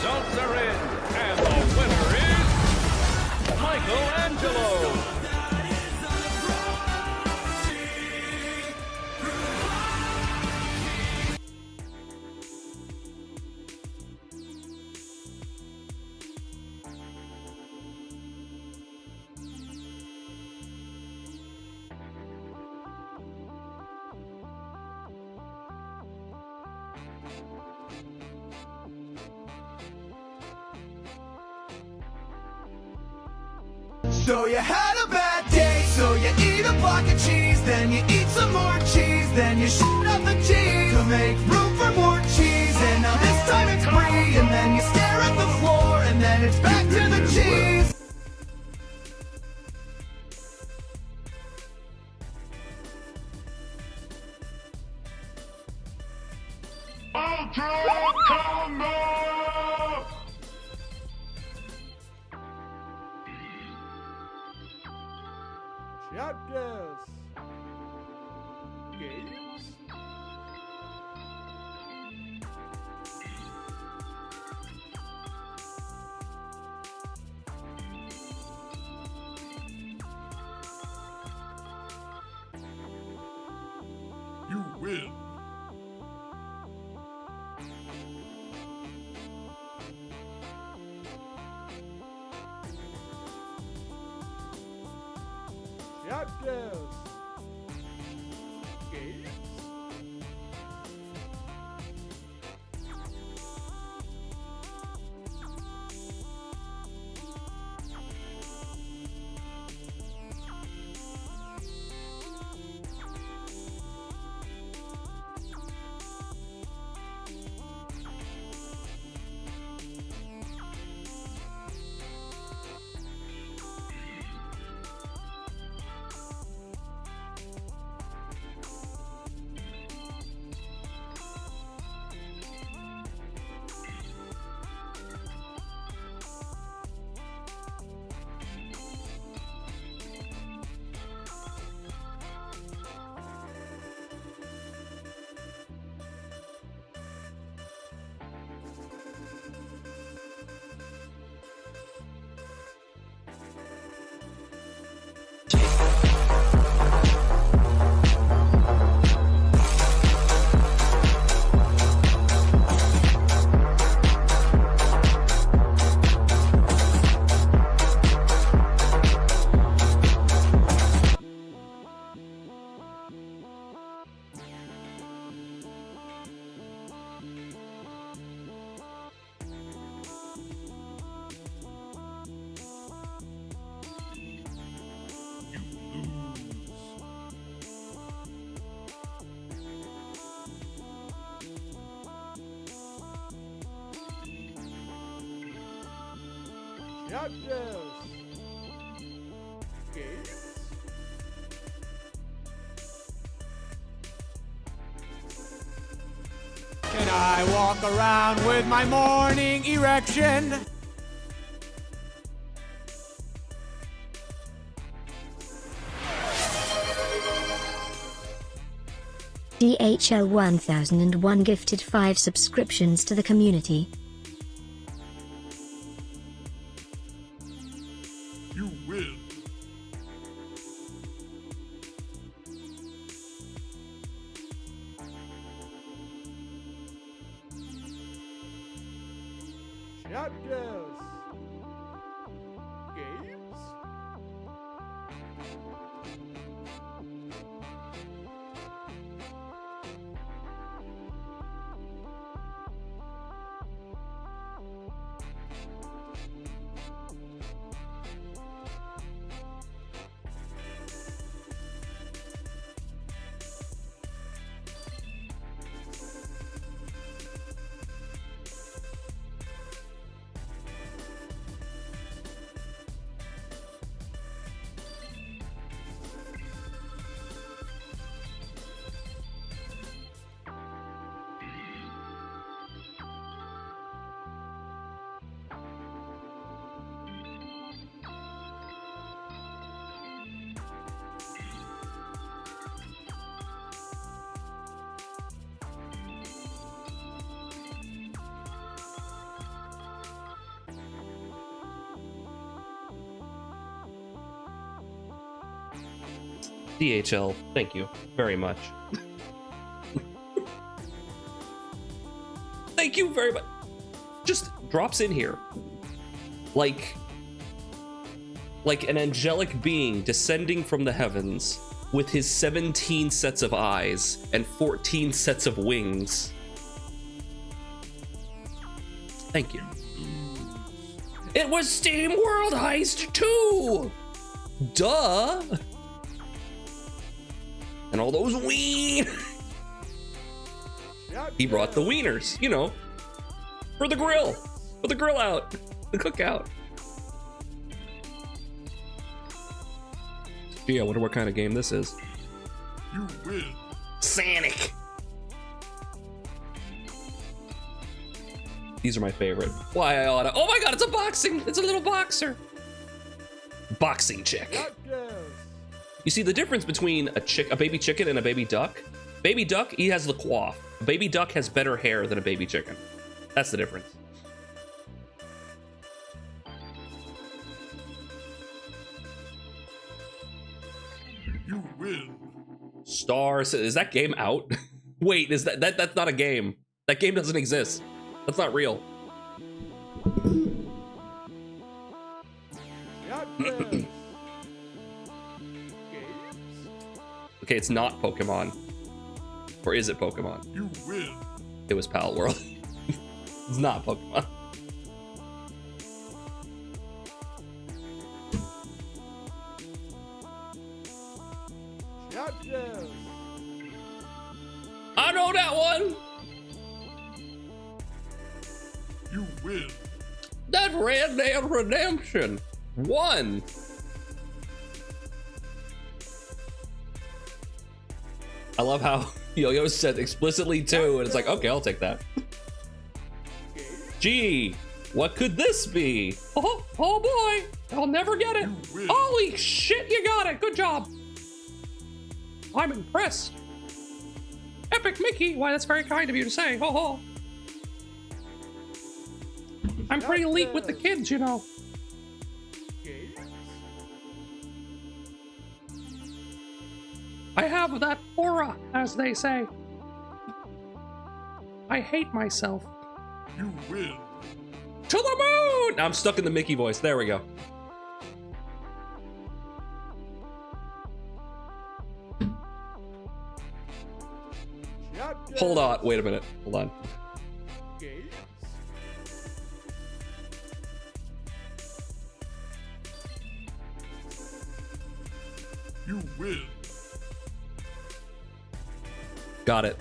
results are in, and the winner is Michelangelo. So you had a bad day, so you eat a block of cheese, then you eat some more cheese, then you shit up the cheese to make room for more cheese, and now this time it's free, and then you stare at the floor, and then it's back to the cheese. Ultra Combo! Chapters. Games. You win. Chapters. Games. Chapters. Games. Can I walk around with my morning erection? DHL 1001 gifted 5 subscriptions to the community. You win. Chapters. Games. DHL, thank you very much. Thank you very much. Just drops in here. Like an angelic being descending from the heavens with his 17 sets of eyes and 14 sets of wings. Thank you. It was Steam World Heist 2! Duh! And all those ween. He brought the wieners, you know, for the grill out, the cookout. Gee, I wonder what kind of game this is. You win. Sonic. These are my favorite. Why I oughta. Oh my god, it's a boxing. It's a little boxer. Boxing chick. You see the difference between a baby chicken and a baby duck? Baby duck, he has the coif. A baby duck has better hair than a baby chicken. That's the difference. You win. Stars. Is that game out? Wait, is that's not a game. That game doesn't exist. That's not real. Okay, it's not Pokemon. Or is it Pokemon? You win. It was Pal World. It's not Pokemon. I know that one. You win. That's Red Dead Redemption 1. I love how Yo-Yo said explicitly 2, and it's like, okay, I'll take that. Gee, what could this be? Oh boy, I'll never get it. Holy shit, you got it. Good job. I'm impressed. Epic Mickey, why that's very kind of you to say. Ho ho. I'm pretty elite with the kids, you know. I have that aura, as they say. I hate myself. You win. To the moon! I'm stuck in the Mickey voice. There we go. Hold on. Wait a minute. Hold on. You win. Got it.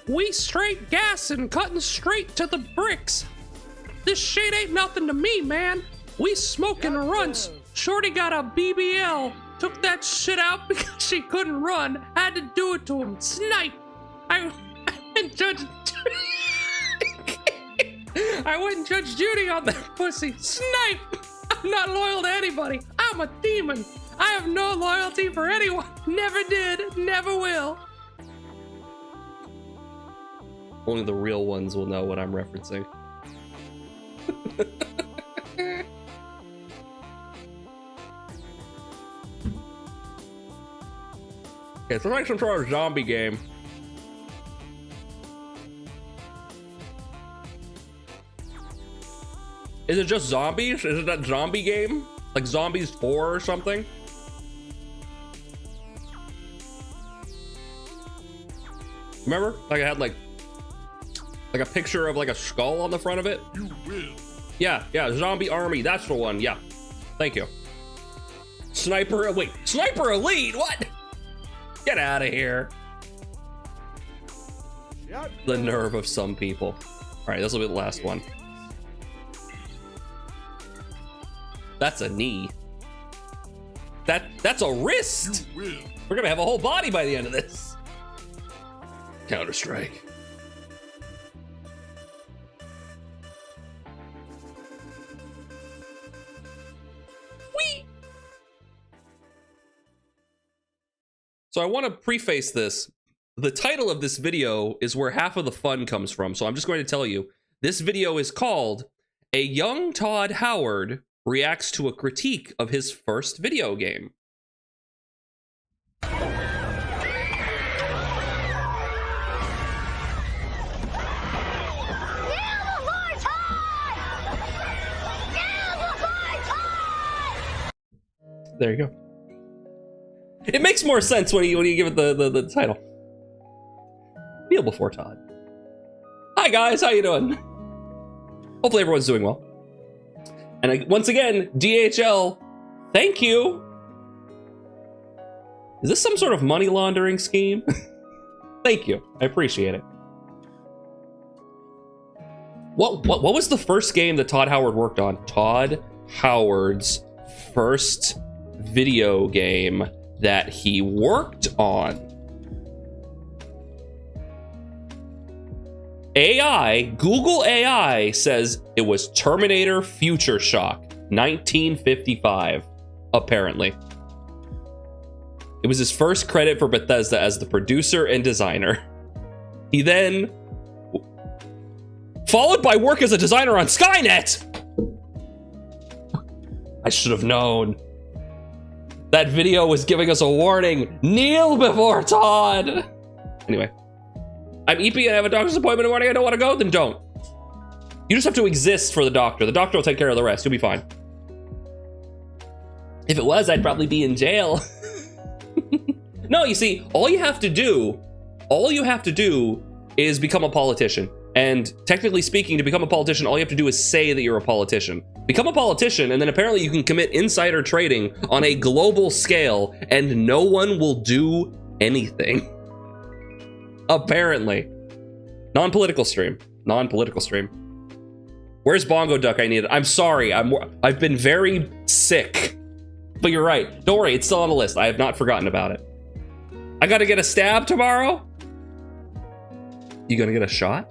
We straight gassing, cutting straight to the bricks. This shit ain't nothing to me, man. We smoking runts. Shorty got a BBL. Took that shit out because she couldn't run. Had to do it to him. Snipe. I wouldn't judge. I wouldn't judge Judy on that pussy. Snipe. I'm not loyal to anybody. I'm a demon. I have no loyalty for anyone. Never did. Never will. Only the real ones will know what I'm referencing. Okay, it's like some sort of zombie game. Is it just zombies? Is it that zombie game? Like Zombies 4 or something? Remember? Like I had like a picture of like a skull on the front of it? You win. Yeah, Zombie Army, that's the one, yeah. Thank you. Sniper, wait, Sniper Elite, what? Get out of here. The nerve of some people. All right, this will be the last one. That's a knee. That's a wrist. You win. We're gonna have a whole body by the end of this. Counter-Strike. So I want to preface this. The title of this video is where half of the fun comes from. So I'm just going to tell you, this video is called A Young Todd Howard Reacts to a Critique of His First Video Game. There you go. It makes more sense when you give it the title. Kneel before Todd. Hi guys, how you doing? Hopefully everyone's doing well. And once again, DHL, thank you. Is this some sort of money laundering scheme? Thank you, I appreciate it. What was the first game that Todd Howard worked on? Todd Howard's first video game that he worked on. Google AI says it was Terminator Future Shock, 1955, apparently. It was his first credit for Bethesda as the producer and designer. He then, followed by work as a designer on Skynet. I should have known. That video was giving us a warning. Kneel before Todd. Anyway, I'm EP and I have a doctor's appointment in the morning. I don't want to go, then don't. You just have to exist for the doctor. The doctor will take care of the rest. You'll be fine. If it was, I'd probably be in jail. No, you see, all you have to do is become a politician. And technically speaking, to become a politician, all you have to do is say that you're a politician. Become a politician, and then apparently you can commit insider trading on a global scale, and no one will do anything. Apparently. Non-political stream. Where's Bongo Duck? I need it. I'm sorry. I've been very sick. But you're right. Don't worry. It's still on the list. I have not forgotten about it. I gotta get a stab tomorrow. You gonna get a shot?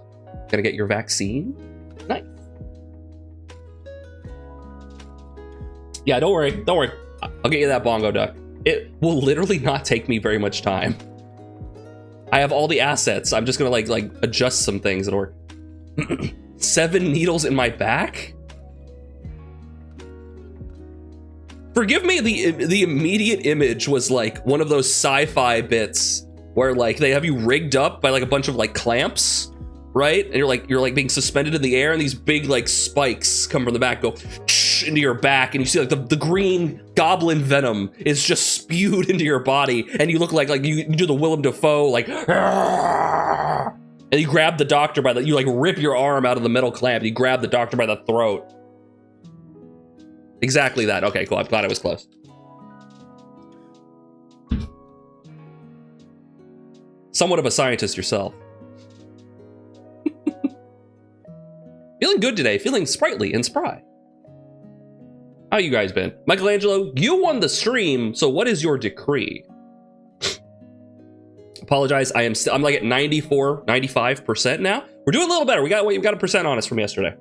Gonna get your vaccine? Nice. Yeah, don't worry. I'll get you that Bongo Duck. It will literally not take me very much time. I have all the assets. I'm just gonna like adjust some things. It'll work. 7 needles in my back? Forgive me, the immediate image was like one of those sci-fi bits where like they have you rigged up by like a bunch of like clamps, right? And you're like being suspended in the air, and these big like spikes come from the back, go into your back, and you see like the green goblin venom is just spewed into your body, and you look like you do the Willem Dafoe like, and you grab the doctor by you like rip your arm out of the metal clamp, you grab the doctor by the throat. Exactly that. Okay, cool. I'm glad I was close. Somewhat of a scientist yourself. Feeling good today. Feeling sprightly and spry. How you guys been? Michelangelo, you won the stream, so what is your decree? Apologize. I'm like at 94, 95% now. We're doing a little better. We got a percent on us from yesterday.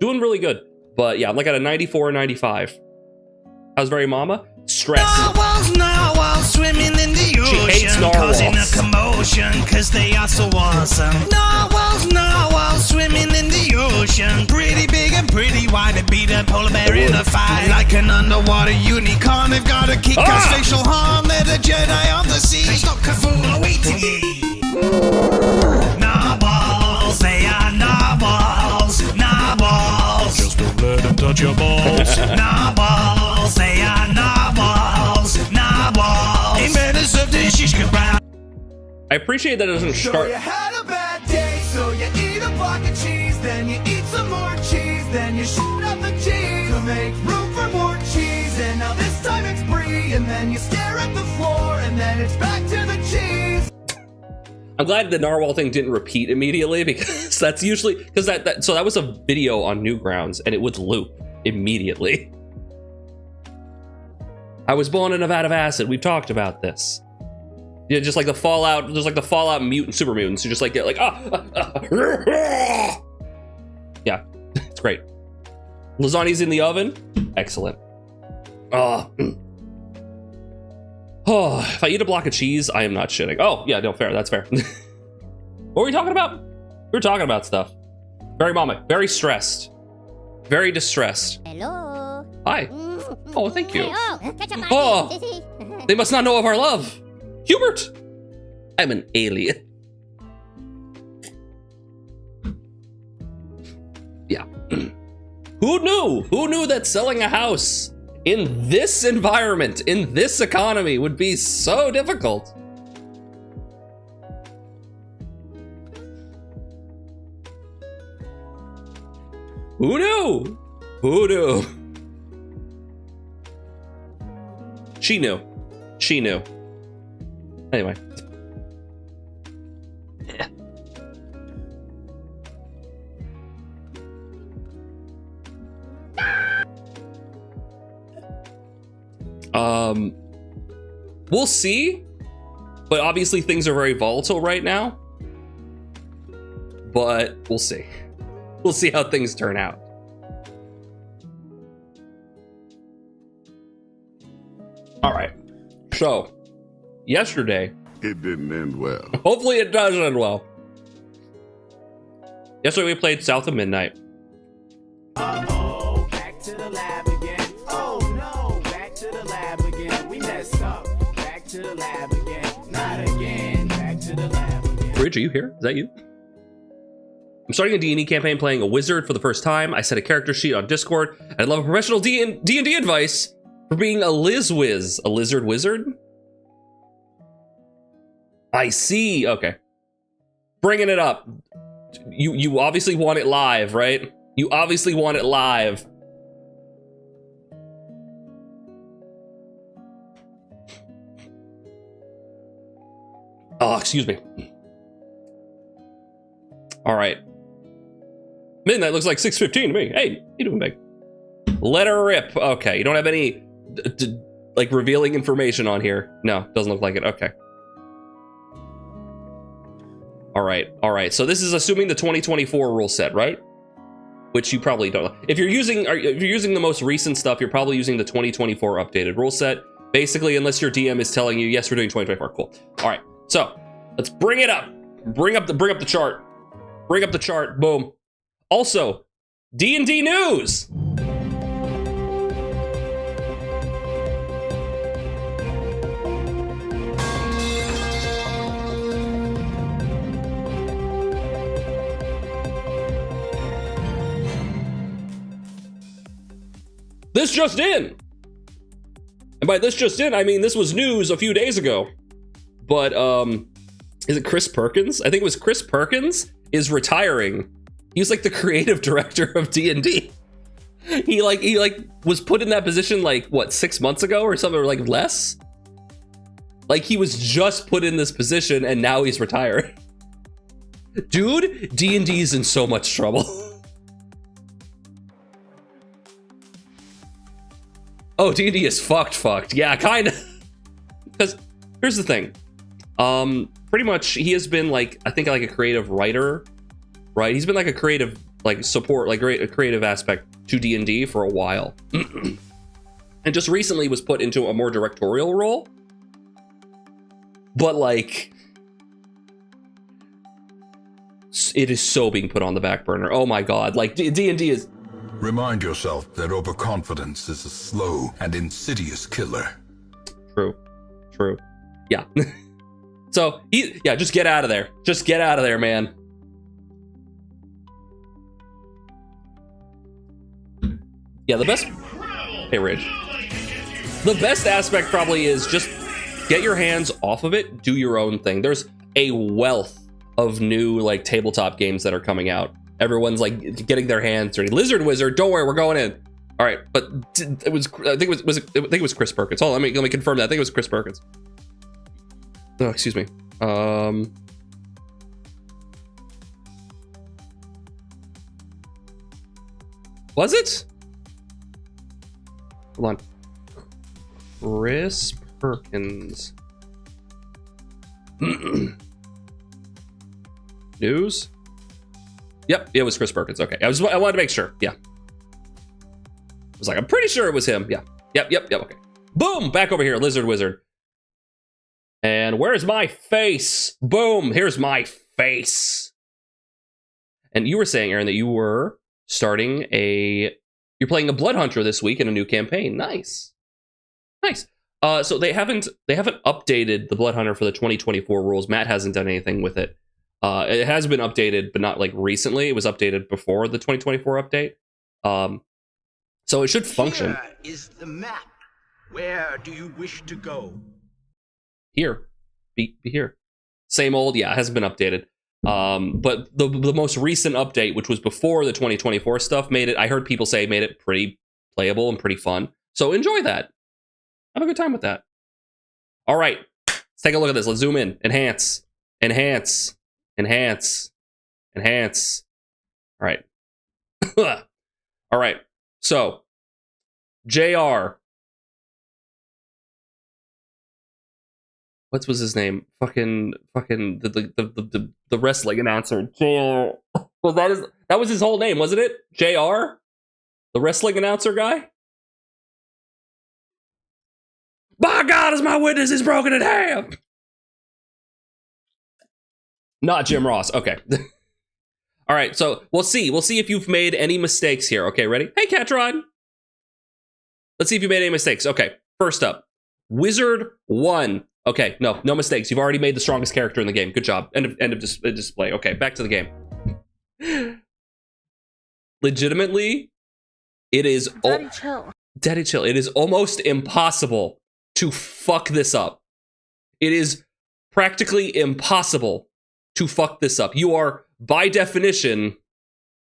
Doing really good. But yeah, I'm like at a 94 or 95. How's very mama? Stress. Narwhals swimming in the ocean, She hates narwhals. causing a commotion, cause they are so awesome. Narwhals swimming in the ocean, pretty big and pretty wide, and beat a polar bear in a fight. Like an underwater unicorn, they've got a kick ass facial harm, they're the Jedi on the sea. They stop Cthulhu awaiting ye. Narwhals, they are narwhals. Just don't let them touch your balls. Narwhals, they are narwhals. They better serve the shish kebab. I appreciate that it doesn't So start. you had a bad day, so you eat a block of cheese, then you eat some more cheese, then you shit up the cheese to make room for more cheese, and now this time it's brie, and then you stare at the floor, and then it's back to the cheese. I'm glad the narwhal thing didn't repeat immediately, because that's usually because so that was a video on Newgrounds, and it would loop immediately. I was born in a vat of acid. We've talked about this. Yeah, just like the Fallout. There's like the Fallout mutant super mutants who just like get like yeah, it's great. Lasagna's in the oven. Excellent. Oh, if I eat a block of cheese, I am not shitting. Oh yeah, no, fair. That's fair. What were we talking about? We were talking about stuff. Very mama, very stressed, very distressed. Hello. Hi. Oh, thank you. Catch up, Oh, they must not know of our love. Hubert, I'm an alien. Yeah. Who knew? Who knew that selling a house in this environment, in this economy, would be so difficult. Who knew? Who knew? She knew. She knew. Anyway. Yeah. We'll see. But obviously things are very volatile right now. But we'll see. We'll see how things turn out. All right. So, yesterday, It didn't end well. hopefully it does end well. Yesterday we played South of Midnight. Uh-oh, back to the lab again. Oh no, back to the lab again. We messed up. Back to the lab again. Not again. Back to the lab again. Bridge, are you here? Is that you? I'm starting a D&D campaign playing a wizard for the first time. I set a character sheet on Discord. I'd love a professional D&D advice for being a Lizwiz. A lizard wizard? I see. Okay. Bringing it up. You obviously want it live, right? You obviously want it live. Oh, excuse me. All right. Midnight looks like 6:15 to me. Hey, you doing, big? Let her rip. Okay, you don't have any like revealing information on here. No, doesn't look like it. Okay. All right. So this is assuming the 2024 rule set, right? Which you probably don't. If you're using the most recent stuff, you're probably using the 2024 updated rule set. Basically, unless your DM is telling you, yes, we're doing 2024. Cool. All right. So let's bring it up. Bring up the chart. Bring up the chart. Boom. Also, D&D news. This just in. And by this just in, I mean this was news a few days ago. But is it Chris Perkins? I think it was Chris Perkins is retiring. He's like the creative director of D&D. He was put in that position like what, 6 months ago or something, or like less. Like he was just put in this position and now he's retiring. Dude, D&D's in so much trouble. Oh, D&D is fucked. Yeah, kind of. Because here's the thing. Pretty much he has been like, I think like a creative writer, right? He's been like a creative, like support, like a creative aspect to D&D for a while. And just recently was put into a more directorial role. But like, it is so being put on the back burner. Oh my God. Like D&D is... Remind yourself that overconfidence is a slow and insidious killer. True. Yeah. So, just get out of there. Just get out of there, man. Yeah, the best... Hey, Ridge. The best aspect probably is just get your hands off of it, do your own thing. There's a wealth of new, like, tabletop games that are coming out. Everyone's, like, getting their hands dirty. Lizard Wizard, don't worry, we're going in. All right, but it was... I think it was Chris Perkins. Hold on, let me confirm that. I think it was Chris Perkins. Oh, excuse me. Was it? Hold on. Chris Perkins. News? Yep, it was Chris Perkins. Okay, I wanted to make sure. Yeah. I was like, I'm pretty sure it was him. Yeah. Yep. Okay. Boom! Back over here, Lizard Wizard. And where's my face? Boom! Here's my face. And you were saying, Aaron, that you were starting you're playing a Blood Hunter this week in a new campaign. Nice. So they haven't updated the Blood Hunter for the 2024 rules. Matt hasn't done anything with it. It has been updated, but not like recently. It was updated before the 2024 update. So it should function. Here is the map. Where do you wish to go? Here. Be here. Same old, yeah, it hasn't been updated. But the most recent update, which was before the 2024 stuff, made it, I heard people say, made it pretty playable and pretty fun. So enjoy that. Have a good time with that. All right, let's take a look at this. Let's zoom in. Enhance. Enhance. Enhance. Enhance. All right. All right. So, JR. What was his name? Fucking the wrestling announcer. JR. Well, that was his whole name, wasn't it? JR? The wrestling announcer guy? By God, as my witness is broken in half. Not Jim Ross. Okay. All right, so we'll see. We'll see if you've made any mistakes here. Okay, ready? Hey, Catron. Let's see if you made any mistakes. Okay, first up, Wizard 1. Okay, no mistakes. You've already made the strongest character in the game. Good job. End of display. Okay, back to the game. Legitimately, it is... Daddy chill. It is almost impossible to fuck this up. It is practically impossible to fuck this up. You are, by definition...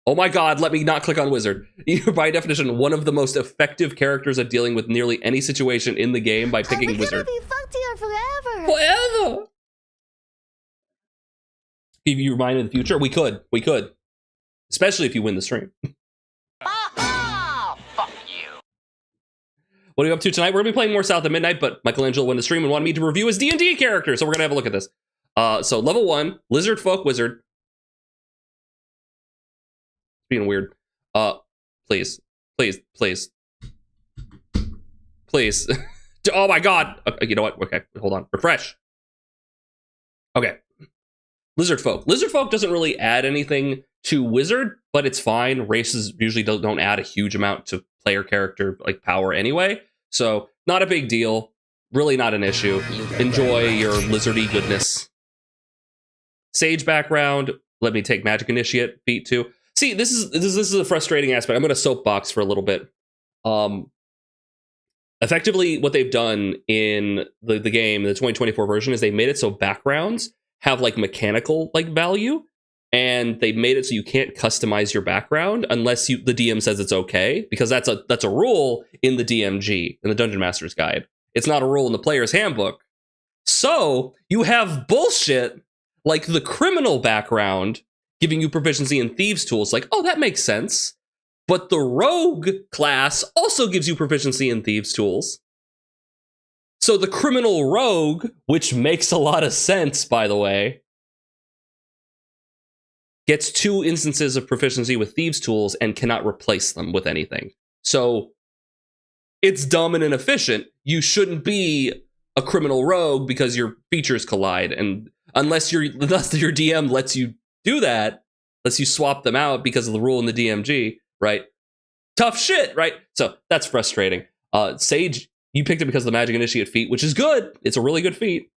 Oh my God, let me not click on Wizard. You're, by definition, one of the most effective characters at dealing with nearly any situation in the game by picking Wizard. Be fucked here forever. Forever! Give you remind in the future? We could. Especially if you win the stream. Fuck you. What are you up to tonight? We're gonna be playing more South at Midnight, but Michelangelo won the stream and wanted me to review his D&D character, so we're gonna have a look at this. So level 1, Lizard Folk Wizard. Being weird. Please. Oh my God. Okay, you know what? Okay, hold on. Refresh. Okay. Lizard Folk. Lizard Folk doesn't really add anything to Wizard, but it's fine. Races usually don't add a huge amount to player character like power anyway. So not a big deal. Really not an issue. Enjoy your lizardy goodness. Sage background. Let me take Magic Initiate feat too. See, this is a frustrating aspect. I'm going to soapbox for a little bit. Effectively, what they've done in the game, the 2024 version, is they made it so backgrounds have like mechanical like value, and they made it so you can't customize your background unless the DM says it's okay, because that's a rule in the DMG, in the Dungeon Master's Guide. It's not a rule in the player's handbook. So you have bullshit like the criminal background giving you proficiency in Thieves' Tools, like, oh, that makes sense. But the Rogue class also gives you proficiency in Thieves' Tools. So the Criminal Rogue, which makes a lot of sense, by the way, gets 2 instances of proficiency with Thieves' Tools and cannot replace them with anything. So it's dumb and inefficient. You shouldn't be a Criminal Rogue because your features collide. And unless your DM lets you do that, lets you swap them out because of the rule in the DMG, right? Tough shit, right? So that's frustrating. Sage, you picked it because of the Magic Initiate feat, which is good. It's a really good feat.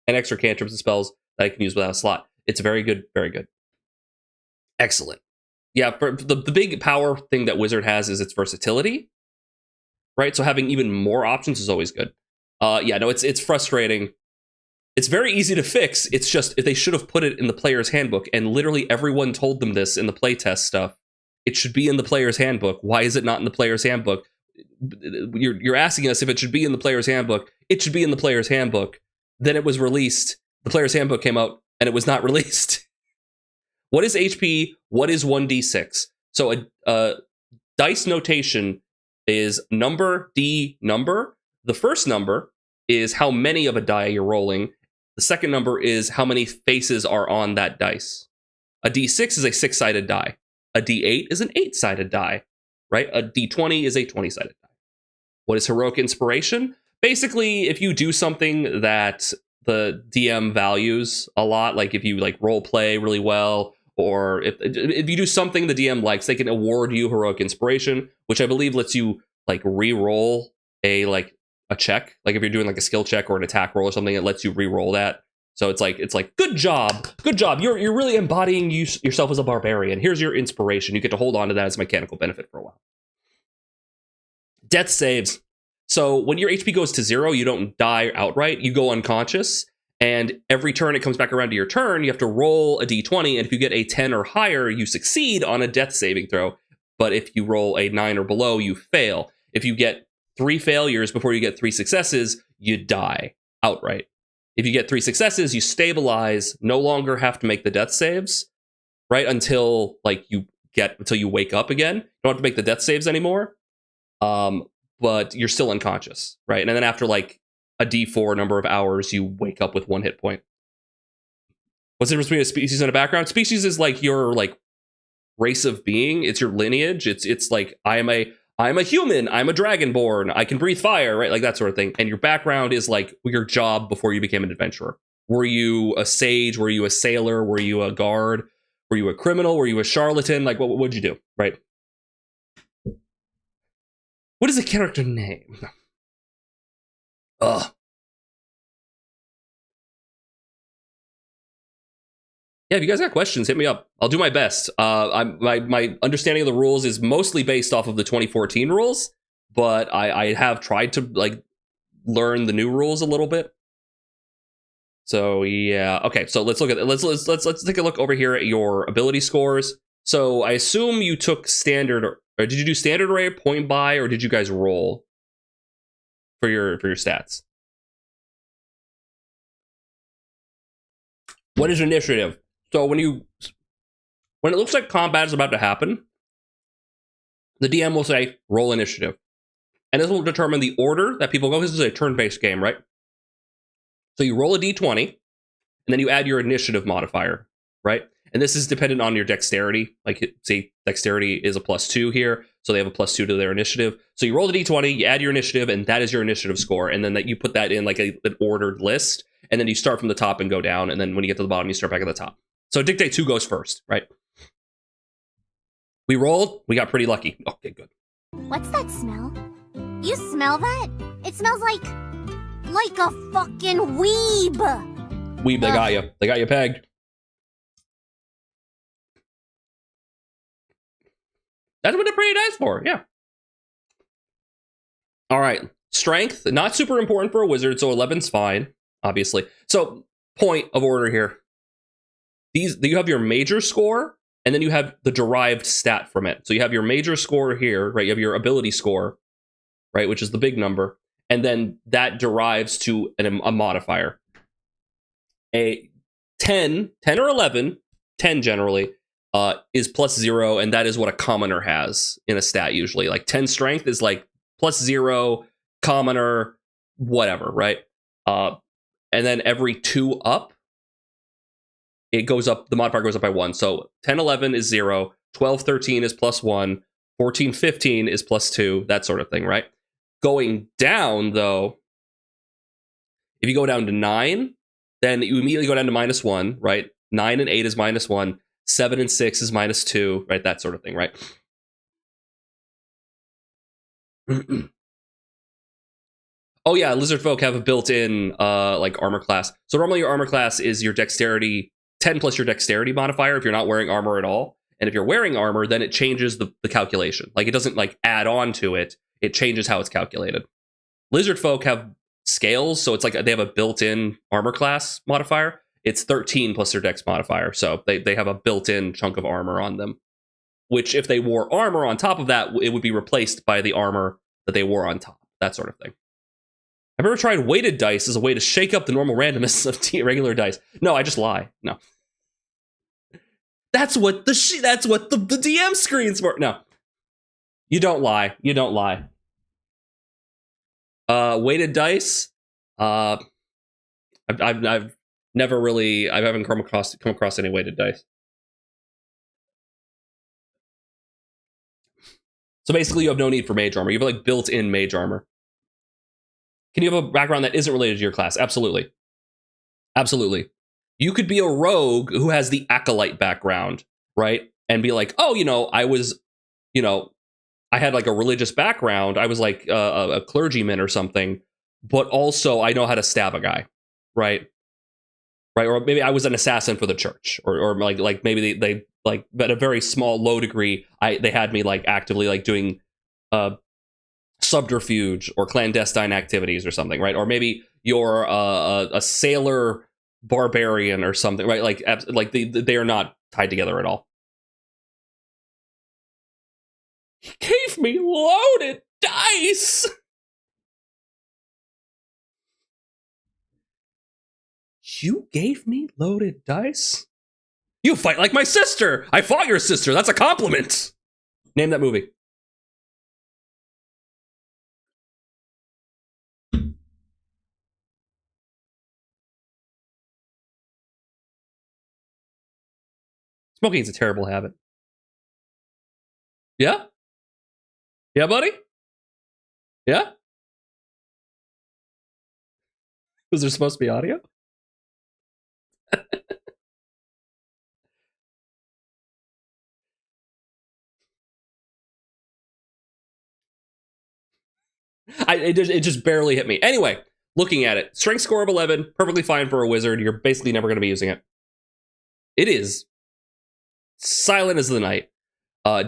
And extra cantrips and spells that I can use without a slot. It's very good, very good. Excellent. Yeah, for the big power thing that Wizard has is its versatility, right? So having even more options is always good. Yeah, no, it's frustrating. It's very easy to fix. It's just if they should have put it in the player's handbook, and literally everyone told them this in the playtest stuff. It should be in the player's handbook. Why is it not in the player's handbook? You're asking us if it should be in the player's handbook. It should be in the player's handbook. Then it was released. The player's handbook came out, and it was not released. What is HP? What is 1d6? So a dice notation is number, D, number. The first number is how many of a die you're rolling. The second number is how many faces are on that dice. A D6 is a 6-sided die. A D8 is an 8-sided die, right? A D20 is a 20-sided die. What is Heroic Inspiration? Basically, if you do something that the DM values a lot, like if you like role play really well, or if you do something the DM likes, they can award you Heroic Inspiration, which I believe lets you like re-roll a check. Like if you're doing like a skill check or an attack roll or something, it lets you re-roll that. So it's like good job. You're really embodying yourself as a barbarian. Here's your inspiration. You get to hold on to that as a mechanical benefit for a while. Death saves. So when your HP goes to 0, you don't die outright. You go unconscious. And every turn it comes back around to your turn, you have to roll a d20. And if you get a 10 or higher, you succeed on a death saving throw. But if you roll a 9 or below, you fail. If you get 3 failures before you get 3 successes, you die outright. If you get 3 successes, you stabilize, no longer have to make the death saves, right? Until you wake up again. You don't have to make the death saves anymore. But you're still unconscious, right? And then after like a d4 number of hours, you wake up with 1 hit point. What's the difference between a species and a background? Species is like your like race of being. It's your lineage. It's like I'm a human. I'm a dragonborn. I can breathe fire, right? Like that sort of thing. And your background is like your job before you became an adventurer. Were you a sage? Were you a sailor? Were you a guard? Were you a criminal? Were you a charlatan? Like what would you do, right? What is a character name? Ugh. Yeah, if you guys got questions, hit me up. I'll do my best. My understanding of the rules is mostly based off of the 2014 rules, but I have tried to like learn the new rules a little bit. So yeah, okay. So let's look at it. Let's take a look over here at your ability scores. So I assume you took standard, or did you do standard array, point buy, or did you guys roll for your stats? What is initiative? So when it looks like combat is about to happen, the DM will say roll initiative, and this will determine the order that people go. This is a turn-based game, right? So you roll a d20, and then you add your initiative modifier, right? And this is dependent on your dexterity. Like, see, dexterity is a +2 here, so they have a +2 to their initiative. So you roll the d20, you add your initiative, and that is your initiative score. And then you put that in like an ordered list, and then you start from the top and go down. And then when you get to the bottom, you start back at the top. So Dictate 2 goes first, right? We rolled. We got pretty lucky. Okay, good. What's that smell? You smell that? It smells like a fucking weeb. Weeb, they got you. They got you pegged. That's what they're pretty nice for, yeah. All right, strength, not super important for a wizard, so 11's fine, obviously. So, point of order here. You have your major score, and then you have the derived stat from it. So you have your major score here, right? You have your ability score, right, which is the big number, and then that derives to a modifier. A 10 or 11, 10 generally, is +0, and that is what a commoner has in a stat usually. Like 10 strength is like +0, commoner, whatever, right? And then every 2 up, it goes up, the modifier goes up by 1. So 10, 11 is 0, 12, 13 is +1, 14, 15 is +2, that sort of thing, right? Going down, though, if you go down to 9, then you immediately go down to -1, right? 9 and 8 is -1. 7 and 6 is -2, right? That sort of thing, right? Oh yeah, lizard folk have a built-in like armor class. So normally your armor class is your dexterity, 10 plus your dexterity modifier if you're not wearing armor at all. And if you're wearing armor, then it changes the calculation. Like it doesn't like add on to it. It changes how it's calculated. Lizard folk have scales, so it's like they have a built-in armor class modifier. It's 13 plus their dex modifier, so they have a built-in chunk of armor on them. Which, if they wore armor on top of that, it would be replaced by the armor that they wore on top. That sort of thing. I've ever tried weighted dice as a way to shake up the normal randomness of regular dice. No, I just lie. No. That's what the DM screen's for. No. You don't lie. You don't lie. Weighted dice. I've never really. I haven't come across any weighted dice. So basically, you have no need for mage armor. You have like built-in mage armor. Can you have a background that isn't related to your class? Absolutely. Absolutely. You could be a rogue who has the acolyte background, right? And be like, oh, I was, I had like a religious background. I was like a clergyman or something, but also I know how to stab a guy, right? Right? Or maybe I was an assassin for the church, or like maybe they like at a very small, low degree, they had me like actively like doing subterfuge or clandestine activities or something, right? Or maybe you're a sailor barbarian or something, right? Like they are not tied together at all. He gave me loaded dice. You gave me loaded dice? You fight like my sister. I fought your sister. That's a compliment. Name that movie. Smoking is a terrible habit. Yeah? Yeah, buddy? Yeah? Was there supposed to be audio? It just barely hit me. Anyway, looking at it, strength score of 11, perfectly fine for a wizard. You're basically never going to be using it. It is silent as the night.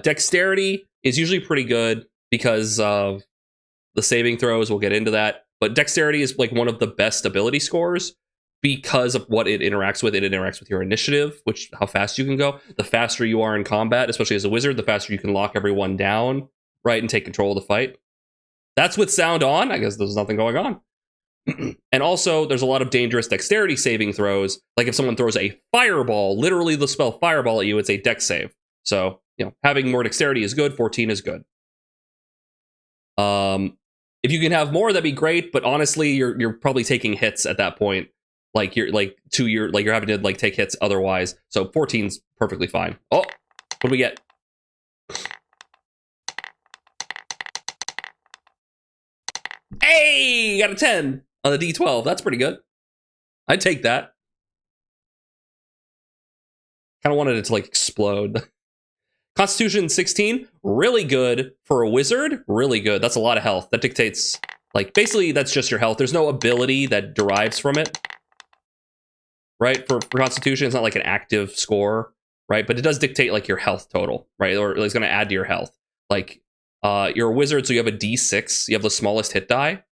Dexterity is usually pretty good because of the saving throws. We'll get into that. But dexterity is like one of the best ability scores because of what it interacts with. It interacts with your initiative, which how fast you can go. The faster you are in combat, especially as a wizard, the faster you can lock everyone down, right, and take control of the fight. That's with sound on. I guess there's nothing going on. And also, there's a lot of dangerous dexterity saving throws. Like if someone throws a fireball, literally the spell fireball at you, it's a dex save. So, having more dexterity is good. 14 is good. If you can have more, that'd be great. But honestly, you're probably taking hits at that point. You're having to take hits otherwise. So 14's perfectly fine. Oh, what do we get? Hey, got a 10 on the D12. That's pretty good. I'd take that. Kind of wanted it to explode. Constitution 16, really good for a wizard. Really good. That's a lot of health. That dictates, basically that's just your health. There's no ability that derives from it. Right? For Constitution, it's not like an active score, right? But it does dictate your health total, right? Or it's going to add to your health. You're a wizard, so you have a D6. You have the smallest hit die.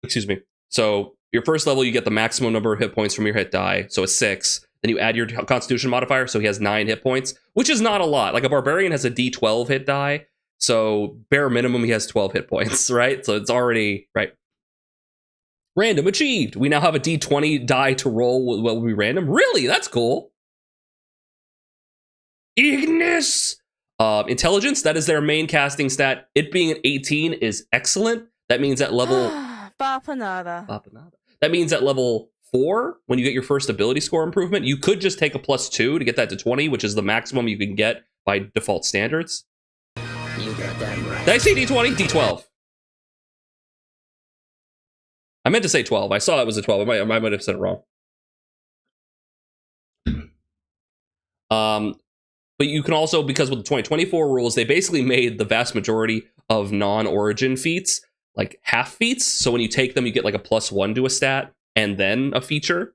Excuse me. So your first level, you get the maximum number of hit points from your hit die. So it's 6. Then you add your Constitution modifier, so he has 9 hit points, which is not a lot. Like a barbarian has a D12 hit die, so bare minimum he has 12 hit points, right? So it's already, right. Random achieved. We now have a D20 die to roll with what will be random. Really? That's cool. Ignis! Intelligence, that is their main casting stat. It being an 18 is excellent. That means at level... Bapanada. That means at level 4, when you get your first ability score improvement, you could just take a +2 to get that to 20, which is the maximum you can get by default standards. You got that right. Did I say D20? D12. I meant to say 12. I saw it was a 12. I might have said it wrong. But you can also, because with the 2024 rules, they basically made the vast majority of non-origin feats half feats. So when you take them, you get a +1 to a stat and then a feature.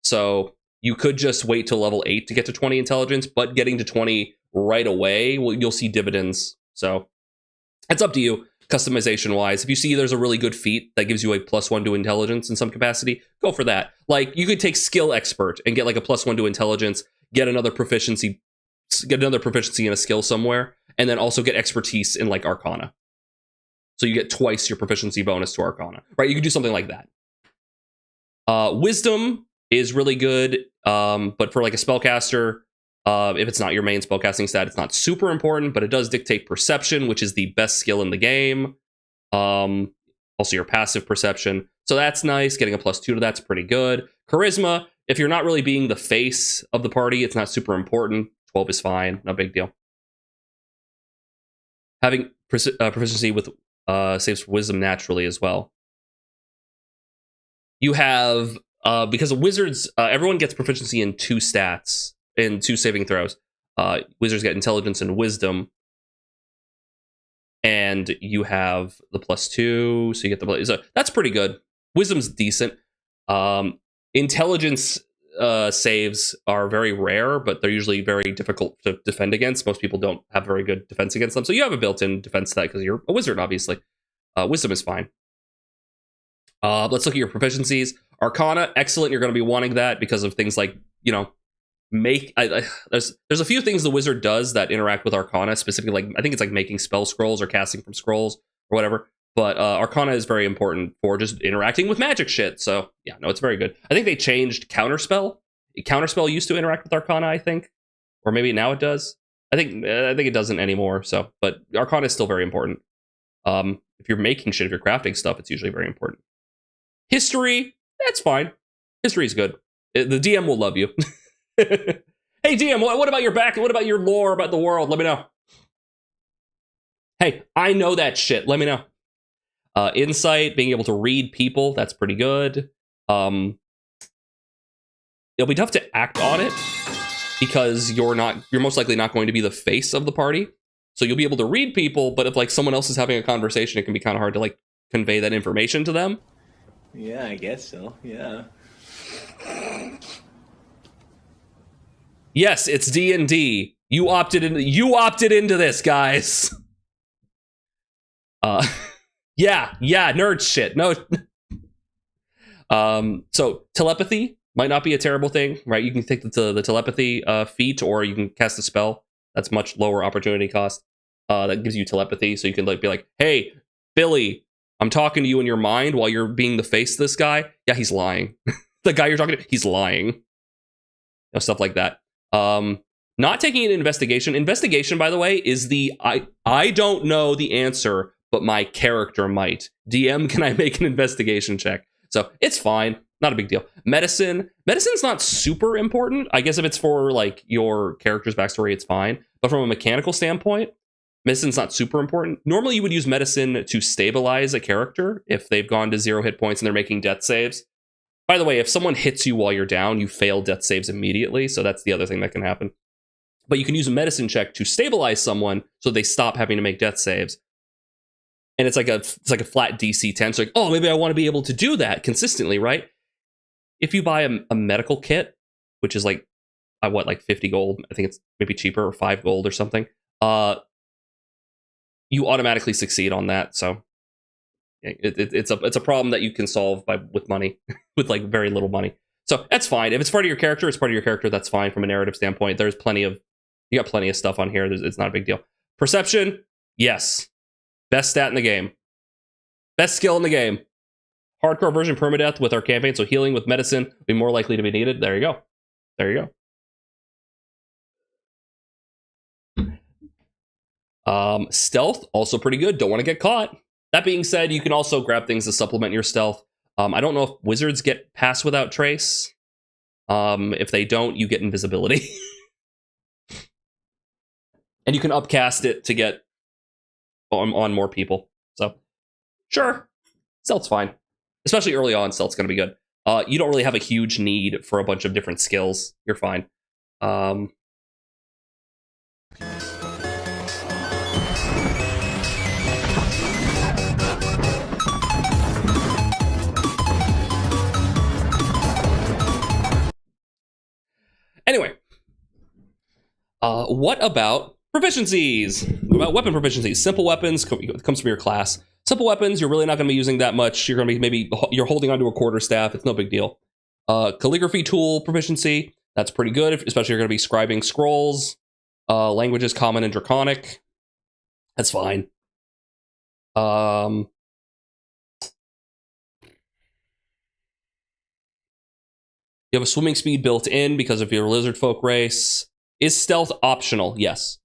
So you could just wait till level 8 to get to 20 intelligence, but getting to 20 right away, you'll see dividends. So it's up to you, customization wise. If you see there's a really good feat that gives you a +1 to intelligence in some capacity, go for that. You could take skill expert and get a +1 to intelligence, get another proficiency in a skill somewhere, and then also get expertise in Arcana. So you get twice your proficiency bonus to Arcana, right? You could do something like that. Wisdom is really good, but for a spellcaster, if it's not your main spellcasting stat, it's not super important, but it does dictate perception, which is the best skill in the game. Also your passive perception. So that's nice. Getting a +2 to that's pretty good. Charisma, if you're not really being the face of the party, it's not super important. 12 is fine. No big deal. Having proficiency with saves for wisdom naturally as well. You have, because of wizards, everyone gets proficiency in 2 stats, in 2 saving throws. Wizards get intelligence and wisdom. And you have the +2, so you get the so that's pretty good. Wisdom's decent. Intelligence saves are very rare, but they're usually very difficult to defend against. Most people don't have very good defense against them, so you have a built-in defense to that because you're a wizard, obviously. Wisdom is fine. Let's look at your proficiencies. Arcana, excellent. You're going to be wanting that because of things like, you know, there's a few things the wizard does that interact with Arcana, specifically, like I think it's like making spell scrolls or casting from scrolls or whatever. But Arcana is very important for just interacting with magic shit. So yeah, no, it's very good. I think they changed Counterspell. Counterspell used to interact with Arcana, I think, or maybe now it does. I think it doesn't anymore. So, but Arcana is still very important. If you're making shit, if you're crafting stuff, it's usually very important. History, that's fine. History is good. The DM will love you. Hey DM, what about your back? What about your lore about the world? Let me know. Hey, I know that shit. Let me know. Insight, being able to read people, that's pretty good. It'll be tough to act on it because you're most likely not going to be the face of the party. So you'll be able to read people, but if like someone else is having a conversation, it can be kind of hard to like convey that information to them. Yeah, I guess so. Yeah. Yes, it's D&D. You opted into this, guys. Yeah, nerd shit. No. So telepathy might not be a terrible thing, right? You can take the telepathy feat, or you can cast a spell that's much lower opportunity cost. That gives you telepathy, so you can like be like, "Hey, Billy, I'm talking to you in your mind while you're being the face of this guy." Yeah, he's lying. The guy you're talking to, he's lying. You know, stuff like that. Not taking an investigation. Investigation, by the way, is the I don't know the answer, but my character might. DM, can I make an investigation check? So it's fine. Not a big deal. Medicine's not super important. I guess if it's for like your character's backstory, it's fine. But from a mechanical standpoint, medicine's not super important. Normally you would use medicine to stabilize a character if they've gone to 0 hit points and they're making death saves. By the way, if someone hits you while you're down, you fail death saves immediately. So that's the other thing that can happen. But you can use a medicine check to stabilize someone so they stop having to make death saves. And it's like a flat DC 10. So like, oh, maybe I want to be able to do that consistently, right? If you buy a medical kit, which is like, like 50 gold, I think it's maybe cheaper, or 5 gold or something, you automatically succeed on that. So it's a problem that you can solve with money, with like very little money. So that's fine. If it's part of your character, it's part of your character. That's fine from a narrative standpoint. You got plenty of stuff on here. It's not a big deal. Perception, yes. Best stat in the game. Best skill in the game. Hardcore version permadeath with our campaign, so healing with medicine will be more likely to be needed. There you go. Stealth, also pretty good. Don't want to get caught. That being said, you can also grab things to supplement your stealth. I don't know if wizards get pass without trace. If they don't, you get invisibility. And you can upcast it to get on more people. So, sure. Stealth's fine. Especially early on, stealth's going to be good. You don't really have a huge need for a bunch of different skills. You're fine. Anyway, what about proficiencies? What about weapon proficiencies? Simple weapons comes from your class. Simple weapons, you're really not going to be using that much. You're going to be you're holding onto a quarterstaff. It's no big deal. Calligraphy tool proficiency, that's pretty good, especially if you're going to be scribing scrolls. Languages, common and draconic. That's fine. You have a swimming speed built in because of your lizard folk race. Is stealth optional? Yes.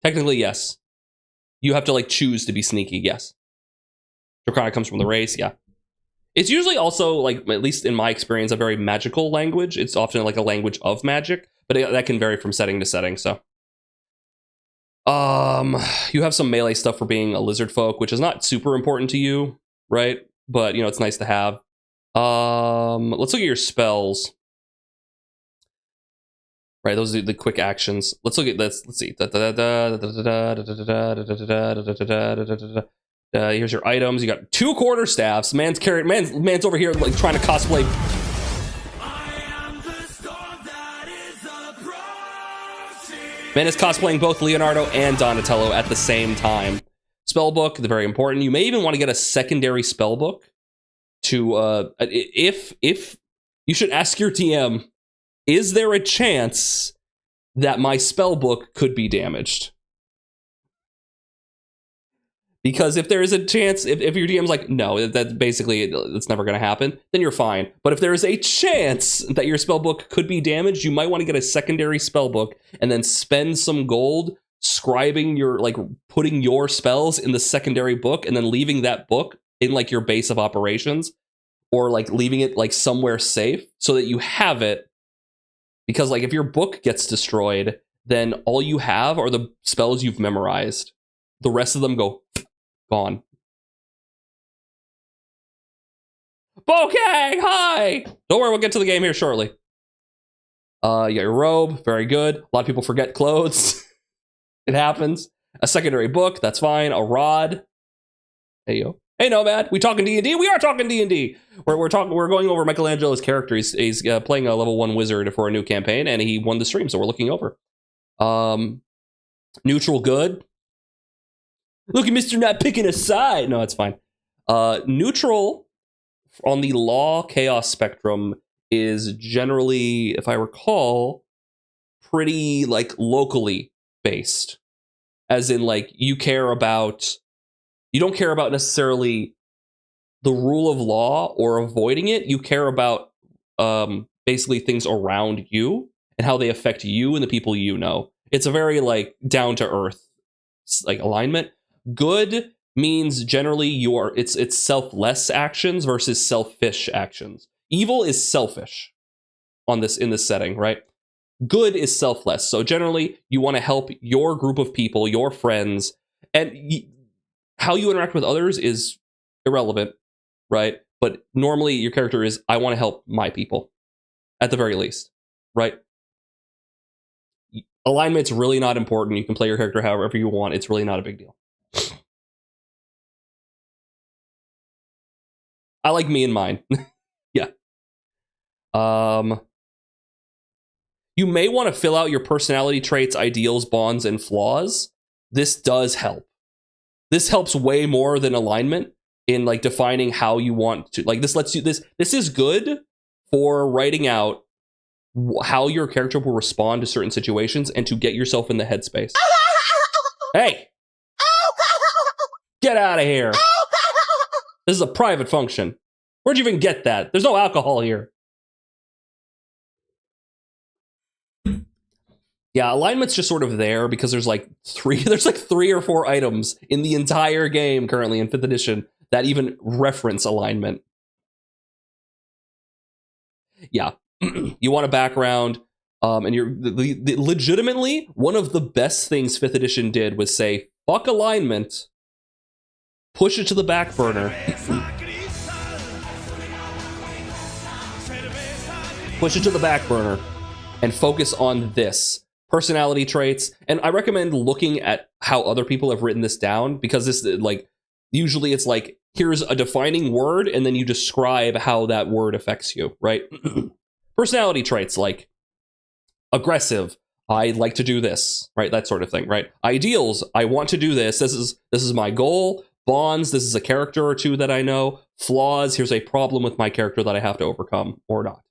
Technically, yes. You have to like choose to be sneaky. Yes. Draconic comes from the race. Yeah. It's usually also, like, at least in my experience, a very magical language. It's often like a language of magic, but that can vary from setting to setting. So, you have some melee stuff for being a lizard folk, which is not super important to you, right? But you know, it's nice to have. Let's look at your spells. Right, those are the quick actions. Let's look at this. Let's see. Here's your items. You got 2 quarterstaffs. Man's over here like trying to cosplay. Man is cosplaying both Leonardo and Donatello at the same time. Spellbook, they're very important. You may even want to get a secondary spellbook to if you should ask your TM, is there a chance that my spellbook could be damaged? Because if there is a chance, if your DM's like, no, that basically it's never going to happen, then you're fine. But if there is a chance that your spellbook could be damaged, you might want to get a secondary spellbook and then spend some gold scribing your, like, putting your spells in the secondary book and then leaving that book in, like, your base of operations, or, like, leaving it, like, somewhere safe so that you have it. Because, like, if your book gets destroyed, then all you have are the spells you've memorized. The rest of them go gone. Bokang, hi! Don't worry, we'll get to the game here shortly. You got your robe, very good. A lot of people forget clothes. It happens. A secondary book, that's fine. A rod. Hey, yo. Hey, Nomad, we talking D&D? We are talking D&D. We're going over Michelangelo's character. He's playing a level 1 wizard for a new campaign, and he won the stream, so we're looking over. Neutral good. Look at Mr. not picking a side. No, it's fine. Neutral on the law chaos spectrum is generally, if I recall, pretty, like, locally based. As in, like, you don't care about necessarily the rule of law or avoiding it. You care about basically things around you and how they affect you and the people you know. It's a very, like, down to earth, like, alignment. Good means generally it's selfless actions versus selfish actions. Evil is selfish in this setting, right? Good is selfless. So generally you want to help your group of people, your friends, and how you interact with others is irrelevant, right? But normally your character is, I want to help my people at the very least, right? Alignment's really not important. You can play your character however you want. It's really not a big deal. I like me and mine. Yeah. You may want to fill out your personality traits, ideals, bonds, and flaws. This does help. This helps way more than alignment in, like, defining how you want to, like, this lets you, this is good for writing out how your character will respond to certain situations and to get yourself in the headspace. Hey! Get out of here! This is a private function. Where'd you even get that? There's no alcohol here. Yeah, alignment's just sort of there because there's like 3 or 4 items in the entire game currently in 5th edition that even reference alignment. Yeah, you want a background, and you're legitimately one of the best things 5th edition did was say, fuck alignment, push it to the back burner. Push it to the back burner and focus on this. Personality traits. And I recommend looking at how other people have written this down, because this, like, usually it's like, here's a defining word and then you describe how that word affects you, right? Personality traits like aggressive, I like to do this, right? That sort of thing, right? Ideals, I want to do this. This is my goal. Bonds, this is a character or two that I know. Flaws, here's a problem with my character that I have to overcome or not,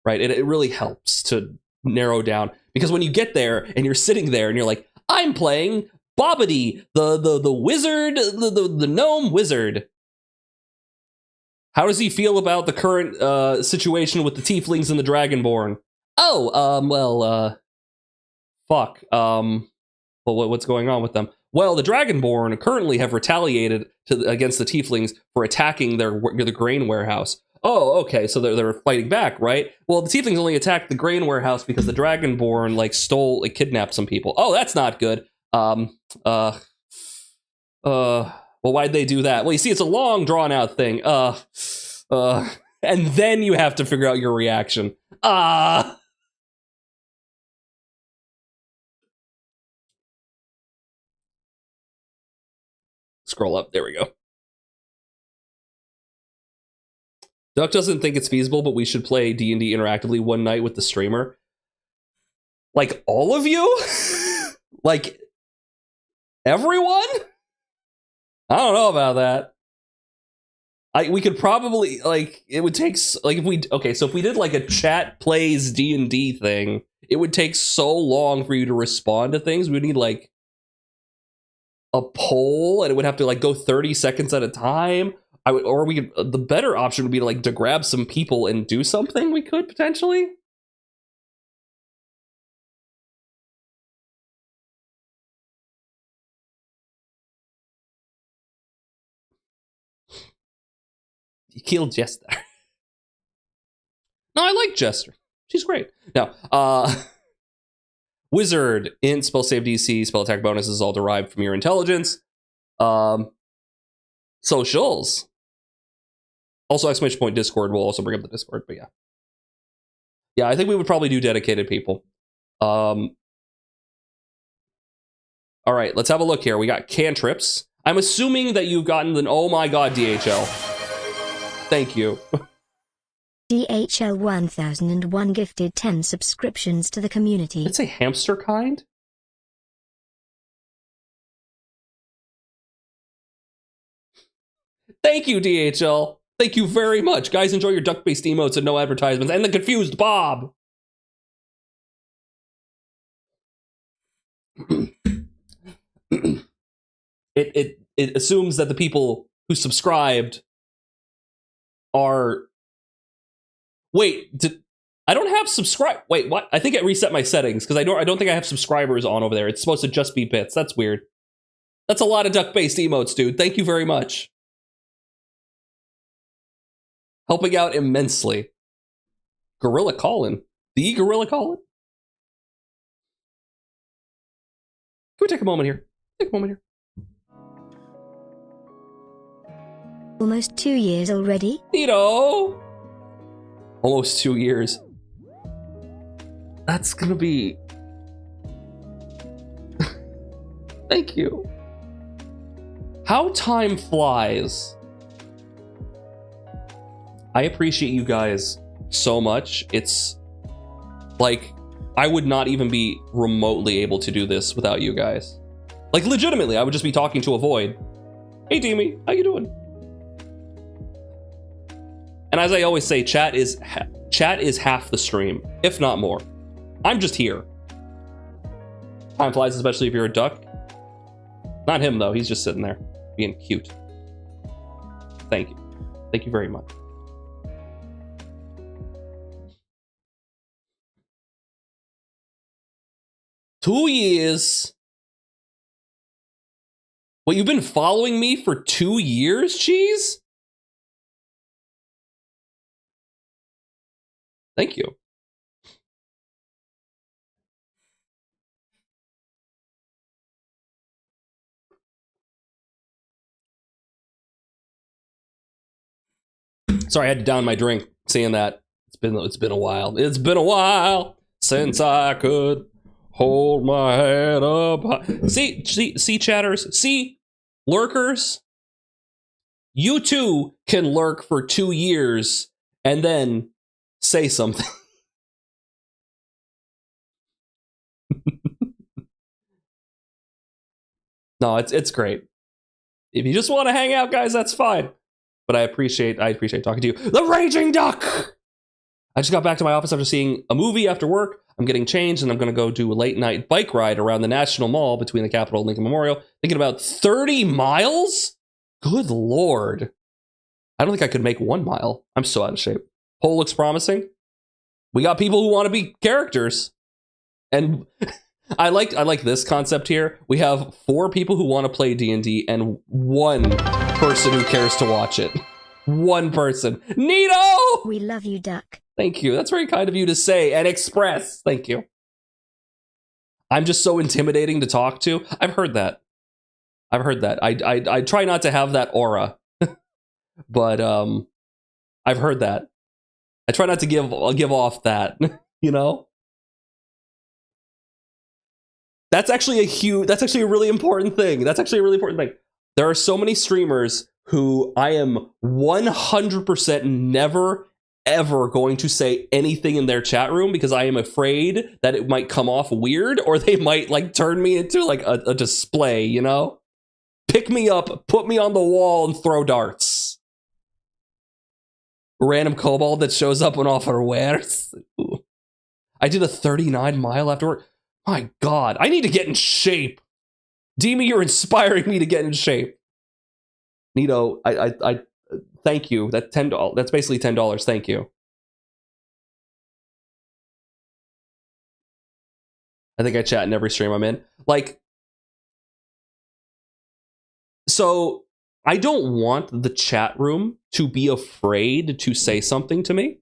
right? It really helps to narrow down, because when you get there and you're sitting there and you're like, I'm playing Bobbity, the wizard, the gnome wizard. How does he feel about the current situation with the tieflings and the dragonborn? Oh, fuck. Well, what's going on with them? Well, the dragonborn currently have retaliated against the tieflings for attacking the grain warehouse. Oh, okay, so they're fighting back, right? Well, the tieflings only attacked the grain warehouse because the dragonborn, like, kidnapped some people. Oh, that's not good. Well, why'd they do that? Well, you see, it's a long, drawn-out thing. And then you have to figure out your reaction. Scroll up, there we go. Duck doesn't think it's feasible, but we should play D&D interactively one night with the streamer. Like all of you? Like everyone? I don't know about that. We could probably, like, it would take, like, if we did like a chat plays D&D thing, it would take so long for you to respond to things. We would need like a poll, and it would have to like go 30 seconds at a time. The better option would be to grab some people and do something. We could potentially. You killed Jester. No, I like Jester. She's great. Now, Wizard, int, spell save DC, spell attack bonuses all derived from your intelligence. Socials. Also, exclamation point Discord will also bring up the Discord, but yeah. Yeah, I think we would probably do dedicated people. All right, let's have a look here. We got cantrips. I'm assuming that you've gotten the... Oh my god, DHL. Thank you. DHL 1001 gifted 10 subscriptions to the community. It's a hamster kind? Thank you, DHL. Thank you very much. Guys, enjoy your duck-based emotes and no advertisements. And the confused Bob. It assumes that the people who subscribed are... Wait, I don't have subscribe... Wait, what? I think I reset my settings because I don't think I have subscribers on over there. It's supposed to just be bits. That's weird. That's a lot of duck-based emotes, dude. Thank you very much. Helping out immensely. Gorilla Colin. The Gorilla Colin? Can we take a moment here? Take a moment here. Almost 2 years already? Neato! Almost 2 years. That's gonna be... Thank you. How time flies. I appreciate you guys so much. It's like, I would not even be remotely able to do this without you guys. Like, legitimately, I would just be talking to a void. Hey, Demi, how you doing? And as I always say, chat is half the stream, if not more. I'm just here. Time flies, especially if you're a duck. Not him, though. He's just sitting there, being cute. Thank you. Thank you very much. Two years. What, you've been following me for 2 years, Cheese? Thank you. Sorry, I had to down my drink seeing that. It's been a while. It's been a while since I could hold my head up high. See, chatters, see, lurkers. You too can lurk for 2 years and then say something. No, it's great. If you just want to hang out, guys, that's fine. But I appreciate talking to you. The Raging Duck! I just got back to my office after seeing a movie after work. I'm getting changed and I'm going to go do a late night bike ride around the National Mall between the Capitol and Lincoln Memorial. Thinking about 30 miles? Good Lord. I don't think I could make 1 mile. I'm so out of shape. Poll looks promising. We got people who want to be characters. And I like this concept here. We have 4 people who want to play D&D and 1 person who cares to watch it. 1 person. Neato! We love you, Duck. Thank you. That's very kind of you to say and express. Thank you. I'm just so intimidating to talk to. I've heard that. I try not to have that aura. But I've heard that. I try not to give off that, you know? That's actually a really important thing. There are so many streamers who I am 100% never, ever going to say anything in their chat room because I am afraid that it might come off weird or they might like turn me into like a display, you know? Pick me up, put me on the wall, and throw darts. Random kobold that shows up when offer wares. Ooh. I did a 39 mile after work. My God, I need to get in shape. Demi, you're inspiring me to get in shape. Nito, I thank you. That's $10. That's basically $10. Thank you. I think I chat in every stream I'm in. Like, so I don't want the chat room to be afraid to say something to me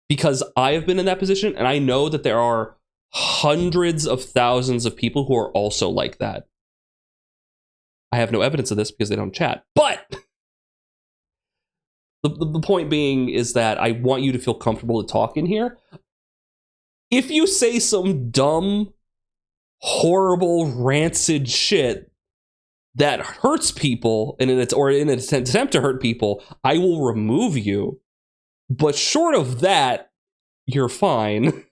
because I have been in that position and I know that there are hundreds of thousands of people who are also like that. I have no evidence of this because they don't chat. But the point being is that I want you to feel comfortable to talk in here. If you say some dumb, horrible, rancid shit that hurts people in an attempt to hurt people, I will remove you. But short of that, you're fine.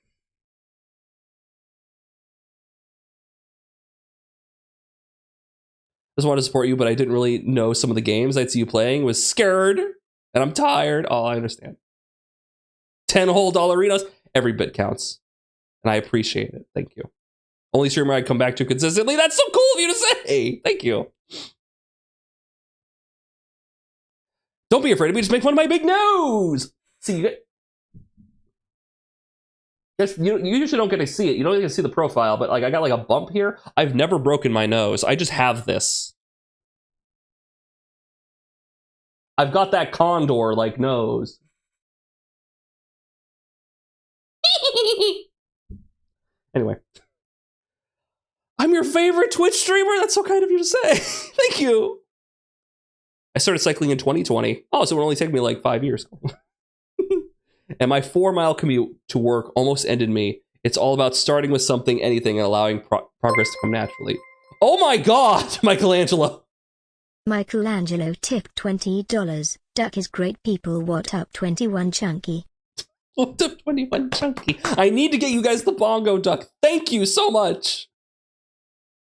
Just wanted to support you, but I didn't really know some of the games I'd see you playing. Was scared, and I'm tired. Oh, I understand. 10 whole dollarinos. Every bit counts. And I appreciate it. Thank you. Only streamer I come back to consistently. That's so cool of you to say. Thank you. Don't be afraid of me. Just make fun of my big nose. See, you usually don't get to see it. You don't get to see the profile, but like I got like a bump here. I've never broken my nose. I just have this. I've got that condor like nose. Anyway. I'm your favorite Twitch streamer? That's so kind of you to say. Thank you. I started cycling in 2020. Oh, so it would only take me like 5 years. And my 4-mile commute to work almost ended me. It's all about starting with something, anything, and allowing progress to come naturally. Oh my God, Michelangelo. Michelangelo tipped $20. Duck is great people. What up, 21 Chunky? What up, 21 Chunky? I need to get you guys the bongo duck. Thank you so much.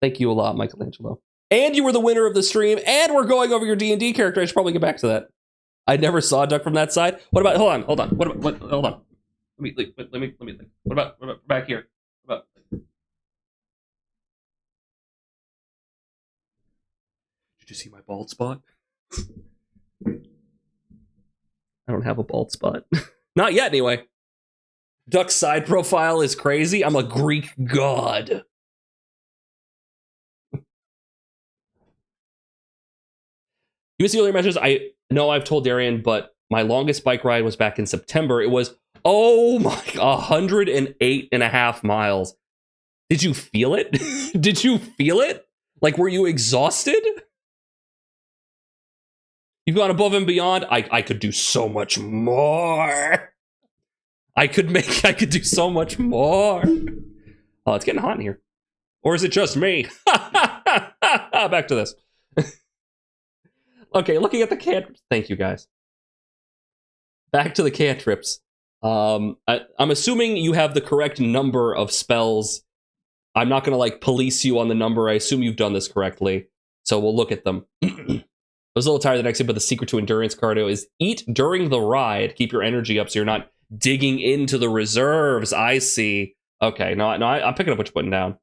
Thank you a lot, Michelangelo. And you were the winner of the stream, and we're going over your D&D character. I should probably get back to that. I never saw Duck from that side. What about, hold on. Hold on. Let me think. What about back here? What about? Did you see my bald spot? I don't have a bald spot. Not yet, anyway. Duck's side profile is crazy. I'm a Greek god. USC earlier measures, I know I've told Darian, but my longest bike ride was back in September. It was, oh my, 108.5 miles. Did you feel it? Did you feel it? Like, were you exhausted? You've gone above and beyond. I could do so much more. I could do so much more. Oh, it's getting hot in here. Or is it just me? Back to this. Okay, looking at the cantrips. Thank you, guys. Back to the cantrips. I'm assuming you have the correct number of spells. I'm not going to, like, police you on the number. I assume you've done this correctly. So we'll look at them. I was a little tired the next day, but the secret to endurance cardio is eat during the ride. Keep your energy up so you're not digging into the reserves. I see. Okay, I'm picking up what you're putting down.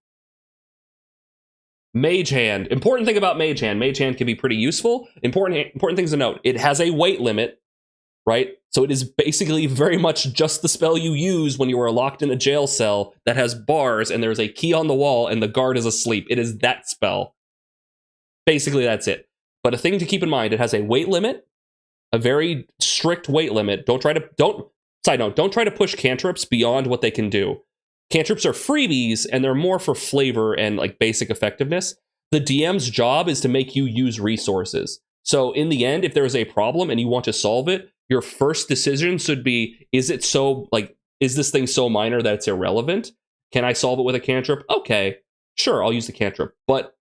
Mage Hand. Important thing about Mage Hand. Mage Hand can be pretty useful. Important things to note. It has a weight limit, right? So it is basically very much just the spell you use when you are locked in a jail cell that has bars and there's a key on the wall and the guard is asleep. It is that spell. Basically, that's it. But a thing to keep in mind, it has a weight limit, a very strict weight limit. Don't try to push cantrips beyond what they can do. Cantrips are freebies, and they're more for flavor and like basic effectiveness. The DM's job is to make you use resources. So in the end, if there is a problem and you want to solve it, your first decision should be, is this thing so minor that it's irrelevant? Can I solve it with a cantrip? Okay, sure, I'll use the cantrip. But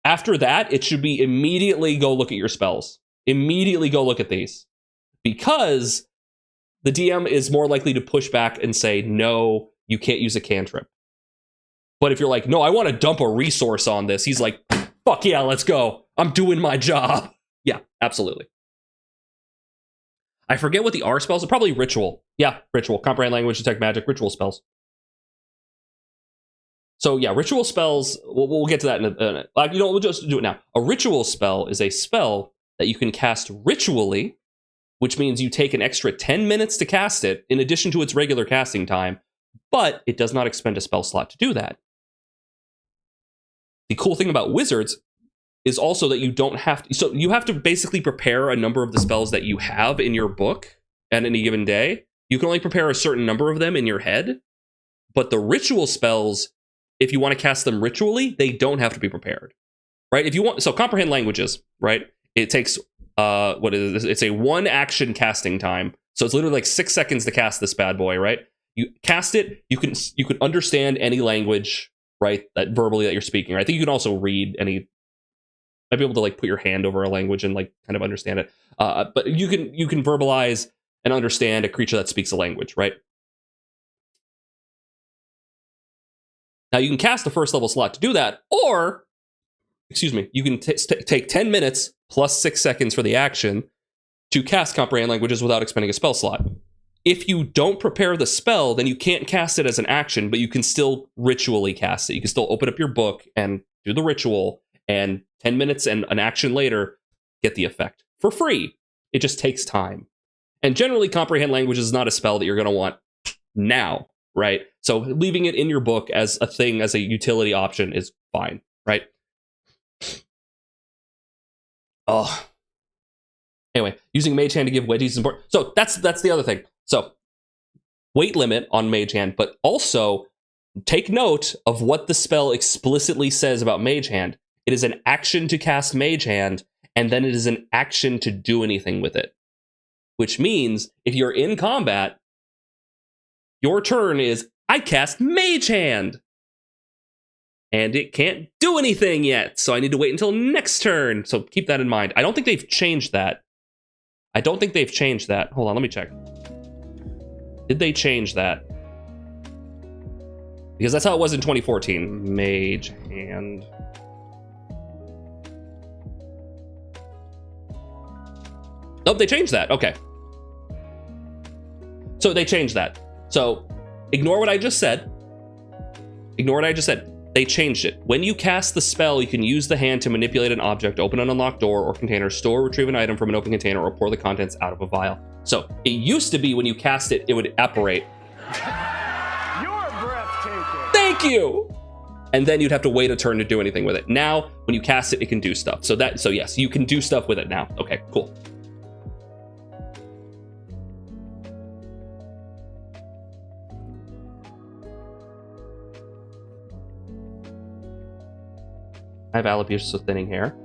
after that, it should be immediately go look at your spells. Immediately go look at these. Because the DM is more likely to push back and say, no, you can't use a cantrip. But if you're like, no, I want to dump a resource on this, he's like, fuck yeah, let's go. I'm doing my job. Yeah, absolutely. I forget what the R spells are. Probably ritual. Yeah, ritual. Comprehend language, detect magic, ritual spells. So yeah, ritual spells, we'll get to that in a minute. We'll just do it now. A ritual spell is a spell that you can cast ritually, which means you take an extra 10 minutes to cast it in addition to its regular casting time, but it does not expend a spell slot to do that. The cool thing about wizards is also that you don't have to, so you have to basically prepare a number of the spells that you have in your book at any given day. You can only prepare a certain number of them in your head, but the ritual spells, if you want to cast them ritually, they don't have to be prepared, right? If you want, so comprehend languages, right? It takes, it's a 1 action casting time. So it's literally like 6 seconds to cast this bad boy, right? You cast it, you can understand any language, right? That verbally that you're speaking, right? I think you can also read any, might be able to like put your hand over a language and like kind of understand it. But you can verbalize and understand a creature that speaks a language, right? Now you can cast a first level slot to do that, or, excuse me, you can take 10 minutes plus 6 seconds for the action to cast comprehend languages without expending a spell slot. If you don't prepare the spell, then you can't cast it as an action, but you can still ritually cast it. You can still open up your book and do the ritual, and 10 minutes and an action later, get the effect for free. It just takes time. And generally, comprehend language is not a spell that you're going to want now, right? So leaving it in your book as a thing, as a utility option is fine, right? Oh. Anyway, using Mage Hand to give wedgies is important. So that's the other thing. So weight limit on Mage Hand, but also take note of what the spell explicitly says about Mage Hand. It is an action to cast Mage Hand, and then it is an action to do anything with it. Which means if you're in combat, your turn is, I cast Mage Hand. And it can't do anything yet, so I need to wait until next turn. So keep that in mind. I don't think they've changed that. Hold on, let me check. Did they change that? Because that's how it was in 2014. Mage Hand. Nope, they changed that. Okay. So they changed that. So ignore what I just said. They changed it. When you cast the spell, you can use the hand to manipulate an object, open an unlocked door or container, store or retrieve an item from an open container, or pour the contents out of a vial. So it used to be when you cast it, it would apparate. You're breathtaking. Thank you. And then you'd have to wait a turn to do anything with it. Now, when you cast it, it can do stuff. So yes, you can do stuff with it now. Okay, cool. I have alopecia, so thinning hair.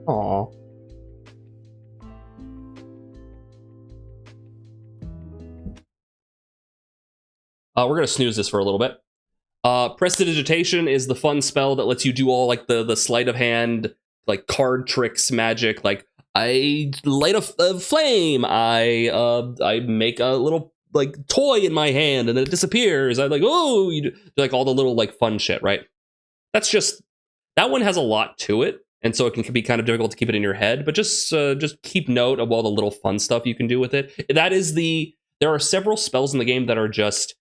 Aww. We're gonna snooze this for a little bit. Prestidigitation is the fun spell that lets you do all like the sleight of hand, like card tricks magic, like I light a flame. I make a little like toy in my hand and then it disappears. I'm like, oh, you do like all the little like fun shit, right? That's just, that one has a lot to it, and so it can be kind of difficult to keep it in your head. But just keep note of all the little fun stuff you can do with it. There are several spells in the game that are just,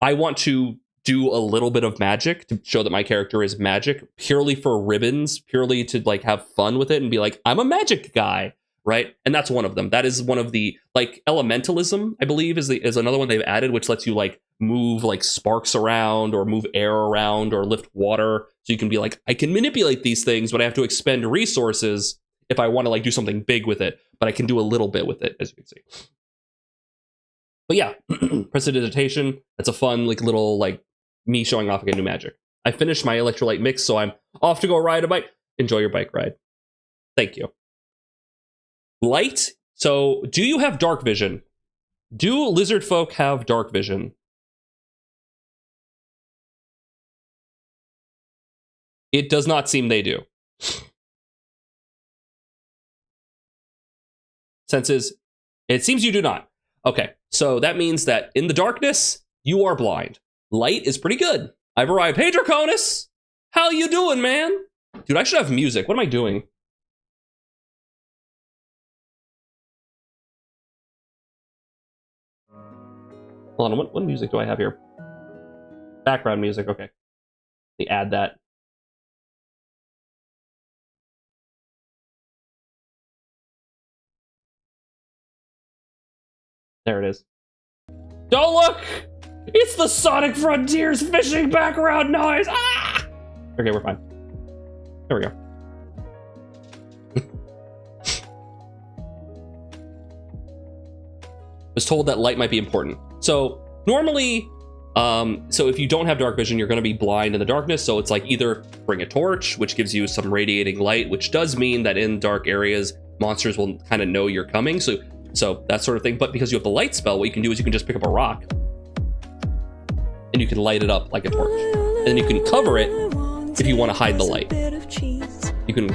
I want to do a little bit of magic to show that my character is magic, purely for ribbons, purely to like have fun with it and be like, I'm a magic guy, right? And that's one of them. That is one of the, like, elementalism, I believe, is another one they've added, which lets you like move like sparks around or move air around or lift water. So you can be like, I can manipulate these things, but I have to expend resources if I want to like do something big with it, but I can do a little bit with it, as you can see. But yeah, Prestidigitation, that's a fun like little like me showing off again new magic. I finished my electrolyte mix, so I'm off to go ride a bike. Enjoy your bike ride. Thank you. Light. So do you have dark vision? Do lizard folk have dark vision? It does not seem they do. Senses, it seems you do not. Okay, so that means that in the darkness, you are blind. Light is pretty good. I've arrived. Hey, Draconis! How you doing, man? Dude, I should have music. What am I doing? Hold on, what music do I have here? Background music, okay. Let me add that. There it is. Don't look! It's the Sonic Frontiers fishing background noise! Ah! Okay, we're fine. There we go. Was told that light might be important. So normally, so if you don't have dark vision, you're going to be blind in the darkness. So it's like either bring a torch, which gives you some radiating light, which does mean that in dark areas, monsters will kind of know you're coming. So that sort of thing. But because you have the light spell, what you can do is you can just pick up a rock and you can light it up like a torch. And then you can cover it if you want to hide the light. You can.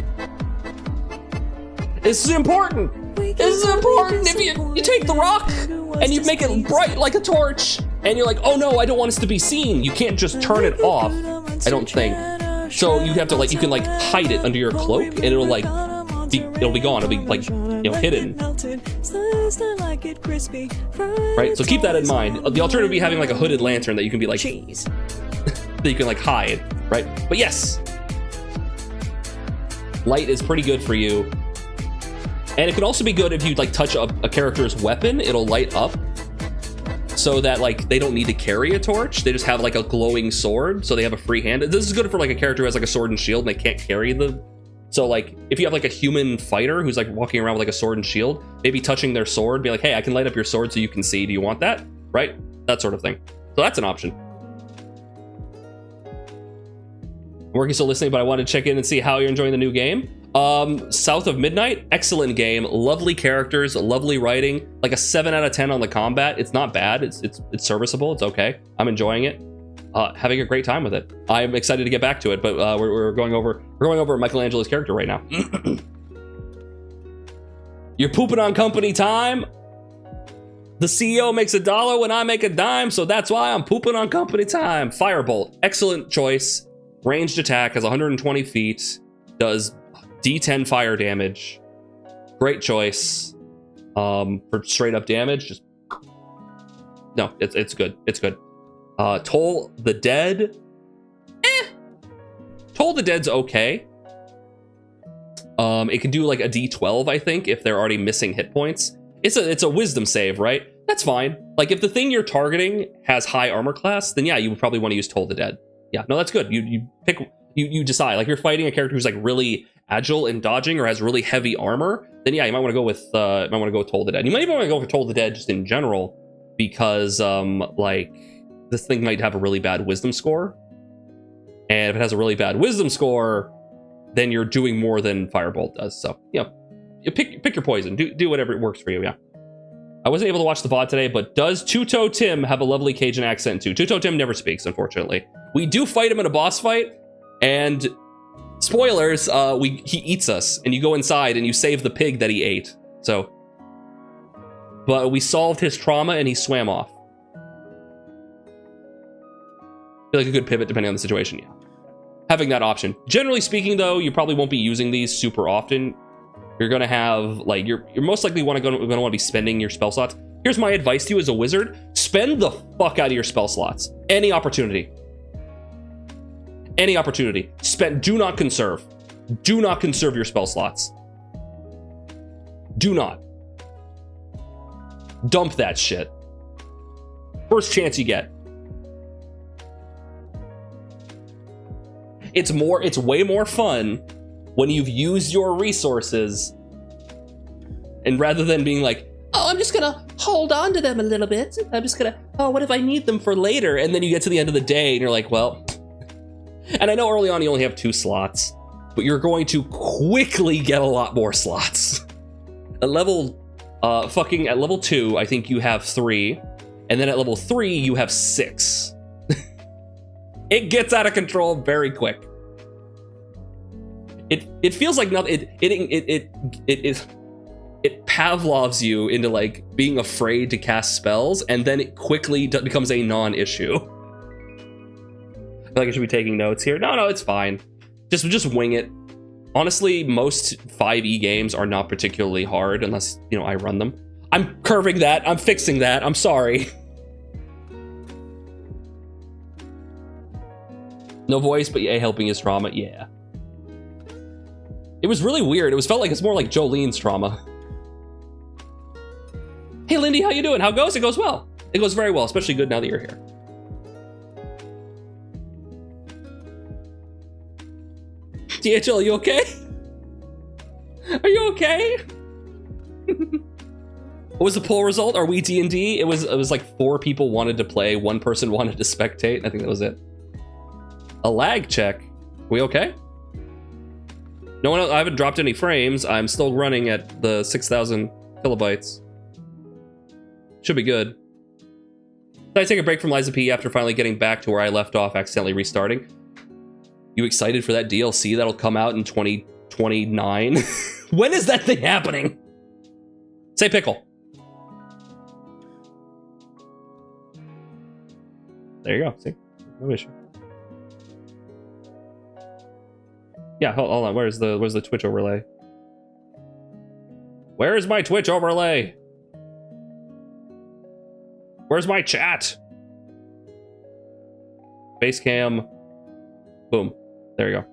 This is important. This is important. If you take the rock and you make it bright like a torch, and you're like, oh no, I don't want us to be seen. You can't just turn it off. I don't think. So you have to you can hide it under your cloak, and it'll be gone. It'll be hidden. Right. So keep that in mind. The alternative would be having a hooded lantern that you can be that you can hide. Right. But yes, light is pretty good for you. And it can also be good if you touch a character's weapon, it'll light up so that they don't need to carry a torch. They just have a glowing sword, so they have a free hand. This is good for a character who has a sword and shield and they can't carry the. So if you have a human fighter who's walking around with a sword and shield, maybe touching their sword, be hey, I can light up your sword so you can see. Do you want that? Right? That sort of thing. So that's an option. I'm working still listening, but I wanted to check in and see how you're enjoying the new game. South of Midnight, excellent game, lovely characters, lovely writing, a 7 out of 10 on the combat. It's not bad. It's serviceable. It's okay. I'm enjoying it. Having a great time with it. I'm excited to get back to it, but we're going over Michelangelo's character right now. You're pooping on company time. The CEO makes $1 when I make a dime, so that's why I'm pooping on company time. Firebolt, excellent choice. Ranged attack, has 120 feet, does D10 fire damage. Great choice. For straight up damage, just no, it's good. It's good. Toll the Dead. Toll the Dead's okay. It can do a D12, I think, if they're already missing hit points. It's a wisdom save, right? That's fine. If the thing you're targeting has high armor class, then yeah, you would probably want to use Toll the Dead. Yeah, no, that's good. You pick, you decide. You're fighting a character who's really agile and dodging or has really heavy armor, then yeah, you might want to go with Toll the Dead. You might even want to go for Toll the Dead just in general, because this thing might have a really bad wisdom score. And if it has a really bad wisdom score, then you're doing more than Firebolt does. So, you pick your poison. Do whatever works for you, yeah. I wasn't able to watch the VOD today, but does Two-Toe Tim have a lovely Cajun accent too? Two-Toe Tim never speaks, unfortunately. We do fight him in a boss fight, and spoilers, he eats us, and you go inside and you save the pig that he ate. So, but we solved his trauma and he swam off. Feel like a good pivot depending on the situation, yeah. Having that option. Generally speaking, though, you probably won't be using these super often. You're gonna have you're most likely gonna want to be spending your spell slots. Here's my advice to you as a wizard: spend the fuck out of your spell slots. Any opportunity. Any opportunity. Do not conserve. Do not conserve your spell slots. Do not. Dump that shit. First chance you get. It's way more fun when you've used your resources, and rather than being oh, I'm just gonna hold on to them a little bit. I'm just gonna, oh, what if I need them for later? And then you get to the end of the day and you're well, and I know early on you only have 2 slots, but you're going to quickly get a lot more slots. At level 2, I think you have 3, and then at level 3 you have 6. It gets out of control very quick. it feels like nothing. It Pavlovs you into like being afraid to cast spells, and then it quickly becomes a non-issue. I feel like I should be taking notes here. No, it's fine. Just wing it. Honestly, most 5e games are not particularly hard unless, you know, I run them. I'm curving that. I'm fixing that. I'm sorry. No voice, but yeah, helping his trauma. Yeah. It was really weird. Felt like it's more like Jolene's trauma. Hey, Lindy, how you doing? How goes? It goes well. It goes very well, especially good now that you're here. DHL, are you okay? Are you okay? What was the poll result? Are we D&D? It was like 4 people wanted to play, 1 person wanted to spectate. I think that was it. A lag check. We okay? No one else, I haven't dropped any frames. I'm still running at the 6,000 kilobytes. Should be good. Did I take a break from Liza P after finally getting back to where I left off, accidentally restarting? You excited for that DLC that'll come out in 2029? When is that thing happening? Say pickle. There you go. See? No issue. Yeah, hold on. Where's the Twitch overlay? Where is my Twitch overlay? Where's my chat? Basecam. Boom. There you go.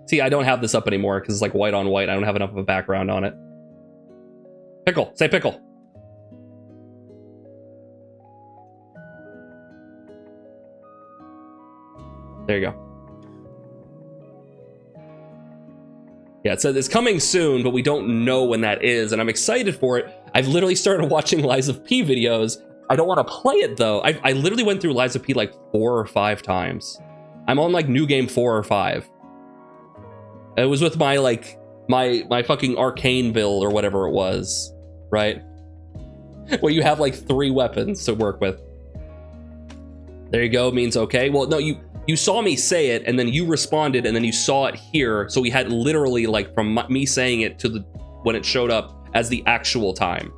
See, I don't have this up anymore because it's like white on white. I don't have enough of a background on it. Pickle. Say pickle. There you go. Yeah, it says it's coming soon, but we don't know when that is, and I'm excited for it. I've literally started watching Liza P videos. I don't want to play it though. I literally went through Liza P like 4 or 5 times. I'm on like new game 4 or 5. It was with my like my fucking arcane build or whatever it was, right? Where you have like 3 weapons to work with. There you go, means okay. Well, no, you saw me say it and then you responded and then you saw it here. So we had literally like from me saying it to the when it showed up as the actual time.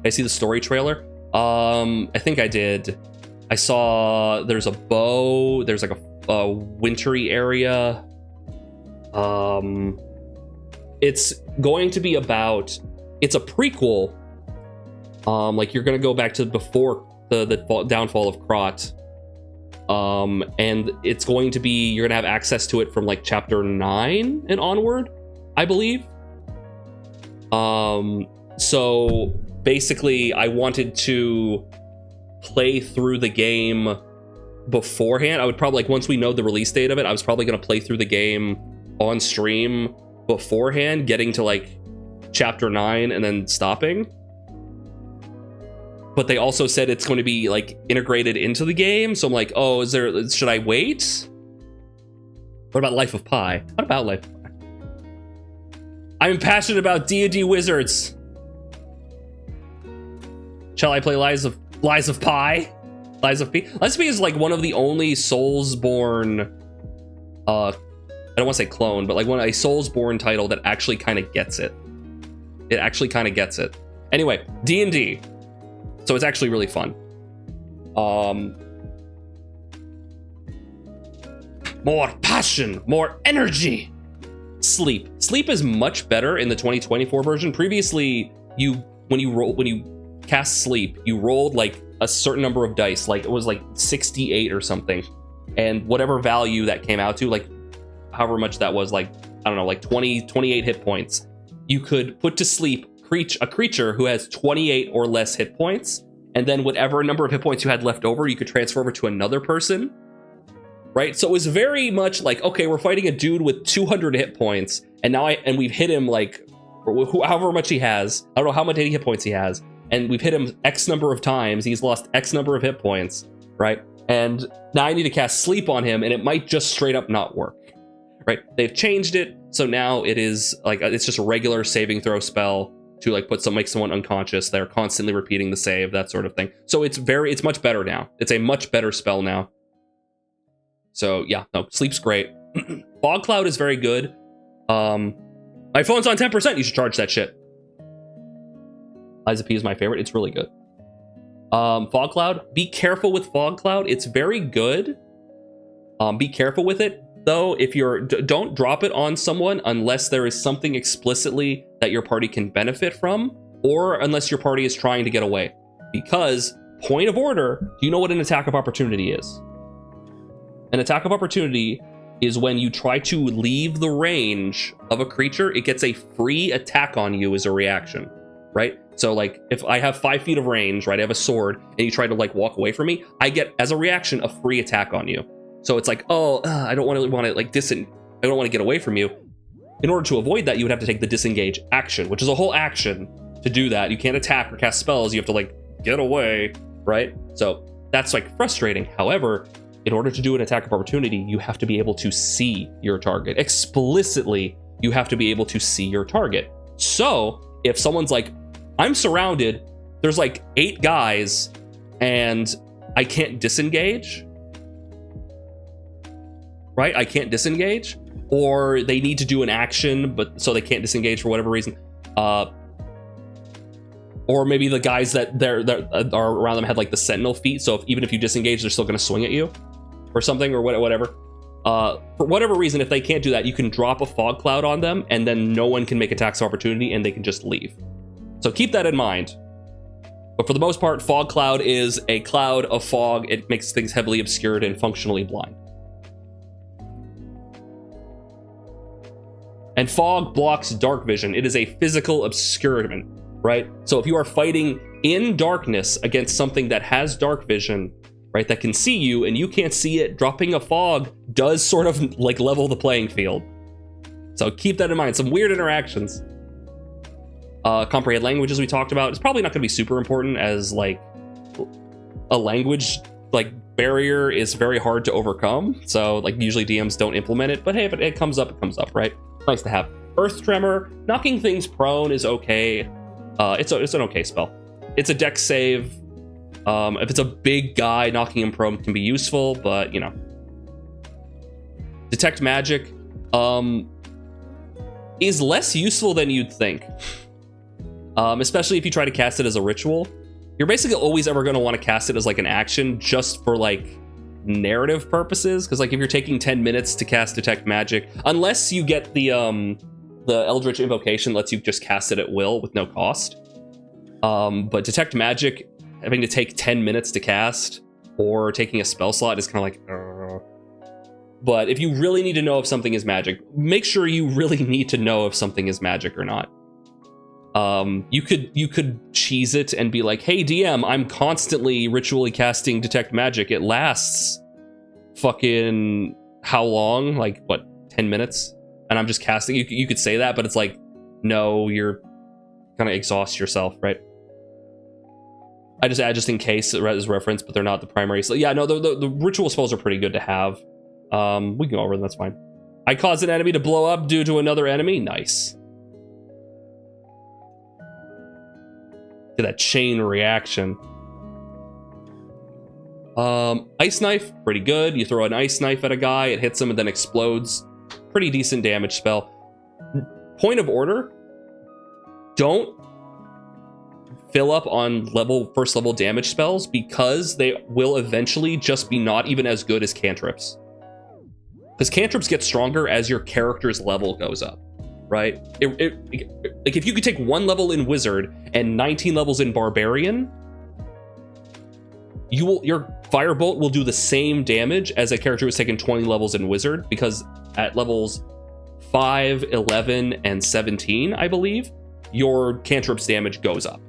I see the story trailer. I think I did. I saw there's a bow, there's like a wintry area. It's going to be about, it's a prequel. Like you're gonna go back to before the downfall of Krot. And it's going to be, you're gonna have access to it from like chapter 9 and onward, I believe. So basically I wanted to play through the game beforehand. I would probably, like, once we know the release date of it, I was probably going to play through the game on stream beforehand, getting to like chapter 9 and then stopping. But they also said it's going to be like integrated into the game, so I'm like, oh, should I wait? What about Life of Pi? What about Life of Pi? I'm passionate about D&D Wizards. Shall I play Lies of Pi? Lies of P? Lies of P is like one of the only Soulsborne, I don't want to say clone, but like a Soulsborne title that actually kind of gets it. It actually kind of gets it. Anyway, D&D. So it's actually really fun. More passion, more energy. Sleep. Sleep is much better in the 2024 version. Previously, when you cast sleep, you rolled like a certain number of dice, like it was like 68 or something, and whatever value that came out to, like however much that was, like I don't know, like 28 hit points, you could put to sleep a creature who has 28 or less hit points, and then whatever number of hit points you had left over, you could transfer over to another person, right? So it was very much like, okay, we're fighting a dude with 200 hit points, and we've hit him like however much he has. I don't know how many hit points he has, and we've hit him X number of times. He's lost X number of hit points, right? And now I need to cast sleep on him, and it might just straight up not work, right? They've changed it, so now it is like it's just a regular saving throw spell to like make someone unconscious. They're constantly repeating the save, that sort of thing. So it's much better now. It's a much better spell now. So yeah, no, sleep's great. Fog Cloud is very good. My phone's on 10%. You should charge that shit. Liza P is my favorite. It's really good. Fog Cloud. Be careful with Fog Cloud. It's very good. Be careful with it, though. If you're... don't drop it on someone unless there is something explicitly that your party can benefit from, or unless your party is trying to get away. Because, point of order, do you know what an attack of opportunity is? An attack of opportunity is when you try to leave the range of a creature, it gets a free attack on you as a reaction, right? So like if I have 5 feet of range, right, I have a sword and you try to like walk away from me, I get as a reaction a free attack on you. So it's like, oh, I don't want to like I don't want to get away from you. In order to avoid that, you would have to take the disengage action, which is a whole action to do that. You can't attack or cast spells. You have to like get away, right? So that's like frustrating. However, in order to do an attack of opportunity, you have to be able to see your target. Explicitly, you have to be able to see your target. So if someone's like, I'm surrounded, there's like 8 guys and I can't disengage, right? I can't disengage, or they need to do an action, but so they can't disengage for whatever reason. Or maybe the guys that are around them have like the sentinel feet. So even if you disengage, they're still going to swing at you or something or whatever. For whatever reason, if they can't do that, you can drop a fog cloud on them and then no one can make attacks of opportunity and they can just leave. So keep that in mind. But for the most part, fog cloud is a cloud of fog. It makes things heavily obscured and functionally blind. And fog blocks dark vision. It is a physical obscurement, right? So if you are fighting in darkness against something that has dark vision, right, that can see you and you can't see it, dropping a fog does sort of like level the playing field. So keep that in mind. Some weird interactions. Comprehend languages we talked about. It's probably not going to be super important, as like a language like barrier is very hard to overcome. So like usually DMs don't implement it, but hey, if it comes up, it comes up, right? Nice to have. Earth Tremor, knocking things prone is okay. It's an okay spell. It's a dex save. If it's a big guy, knocking him prone can be useful, but you know. Detect Magic is less useful than you'd think. Especially if you try to cast it as a ritual. You're basically always ever going to want to cast it as like an action just for like narrative purposes, because like if you're taking 10 minutes to cast Detect Magic, unless you get the Eldritch Invocation lets you just cast it at will with no cost. But Detect Magic, having to take 10 minutes to cast or taking a spell slot is kind of like But if you really need to know if something is magic, make sure you really need to know if something is magic or not. You could cheese it and be like, hey DM, I'm constantly ritually casting Detect Magic. It lasts fucking how long? Like what, 10 minutes? And I'm just casting. You could say that, but it's like, no, you're gonna exhaust yourself, right? I just add just in case as reference, but they're not the primary. So yeah, no, the ritual spells are pretty good to have. We can go over them, that's fine. I cause an enemy to blow up due to another enemy. Nice. Get that chain reaction. Ice Knife, pretty good. You throw an Ice Knife at a guy, it hits him and then explodes. Pretty decent damage spell. Point of order, don't fill up on first level damage spells, because they will eventually just be not even as good as cantrips. Because cantrips get stronger as your character's level goes up, right? Like if you could take 1 level in Wizard and 19 levels in Barbarian, your Firebolt will do the same damage as a character who's taken 20 levels in Wizard, because at levels 5, 11, and 17, I believe, your cantrip's damage goes up,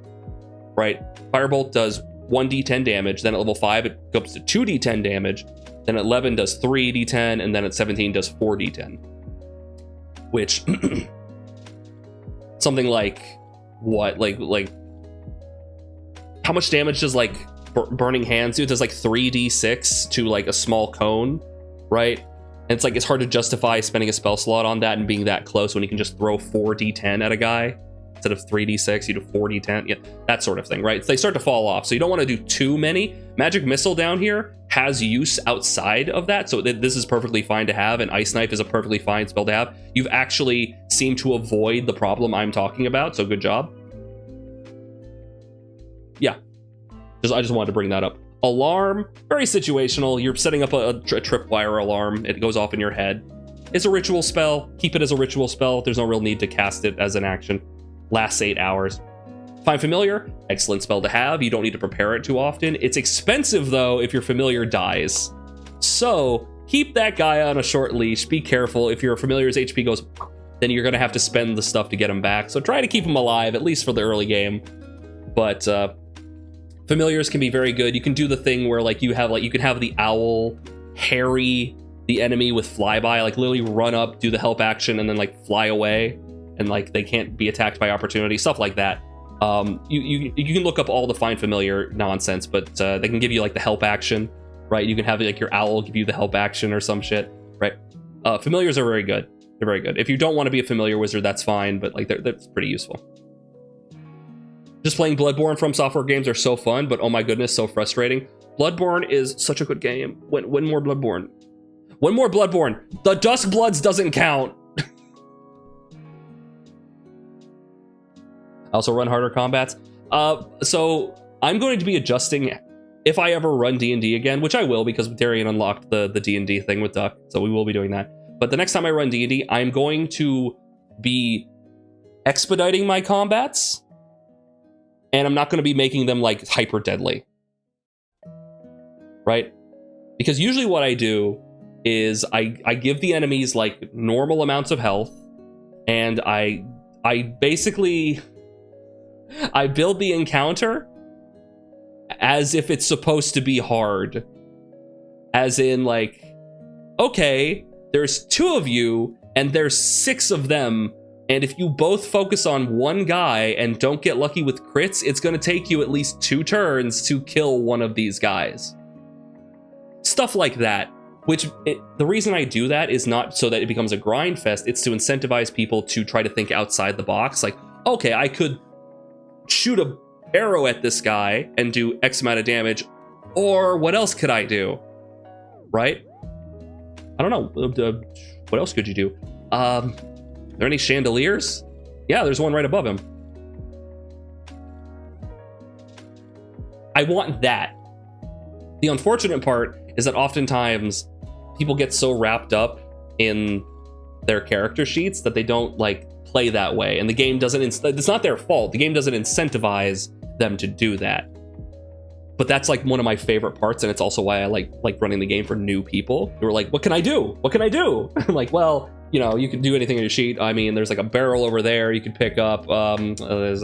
right? Firebolt does 1d10 damage, then at level 5 it goes to 2d10 damage, then at 11 does 3d10, and then at 17 does 4d10. Which, something like, what, like, how much damage does, like, Burning Hands do? There's, like, 3d6 to, like, a small cone, right? And it's, like, it's hard to justify spending a spell slot on that and being that close when you can just throw 4d10 at a guy. Instead of 3d6, you do 4d10, yeah, that sort of thing, right? They start to fall off, so you don't want to do too many. Magic Missile down here has use outside of that. So this is perfectly fine to have, and Ice Knife is a perfectly fine spell to have. You've actually seemed to avoid the problem I'm talking about, so good job. Yeah, I just wanted to bring that up. Alarm, very situational. You're setting up a tripwire alarm. It goes off in your head. It's a ritual spell. Keep it as a ritual spell. There's no real need to cast it as an action. Lasts 8 hours. Find Familiar, excellent spell to have. You don't need to prepare it too often. It's expensive though if your Familiar dies. So keep that guy on a short leash. Be careful. If your Familiar's HP goes, then you're gonna have to spend the stuff to get him back. So try to keep him alive, at least for the early game. But Familiars can be very good. You can do the thing where like you can have the owl harry the enemy with flyby, like literally run up, do the help action, and then like fly away, and like they can't be attacked by opportunity, stuff like that. You can look up all the Find Familiar nonsense, but they can give you like the help action, right? You can have like your owl give you the help action or some shit, right? Familiars are very good. They're very good. If you don't want to be a Familiar wizard, that's fine, but like that's pretty useful. Just playing Bloodborne from software games are so fun, but oh my goodness, so frustrating. Bloodborne is such a good game. When more Bloodborne? When more Bloodborne? The Dusk Bloods doesn't count. I also run harder combats. So I'm going to be adjusting if I ever run D&D again, which I will because Darian unlocked the D&D thing with Duck, so we will be doing that. But the next time I run D&D, I'm going to be expediting my combats, and I'm not going to be making them like hyper deadly, right? Because usually what I do is I give the enemies like normal amounts of health, and I basically I build the encounter as if it's supposed to be hard, as in like, okay, there's 2 of you and there's 6 of them, and if you both focus on one guy and don't get lucky with crits, it's going to take you at least 2 turns to kill one of these guys. Stuff like that. The reason I do that is not so that it becomes a grind fest, it's to incentivize people to try to think outside the box. Like, okay, I could shoot a arrow at this guy and do X amount of damage, or what else could I do? Right? I don't know. What else could you do? Are there any chandeliers? Yeah, there's one right above him. I want that. The unfortunate part is that oftentimes people get so wrapped up in their character sheets that they don't like play that way, and the game doesn't. It's not their fault. The game doesn't incentivize them to do that. But that's like one of my favorite parts, and it's also why I like running the game for new people who are like, "What can I do? What can I do?" I'm like, well, you know, you can do anything in your sheet. I mean, there's like a barrel over there you can pick up. There's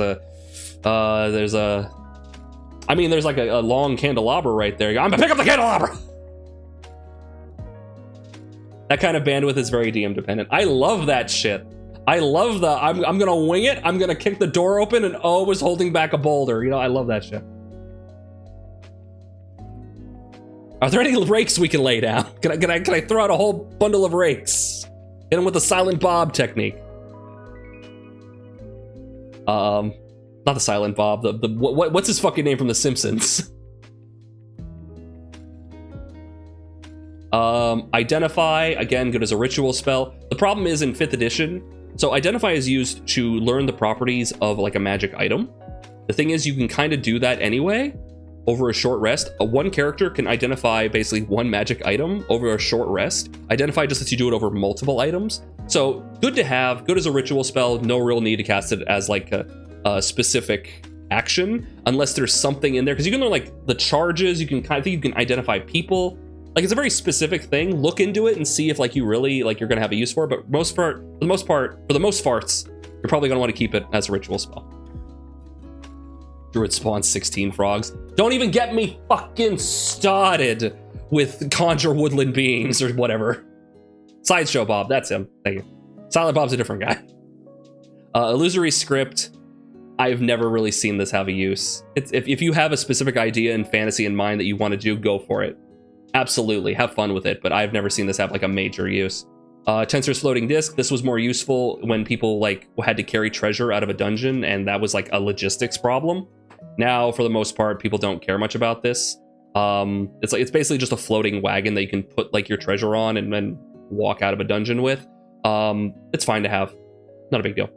like a long candelabra right there. I'm gonna pick up the candelabra. That kind of bandwidth is very DM dependent. I love that shit. I love the, I'm gonna wing it. I'm gonna kick the door open and O was holding back a boulder. You know, I love that shit. Are there any rakes we can lay down? Can I throw out a whole bundle of rakes? Hit him with the Silent Bob technique. Not the Silent Bob. What's his fucking name from The Simpsons? Identify, again, good as a ritual spell. The problem is in 5th edition, so Identify is used to learn the properties of like a magic item. The thing is, you can kind of do that anyway over a short rest. One character can identify basically one magic item over a short rest. Identify just lets you do it over multiple items. So good to have, good as a ritual spell, no real need to cast it as like a specific action, unless there's something in there, because you can learn like the charges, you can kind of think you can identify people. Like it's a very specific thing. Look into it and see if like you really like you're gonna have a use for it. But for the most farts, you're probably gonna want to keep it as a ritual spell. Druid spawns 16 frogs. Don't even get me fucking started with conjure woodland beings or whatever. Sideshow Bob, that's him. Thank you. Silent Bob's a different guy. Illusory script. I've never really seen this have a use. If you have a specific idea and fantasy in mind that you want to do, go for it. Absolutely, have fun with it, but I've never seen this have like a major use. Tensor's floating disc, this was more useful when people like had to carry treasure out of a dungeon and that was like a logistics problem. Now, for the most part, people don't care much about this. It's basically just a floating wagon that you can put like your treasure on and then walk out of a dungeon with. It's fine to have, not a big deal.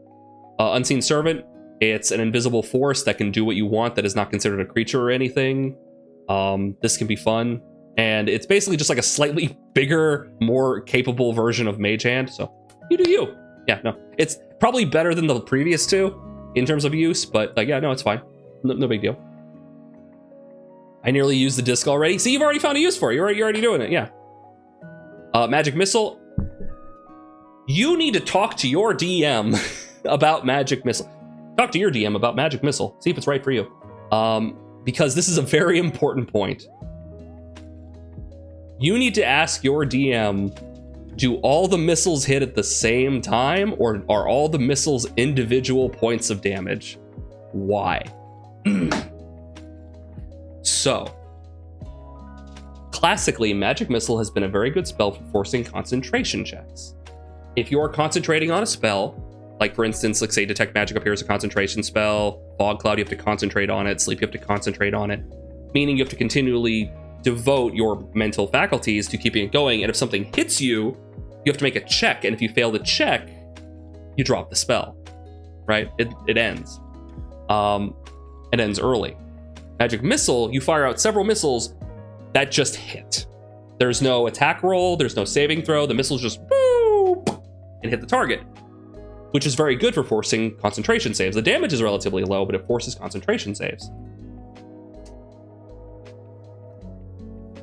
Unseen Servant, it's an invisible force that can do what you want that is not considered a creature or anything. This can be fun, and it's basically just like a slightly bigger, more capable version of Mage Hand, so you do you. Yeah, no, it's probably better than the previous two in terms of use, but like, yeah, no, it's fine. No big deal. I nearly used the disc already. See, you've already found a use for it. You're already doing it, yeah. Magic Missile. You need to talk to your DM about Magic Missile. Talk to your DM about Magic Missile. See if it's right for you. Because this is a very important point. You need to ask your DM, do all the missiles hit at the same time, or are all the missiles individual points of damage? Why? So, classically, Magic Missile has been a very good spell for forcing concentration checks. If you're concentrating on a spell, like for instance, like say Detect Magic up here is a concentration spell, Fog Cloud, you have to concentrate on it, Sleep, you have to concentrate on it, meaning you have to continually devote your mental faculties to keeping it going, and if something hits you, you have to make a check, and if you fail the check, you drop the spell, right? It ends. It ends early. Magic Missile, you fire out several missiles that just hit. There's no attack roll, there's no saving throw, the missiles just boom and hit the target, which is very good for forcing concentration saves. The damage is relatively low, but it forces concentration saves.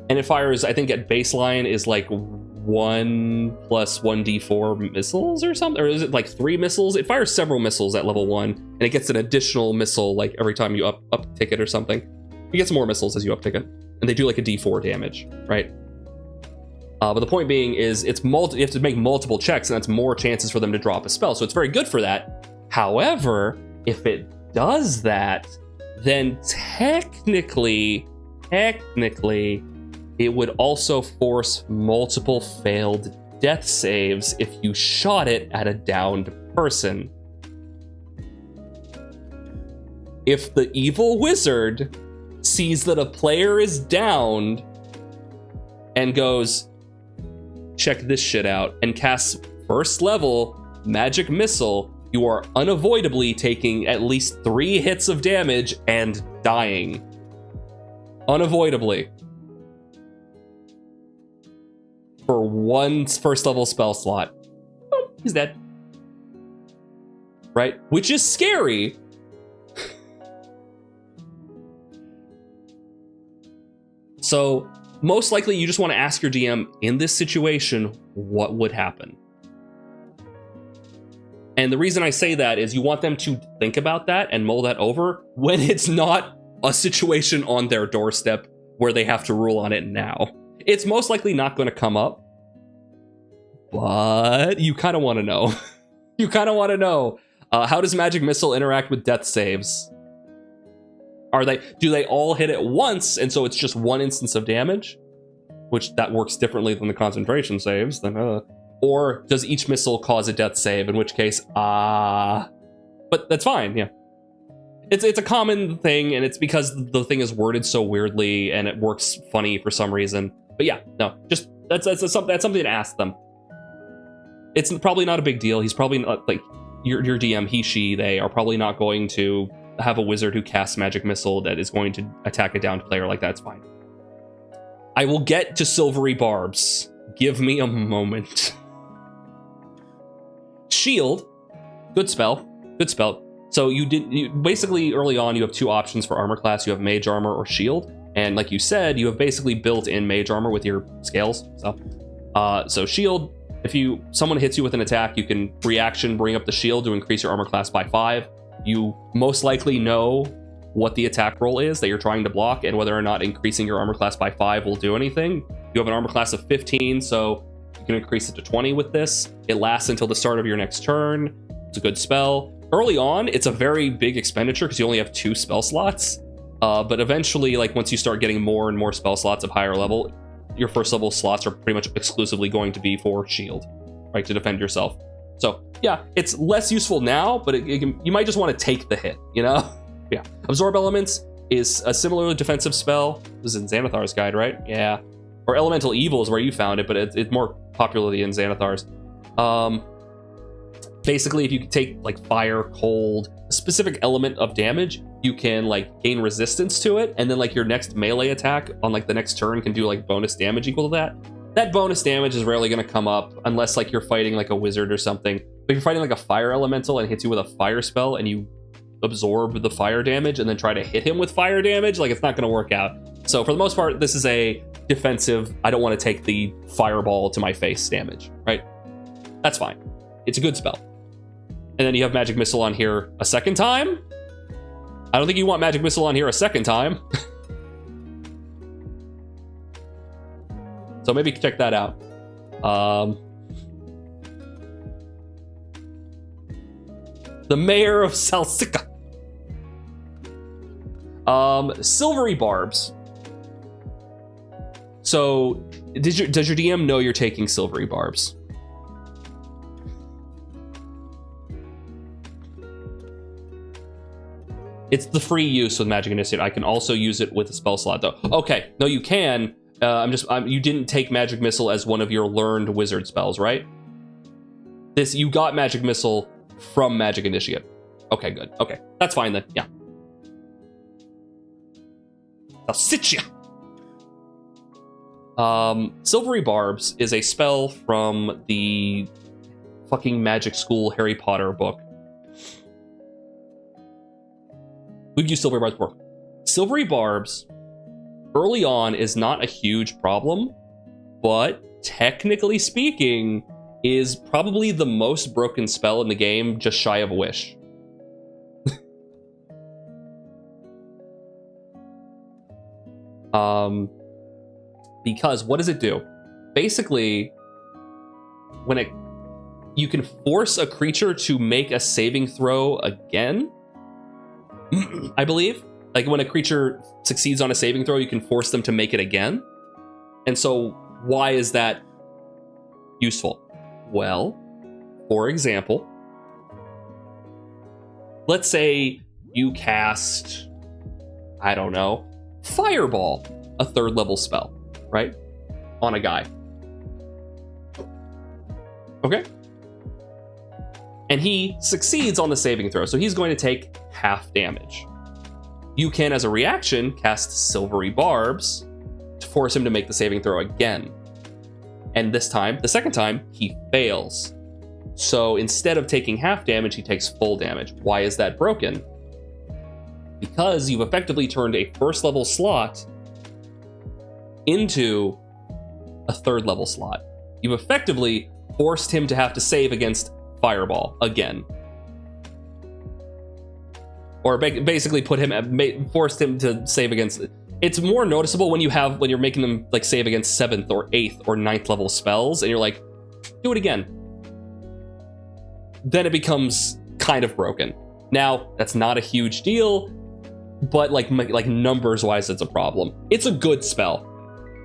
And it fires, I think at baseline is like 1 plus 1d4 missiles or something, or is it like 3 missiles? It fires several missiles at level 1, and it gets an additional missile like every time you uptick it or something. You get some more missiles as you uptick it, and they do like a d4 damage, right? But the point being is you have to make multiple checks, and that's more chances for them to drop a spell, so it's very good for that. However, if it does that, then technically, it would also force multiple failed death saves if you shot it at a downed person. If the evil wizard sees that a player is downed and goes, check this shit out, and casts first level Magic Missile, you are unavoidably taking at least 3 hits of damage and dying. Unavoidably. For 1 first level spell slot. Oh, he's dead. Right? Which is scary. So, most likely you just want to ask your DM, in this situation, what would happen? And the reason I say that is you want them to think about that and mull that over when it's not a situation on their doorstep where they have to rule on it now. It's most likely not going to come up, but you kind of want to know. You kind of want to know, how does Magic Missile interact with death saves? Do they all hit at once, and so it's just 1 instance of damage? Which that works differently than the concentration saves, or does each missile cause a death save, in which case, but that's fine, yeah. It's a common thing, and it's because the thing is worded so weirdly, and it works funny for some reason. But yeah, no, just that's something to ask them. It's probably not a big deal. He's probably not, like, your DM, he, she, they are probably not going to have a wizard who casts Magic Missile that is going to attack a downed player like that. It's fine. I will get to Silvery Barbs. Give me a moment. Shield, good spell. So you basically early on you have 2 options for armor class. You have Mage Armor or Shield, and like you said, you have basically built in Mage Armor with your scales. So Shield, if someone hits you with an attack, you can reaction bring up the shield to increase your armor class by 5. You most likely know what the attack roll is that you're trying to block, and whether or not increasing your armor class by 5 will do anything. You have an armor class of 15, so you can increase it to 20 with this. It lasts until the start of your next turn. It's a good spell. Early on, it's a very big expenditure because you only have 2 spell slots. But eventually, like once you start getting more and more spell slots of higher level, your first level slots are pretty much exclusively going to be for shield, right, to defend yourself. So yeah, it's less useful now, but you might just want to take the hit, you know? Yeah. Absorb Elements is a similarly defensive spell. This is in Xanathar's guide, right? Yeah. Or Elemental Evil is where you found it, but it's more popularly in Xanathar's. Basically, if you take like fire, cold, a specific element of damage, you can like gain resistance to it, and then like your next melee attack on like the next turn can do like bonus damage equal to that. That bonus damage is rarely going to come up unless like you're fighting like a wizard or something. But if you're fighting like a fire elemental and hits you with a fire spell and you absorb the fire damage and then try to hit him with fire damage, like it's not going to work out. So for the most part, this is a defensive, I don't want to take the fireball to my face damage, right? That's fine. It's a good spell. And then you have Magic Missile on here a second time. I don't think you want Magic Missile on here a second time. So maybe check that out. The Mayor of Salsicca. Silvery Barbs. So, does your DM know you're taking Silvery Barbs? It's the free use with Magic Initiate. I can also use it with a spell slot, though. Okay, no, you can. You didn't take Magic Missile as one of your learned wizard spells, right? You got Magic Missile from Magic Initiate. Okay, good. Okay, that's fine then. Yeah. I'll sit ya. Silvery Barbs is a spell from the fucking Magic School Harry Potter book. We've used Silvery Barbs before. Silvery Barbs, early on, is not a huge problem, but technically speaking, is probably the most broken spell in the game, just shy of a Wish. Because what does it do? Basically, you can force a creature to make a saving throw again, I believe. Like when a creature succeeds on a saving throw, you can force them to make it again. And so why is that useful? Well, for example, let's say you cast, I don't know, Fireball, a 3rd level spell, right? On a guy. Okay. And he succeeds on the saving throw, so he's going to take half damage. You can, as a reaction, cast Silvery Barbs to force him to make the saving throw again. And this time, the second time, he fails. So instead of taking half damage, he takes full damage. Why is that broken? Because you've effectively turned a 1st level slot into a 3rd level slot. You've effectively forced him to have to save against Fireball again. Or basically forced him to save against it. It's more noticeable when you're making them like save against 7th or 8th or 9th level spells, and you're like, do it again. Then it becomes kind of broken. Now, that's not a huge deal, but like numbers wise, it's a problem. It's a good spell.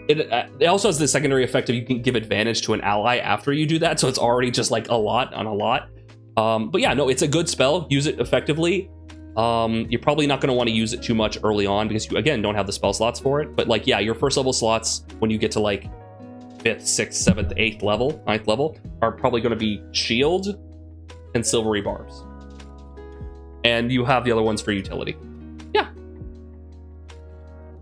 It also has the secondary effect of you can give advantage to an ally after you do that, so it's already just like a lot on a lot. But yeah, no, it's a good spell. Use it effectively. You're probably not going to want to use it too much early on because you, again, don't have the spell slots for it. But like, yeah, your 1st level slots when you get to like 5th, 6th, 7th, 8th level, 9th level are probably going to be Shield and Silvery Barbs. And you have the other ones for utility. Yeah.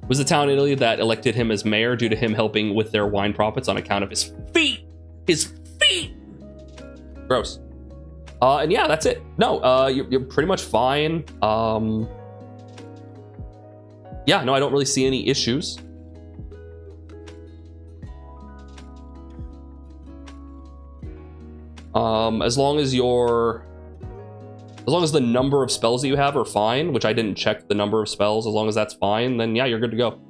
Was the town in Italy that elected him as mayor due to him helping with their wine profits on account of his feet? His feet! Gross. And yeah, that's it. No, you're pretty much fine. Yeah, no, I don't really see any issues. As long as the number of spells that you have are fine, which I didn't check the number of spells, as long as that's fine, then yeah, you're good to go.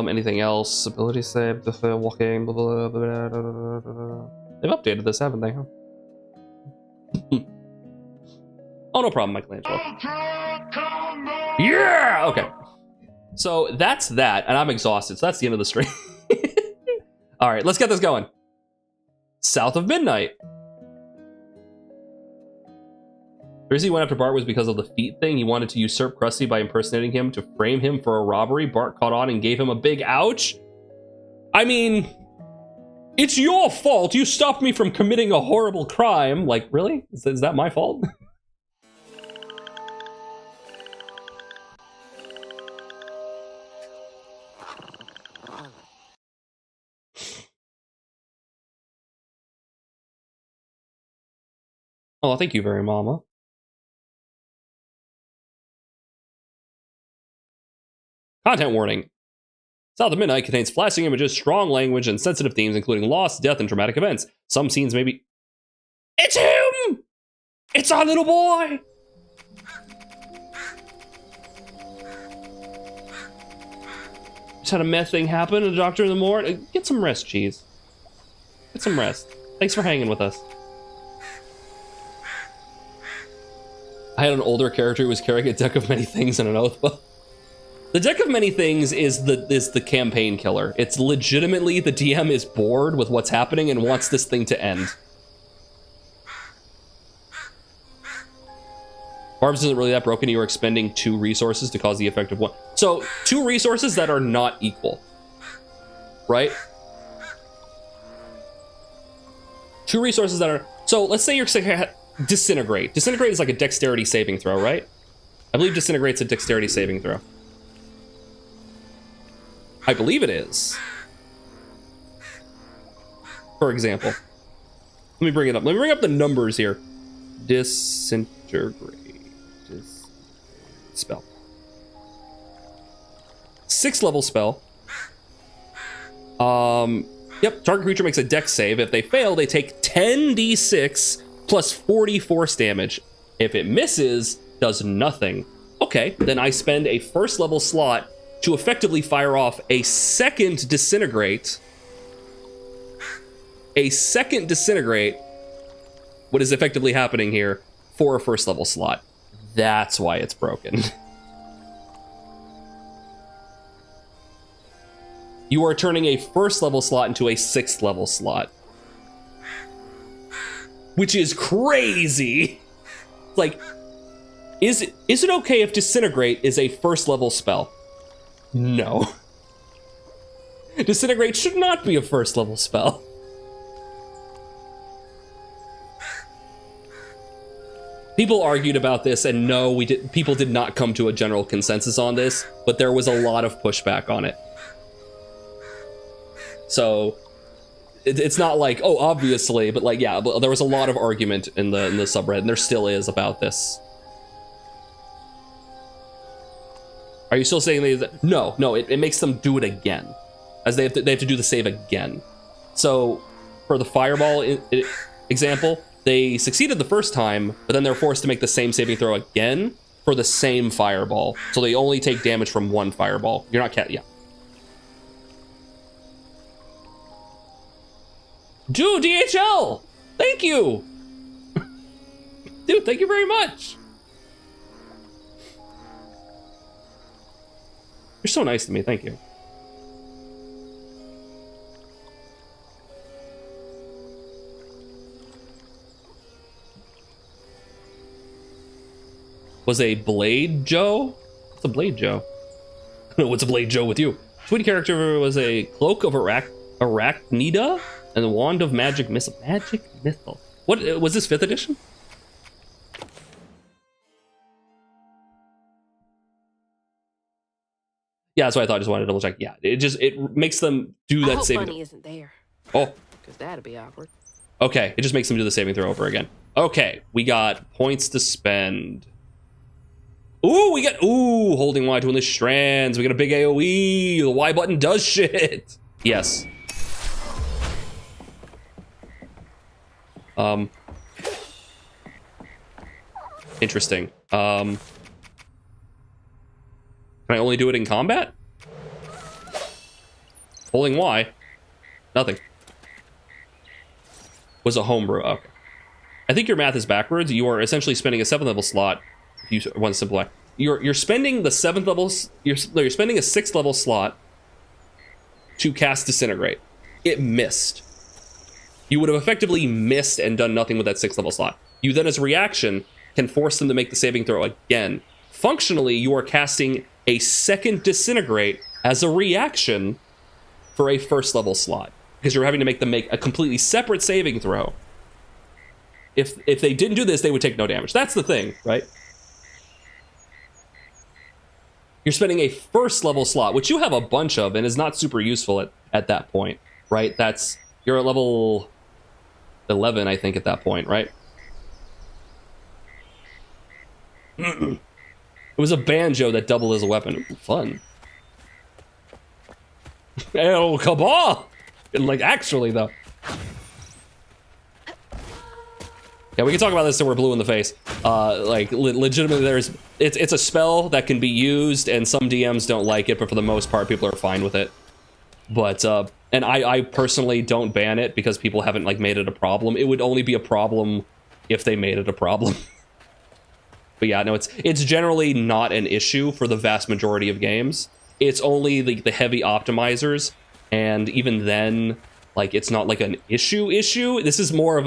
Anything else? Ability save, walking, blah, blah, blah, blah, blah, blah. They've updated this, haven't they? Huh? Oh, no problem, Michelangelo. Yeah! Okay. So that's that, and I'm exhausted, so that's the end of the stream. All right, let's get this going. South of Midnight. The reason he went after Bart was because of the feet thing. He wanted to usurp Krusty by impersonating him to frame him for a robbery. Bart caught on and gave him a big ouch. I mean, it's your fault. You stopped me from committing a horrible crime. Like, really? Is that my fault? Oh, thank you very mama. Content warning. South of Midnight contains flashing images, strong language, and sensitive themes, including loss, death, and traumatic events. Some scenes may be... It's him! It's our little boy! Just had a meth thing happen, a doctor in the morning. Get some rest, Cheese. Get some rest. Thanks for hanging with us. I had an older character who was carrying a deck of many things and an oath book. The deck of many things is the campaign killer. It's legitimately the DM is bored with what's happening and wants this thing to end. Barb's isn't really that broken. You are expending 2 resources to cause the effect of 1. So 2 resources that are not equal, right? 2 resources that are, so let's say you're Disintegrate. Disintegrate is like a dexterity saving throw, right? I believe Disintegrate's a dexterity saving throw. I believe it is. For example. Let me bring it up. Let me bring up the numbers here. Disintegrate. Spell. 6th level spell. Yep, target creature makes a dex save. If they fail, they take 10d6 plus 40 force damage. If it misses, does nothing. Okay, then I spend a 1st level slot to effectively fire off a 2nd Disintegrate. A 2nd Disintegrate. What is effectively happening here for a 1st level slot. That's why it's broken. You are turning a 1st level slot into a 6th level slot. Which is crazy. Like, is it okay if Disintegrate is a 1st level spell? No. Disintegrate should not be a 1st level spell. People argued about this, and no, people did not come to a general consensus on this, but there was a lot of pushback on it. So it's not like, oh, obviously, but like, yeah, but there was a lot of argument in the subreddit, and there still is about this. Are you still saying that? No, it makes them do it again, as they have to do the save again. So for the fireball example, they succeeded the first time, but then they're forced to make the same saving throw again for the same fireball. So they only take damage from 1 fireball. You're not yeah. Dude, DHL! Thank you! Dude, thank you very much! You're so nice to me, thank you. Was a Blade Joe? What's a Blade Joe? What's a Blade Joe with you? Sweetie character was a Cloak of Arachnida and the Wand of Magic Missile. Magic Missile. What was this 5th edition? Yeah, that's what I thought. I just wanted to double check. Yeah, it makes them do that saving. Bunny isn't there. Oh, because that'd be awkward. Okay, it just makes them do the saving throw over again. Okay, we got points to spend. Ooh, holding Y to unleash strands. We got a big AoE. The Y button does shit. Yes. Interesting. Can I only do it in combat? Holding Y. Nothing. Was a homebrew. Okay. I think your math is backwards. You are essentially spending a 7th level slot. If you want to simplify. you're spending the 7th level. You're spending a 6th level slot to cast Disintegrate. It missed. You would have effectively missed and done nothing with that 6th level slot. You then, as a reaction, can force them to make the saving throw again. Functionally, you are casting a 2nd Disintegrate as a reaction for a 1st level slot, because you're having to make them make a completely separate saving throw. If they didn't do this, they would take no damage. That's the thing, right? You're spending a 1st level slot, which you have a bunch of and is not super useful at that point, right? You're at level 11, I think, at that point, right? It was a banjo that doubled as a weapon. Ooh, fun. Oh, Cabal! Like, actually, though. Yeah, we can talk about this till we're blue in the face. Like, legitimately, it's a spell that can be used, and some DMs don't like it, but for the most part, people are fine with it. But, and I personally don't ban it because people haven't, like, made it a problem. It would only be a problem if they made it a problem. But yeah, no, it's generally not an issue for the vast majority of games. It's only the heavy optimizers, and even then, like, it's not like an issue. This is more of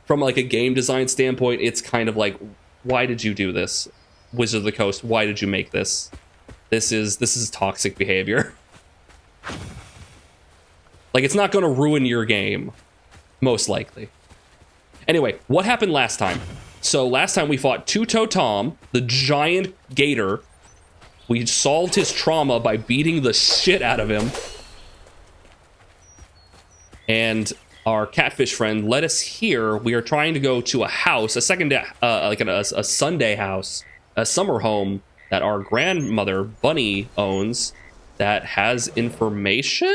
from like a game design standpoint, it's kind of like, why did you do this? Wizard of the Coast, why did you make this? This is toxic behavior. Like, it's not going to ruin your game, most likely. Anyway, what happened last time? So last time we fought Two-Toe Tom, the giant gator. We solved his trauma by beating the shit out of him. And our catfish friend led us here. We are trying to go to a house, a Sunday house, a summer home that our grandmother, Bunny, owns that has information?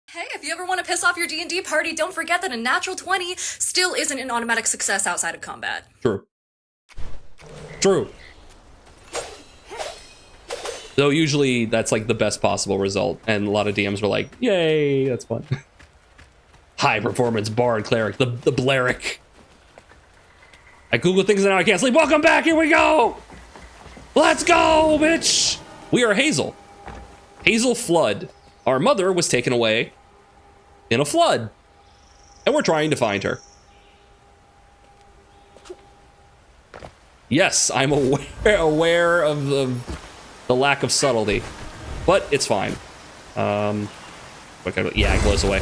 Hey, if you ever want to piss off your D&D party, don't forget that a natural 20 still isn't an automatic success outside of combat. True. Though usually that's like the best possible result, and a lot of DMs were like, yay, that's fun. High performance bard cleric, the Blaric. I Google things and now I can't sleep. Welcome back, here we go! Let's go, bitch! We are Hazel. Hazel Flood. Our mother was taken away in a flood, and we're trying to find her. Yes, I'm aware of the lack of subtlety, but it's fine. Yeah, it blows away.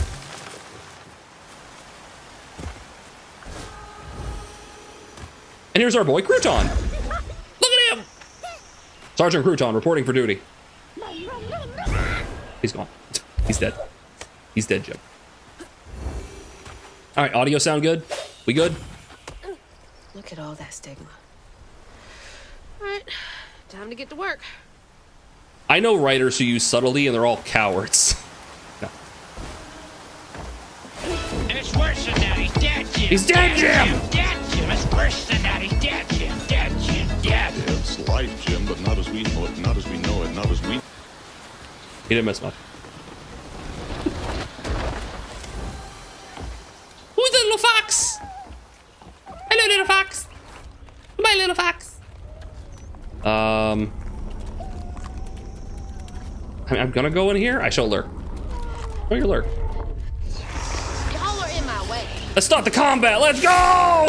And here's our boy Crouton. Look at him! Sergeant Crouton reporting for duty. He's gone. He's dead. He's dead, Jim. All right, audio sound good? We good? Look at all that stigma. All right, time to get to work. I know writers who use subtlety and they're all cowards. No. It's worse than that. He's dead, Jim. He's dead, Jim! Dead, Jim. It's worse than that. He's dead, Jim. Dead, Jim. Dead. It's life, Jim, but not as we know it, not as we know it, not as we... He didn't miss much. Who's the little fox? Hello, little fox. My little fox. I'm gonna go in here. I shall lurk. Oh, you lurk. Y'all are in my way. Let's start the combat. Let's go!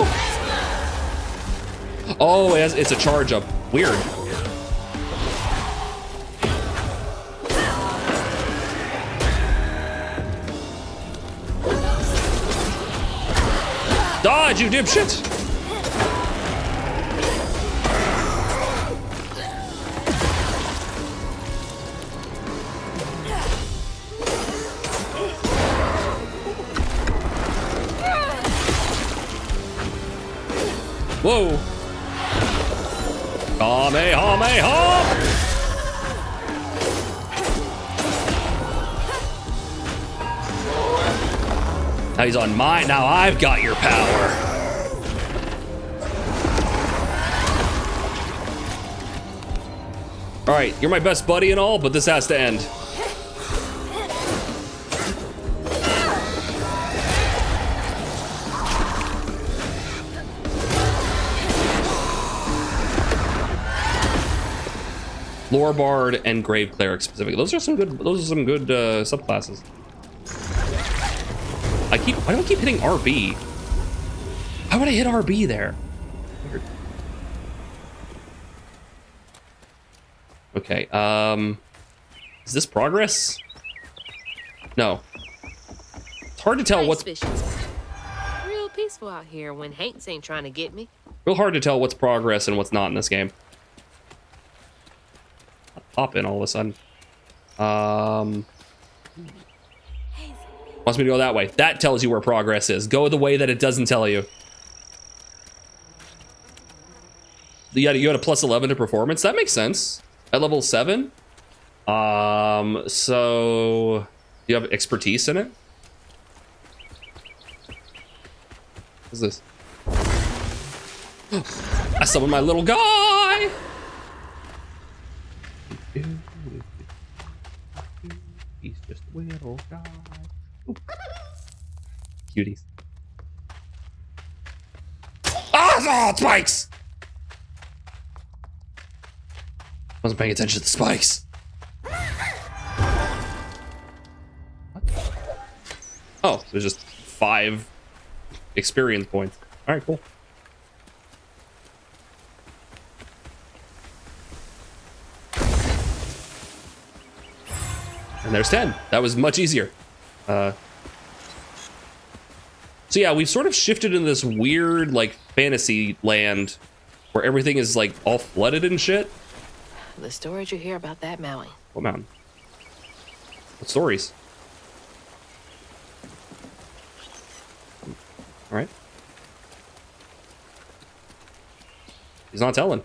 Oh, it's a charge up. Weird. Dodge, you dipshit! Whoa! Kamehameha! Now he's on mine. Now I've got your power. All right, you're my best buddy and all, but this has to end. Lore Bard and Grave Cleric specifically. Those are some good subclasses. I don't keep hitting RB. Why would I hit RB there? Weird. Okay, is this progress? No. It's hard to tell what's real peaceful out here when Hanks ain't trying to get me. real hard to tell what's progress and what's not in this game. Pop in all of a sudden. Wants me to go that way. That tells you where progress is. Go the way that it doesn't tell you. You had a plus 11 to performance. That makes sense. At level 7. So you have expertise in it. What's this? I summoned my little guy. He's just a little guy. Ooh. Cuties. Ah, spikes! Wasn't paying attention to the spikes. What? Oh, there's just 5 experience points. All right, cool. And there's 10. That was much easier. So yeah, we've sort of shifted into this weird, like, fantasy land where everything is, like, all flooded and shit. The stories you hear about that mountain. What mountain? What stories? All right. He's not telling.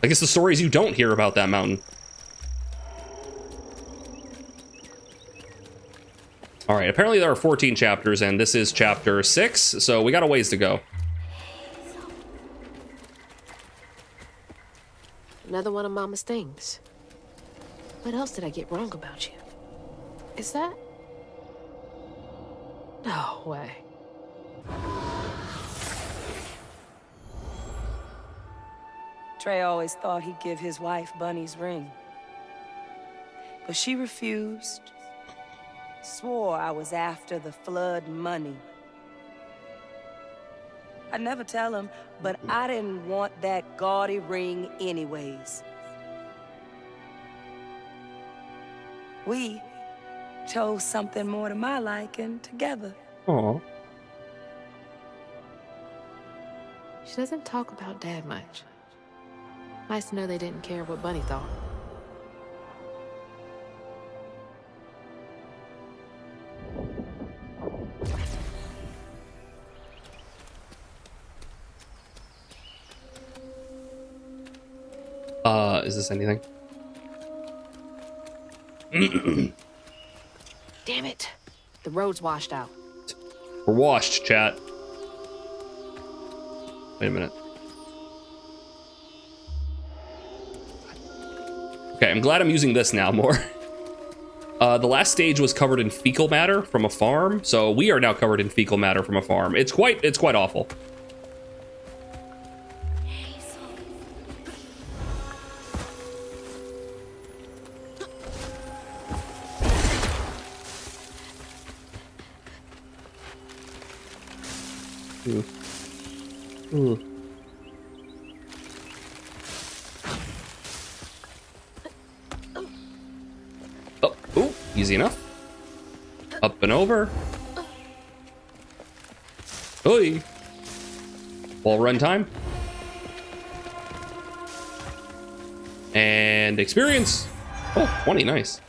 I guess the stories you don't hear about that mountain. All right, apparently there are 14 chapters, and this is chapter 6, so we got a ways to go. Another one of Mama's things. What else did I get wrong about you? Is that? No way. Trey always thought he'd give his wife Bunny's ring. But she refused. Swore I was after the flood money. I'd never tell him, but I didn't want that gaudy ring anyways. We chose something more to my liking together. Aww. She doesn't talk about Dad much. Nice to know they didn't care what Bunny thought. Is this anything? Damn it. The road's washed out. We're washed, chat. Wait a minute. Okay, I'm glad I'm using this now more. The last stage was covered in fecal matter from a farm, so we are now covered in fecal matter from a farm. It's quite awful. Ooh. Ooh. Oh, ooh, easy enough. Up and over. Oi. Wall run time. And experience. Oh, 20, nice.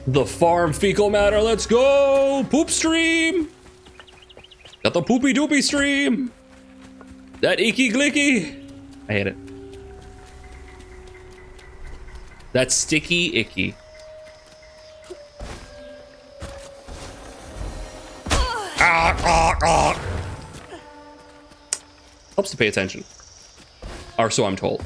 The farm fecal matter, let's go! Poop stream! Got the poopy doopy stream! That icky glicky! I hate it. That sticky icky. Helps to pay attention. Or so I'm told.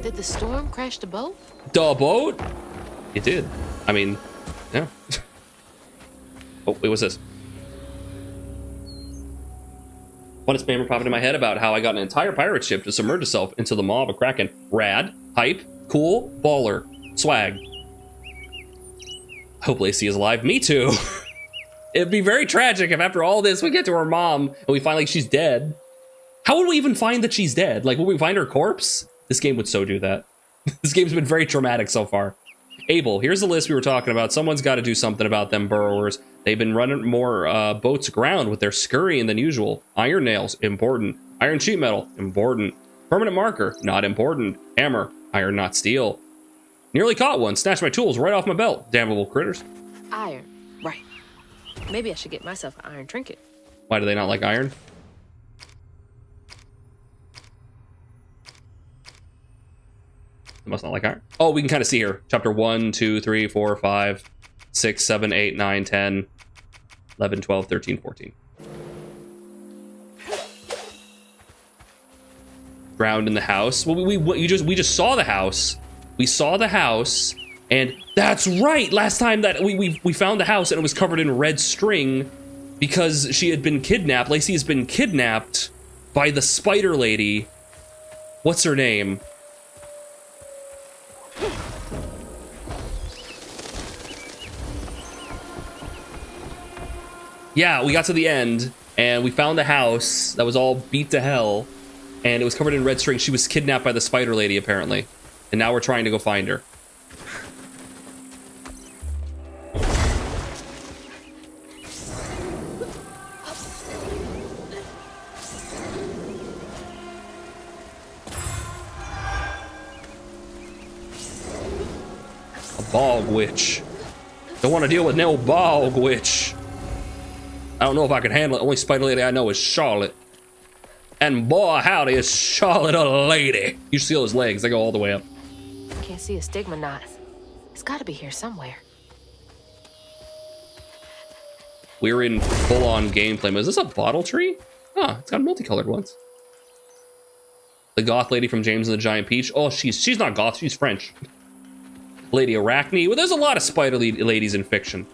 Did the storm crash the boat? The boat? It did. I mean, yeah. Oh, wait, what's this? One spammer popped in my head about how I got an entire pirate ship to submerge itself into the maw of a kraken. Rad, hype, cool, baller, swag. I hope Lacey is alive. Me too. It'd be very tragic if after all this we get to her mom and we find like she's dead. How would we even find that she's dead? Like, would we find her corpse? This game would so do that. This game's been very traumatic so far. Abel, here's the list we were talking about. Someone's got to do something about them burrowers. They've been running more boats aground with their scurrying than usual. Iron nails, important. Iron sheet metal, important. Permanent marker, not important. Hammer, iron not steel. Nearly caught one, snatched my tools right off my belt. Damnable critters. Iron, right. Maybe I should get myself an iron trinket. Why do they not like iron? They must not like iron. Oh, we can kind of see here. Chapter 1, 2, 3, 4, 5, 6, 7, 8, 9, 10, 11, 12, 13, 14. Drowned in the house. Well, we just saw the house. We saw the house, and that's right. Last time that we found the house and it was covered in red string because she had been kidnapped. Lacey has been kidnapped by the spider lady. What's her name? Yeah, we got to the end and we found the house that was all beat to hell and it was covered in red string. She was kidnapped by the spider lady apparently. And now we're trying to go find her. A bog witch. Don't want to deal with no bog witch. I don't know if I can handle it. Only spider lady I know is Charlotte. And boy, howdy, is Charlotte a lady. You should see those legs. They go all the way up. Can't see a stigma knot. It's got to be here somewhere. We're in full-on gameplay. Is this a bottle tree? Huh, it's got multicolored ones. The goth lady from James and the Giant Peach. Oh, she's not goth, she's French. Lady Arachne. Well, there's a lot of spider ladies in fiction.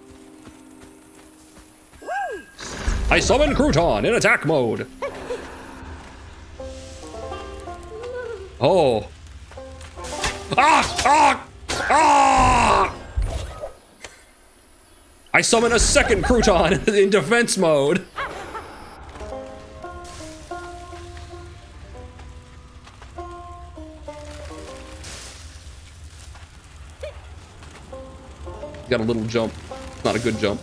I summon Crouton in attack mode. Oh. I summon a second Crouton in defense mode. Got a little jump. Not a good jump.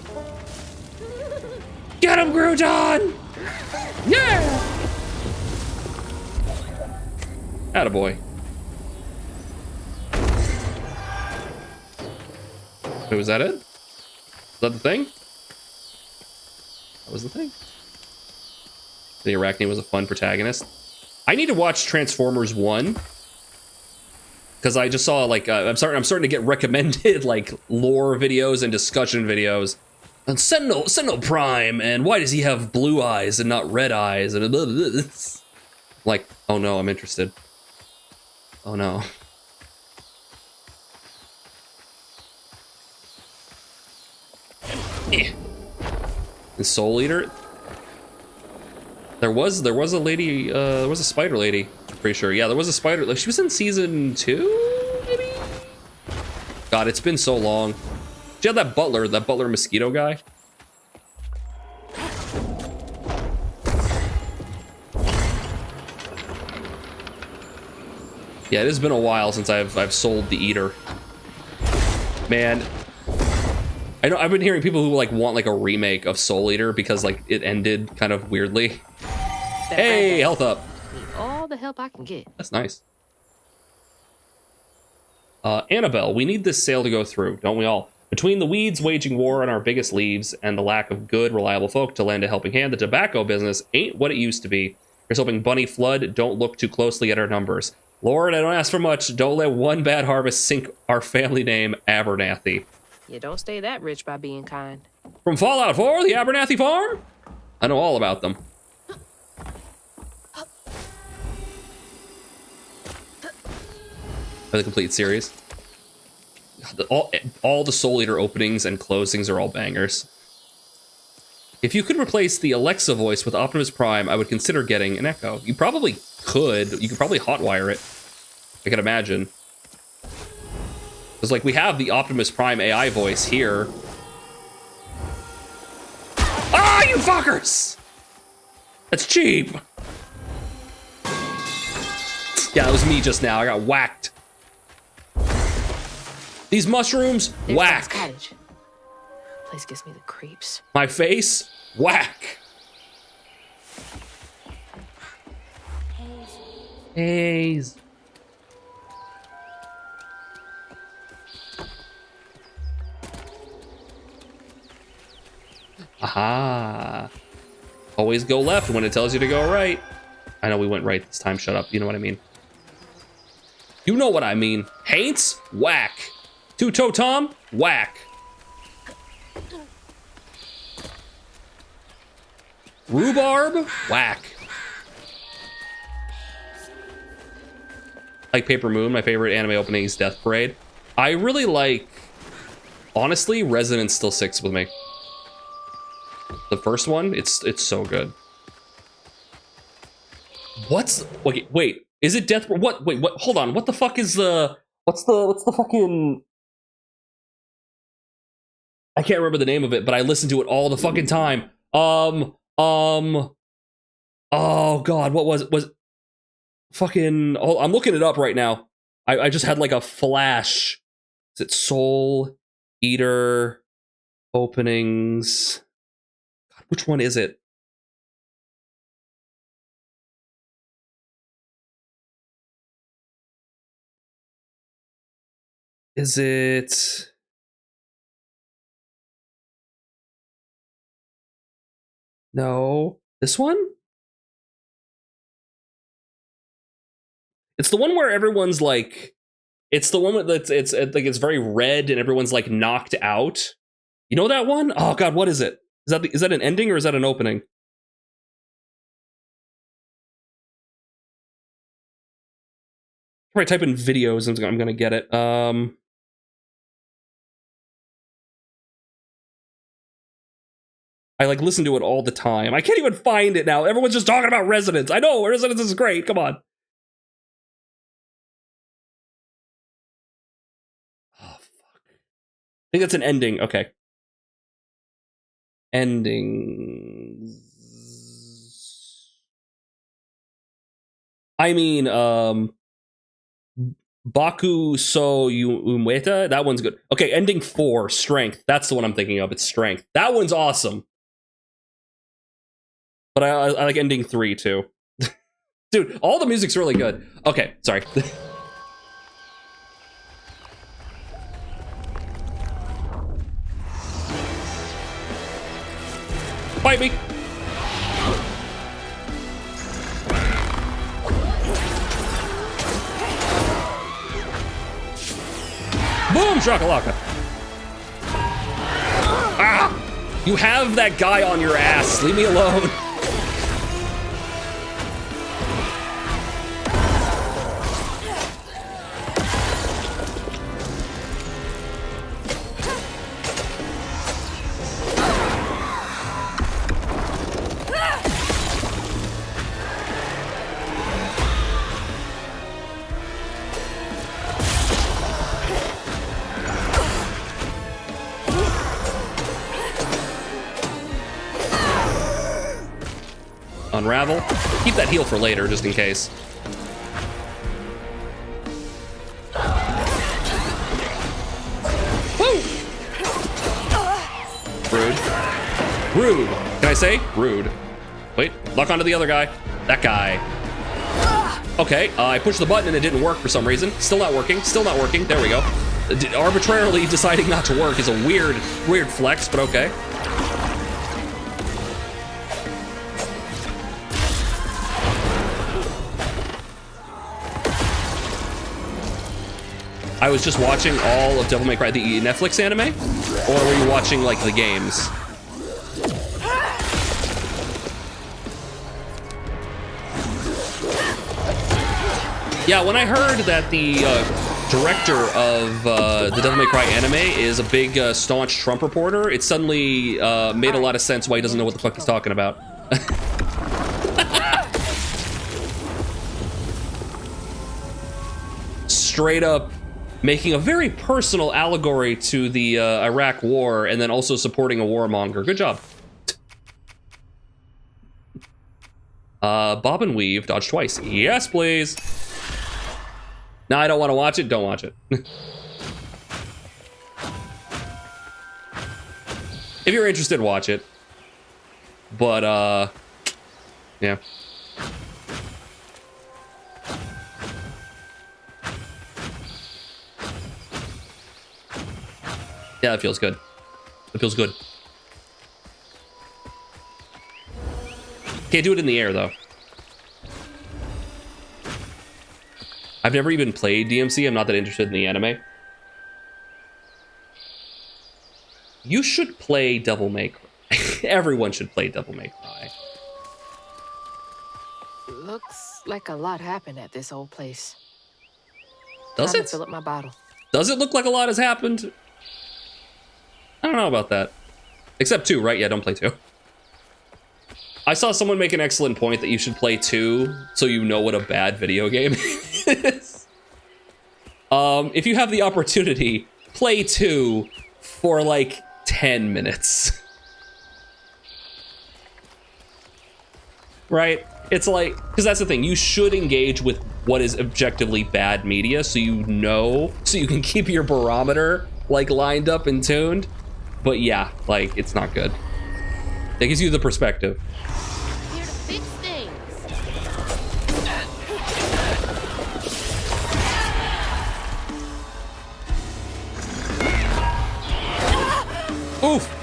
Get him, Crouton! Yeah! Attaboy. Wait, was that it? Was that the thing? That was the thing. The Arachne was a fun protagonist. I need to watch Transformers 1. Because I just saw, like, I'm starting to get recommended, like, lore videos and discussion videos. On Sentinel Prime, and why does he have blue eyes and not red eyes? And like, oh no, I'm interested. Oh no. And Soul Eater. There was a lady. There was a spider lady. I'm pretty sure. Yeah, there was a spider. Like she was in season 2, maybe. God, it's been so long. She had that butler mosquito guy. Yeah, it has been a while since I've sold the Eater. Man, I know I've been hearing people who like want like a remake of Soul Eater because like it ended kind of weirdly. Hey, health up. Need all the help I can get. That's nice. Annabelle, we need this sale to go through, don't we all? Between the weeds waging war on our biggest leaves and the lack of good, reliable folk to lend a helping hand, the tobacco business ain't what it used to be. Here's hoping Bunny Flood don't look too closely at our numbers. Lord, I don't ask for much. Don't let one bad harvest sink our family name, Abernathy. You don't stay that rich by being kind. From Fallout 4, the Abernathy Farm? I know all about them. For the complete series. All the Soul Eater openings and closings are all bangers. If you could replace the Alexa voice with Optimus Prime, I would consider getting an Echo. You probably could. You could probably hotwire it. I can imagine. Because, like, we have the Optimus Prime AI voice here. Ah, you fuckers! That's cheap! Yeah, it was me just now. I got whacked. These mushrooms, whack. Cottage. Place gives me the creeps. My face, whack. Haze. Aha. Always go left when it tells you to go right. I know we went right this time. Shut up. You know what I mean. You know what I mean. Haints, whack. Two-Toe Tom, whack. Rhubarb, whack. Like Paper Moon, my favorite anime opening is Death Parade. I really like, honestly, Resonance still sticks with me. The first one, it's so good. Wait, is it Death? What? Wait, what? Hold on. What the fuck is the? What's the fucking? I can't remember the name of it, but I listen to it all the fucking time. Oh God, what was fucking? Oh, I'm looking it up right now. I just had like a flash. Is it Soul Eater openings? God, which one is it? Is it? No, this one? It's the one where everyone's like, it's the one that's it's like it's very red and everyone's like knocked out. You know that one? Oh God, what is it? Is that an ending or is that an opening? Probably type in videos and I'm gonna get it. I like listen to it all the time. I can't even find it now. Everyone's just talking about Resonance. I know Resonance is great. Come on. Oh fuck. I think that's an ending. Okay. Endings. I mean, Baku so Umweta. That one's good. Okay, ending 4, Strength. That's the one I'm thinking of. It's Strength. That one's awesome. But I like ending 3 too. Dude, all the music's really good. Okay, sorry. Bite me. Boom, shakalaka. Ah! You have that guy on your ass. Leave me alone. Unravel. Keep that heal for later, just in case. Woo! Rude. Rude. Can I say? Rude. Wait, lock onto the other guy. That guy. Okay, I pushed the button and it didn't work for some reason. Still not working. Still not working. There we go. Arbitrarily deciding not to work is a weird flex, but okay. I was just watching all of Devil May Cry, the Netflix anime? Or were you watching, like, the games? Yeah, when I heard that the director of the Devil May Cry anime is a big staunch Trump reporter. It suddenly made a lot of sense why he doesn't know what the fuck he's talking about. Straight up making a very personal allegory to the Iraq war and then also supporting a warmonger. Good job. Bob and weave, dodge twice. Yes, please. No, I don't want to watch it. Don't watch it. If you're interested, watch it. But, yeah. Yeah, that feels good. It feels good. Can't do it in the air, though. I've never even played DMC. I'm not that interested in the anime. You should play Devil May Cry. Everyone should play Devil May Cry. Looks like a lot happened at this old place. Does Time it? to fill up my bottle. Does it look like a lot has happened? I don't know about that. Except 2, right? Yeah, don't play 2. I saw someone make an excellent point that you should play 2 so you know what a bad video game is. If you have the opportunity, play 2 for like 10 minutes. Right? It's like, because that's the thing, you should engage with what is objectively bad media so you know, so you can keep your barometer like lined up and tuned. But yeah, like, it's not good. It gives you the perspective. Here to fix things. Oof!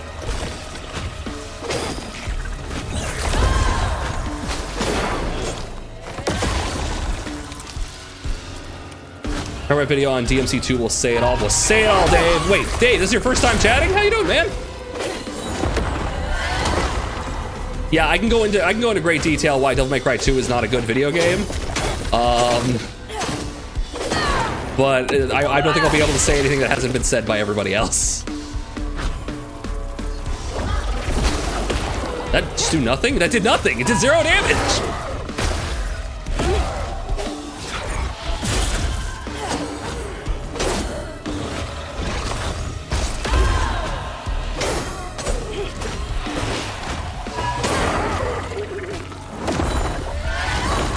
All right, video on DMC2 will say it all. We'll say it all, Dave. Wait, Dave, this is your first time chatting? How you doing, man? Yeah, I can go into great detail why Devil May Cry 2 is not a good video game. But I don't think I'll be able to say anything that hasn't been said by everybody else. That just do nothing? That did nothing. It did 0 damage.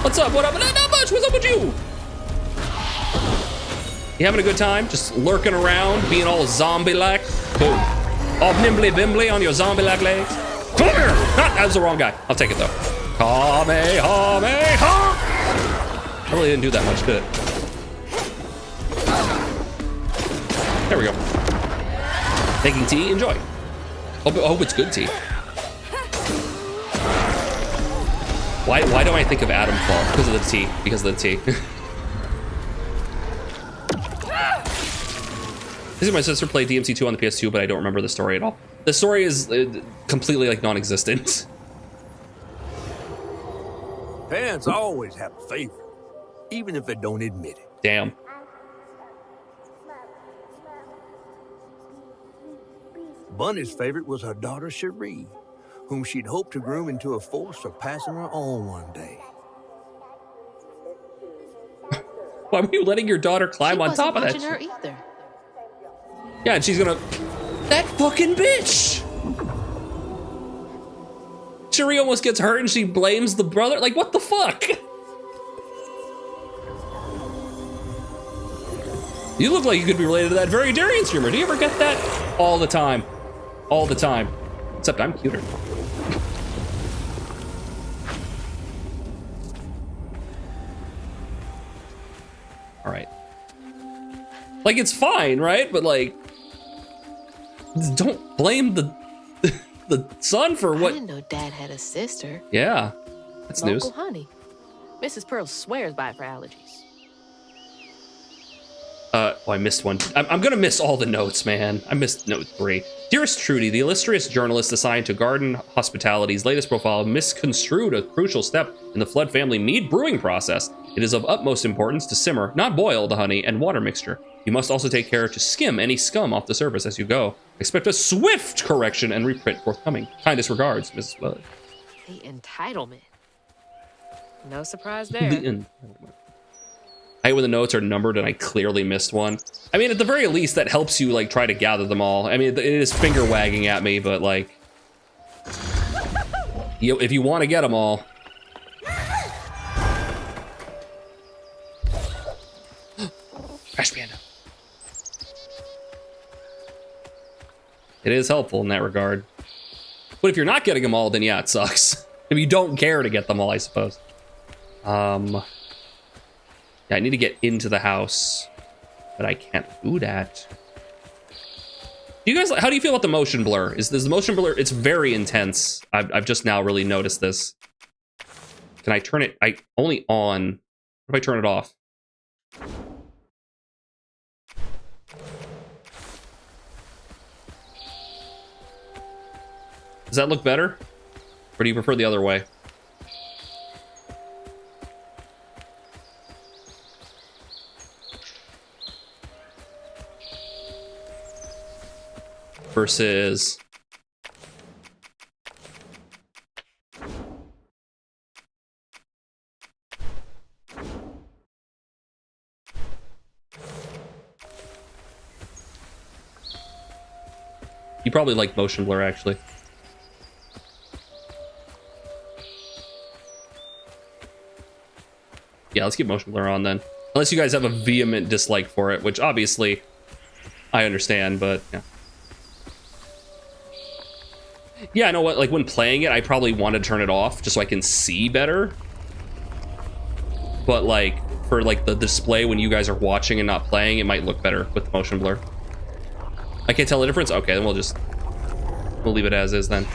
What's up? What up? Not much. What's up with you? You having a good time? Just lurking around, being all zombie-like? Boom. All nimbly-bimbly on your zombie-like legs? Come here! Ah, that was the wrong guy. I'll take it, though. Kamehameha! I really didn't do that much, did it? There we go. Making tea? Enjoy. Hope it's good tea. Why do I think of Adam Fall? Because of the tea. Because of the tea. This is my sister played DMC2 on the PS2, but I don't remember the story at all. The story is completely like non-existent. Parents always have a favorite, even if they don't admit it. Damn. Bunny's favorite was her daughter Cherie, whom she'd hoped to groom into a force surpassing her own one day. Why were you letting your daughter climb on top of that? Her either. Yeah, and she's gonna... That fucking bitch! Cherie almost gets hurt and she blames the brother? Like, what the fuck? You look like you could be related to that very Darian streamer. Do you ever get that? All the time. All the time. Except I'm cuter. All right. Like, it's fine, right? But like, don't blame the son for what. I didn't know Dad had a sister. Yeah, that's news. Local honey. Mrs. Pearl swears by it for allergies. Oh, I missed one. I'm gonna miss all the notes, man. I missed note 3. Dearest Trudy, the illustrious journalist assigned to Garden Hospitality's latest profile misconstrued a crucial step in the Flood family mead brewing process. It is of utmost importance to simmer, not boil, the honey and water mixture. You must also take care to skim any scum off the surface as you go. Expect a swift correction and reprint forthcoming. Kindest regards, Mrs. Willard. The entitlement. No surprise there. The entitlement. I hate when the notes are numbered and I clearly missed one. I mean, at the very least, that helps you, like, try to gather them all. I mean, it is finger wagging at me, but, like... if you want to get them all... Crash Panda. It is helpful in that regard. But if you're not getting them all, then yeah, it sucks. If you don't care to get them all, I suppose. Yeah, I need to get into the house, but I can't do that. Do you guys, how do you feel about the motion blur? Is the motion blur, it's very intense. I've just now really noticed this. Can I turn it, only on, what if I turn it off? Does that look better? Or do you prefer the other way? Versus... You probably like motion blur, actually. Yeah, let's keep motion blur on then. Unless you guys have a vehement dislike for it, which obviously I understand, but yeah. Yeah, I know what, like when playing it, I probably want to turn it off just so I can see better. But like, for like the display when you guys are watching and not playing, it might look better with the motion blur. I can't tell the difference? Okay, then we'll leave it as is then.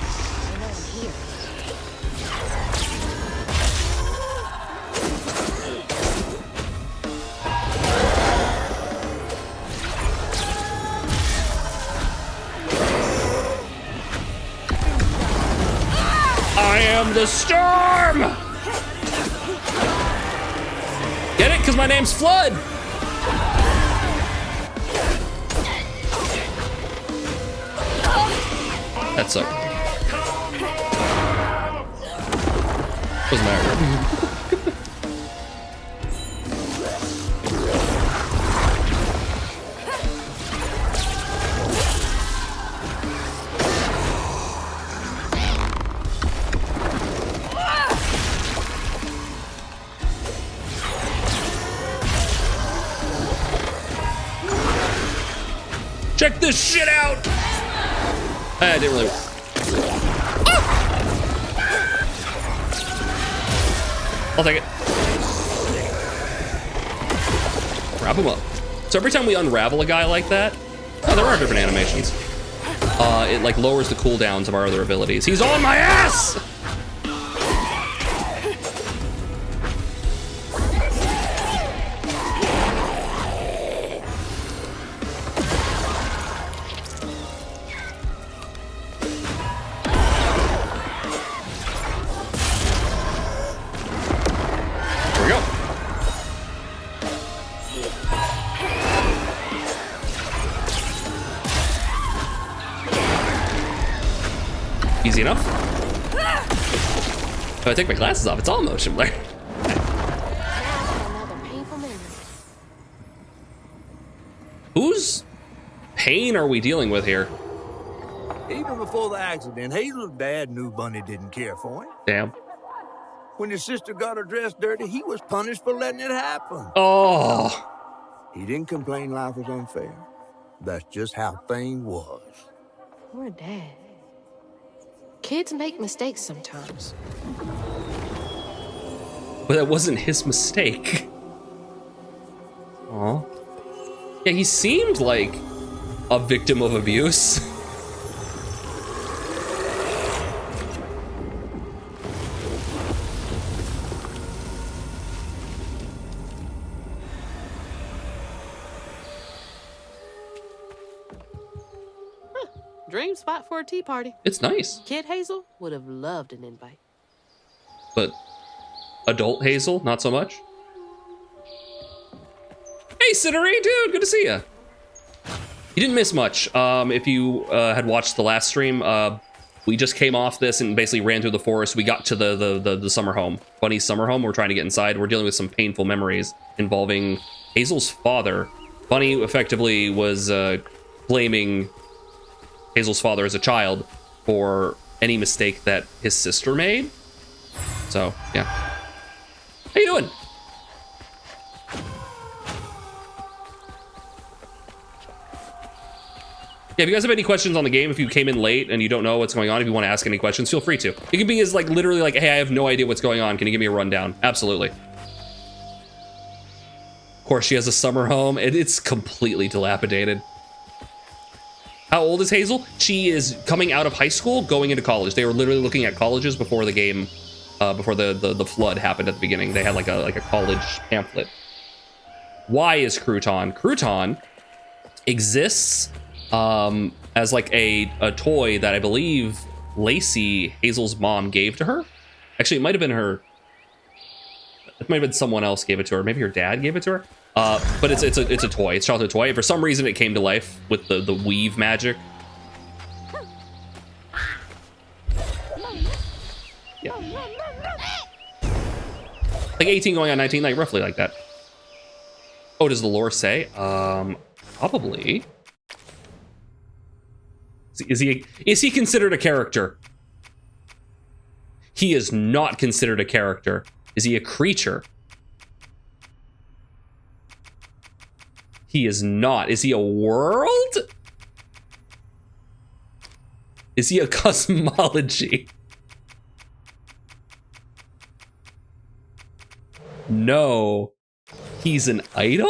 I am the storm! Get it? Because my name's Flood! That sucked. Doesn't matter. Check this shit out! I didn't really... I'll take it. Wrap him up. So every time we unravel a guy like that... Oh, there are different animations. It like lowers the cooldowns of our other abilities. He's on my ass! Easy enough. If I take my glasses off, it's all motion blur. Whose pain are we dealing with here? Even before the accident, Hazel's dad knew Bunny didn't care for him. Damn. When his sister got her dress dirty, he was punished for letting it happen. Oh. He didn't complain life was unfair. That's just how things was. Poor Dad. Kids make mistakes sometimes. But that wasn't his mistake. Aw. Yeah, he seemed like a victim of abuse. Dream spot for a tea party. It's nice. Kid Hazel would have loved an invite. But adult Hazel, not so much? Cinery, dude, good to see you. You didn't miss much. If you had watched the last stream, we just came off this and basically ran through the forest. We got to the summer home, Bunny's summer home. We're trying to get inside. We're dealing with some painful memories involving Hazel's father. Bunny effectively was blaming Hazel's father as a child for any mistake that his sister made. So, yeah. How you doing? Yeah, if you guys have any questions on the game, if you came in late and you don't know what's going on, if you want to ask any questions, feel free to. It could be as like literally like, hey, I have no idea what's going on. Can you give me a rundown? Absolutely. Of course, she has a summer home and it's completely dilapidated. How old is Hazel? She is coming out of high school, going into college. They were literally looking at colleges before the game, before the flood happened at the beginning. They had like a college pamphlet. Why is Crouton? Crouton exists as like a toy that I believe Lacey, Hazel's mom, gave to her. Actually, it might have been her. It might have been someone else gave it to her. Maybe her dad gave it to her. But it's a toy. It's a childhood toy. For some reason, it came to life with the weave magic. Yeah. Like 18 going on 19, like roughly like that. Oh, does the lore say? Probably. Is he considered a character? He is not considered a character. Is he a creature? He is not. Is he a world? Is he a cosmology? No. He's an item?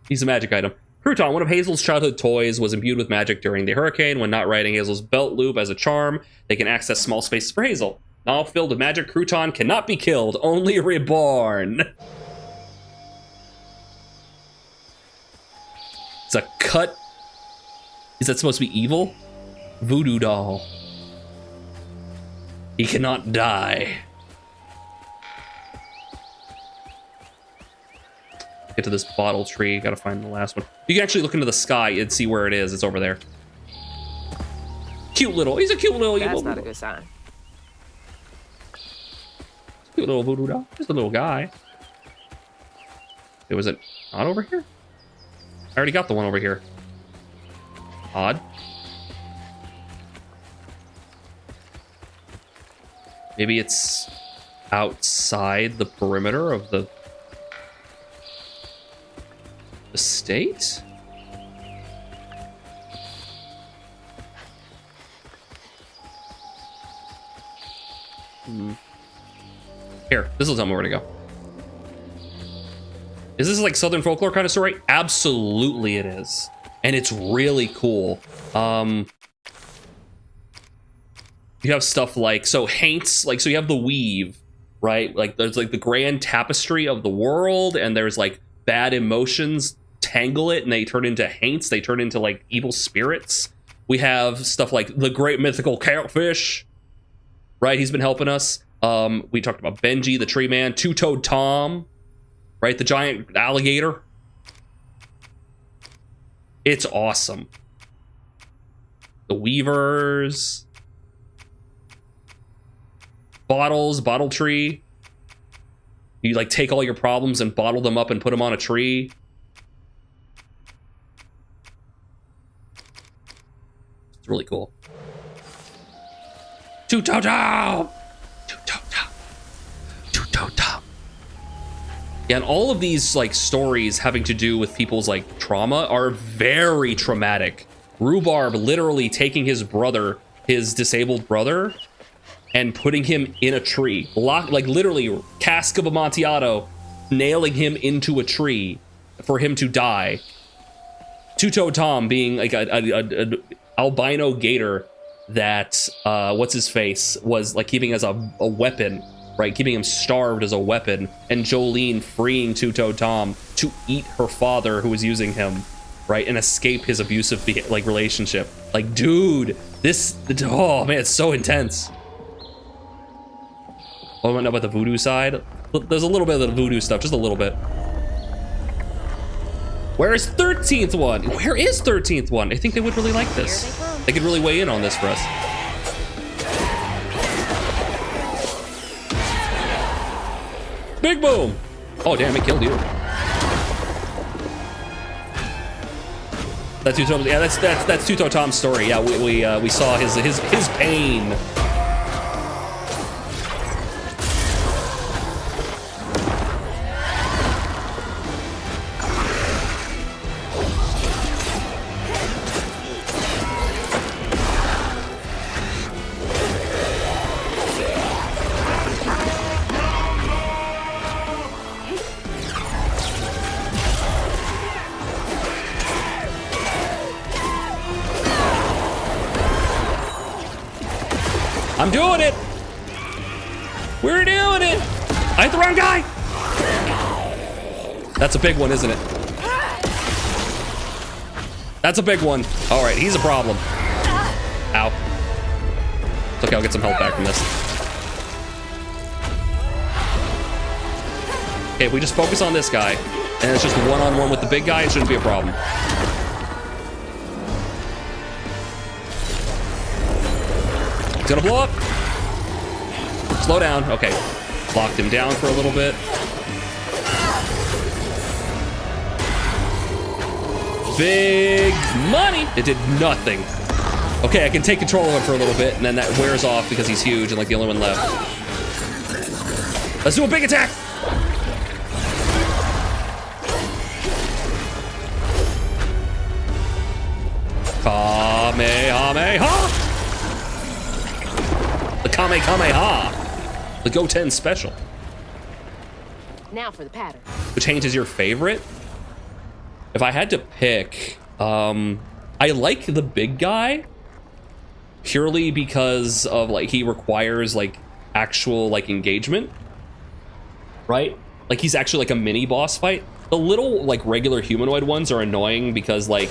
He's a magic item. Crouton, one of Hazel's childhood toys, was imbued with magic during the hurricane. When not riding Hazel's belt loop as a charm, they can access small spaces for Hazel. Now filled with magic, Crouton cannot be killed, only reborn. It's a cut. Is that supposed to be evil? Voodoo doll. He cannot die. Get to this bottle tree. Gotta find the last one. You can actually look into the sky and see where it is. It's over there. Cute little. He's a cute little. That's not a good sign. Cute little voodoo doll. Just a little guy. It was it not over here? I already got the one over here. Odd. Maybe it's outside the perimeter of the estate? Here, this will tell me where to go. Is this like Southern folklore kind of story? Absolutely it is. And it's really cool. You have stuff like, so Haints, like, so you have the weave, right? Like there's like the grand tapestry of the world, and there's like bad emotions tangle it and they turn into Haints. They turn into like evil spirits. We have stuff like the great mythical catfish, right? He's been helping us. We talked about Benji, the tree man, Two-Toed Tom, right? The giant alligator. It's awesome. The weavers. Bottles, bottle tree. You like take all your problems and bottle them up and put them on a tree. It's really cool. Two-Toed Tom! Two-Toed Tom! Two-Toed Tom! Yeah, and all of these like stories having to do with people's like trauma are very traumatic. Rhubarb literally taking his brother, his disabled brother, and putting him in a tree. Like literally, Cask of Amontillado nailing him into a tree for him to die. Two-Toed Tom being like an albino gator that, what's his face, was like keeping as a weapon, right? Keeping him starved as a weapon. And Jolene freeing Two-Toed Tom to eat her father who was using him, right? And escape his abusive like relationship. Like, dude, this, oh man, it's so intense. Oh, I don't know about the voodoo side. There's a little bit of the voodoo stuff, just a little bit. Where is 13th one? Where is 13th one? I think they would really like this. They could really weigh in on this for us. Big boom! Oh damn, it killed you. That's Tuto. Yeah, that's Tuto Tom's story. Yeah, we saw his pain. I'm doing it! We're doing it! I hit the wrong guy! That's a big one, isn't it? That's a big one. All right, he's a problem. Ow. It's okay, I'll get some health back from this. Okay, if we just focus on this guy, and it's just one-on-one with the big guy, it shouldn't be a problem. It's gonna blow up. Slow down. Okay. Locked him down for a little bit. Big money. It did nothing. Okay, I can take control of him for a little bit, and then that wears off because he's huge and like the only one left. Let's do a big attack. Kamehameha. The Kamehameha. The Goten special. Now for the pattern. Which Hank is your favorite? If I had to pick, I like the big guy purely because of like he requires like actual like engagement, right? Like he's actually like a mini boss fight. The little like regular humanoid ones are annoying because like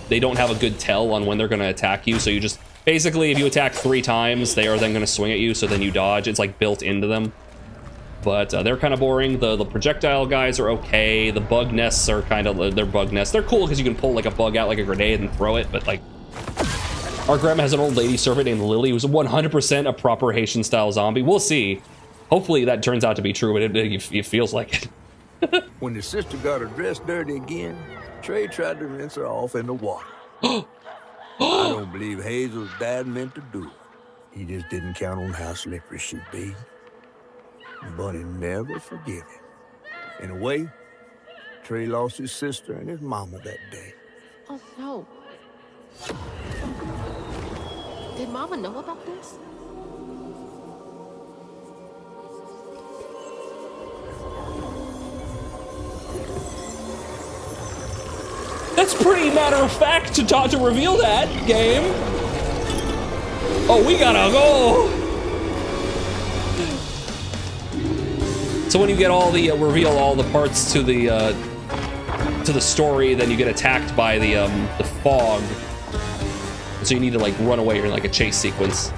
they don't have a good tell on when they're gonna attack you. So you just basically, if you attack 3 times, they are then gonna swing at you. So then you dodge. It's like built into them. But they're kind of boring. The projectile guys are okay. The bug nests are kind of, they're bug nests. They're cool because you can pull like a bug out like a grenade and throw it. But like, our grandma has an old lady servant named Lily who's 100% a proper Haitian style zombie. We'll see. Hopefully that turns out to be true, but it feels like it. When the sister got her dress dirty again, Trey tried to rinse her off in the water. I don't believe Hazel's dad meant to do it. He just didn't count on how slippery she'd be. But he never forgive him. In a way, Trey lost his sister and his mama that day. Oh no. Did Mama know about this? That's pretty matter of fact to reveal that, game. Oh, we gotta go. So when you get all the reveal all the parts to the story, then you get attacked by the fog. So you need to like run away. You're in like a chase sequence.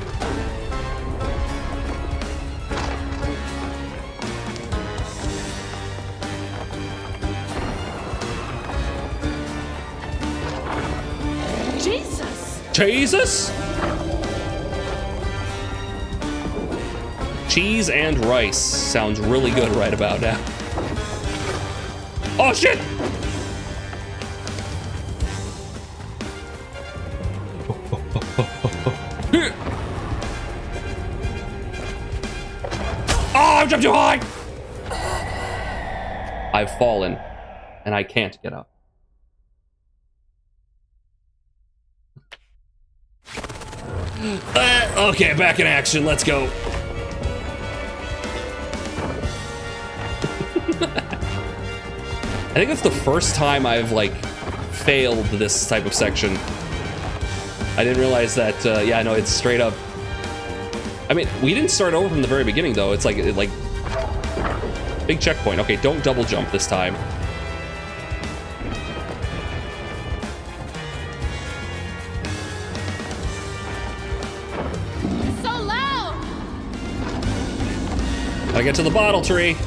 Jesus? Cheese and rice sounds really good right about now. Oh shit! Oh, I jumped too high! I've fallen, and I can't get up. Okay, back in action. Let's go. I think that's the first time I've like failed this type of section. I didn't realize that. Yeah, no, it's straight up. I mean, we didn't start over from the very beginning though. It's like big checkpoint. Okay, don't double jump this time. I get to the bottle tree.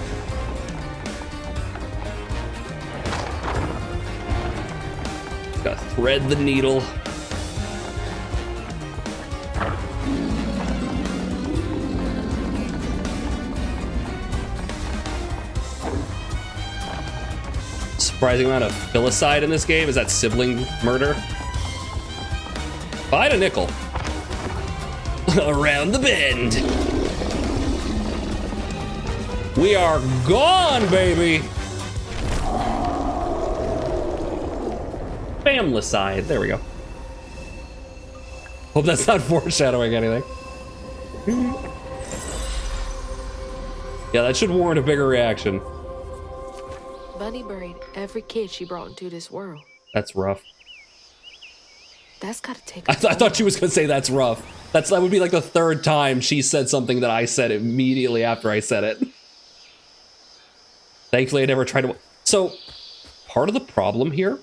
Thread the needle. Surprising amount of filicide in this game. Is that sibling murder? Buy a nickel. Around the bend. We are gone, baby. Famlicide. There we go. Hope that's not foreshadowing anything. Yeah, that should warrant a bigger reaction. Bunny buried every kid she brought into this world. That's rough. That's gotta take. I thought she was gonna say that's rough. That would be like the third time she said something that I said immediately after I said it. Thankfully, I never tried to. So, part of the problem here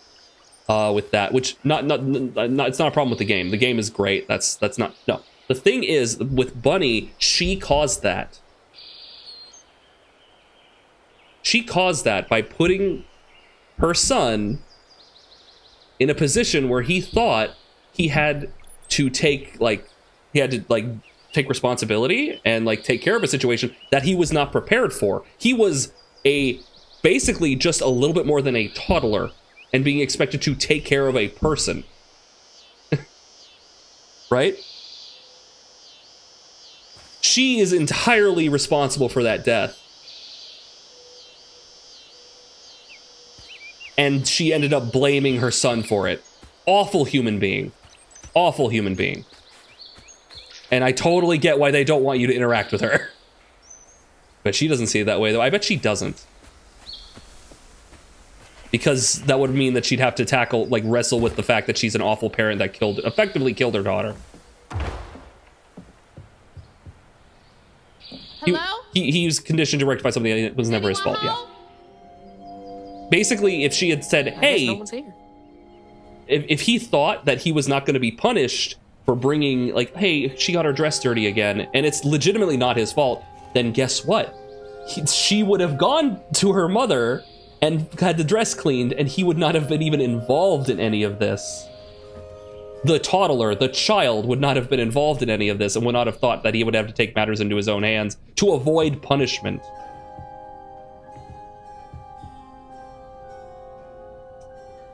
with that, which it's not a problem with the game. The game is great. That's not no. The thing is with Bunny, she caused that. She caused that by putting her son in a position where he thought he had to take take responsibility and like take care of a situation that he was not prepared for. He was basically just a little bit more than a toddler and being expected to take care of a person. Right? She is entirely responsible for that death. And she ended up blaming her son for it. Awful human being. Awful human being. And I totally get why they don't want you to interact with her. But she doesn't see it that way, though. I bet she doesn't. Because that would mean that she'd have to wrestle with the fact that she's an awful parent that effectively killed her daughter. Hello? He was conditioned to rectify something that was never his fault, yeah. Basically, if she had said, hey, no one's here. If he thought that he was not going to be punished for bringing, like, hey, she got her dress dirty again, and it's legitimately not his fault, then guess what? She would have gone to her mother and had the dress cleaned, and he would not have been even involved in any of this. The toddler, the child, would not have been involved in any of this and would not have thought that he would have to take matters into his own hands to avoid punishment.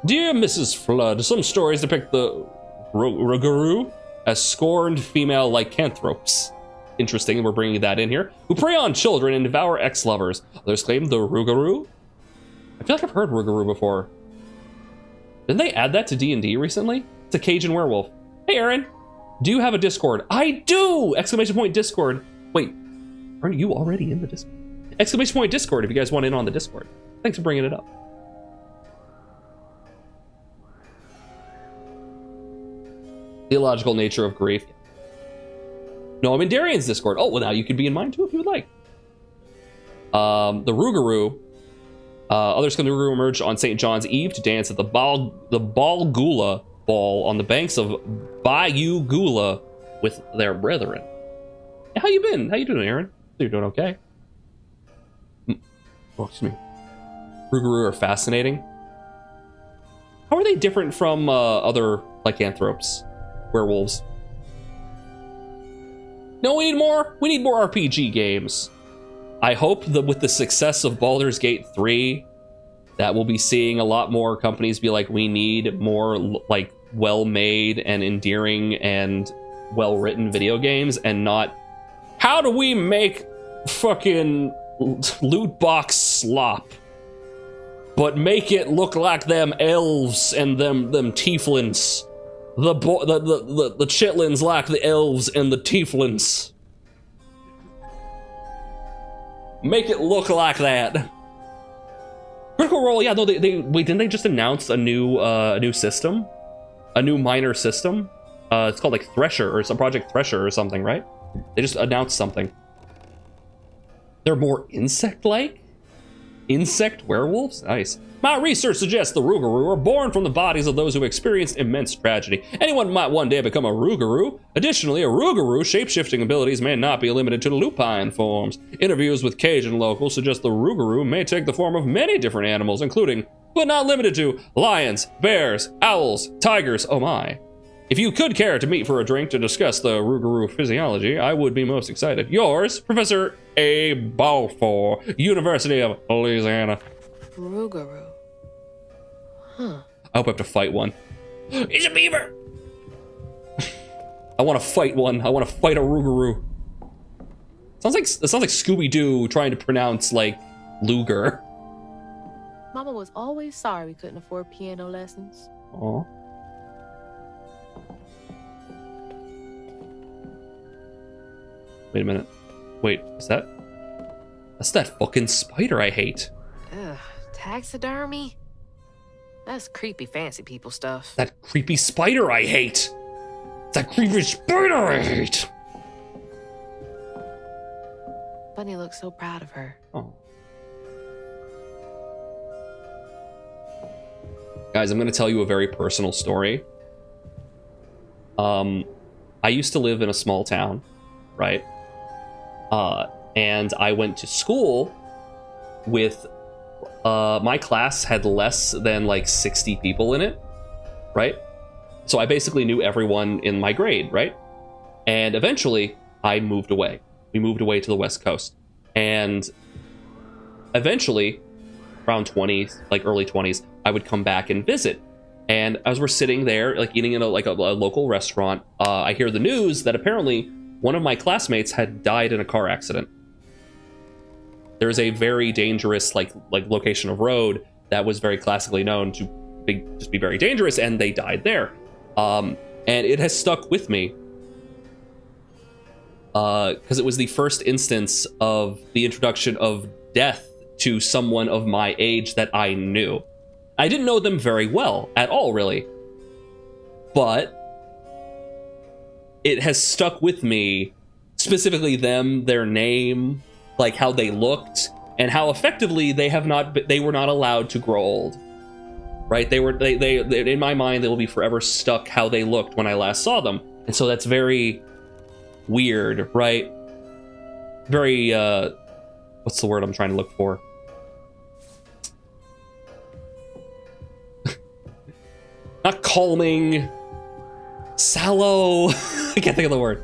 Dear Mrs. Flood, some stories depict the Rougarou as scorned female lycanthropes. Interesting, we're bringing that in here. Who prey on children and devour ex-lovers. Others claim the Rougarou. I feel like I've heard Rougarou before. Didn't they add that to D&D recently? It's a Cajun werewolf. Hey, Aaron. Do you have a Discord? I do! Exclamation point Discord. Wait, aren't you already in the Discord? Exclamation point Discord if you guys want in on the Discord. Thanks for bringing it up. Theological nature of grief. No, I'm in Darian's Discord. Oh, well, now you could be in mine too if you would like. The Rougarou. Others claim the Rougarou emerged on St. John's Eve to dance at the Balgula Ball on the banks of Bayou Gula with their brethren. How you been? How you doing, Aaron? You're doing okay. Oh, excuse me. Rougarou are fascinating. How are they different from other lycanthropes? Werewolves. No, we need more. We need more RPG games. I hope that with the success of Baldur's Gate 3, that we'll be seeing a lot more companies be like, we need more like well-made and endearing and well-written video games, and not, how do we make fucking loot box slop, but make it look like them elves and them tieflings. The chitlins like the elves and the tieflings. Make it look like that. Critical Role, yeah, no, wait, didn't they just announce a new system? A new minor system? It's called like Thresher or some Project Thresher or something, right? They just announced something. They're more insect-like? Insect werewolves? Nice. My research suggests the Rougarou are born from the bodies of those who experienced immense tragedy. Anyone might one day become a Rougarou. Additionally, a Rougarou shape-shifting abilities may not be limited to lupine forms. Interviews with Cajun locals suggest the Rougarou may take the form of many different animals, including but not limited to lions, bears, owls, tigers, oh my. If you could care to meet for a drink to discuss the Rougarou physiology, I would be most excited. Yours, Professor A. Balfour, University of Louisiana. Rougarou. Huh. I hope I have to fight one. It's a beaver! I want to fight one. I want to fight a Rougarou. It sounds like Scooby-Doo trying to pronounce, like, Luger. Mama was always sorry we couldn't afford piano lessons. Aw. Wait a minute. Wait, is that... That's that fucking spider I hate. Ugh, taxidermy? That's creepy fancy people stuff. That creepy spider I hate! That creepy spider I hate! Bunny looks so proud of her. Oh. Guys, I'm gonna tell you a very personal story. I used to live in a small town, right? And I went to school with, my class had less than like 60 people in it, right? So I basically knew everyone in my grade, right? And eventually I moved away. We moved away to the West Coast. And eventually, around 20s, like early 20s, I would come back and visit. And as we're sitting there, like eating in a local restaurant, I hear the news that apparently one of my classmates had died in a car accident. There's a very dangerous like location of road that was very classically known to just be very dangerous, and they died there. And it has stuck with me because it was the first instance of the introduction of death to someone of my age that I knew. I didn't know them very well at all, really, but it has stuck with me, specifically them, their name, like how they looked, and how effectively they were not allowed to grow old. Right? They in my mind, they will be forever stuck how they looked when I last saw them. And so that's very weird, right? Very, what's the word I'm trying to look for? Not calming, sallow. I can't think of the word.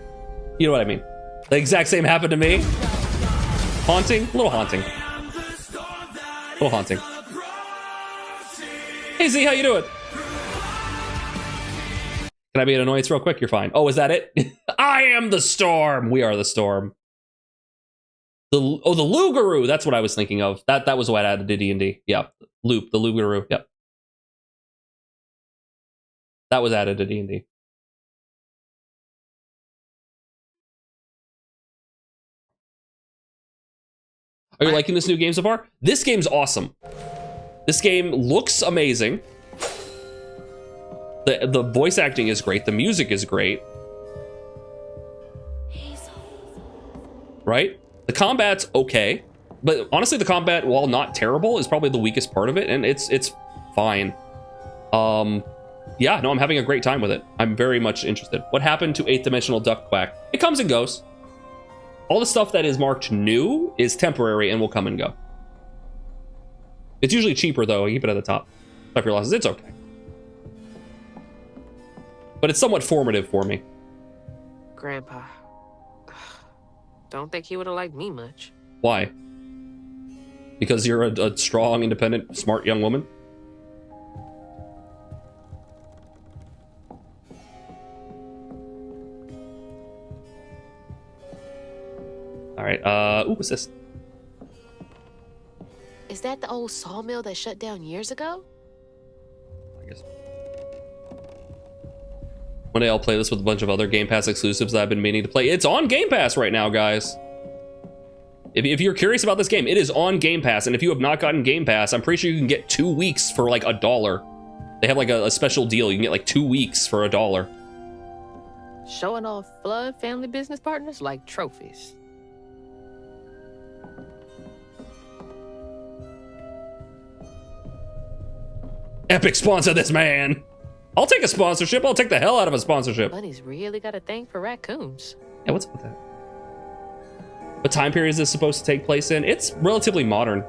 You know what I mean. The exact same happened to me. Haunting? A little haunting. A little haunting. Hey Z, how you doing? Can I be an annoyance real quick? You're fine. Oh, is that it? I am the storm. We are the storm. The Rougarou. That's what I was thinking of. That was what I added to D&D. Yeah, the Rougarou. Yep. That was added to D&D. Are you liking this new game so far? This game's awesome. This game looks amazing. The voice acting is great. The music is great. Right? The combat's okay. But honestly, the combat, while not terrible, is probably the weakest part of it, and it's fine. Yeah, no, I'm having a great time with it. I'm very much interested. What happened to 8th Dimensional Duck Quack? It comes and goes. All the stuff that is marked new is temporary and will come and go. It's usually cheaper, though. I keep it at the top. Suffer your losses. It's okay. But it's somewhat formative for me. Grandpa. Don't think he would have liked me much. Why? Because you're a strong, independent, smart young woman? All right, ooh, what's this? Is that the old sawmill that shut down years ago? I guess. One day I'll play this with a bunch of other Game Pass exclusives that I've been meaning to play. It's on Game Pass right now, guys. If you're curious about this game, it is on Game Pass, and if you have not gotten Game Pass, I'm pretty sure you can get 2 weeks for like $1. They have like a special deal. You can get like 2 weeks for $1. Showing off Flood family business partners like trophies. Epic sponsor this man. I'll take a sponsorship. I'll take the hell out of a sponsorship. Bunny's really got a thing for raccoons. Yeah, what's up with that? What time period is this supposed to take place in? It's relatively modern.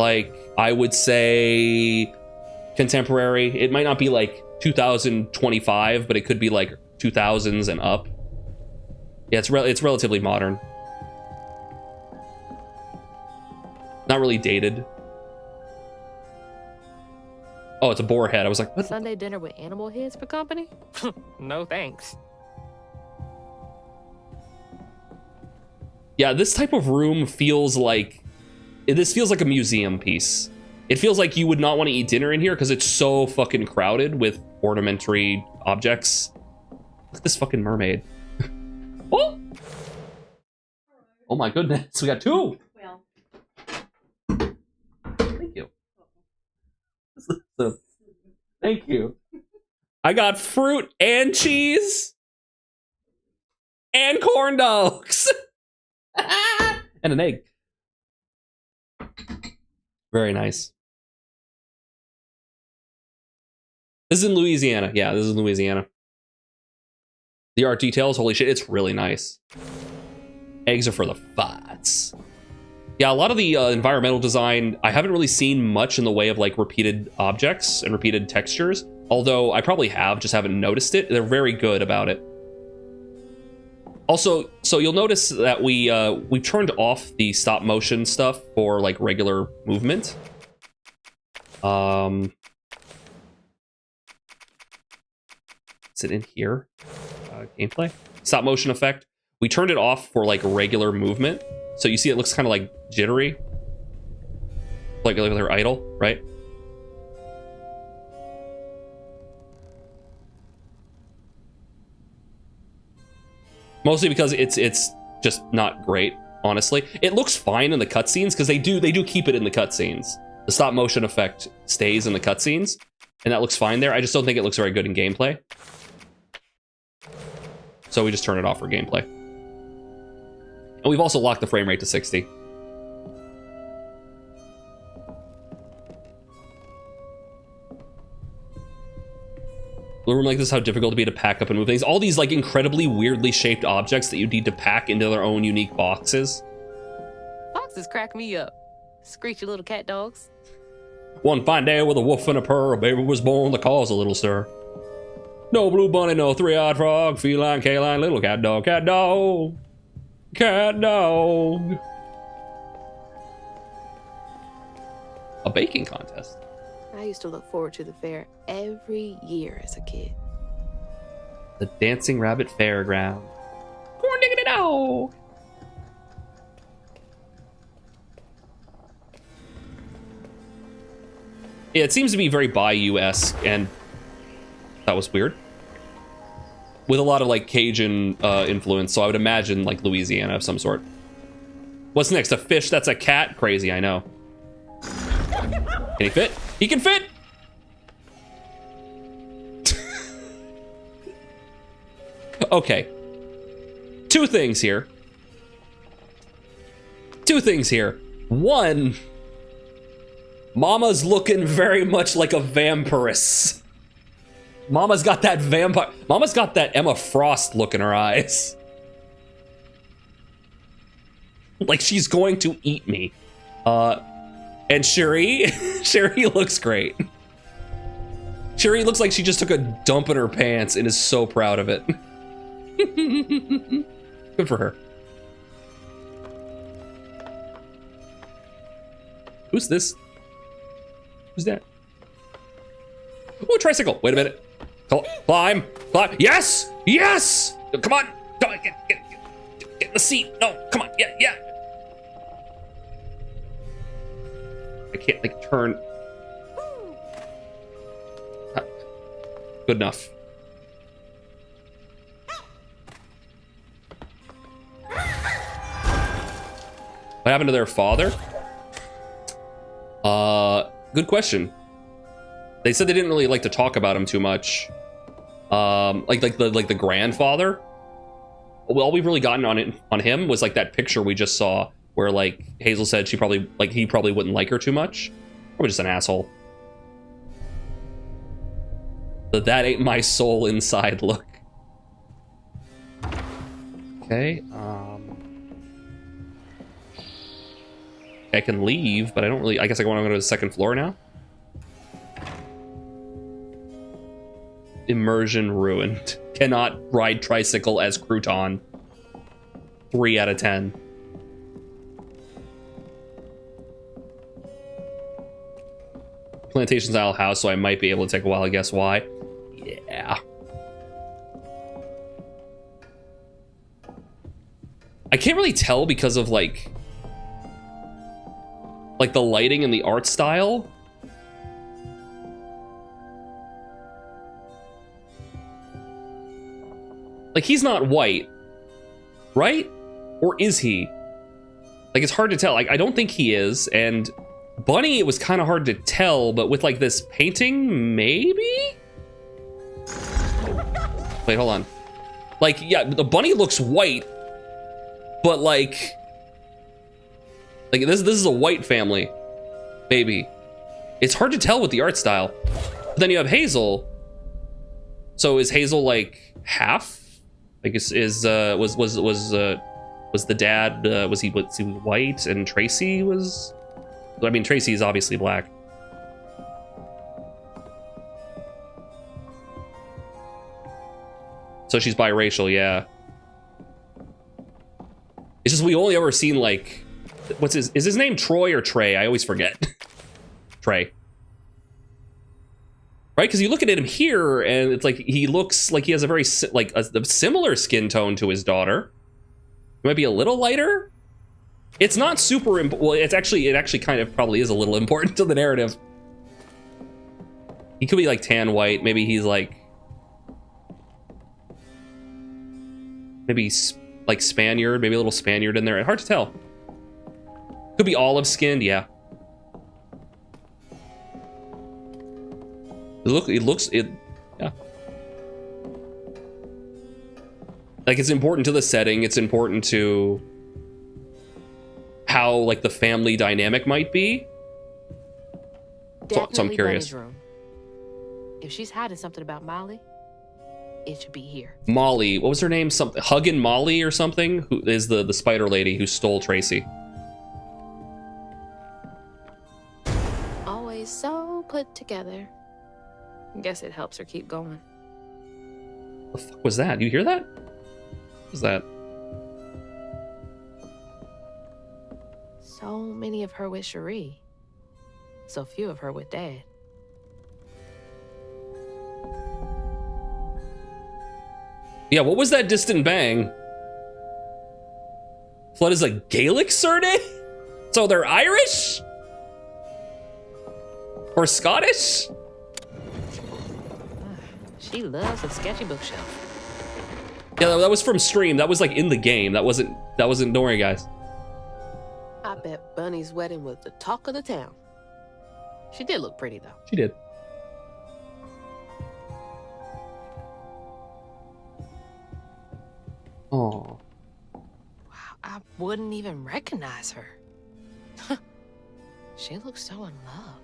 Like, I would say contemporary. It might not be like 2025, but it could be like 2000s and up. Yeah, it's relatively modern. Not really dated. Oh, it's a boar head. I was like, what? Sunday dinner with animal heads for company? No thanks. Yeah, this type of room feels like... This feels like a museum piece. It feels like you would not want to eat dinner in here because it's so fucking crowded with ornamentary objects. Look at this fucking mermaid. Oh! Oh my goodness, we got two! Thank you. Thank you. I got fruit and cheese and corn dogs and an egg. Very nice. This is in Louisiana. Yeah, this is in Louisiana. The art details, holy shit, it's really nice. Eggs are for the fights. Yeah, a lot of the environmental design, I haven't really seen much in the way of like repeated objects and repeated textures. Although I probably have, just haven't noticed it. They're very good about it. Also, so you'll notice that we turned off the stop motion stuff for like regular movement. Is it in here? Gameplay? Stop motion effect. We turned it off for like regular movement. So you see it looks kind of like jittery. Like they're idle, right? Mostly because it's just not great, honestly. It looks fine in the cutscenes because they do keep it in the cutscenes. The stop motion effect stays in the cutscenes, and that looks fine there. I just don't think it looks very good in gameplay. So we just turn it off for gameplay. And we've also locked the frame rate to 60. A room like this, how difficult it would be to pack up and move things. All these like incredibly weirdly shaped objects that you need to pack into their own unique boxes. Foxes crack me up. Screechy little cat dogs. One fine day with a wolf and a purr, a baby was born that caused a little stir. No blue bunny, no three-eyed frog, feline, canine, little cat dog, cat dog, cat dog. A baking contest. I used to look forward to the fair every year as a kid. The Dancing Rabbit Fairground. Corn diggity dog. Yeah, it seems to be very Bayou-esque, and that was weird. With a lot of like Cajun influence, so I would imagine like Louisiana of some sort. What's next? A fish that's a cat? Crazy, I know. Can he fit? He can fit! Okay. Two things here. One, Mama's looking very much like a vampiress. Mama's got that Emma Frost look in her eyes. Like she's going to eat me. And Cherie looks great. Cherie looks like she just took a dump in her pants and is so proud of it. Good for her. Who's this? Who's that? Ooh, tricycle. Wait a minute. Climb. Yes! Yes! Come on. Get in the seat. No, come on. Yeah. I can't like turn. Good enough. What happened to their father? Good question. They said they didn't really like to talk about him too much. Like the grandfather. Well, all we've really gotten on him was like that picture we just saw, where like Hazel said he probably wouldn't like her too much. Probably just an asshole. That ain't my soul inside look. Okay. I can leave, but I don't really... I guess I want to go to the second floor now. Immersion ruined. Cannot ride tricycle as crouton. 3 out of 10. Plantation style house, so I might be able to take a while to guess why. Yeah. I can't really tell because of like the lighting and the art style. Like, he's not white, right? Or is he? Like, it's hard to tell. Like, I don't think he is. And Bunny, it was kind of hard to tell, but with like this painting, maybe? Wait, hold on. Like, yeah, the Bunny looks white, but like this is a white family, maybe. It's hard to tell with the art style. But then you have Hazel. So is Hazel like half? Like was the dad was he white and Tracy was? I mean, Tracy is obviously black. So she's biracial, yeah. It's just we only ever seen like, is his name Troy or Trey? I always forget. Trey. Right, because you look at him here, and it's like he looks like he has a very a similar skin tone to his daughter. He might be a little lighter. It's not super well. It actually kind of probably is a little important to the narrative. He could be like tan white. Maybe he's like like Spaniard. Maybe a little Spaniard in there. Hard to tell. Could be olive skinned. Yeah. Yeah. Like, it's important to the setting. It's important to how like the family dynamic might be. So I'm curious. Room. If she's hiding something about Molly, it should be here. Molly, what was her name? Something Huggin' Molly or something? Who is the spider lady who stole Tracy? Always so put together. Guess it helps her keep going. The fuck was that? You hear that? What was that? So many of her with Cherie. So few of her with Dad. Yeah, what was that distant bang? Flood is a Gaelic surname? So they're Irish? Or Scottish? She loves a sketchy bookshelf. Yeah, that was from stream. That was like in the game. That wasn't don't worry, guys. I bet Bunny's wedding was the talk of the town. She did look pretty though. She did. Oh. Wow, I wouldn't even recognize her. She looks so in love.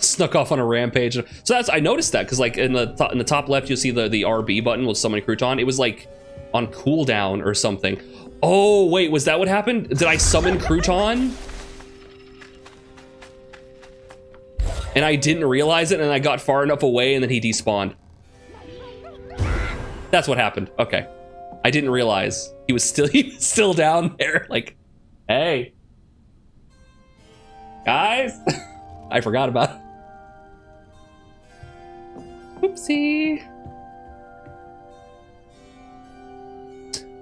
Snuck off on a rampage. So I noticed that because like in the top left you'll see the RB button with summon Crouton. It was like on cooldown or something. Oh wait, was that what happened? Did I summon Crouton? And I didn't realize it, and I got far enough away, and then he despawned. That's what happened. Okay, I didn't realize he was still down there. Like, hey, guys. I forgot about it. Oopsie.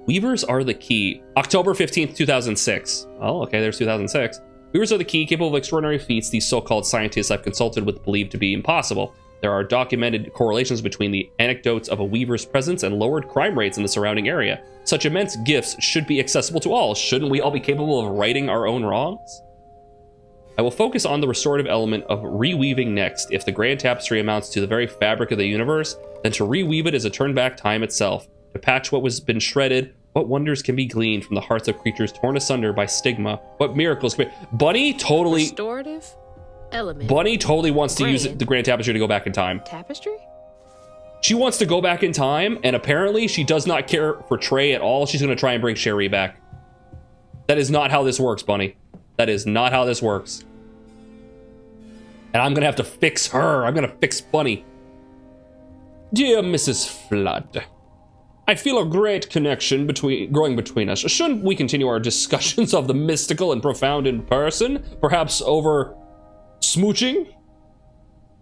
Weavers are the key. October 15th, 2006. Oh, okay, there's 2006. Weavers are the key, capable of extraordinary feats these so-called scientists I've consulted with believe to be impossible. There are documented correlations between the anecdotes of a weaver's presence and lowered crime rates in the surrounding area. Such immense gifts should be accessible to all. Shouldn't we all be capable of righting our own wrongs? I will focus on the restorative element of reweaving next. If the grand tapestry amounts to the very fabric of the universe, then to reweave it is a turn back time itself. To patch what was been shredded, what wonders can be gleaned from the hearts of creatures torn asunder by stigma? What miracles can be... Bunny totally... Restorative? element. Bunny totally wants to use the Grand Tapestry to go back in time. Tapestry? She wants to go back in time, and apparently she does not care for Trey at all. She's going to try and bring Sherry back. That is not how this works, Bunny. That is not how this works. And I'm going to have to fix her. I'm going to fix Bunny. Dear Mrs. Flood, I feel a great connection growing between us. Shouldn't we continue our discussions of the mystical and profound in person? Perhaps over smooching?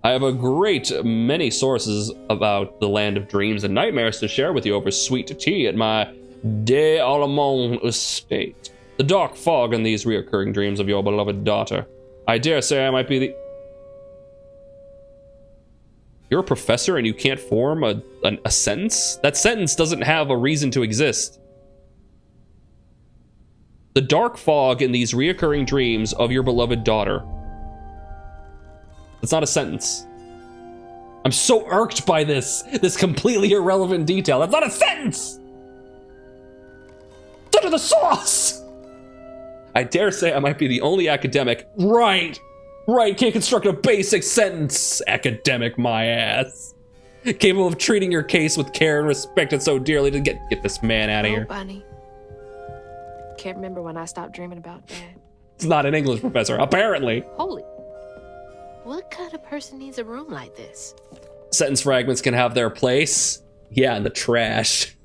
I have a great many sources about the land of dreams and nightmares to share with you over sweet tea at my Des Allemands estate. The dark fog in these reoccurring dreams of your beloved daughter. I dare say I might be the... You're a professor and you can't form a sentence? That sentence doesn't have a reason to exist. The dark fog in these reoccurring dreams of your beloved daughter. It's not a sentence. I'm so irked by this completely irrelevant detail. That's not a sentence! It's under the sauce! I dare say I might be the only academic. Right, can't construct a basic sentence. Academic my ass. Capable of treating your case with care and respected so dearly to get this man out of here. Bunny. Can't remember when I stopped dreaming about Dad. It's not an English professor, apparently. Holy. What kind of person needs a room like this? Sentence fragments can have their place. Yeah, in the trash.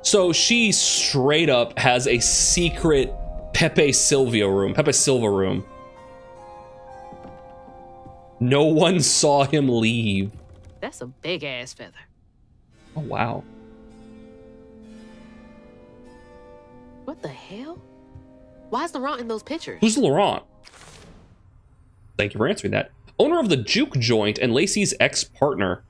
So she straight up has a secret Pepe Silva room. No one saw him leave. That's a big ass feather. Oh, wow. What the hell? Why is Laurent in those pictures? Who's Laurent? Thank you for answering that. Owner of the Juke Joint and Lacey's ex-partner.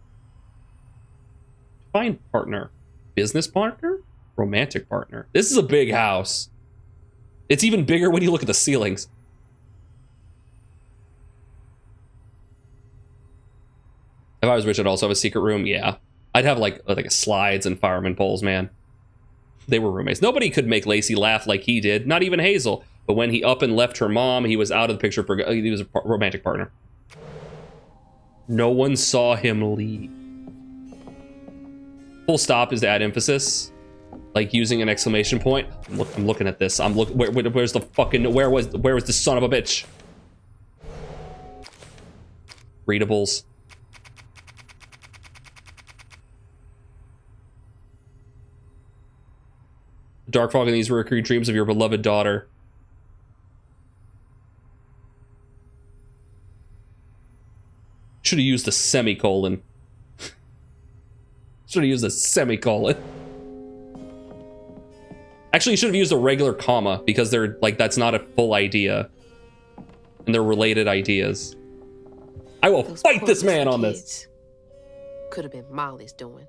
Fine partner. Business partner? Romantic partner. This is a big house. It's even bigger when you look at the ceilings. If I was rich, I'd also have a secret room. Yeah. I'd have like slides and fireman poles, man. They were roommates. Nobody could make Lacey laugh like he did. Not even Hazel. But when he up and left her mom, he was out of the picture for... He was a romantic partner. No one saw him leave. Full stop is to add emphasis. Like using an exclamation point. I'm looking at this. Where's the fucking... Where was the son of a bitch? Readables. Dark fog in these recurring dreams of your beloved daughter. Should have used a semicolon. Should have used a semicolon. Actually, you should have used a regular comma because they're like, that's not a full idea. And they're related ideas. I will fight this man on this. Could have been Molly's doing.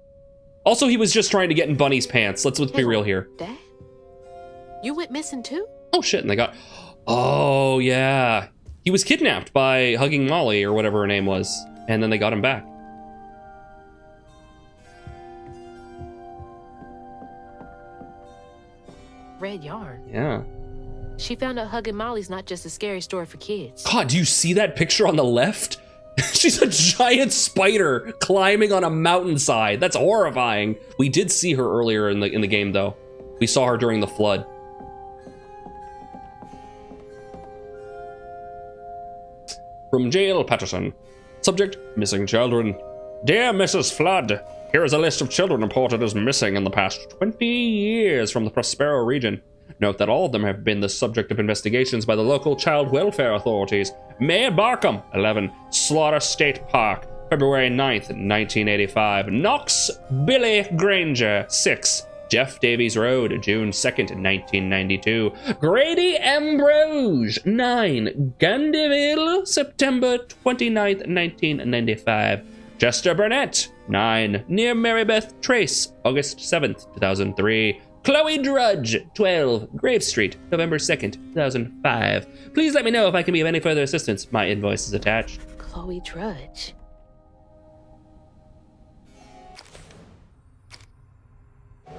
Also, he was just trying to get in Bunny's pants. Let's be real here. Dad? You went missing too? Oh shit, and they got... Oh yeah. He was kidnapped by Hugging Molly or whatever her name was. And then they got him back. Red yarn. Yeah. She found out Hugging Molly's not just a scary story for kids. God, do you see that picture on the left? She's a giant spider climbing on a mountainside. That's horrifying. We did see her earlier in the game, though. We saw her during the flood. From Jail Patterson. Subject, missing children. Dear Mrs. Flood, here is a list of children reported as missing in the past 20 years from the Prospero region. Note that all of them have been the subject of investigations by the local child welfare authorities. May Barkham, 11, Slaughter State Park, February 9th, 1985. Knox Billy Granger, 6, Jeff Davies Road, June 2nd, 1992. Grady Ambrose, 9, Gandyville, September 29th, 1995. Chester Burnett, 9, near Marybeth Trace, August 7th, 2003. Chloe Drudge, 12, Grave Street, November 2nd, 2005. Please let me know if I can be of any further assistance. My invoice is attached. Chloe Drudge.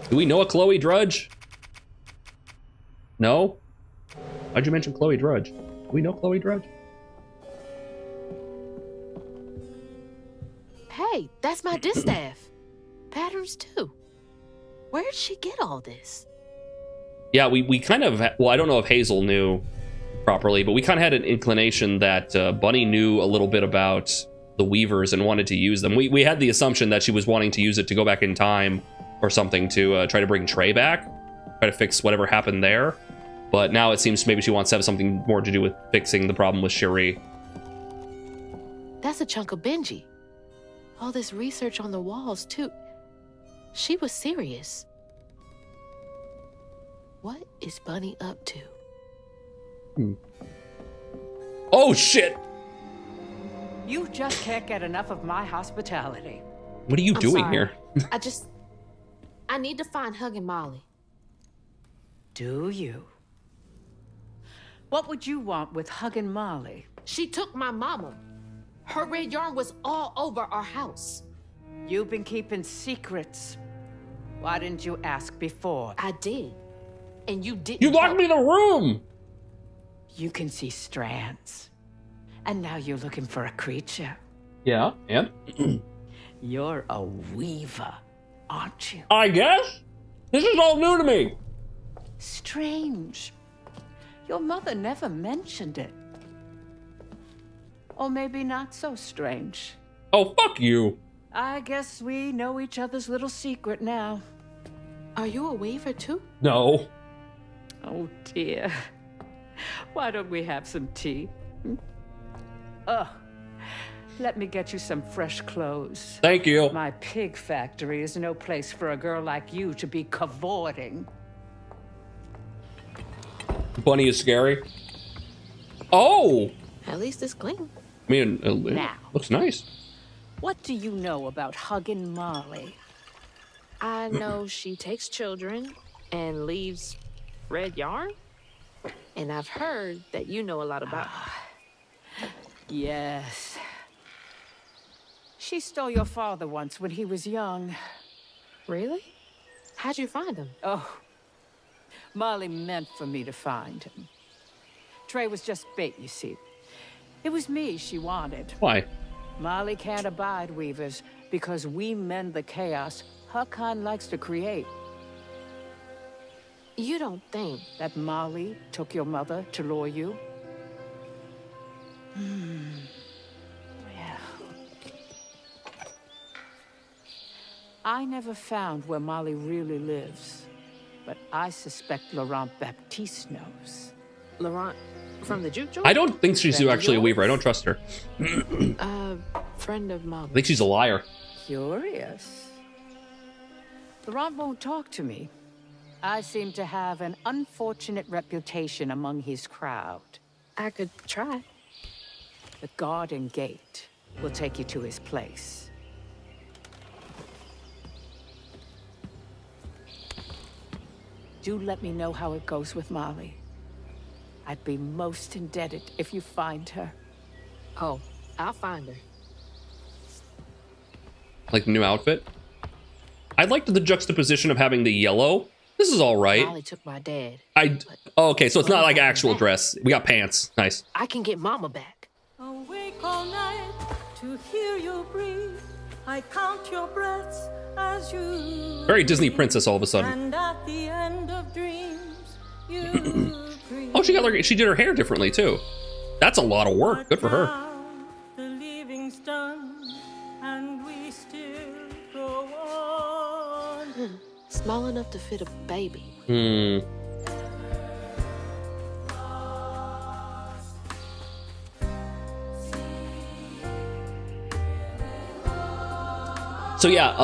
Do we know a Chloe Drudge? No? Why'd you mention Chloe Drudge? Do we know Chloe Drudge? Hey, that's my distaff. Patterns too. Where'd she get all this? Yeah, we kind of, well, I don't know if Hazel knew properly, but we kind of had an inclination that Bunny knew a little bit about the Weavers and wanted to use them. We had the assumption that she was wanting to use it to go back in time or something to try to bring Trey back, try to fix whatever happened there. But now it seems maybe she wants to have something more to do with fixing the problem with Cherie. That's a chunk of Benji. All this research on the walls, too. She was serious. What is Bunny up to? Oh, shit! You just can't get enough of my hospitality. What are you doing here? I need to find Huggin' Molly. Do you? What would you want with Huggin' Molly? She took my mama. Her red yarn was all over our house. You've been keeping secrets. Why didn't you ask before? I did. And you didn't. You locked me in the room! You can see strands. And now you're looking for a creature. Yeah, and? You're a weaver, aren't you? I guess? This is all new to me. Strange. Your mother never mentioned it. Or maybe not so strange. Oh, fuck you. I guess we know each other's little secret now. Are you a weaver too? No. Oh dear. Why don't we have some tea? Ugh. Let me get you some fresh clothes. Thank you. My pig factory is no place for a girl like you to be cavorting. Bunny is scary. Oh! At least it's clean. I mean, it Now. looks nice. What do you know about Huggin' Molly? I know she takes children and leaves red yarn. And I've heard that you know a lot about her. Yes. She stole your father once when he was young. Really? How'd you find him? Oh, Molly meant for me to find him. Trey was just bait, you see. It was me she wanted. Why? Molly can't abide weavers because we mend the chaos her kind likes to create. You don't think that Molly took your mother to lure you? Yeah. I never found where Molly really lives, but I suspect Laurent Baptiste knows. Laurent from the juke joint? I don't think she's actually a weaver. I don't trust her. Friend of Mom. I think she's a liar. Curious. Laurent won't talk to me. I seem to have an unfortunate reputation among his crowd. I could try. The garden gate will take you to his place. Do let me know how it goes with Molly. I'd be most indebted if you find her. Oh, I'll find her. Like the new outfit. I liked the juxtaposition of having the yellow. This is all right. Molly took my dad. Oh, okay, so it's not like actual dress. We got pants. Nice. I can get Mama back. Awake all night to hear you breathe. I count your breaths as you. Very Disney princess all of a sudden. And at the end of dreams, you Oh, she did her hair differently too. That's a lot of work. Good for her. The leaving's done, and we still go on. Small enough to fit a baby. So yeah,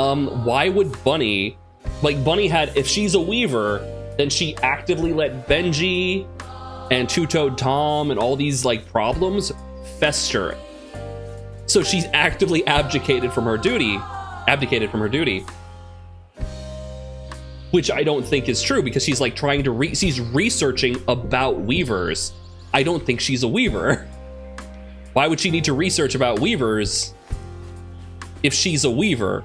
why would Bunny, like Bunny had, if she's a weaver, then she actively let Benji and Two-Toed Tom and all these like problems fester. So she's actively abdicated from her duty, which I don't think is true because she's like trying to she's researching about weavers. I don't think she's a weaver. Why would she need to research about weavers if she's a weaver?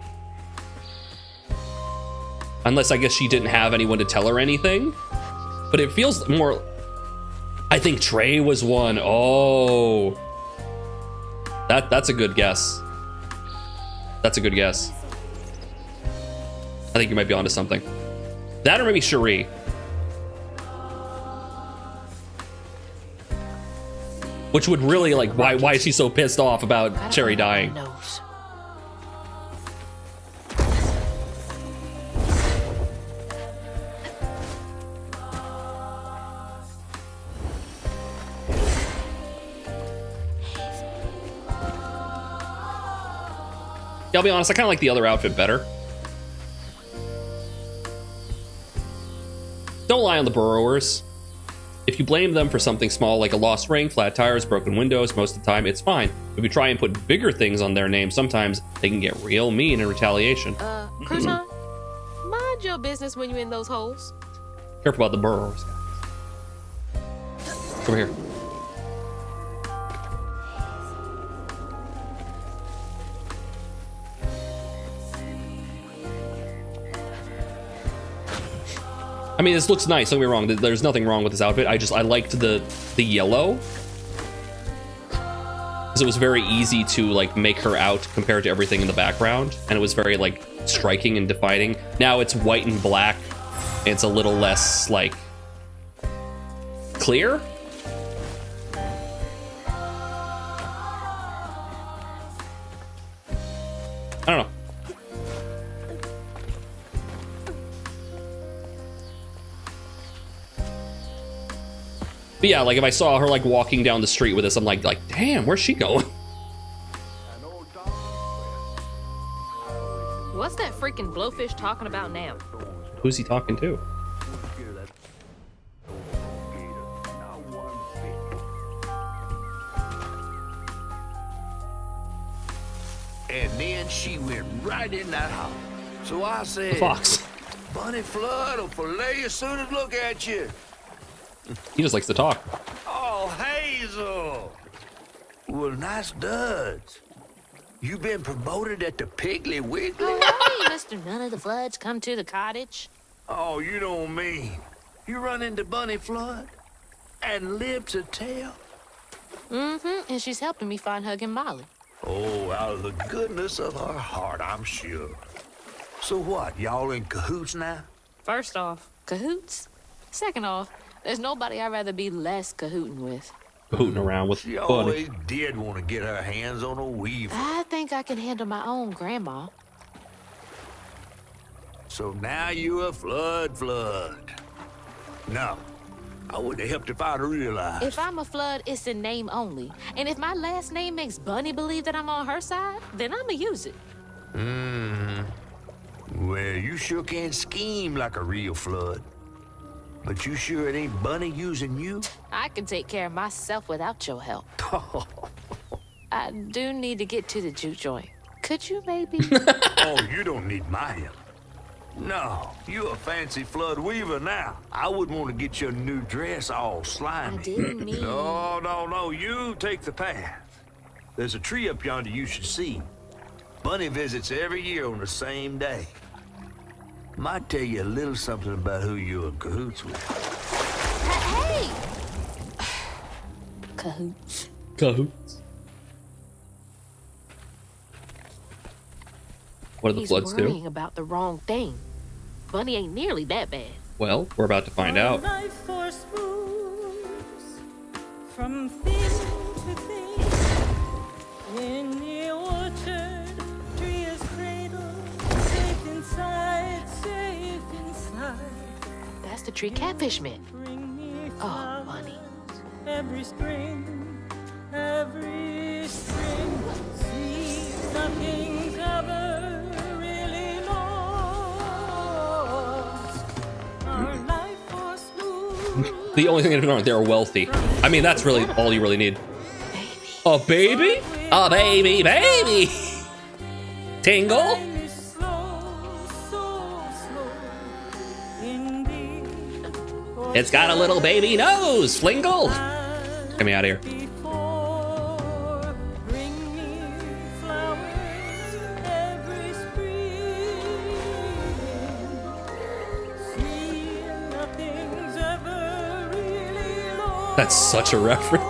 Unless I guess she didn't have anyone to tell her anything. but it feels more. I think Trey was one. Oh, that's a good guess. That's a good guess. I think you might be onto something. That or maybe Cherie. Which would really, like, why is she so pissed off about Cherry dying? Yeah, I'll be honest, I kind of like the other outfit better. Don't lie on the burrowers. If you blame them for something small like a lost ring, flat tires, broken windows, most of the time it's fine. If you try and put bigger things on their name, sometimes they can get real mean in retaliation. Crouton, mind your business when you're in those holes. Careful about the burrowers, guys. Come here. I mean, this looks nice, don't get me wrong. There's nothing wrong with this outfit. I liked the yellow. Because it was very easy to, like, make her out compared to everything in the background. And it was very, like, striking and defining. Now it's white and black. And it's a little less, like, clear. I don't know. But yeah, like if I saw her like walking down the street with us, I'm like, damn, where's she going? What's that freaking blowfish talking about now? Who's he talking to? And then she went right in that house. So I said, The fox. Bunny Flood will fillet you as soon as look at you. He just likes to talk. Oh, Hazel. Well, nice duds. You been promoted at the Piggly Wiggly? Oh, hey, Mr. None of the Floods, come to the cottage. Oh, you don't mean. You run into Bunny Flood and live to tell? Mm-hmm, and she's helping me find Huggin' Molly. Oh, out of the goodness of her heart, I'm sure. So what, y'all in cahoots now? First off, cahoots. Second off, there's nobody I'd rather be less cahooting with. Hooting around with She Bunny. always did want to get her hands on a weaver. I think I can handle my own grandma. So now you're a flood. No, I would have helped if I'd realized. If I'm a Flood, it's in name only. And if my last name makes Bunny believe that I'm on her side, then I'ma use it. Well, you sure can scheme like a real Flood. But you sure it ain't Bunny using you? I can take care of myself without your help. I do need to get to the juke joint. Could you maybe? Oh, you don't need my help. No, you a fancy Flood weaver now. I wouldn't want to get your new dress all slimy. I didn't mean... No, you take the path. There's a tree up yonder you should see. Bunny visits every year on the same day. Might tell you a little something about who you're in cahoots with. Hey! Cahoots. Cahoots. What do the Floods He's worrying do? about the wrong thing. Bunny ain't nearly that bad. Well, we're about to find out. Life force moves from thing to thing. In the orchard, tree is cradled, safe inside, safe inside. That's the tree catfish meant. Bring me Oh, Bunny. every spring. See, nothing's ever really lost. Our life force moves. The only thing I know, they're wealthy. I mean, that's really all you really need. A baby? A baby. Tingle? It's got a little baby nose, Flingle. Get me out of here. Nothing's ever That's such a reference.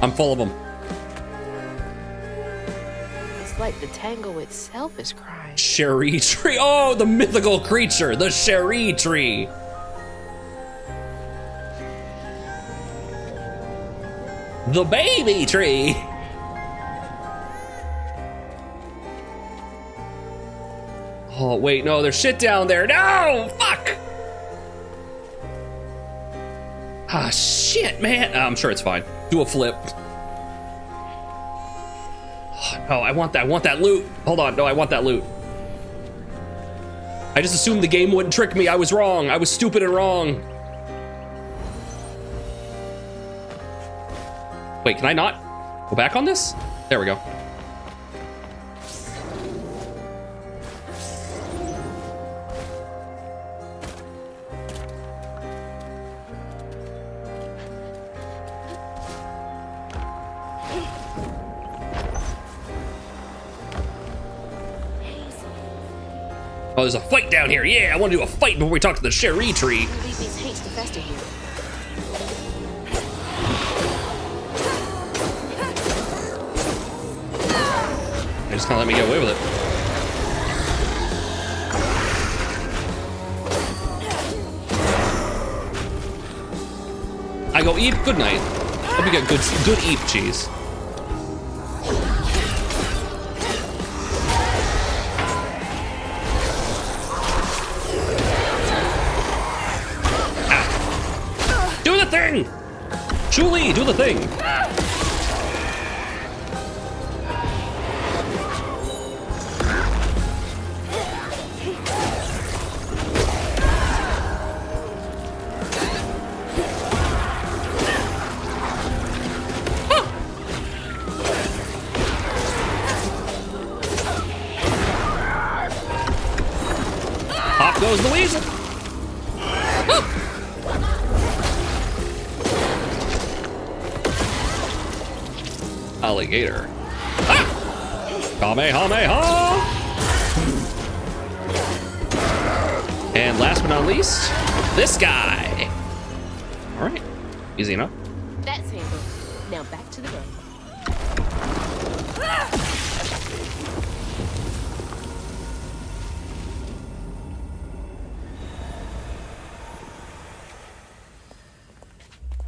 I'm full of them. It's like the tango itself is crying. Cherry tree. Oh, the mythical creature, the cherry tree. The baby tree. Oh, wait, no, there's shit down there. No, fuck. Ah, shit, man. I'm sure it's fine. Do a flip. Oh, I want that loot. Hold on, no, I want that loot. I just assumed the game wouldn't trick me. I was wrong. I was stupid and wrong. Wait, can I not go back on this? There we go. Oh, there's a fight down here. Yeah, I want to do a fight before we talk to the cherry tree. Leave these hates to fester here. They just kind of let me get away with it. I go eat. Good night. Hope you get good eat cheese. Do the thing! Julie, do the thing! Pop goes the weasel! Alligator. Ah! Kamehameha! And last but not least, this guy. All right, easy enough. That's handled. Now back to the game.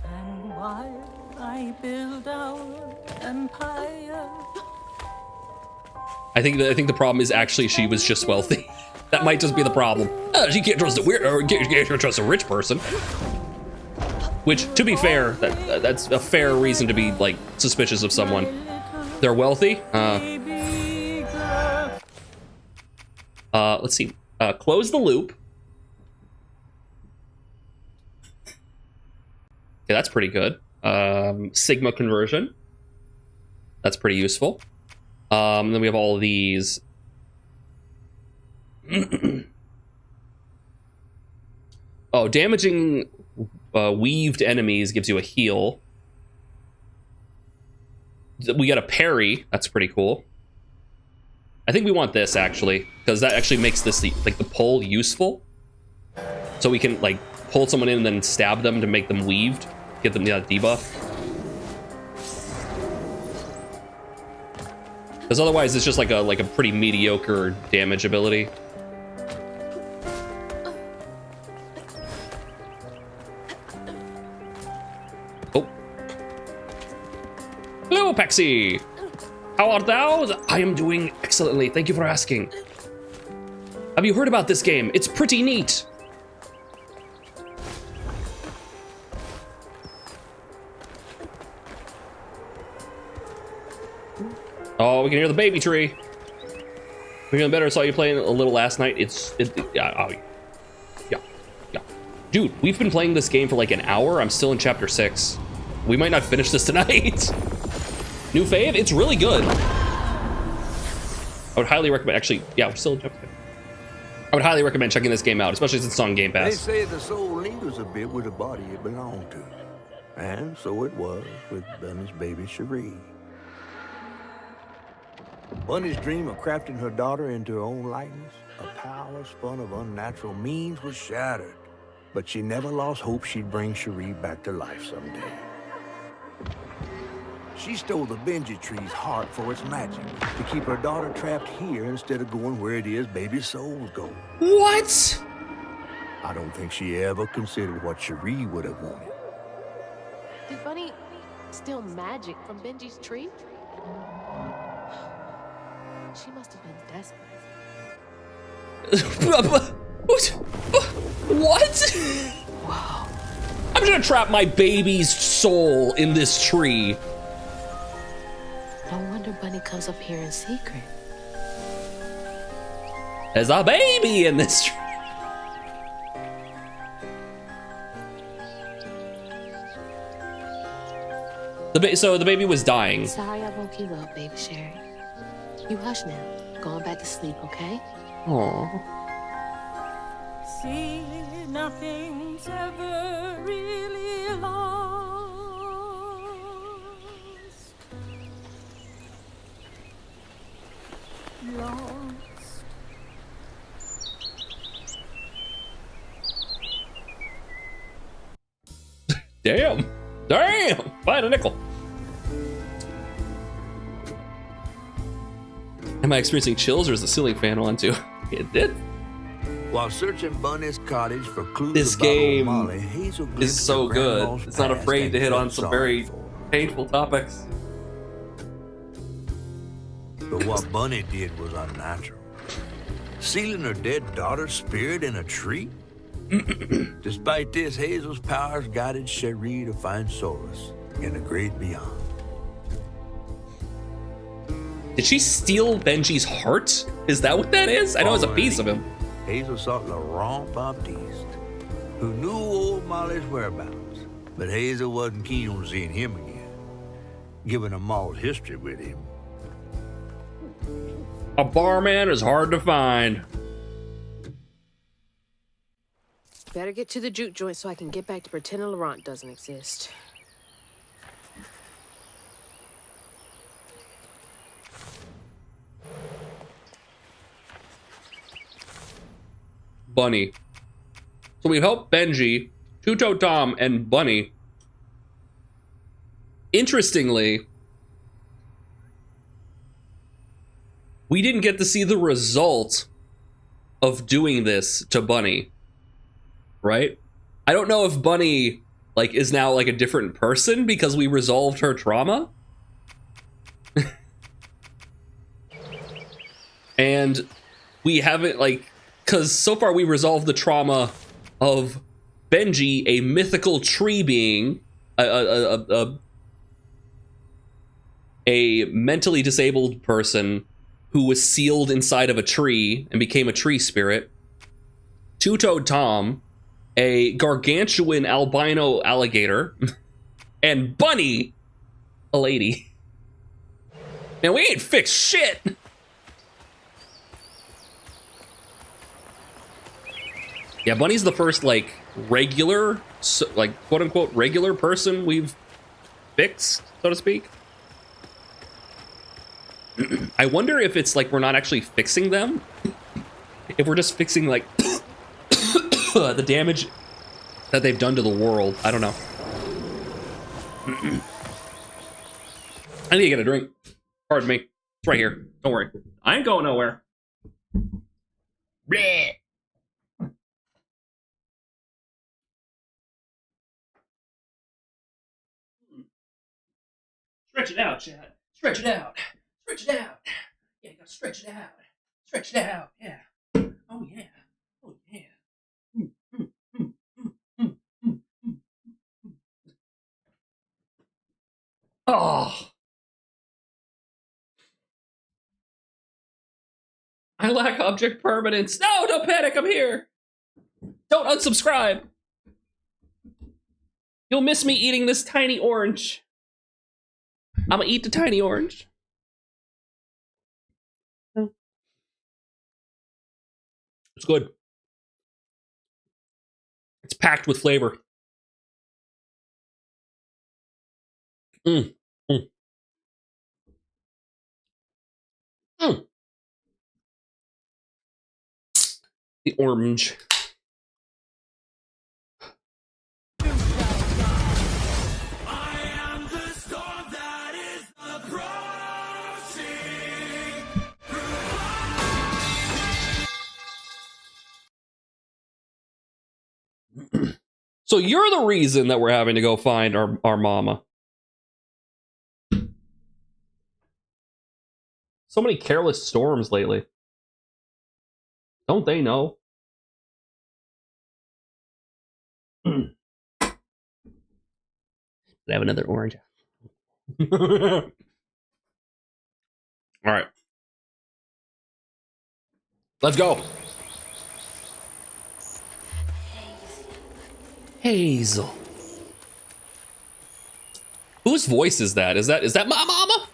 And while I build our empire. I think the problem is actually she was just wealthy. That might just be the problem. She can't trust a weird, or can't trust a rich person. Which, to be fair, that's a fair reason to be like suspicious of someone. They're wealthy. Let's see. Close the loop. Okay, that's pretty good. Sigma conversion. That's pretty useful. Then we have all of these. Oh, damaging weaved enemies gives you a heal. We got a parry. That's pretty cool. I think we want this actually, because that actually makes this like the pull useful. So we can like pull someone in and then stab them to make them weaved, get them the debuff. Because otherwise it's just like a pretty mediocre damage ability. Oh. Hello, Pexy. How art thou? I am doing excellently. Thank you for asking. Have you heard about this game? It's pretty neat. Oh, we can hear the baby tree. We're feeling better. I saw you playing a little last night. Yeah. Dude, we've been playing this game for like an hour. I'm still in chapter 6. We might not finish this tonight. New fave? It's really good. I would highly recommend, actually, yeah, we're still in chapter 6. I would highly recommend checking this game out, especially since it's on Game They Pass. say the soul lingers a bit with the body it belonged to. And so it was with Bunny's baby Cherie. Bunny's dream of crafting her daughter into her own likeness, a power spun of unnatural means, was shattered. but she never lost hope she'd bring Cherie back to life someday. She stole the Benji tree's heart for its magic, to keep her daughter trapped here instead of going where it is baby souls go. What? I don't think she ever considered what Cherie would have wanted. Did Bunny steal magic from Benji's tree? She must have been desperate. What? Wow. I'm gonna trap my baby's soul in this tree. No wonder Bunny comes up here in secret. There's a baby in this tree. So the baby was dying. Sorry I woke you up, baby Sherry. You hush now. Going back to sleep, okay? Aww. See, nothing's ever really lost. Lost. Damn. Find a nickel. Am I experiencing chills or is the ceiling fan on too? It did. While searching Bunny's cottage for clues This about game old Molly, Hazel is glimpsed so her good. grandma's It's not past afraid and to hit felt on some sorry very for her. painful topics. But what Bunny did was unnatural. Sealing her dead daughter's spirit in a tree? Despite this, Hazel's powers guided Cherie to find solace in the great beyond. Did she steal Benji's heart? Is that what that is? I know it's a piece of him. Hazel sought Laurent Baptiste, who knew old Molly's whereabouts, but Hazel wasn't keen on seeing him again, given a Maul's history with him. A barman is hard to find. Better get to the juke joint so I can get back to pretending Laurent doesn't exist. Bunny. So we've helped Benji, Two-Toe Tom, and Bunny. Interestingly, we didn't get to see the result of doing this to Bunny, right? I don't know if Bunny like is now like a different person because we resolved her trauma. And we haven't like, because so far we resolved the trauma of Benji, a mythical tree being, a mentally disabled person who was sealed inside of a tree and became a tree spirit. Two-Toed Tom, a gargantuan albino alligator, and Bunny, a lady. Man, we ain't fixed shit. Yeah, Bunny's the first, like, regular, like, quote-unquote regular person we've fixed, so to speak. I wonder if it's, like, we're not actually fixing them. If we're just fixing, like, the damage that they've done to the world. I don't know. I need to get a drink. Pardon me. It's right here. Don't worry. I ain't going nowhere. Bleh. Stretch it out, Chad. Stretch it out. Stretch it out. Yeah, you gotta stretch it out. Stretch it out. Yeah. Oh, yeah. Oh, yeah. Oh. I lack object permanence. No, don't panic. I'm here. Don't unsubscribe. You'll miss me eating this tiny orange. I'm gonna eat the tiny orange. It's good. It's packed with flavor. The orange. So you're the reason that we're having to go find our mama. So many careless storms lately. Don't they know? I have another orange. All right. Let's go. Hazel. Whose voice is that? Is that my mama?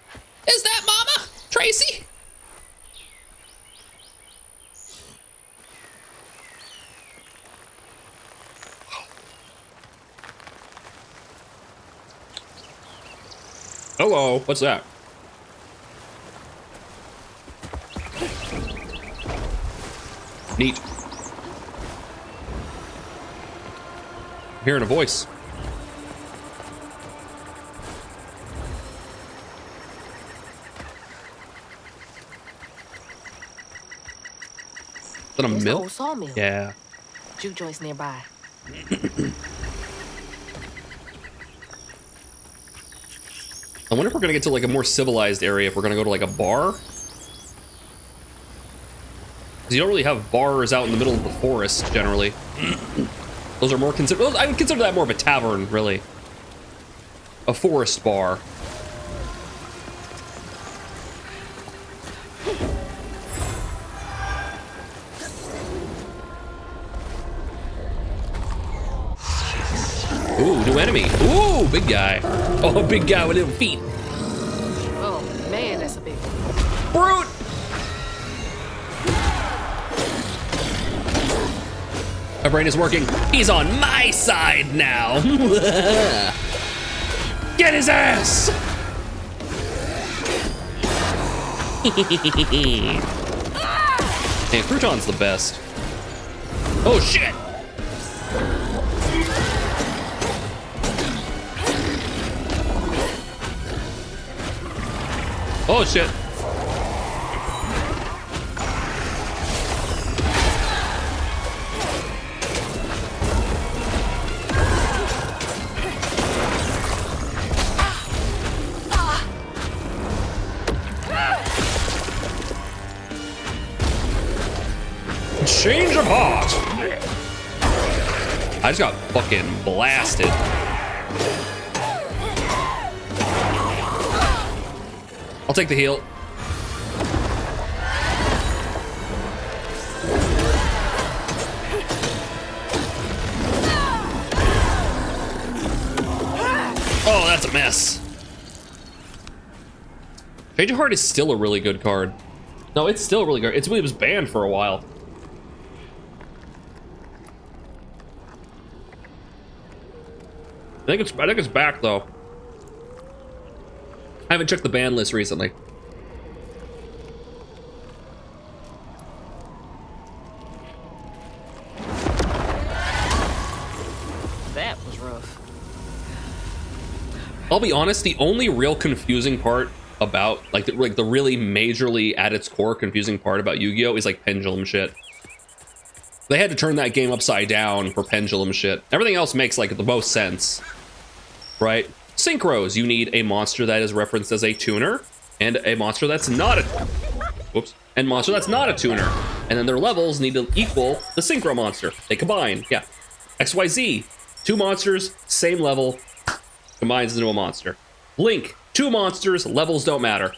Is that mama? Tracy? Hello, what's that? Neat. I'm hearing a voice. Is that a There's the mill? old sawmill. Yeah. Juke joints nearby. I wonder if we're gonna get to like a more civilized area if we're gonna go to like a bar. Because you don't really have bars out in the middle of the forest generally. Those are more considered. I would consider that more of a tavern, really. A forest bar. Ooh, new enemy. Ooh, big guy. Oh, big guy with little feet. Oh man, that's a big one. Brute! My brain is working. He's on my side now. Get his ass! Hey, Crouton's the best. Oh shit! Oh shit. Change of heart. I just got fucking blasted. I'll take the heal. Oh, that's a mess. Change of Heart is still a really good card. No, it's still really good. It was banned for a while. I think it's back though. I haven't checked the ban list recently. That was rough. I'll be honest, the only real confusing part about like the really majorly at its core confusing part about Yu-Gi-Oh is like pendulum shit. They had to turn that game upside down for pendulum shit. Everything else makes like the most sense, right? Synchros, you need a monster that is referenced as a tuner and a monster that's not a monster that's not a tuner. And then their levels need to equal the synchro monster. They combine, yeah. XYZ, two monsters, same level, combines into a monster. Link, two monsters, levels don't matter.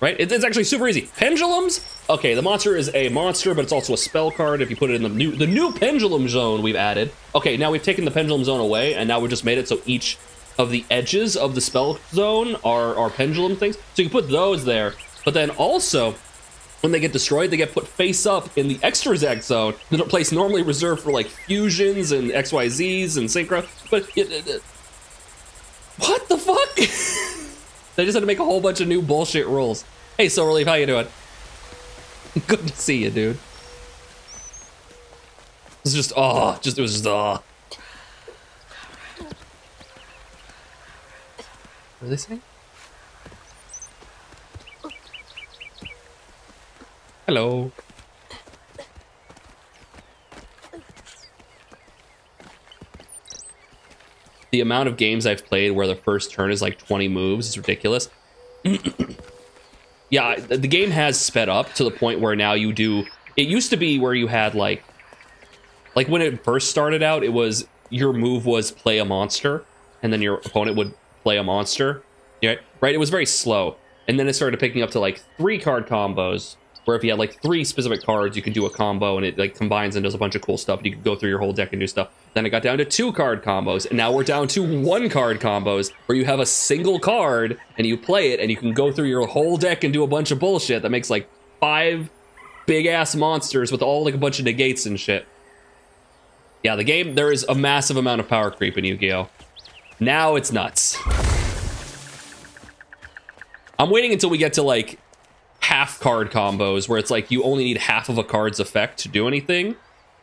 Right? It's actually super easy. Pendulums? Okay, the monster is a monster, but it's also a spell card if you put it in the new pendulum zone we've added. Okay, now we've taken the pendulum zone away, and now we've just made it so each of the edges of the spell zone are pendulum things. So you can put those there, but then also, when they get destroyed, they get put face up in the extra exact zone, the place normally reserved for like fusions and XYZs and synchro. But what the fuck? They just had to make a whole bunch of new bullshit rules. Hey, Solarleaf, how you doing? Good to see you, dude. It's just, it was just, What are they saying? the amount of games I've played where the first turn is like 20 moves is ridiculous. Yeah, the game has sped up to the point where now you do... It used to be where you had like when it first started out, it was your move was play a monster, and then your opponent would play a monster. Yeah, right? It was very slow. And then it started picking up to like 3 card combos, where if you had like 3 specific cards, you could do a combo and it like combines and does a bunch of cool stuff. You could go through your whole deck and do stuff. Then it got down to 2 card combos, and now we're down to 1 card combos, where you have a single card and you play it and you can go through your whole deck and do a bunch of bullshit that makes like 5 big ass monsters with all like a bunch of negates and shit. Yeah, the game, there is a massive amount of power creep in Yu-Gi-Oh! Now it's nuts. I'm waiting until we get to like half card combos where it's like you only need half of a card's effect to do anything,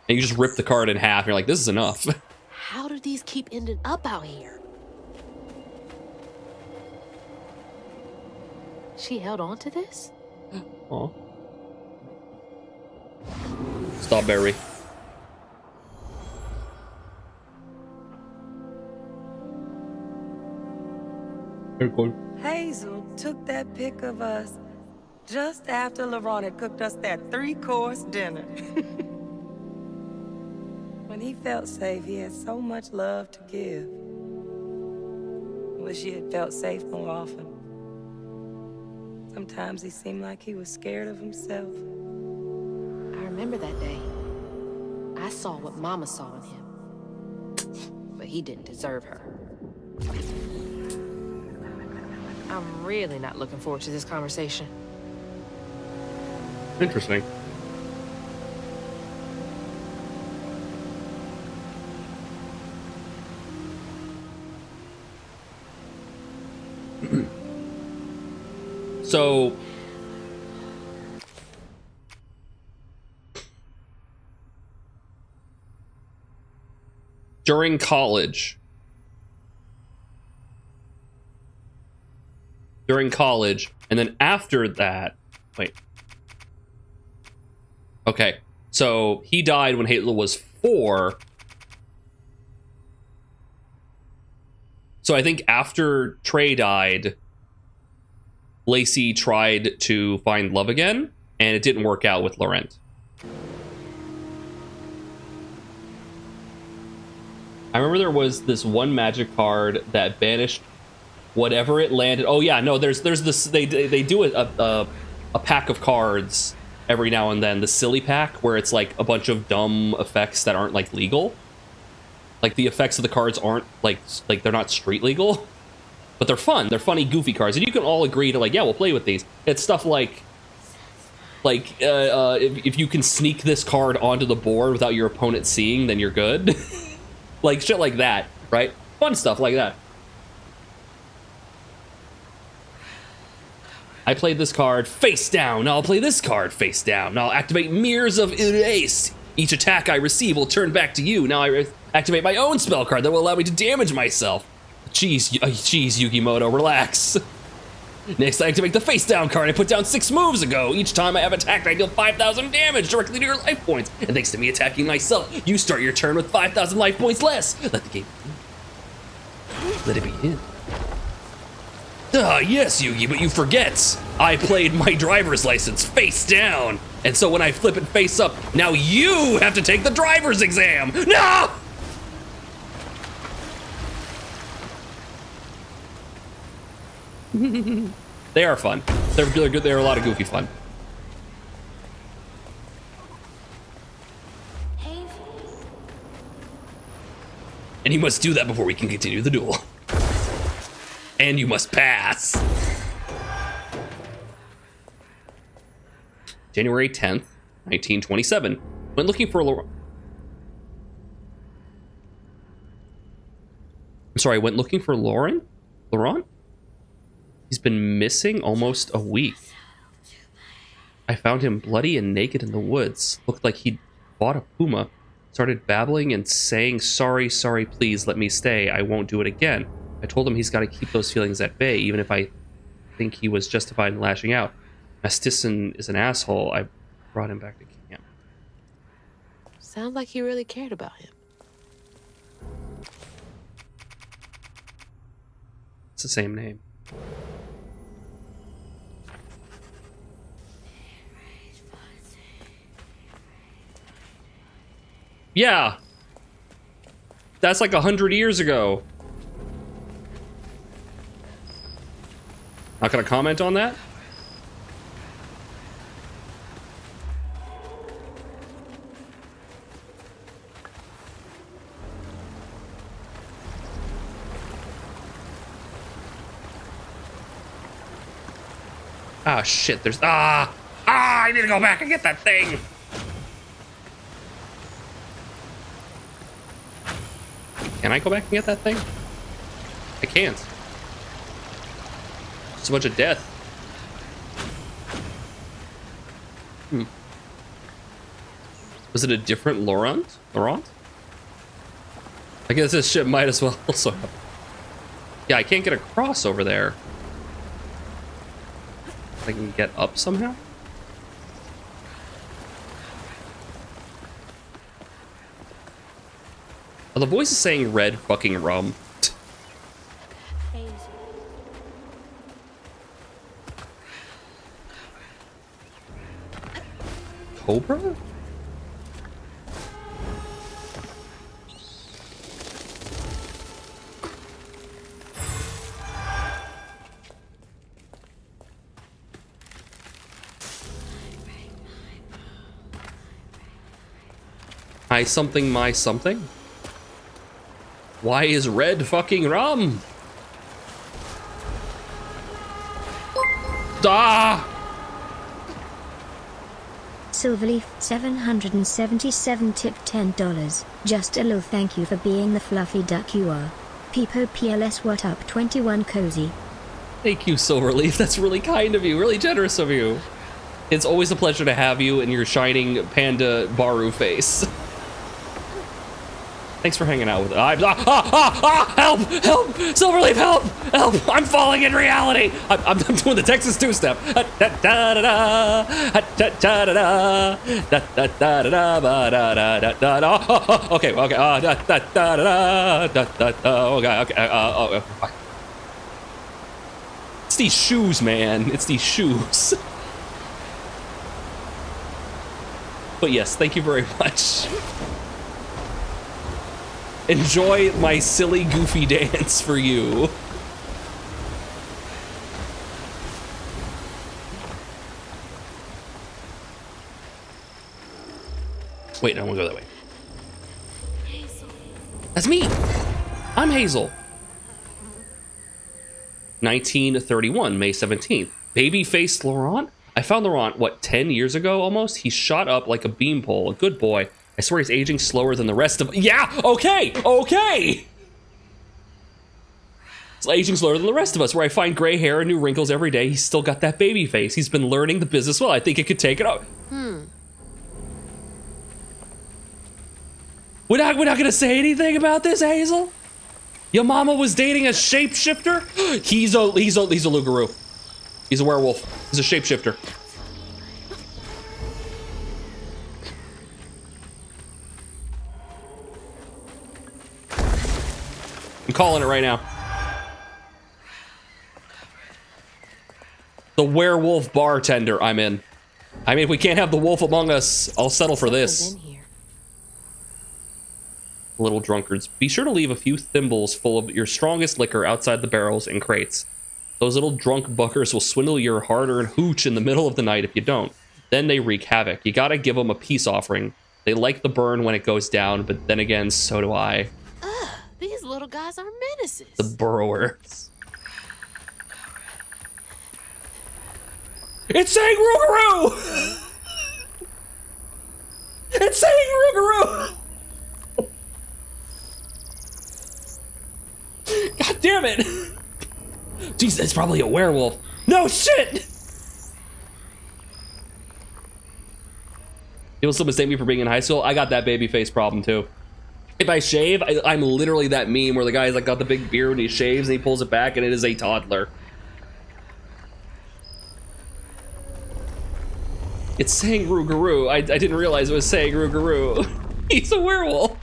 and you just rip the card in half and you're like, this is enough. How do these keep ending up out here? She held on to this? Aw. Strawberry. Very cool. Hazel took that pic of us just after LaRon had cooked us that 3-course dinner. When he felt safe, he had so much love to give. Wish he had felt safe more often. Sometimes he seemed like he was scared of himself. I remember that day. I saw what Mama saw in him. But he didn't deserve her. I'm really not looking forward to this conversation. Interesting. So during college, and then after that, wait. Okay, so he died when Hitler was 4. So I think after Trey died, Lacey tried to find love again, and it didn't work out with Laurent. I remember there was this one magic card that banished whatever it landed. Oh yeah, no, there's this. They do a pack of cards every now and then, the silly pack, where it's like a bunch of dumb effects that aren't like legal. Like the effects of the cards aren't like they're not street legal, but they're fun. They're funny, goofy cards, and you can all agree to like, yeah, we'll play with these. It's stuff like if you can sneak this card onto the board without your opponent seeing, then you're good. Like shit like that, right? Fun stuff like that. I played this card face down. Now I'll play this card face down. Now I'll activate Mirrors of Erase. Each attack I receive will turn back to you. Now I activate my own spell card that will allow me to damage myself. Jeez, Yugimoto, relax. Next, I activate the face down card I put down 6 moves ago. Each time I have attacked, I deal 5,000 damage directly to your life points. And thanks to me attacking myself, you start your turn with 5,000 life points less. Let the game begin. Let it begin. Ah, yes, Yugi, but you forget. I played my driver's license face down. And so when I flip it face up, now you have to take the driver's exam. No! They are fun. They're good. They're a lot of goofy fun. And you must do that before we can continue the duel. And you must pass. January 10th, 1927. Went looking for went looking for Laurent? He's been missing almost a week. I found him bloody and naked in the woods. Looked like he'd fought a puma. Started babbling and saying, sorry, please let me stay. I won't do it again. I told him he's got to keep those feelings at bay, even if I think he was justified in lashing out. Mastisson is an asshole. I brought him back to camp. Sounds like he really cared about him. It's the same name. Yeah. That's like 100 years ago. Not gonna comment on that? Ah, shit, there's... I need to go back and get that thing! Can I go back and get that thing? I can't. It's a bunch of death. Was it a different Laurent? I guess this ship might as well also have... Yeah, I can't get across over there. I can get up somehow? Are the voices saying red fucking rum? Cobra? I something my something? Why is red fucking rum? Ah! Silverleaf 777 tip $10. Just a little thank you for being the fluffy duck you are. Peepo PLS what up 21 cozy. Thank you, Silverleaf. That's really kind of you, really generous of you. It's always a pleasure to have you in your shining panda Baru face. Thanks for hanging out with us. Help! Help! Silverleaf, help! Help! I'm falling in reality! I'm doing the Texas two-step. Okay. Okay. It's these shoes, man. It's these shoes. But yes, thank you very much. Enjoy my silly, goofy dance for you. Wait, no, I want to go that way. That's me. I'm Hazel. 1931, May 17th. Baby-faced Laurent? I found Laurent, what, 10 years ago almost? He shot up like a beanpole, a good boy. I swear he's aging slower than the rest of... Yeah, okay! He's aging slower than the rest of us, where I find gray hair and new wrinkles every day. He's still got that baby face. He's been learning the business well. I think it could take it out. We're not gonna say anything about this, Hazel? Your mama was dating a shapeshifter? He's a Lugaroo. He's a werewolf. He's a shapeshifter. I'm calling it right now. The werewolf bartender I'm in. I mean, if we can't have the wolf among us, I'll settle for this. Little drunkards. Be sure to leave a few thimbles full of your strongest liquor outside the barrels and crates. Those little drunk buckers will swindle your hard-earned hooch in the middle of the night if you don't. Then they wreak havoc. You gotta give them a peace offering. They like the burn when it goes down, but then again, so do I. These little guys are menaces. The burrowers. It's saying Rougarou! It's saying Rougarou! God damn it! Jeez, it's probably a werewolf. No shit! People still mistake me for being in high school. I got that baby face problem too. If I shave, I'm literally that meme where the guy's like got the big beard and he shaves and he pulls it back and it is a toddler. It's saying Rougarou. I didn't realize it was saying Rougarou. He's a werewolf.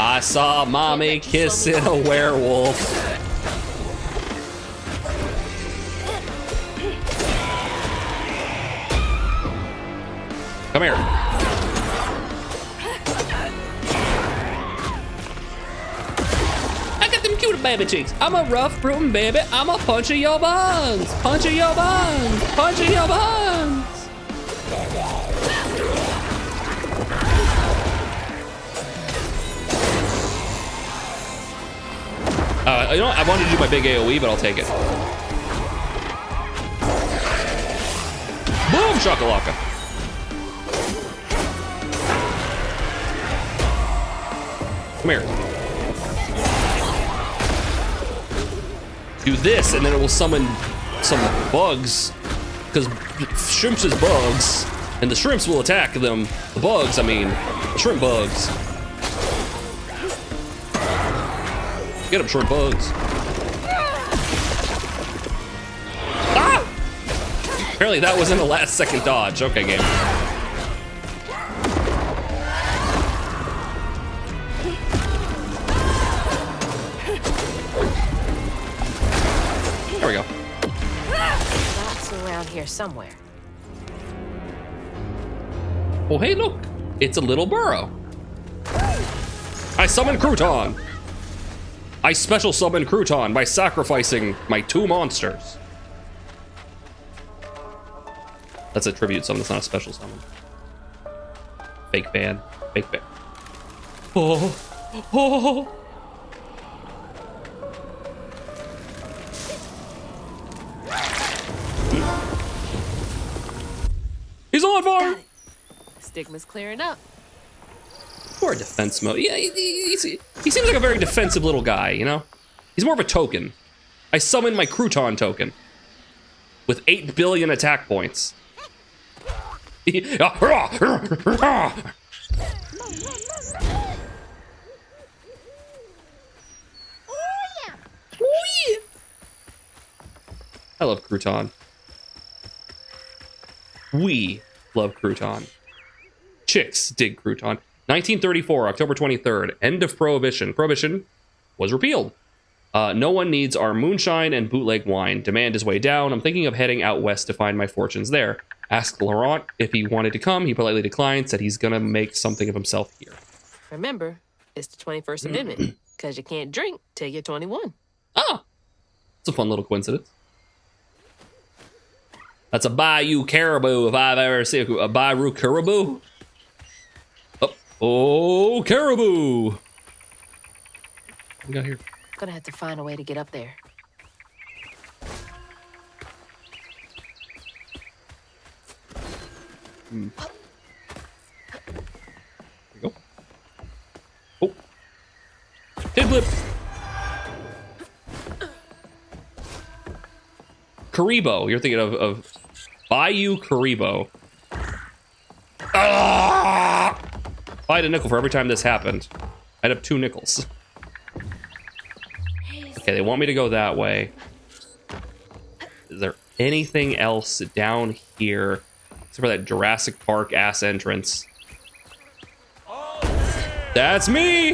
I saw mommy kissing a werewolf. Come here. I got them cute baby cheeks. I'm a rough rootin' baby. I'm a punch of your buns. Punch of your buns. Punch of your buns. You know what? I wanted to do my big AoE, but I'll take it. Boom, shakalaka. Come here. Do this, and then it will summon some bugs, because shrimps is bugs, and the shrimps will attack them. The bugs, I mean, the shrimp bugs. Get them, shrimp bugs. Ah! Apparently that was in the last second dodge. Okay, game. There we go. That's around here somewhere. Oh, hey, look. It's a little burrow. I summon Crouton. I special summon Crouton by sacrificing my 2 monsters. That's a tribute summon, that's not a special summon. Fake ban. Fake ban. Oh. Oh. He's on fire! Stigma's clearing up. Or defense mode. Yeah, he seems like a very defensive little guy, you know? He's more of a token. I summon my Crouton token with 8 billion attack points. I love Crouton. We love Crouton. Chicks dig Crouton. 1934, October 23rd, end of Prohibition. Prohibition was repealed. No one needs our moonshine and bootleg wine. Demand is way down. I'm thinking of heading out west to find my fortunes there. Asked Laurent if he wanted to come. He politely declined, said he's gonna make something of himself here. Remember, it's the 21st Amendment, because you can't drink till you're 21. Ah, it's a fun little coincidence. That's a Bayou Caribou, if I've ever seen a Bayou Caribou. Oh, caribou! What we got here? Gonna have to find a way to get up there. There we go. Oh. Tidblip! Karibo. You're thinking of Bayou Karibo. Ah! If I had a nickel for every time this happened, I'd have 2 nickels. Okay, they want me to go that way. Is there anything else down here except for that Jurassic Park ass entrance? That's me!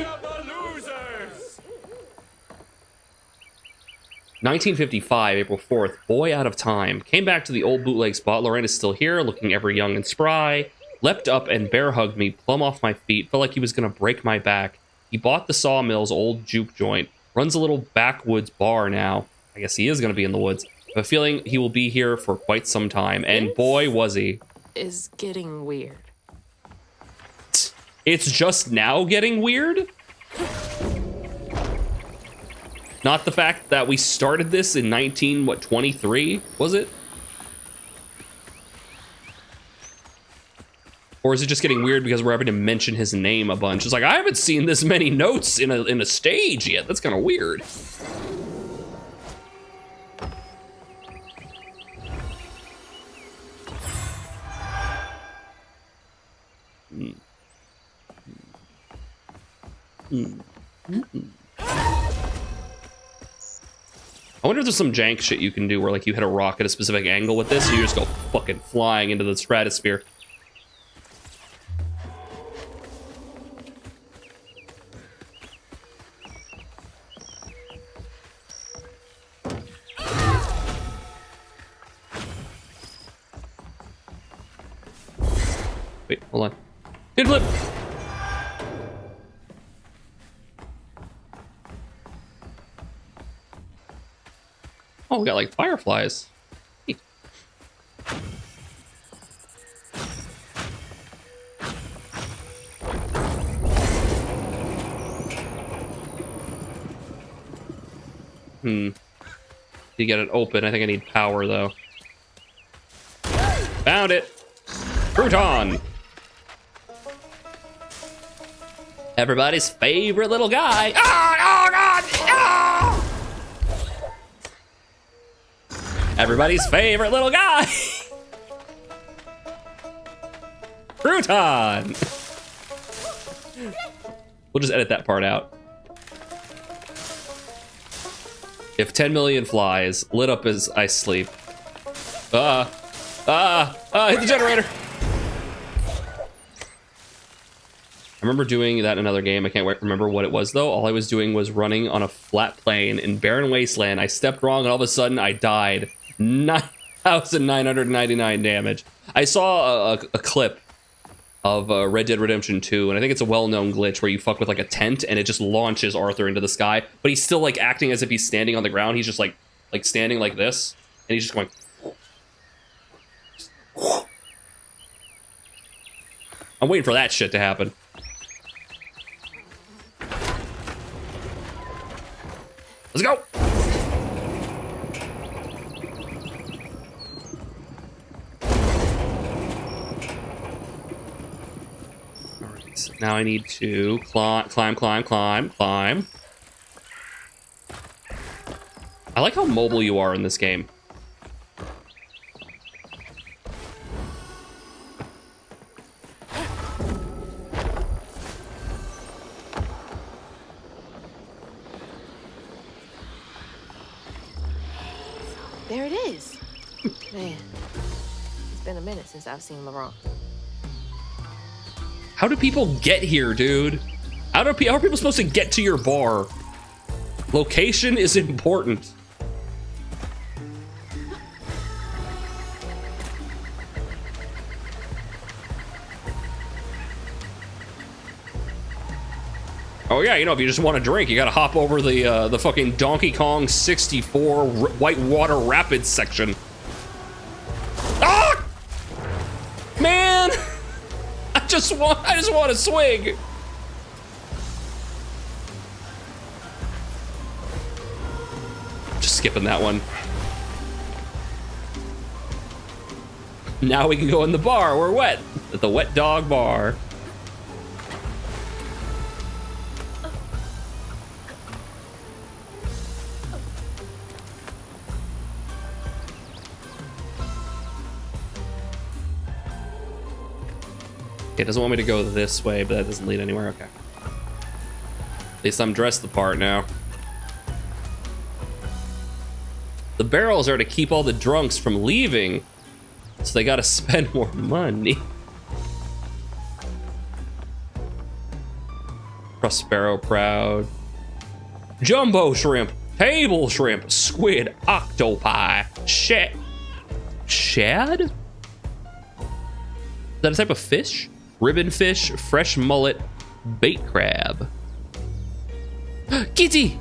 1955, April 4th, boy out of time. Came back to the old bootleg spot. Lorraine is still here, looking ever young and spry. Leapt up and bear hugged me, plumb off my feet. Felt like he was gonna break my back. He bought the Sawmill's old juke joint. Runs a little backwoods bar now. I guess he is gonna be in the woods. I have a feeling he will be here for quite some time. And boy, was he. Is getting weird. It's just now getting weird? Not the fact that we started this in 23, was it? Or is it just getting weird because we're having to mention his name a bunch? It's like, I haven't seen this many notes in a stage yet. That's kind of weird. I wonder if there's some jank shit you can do where like you hit a rock at a specific angle with this, and you just go fucking flying into the stratosphere. Wait, hold on. Good flip! Oh, we got like fireflies. Neat. To get it open, I think I need power though. Found it! Crouton! Everybody's favorite little guy. Oh God! Oh! Everybody's favorite little guy. Crouton. We'll just edit that part out. If 10 million flies lit up as I sleep. Hit the generator. I remember doing that in another game. I can't remember what it was though. All I was doing was running on a flat plane in barren wasteland. I stepped wrong and all of a sudden I died. 9,999 damage. I saw a clip of Red Dead Redemption 2, and I think it's a well-known glitch where you fuck with like a tent and it just launches Arthur into the sky, but he's still like acting as if he's standing on the ground. He's just like standing like this, and he's just going. I'm waiting for that shit to happen. Let's go! Alright, now I need to climb. I like how mobile you are in this game. There it is. Man, it's been a minute since I've seen Laurent. How do people get here, dude? How are people supposed to get to your bar? Location is important. Oh yeah, you know, if you just want a drink, you gotta hop over the fucking Donkey Kong 64 Whitewater Rapids section. Ah! Man! I just want to swing. Just skipping that one. Now we can go in the bar. We're wet. At the Wet Dog Bar. Okay, it doesn't want me to go this way, but that doesn't lead anywhere. Okay. At least I'm dressed the part now. The barrels are to keep all the drunks from leaving, so they gotta spend more money. Prospero Proud. Jumbo shrimp, table shrimp, squid, octopi, shad? Is that a type of fish? Ribbon fish, fresh mullet, bait crab. Kitty!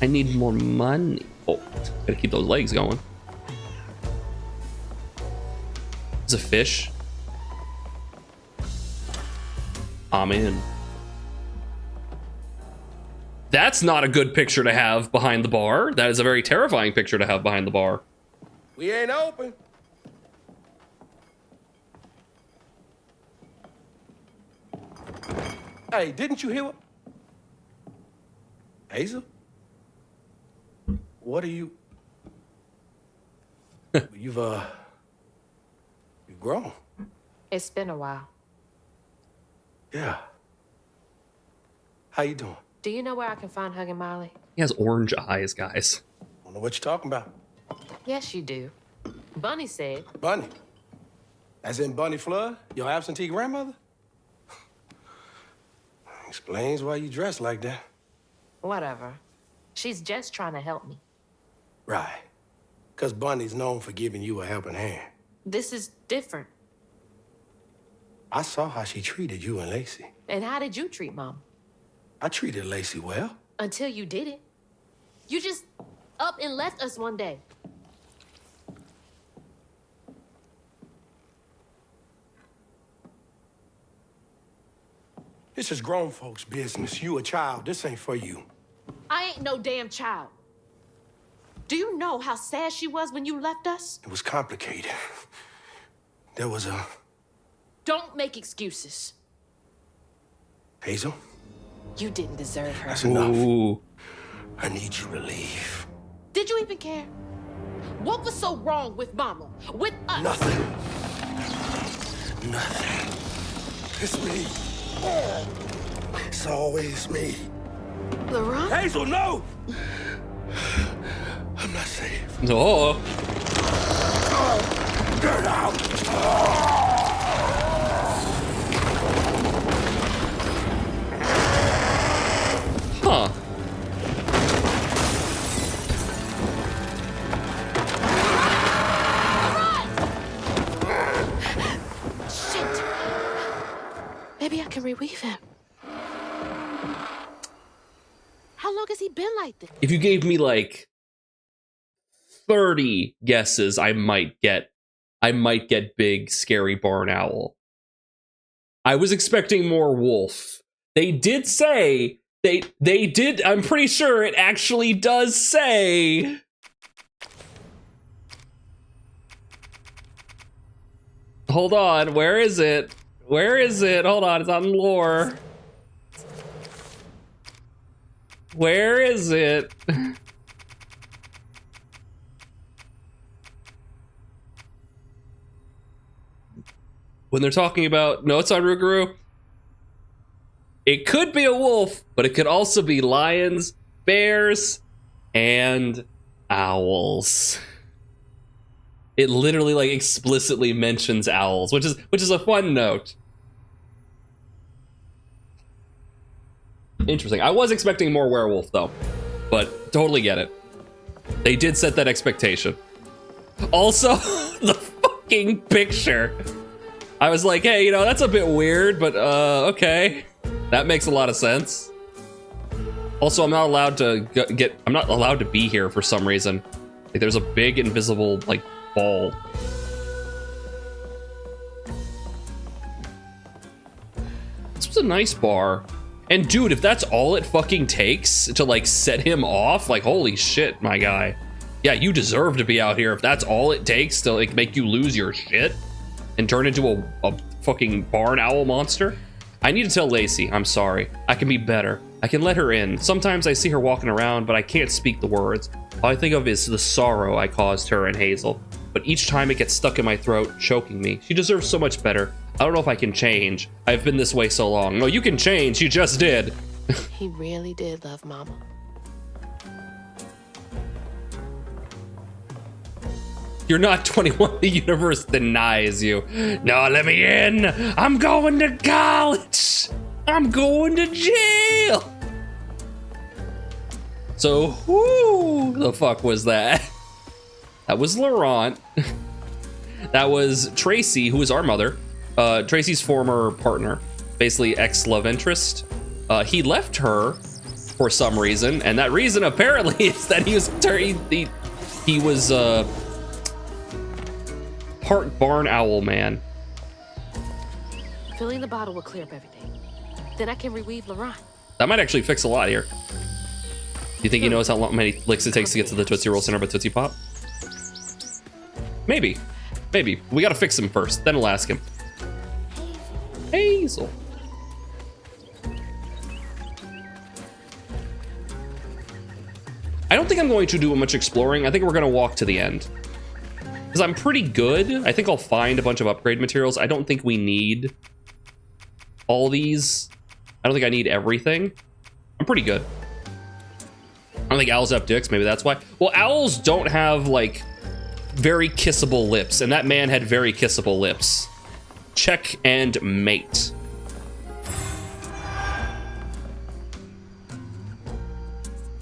I need more money. Oh, gotta keep those legs going. It's a fish. I'm in. That's not a good picture to have behind the bar. That is a very terrifying picture to have behind the bar. We ain't open. Hey, didn't you hear what? Hazel? What are you? You've grown. It's been a while. Yeah. How you doing? Do you know where I can find Huggin' Molly? He has orange eyes, guys. I don't know what you're talking about. Yes, you do. Bunny said. Bunny? As in Bunny Flood, your absentee grandmother? Explains why you dress like that. Whatever. She's just trying to help me. Right. Because Bunny's known for giving you a helping hand. This is different. I saw how she treated you and Lacey. And how did you treat Mom? I treated Lacey well. Until you didn't. You just up and left us one day. This is grown folks' business. You a child. This ain't for you. I ain't no damn child. Do you know how sad she was when you left us? It was complicated. There was a... Don't make excuses. Hazel? You didn't deserve her. That's enough. I need you to leave. Did you even care? What was so wrong with Mama? With us? Nothing. Nothing. It's me. It's always me. Laurent? Hazel, no! I'm not safe. No. Get out! Huh. Shit. Maybe I can reweave him. How long has he been like this? If you gave me like 30 guesses, I might get big scary barn owl. I was expecting more wolf. They did say they did, I'm pretty sure it actually does say hold on, where is it? Where is it? Hold on, it's on lore. Where is it? When they're talking about notes on Rougarou, it could be a wolf, but it could also be lions, bears, and owls. It literally like explicitly mentions owls, which is a fun note. Interesting. I was expecting more werewolf though, but totally get it. They did set that expectation. Also, the fucking picture. I was like, hey, you know, that's a bit weird, but okay. That makes a lot of sense. Also, I'm not allowed to I'm not allowed to be here for some reason. Like, there's a big invisible, like, ball. This was a nice bar. And dude, if that's all it fucking takes to like set him off, like holy shit, my guy. Yeah, you deserve to be out here if that's all it takes to like make you lose your shit and turn into a fucking barn owl monster. I need to tell Lacey, I'm sorry. I can be better. I can let her in. Sometimes I see her walking around, but I can't speak the words. All I think of is the sorrow I caused her and Hazel. But each time it gets stuck in my throat, choking me. She deserves so much better. I don't know if I can change. I've been this way so long. No, you can change. You just did. He really did love Mama. You're not 21. The universe denies you. No, let me in. I'm going to college. I'm going to jail. So who the fuck was that? That was Laurent. That was Tracy, who is our mother. Tracy's former partner, basically ex-love interest. He left her for some reason, and that reason apparently is that he was part barn owl man. Filling the bottle will clear up everything. Then I can reweave Laurent. That might actually fix a lot here. Do you think he knows how many licks it takes to get to the Tootsie Roll Center by Tootsie Pop? Maybe. Maybe. We gotta fix him first, then we'll ask him. Hazel. I don't think I'm going to do much exploring. I think we're gonna walk to the end. Because I'm pretty good. I think I'll find a bunch of upgrade materials. I don't think we need all these. I don't think I need everything. I'm pretty good. I don't think owls have dicks, maybe that's why. Well, owls don't have like very kissable lips, and that man had very kissable lips. Check and mate.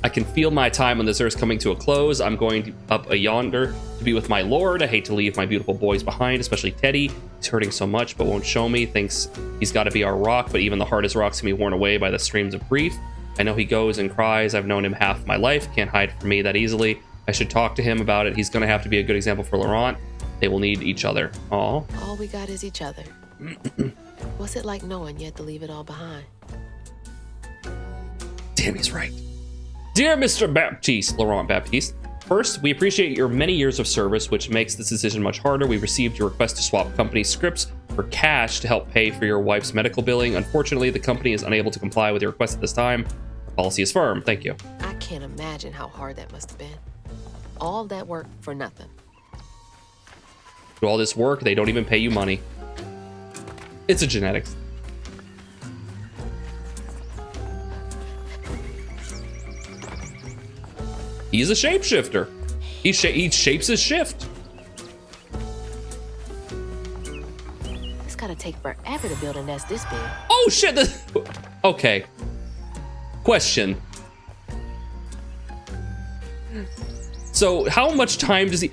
I can feel my time on this earth coming to a close. I'm going up yonder to be with my lord. I hate to leave my beautiful boys behind, especially Teddy. He's hurting so much, but won't show me. Thinks he's got to be our rock, but even the hardest rocks can be worn away by the streams of grief. I know he goes and cries. I've known him half my life. Can't hide from me that easily. I should talk to him about it. He's going to have to be a good example for Laurent. They will need each other. Aw. All we got is each other. What's it like knowing you had to leave it all behind? Damn, he's right. Dear Mr. Baptiste, Laurent Baptiste, first, we appreciate your many years of service, which makes this decision much harder. We received your request to swap company scripts for cash to help pay for your wife's medical billing. Unfortunately, the company is unable to comply with your request at this time. Our policy is firm. Thank you. I can't imagine how hard that must have been. All that work for nothing. Do all this work, they don't even pay you money. It's a genetics. He's a shapeshifter. He shapes his shift. It's gotta take forever to build a nest this big. Oh shit! Okay. Question. So how much time does he...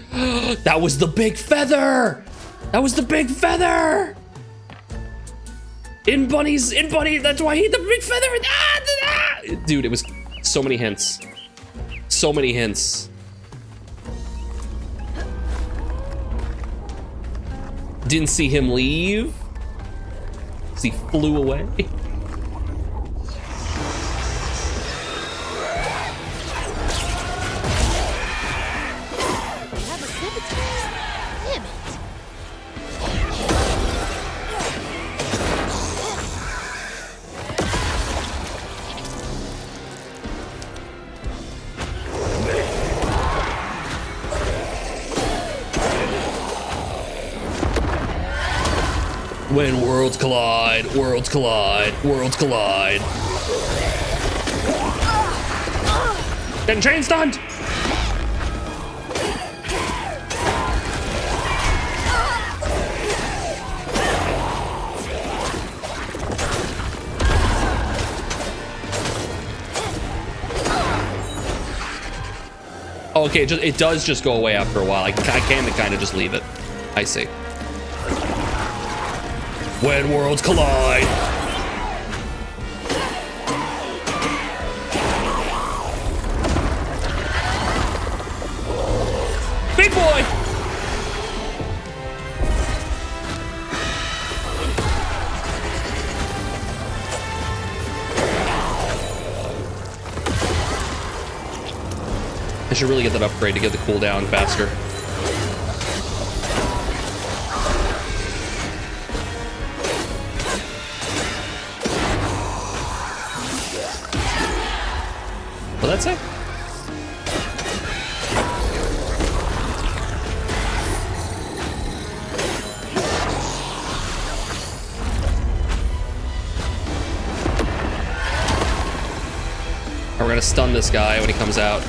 That was the big feather! That was the big feather! In Bunny, that's why he had the big feather! Dude, it was so many hints. So many hints. Didn't see him leave. He flew away. When worlds collide, worlds collide, worlds collide. Getting chain stunned! Okay, it does just go away after a while. I can kind of just leave it. I see. When worlds collide. Big boy. I should really get that upgrade to get the cooldown faster. What'd that say? We're gonna stun this guy when he comes out.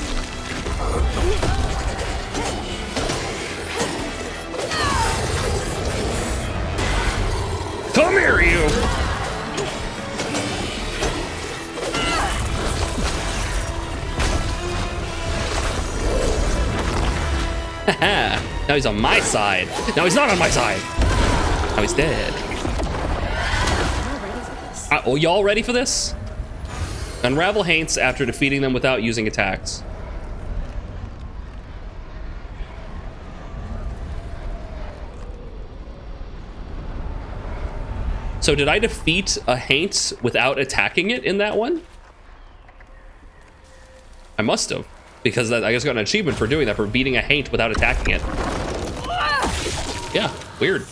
Come here, you! Now he's on my side. Now he's not on my side. Now he's dead. Oh, y'all ready for this? Unravel Haints after defeating them without using attacks. So did I defeat a Haint without attacking it in that one? I must have, because I just got an achievement for doing that, for beating a Haint without attacking it. Yeah, weird.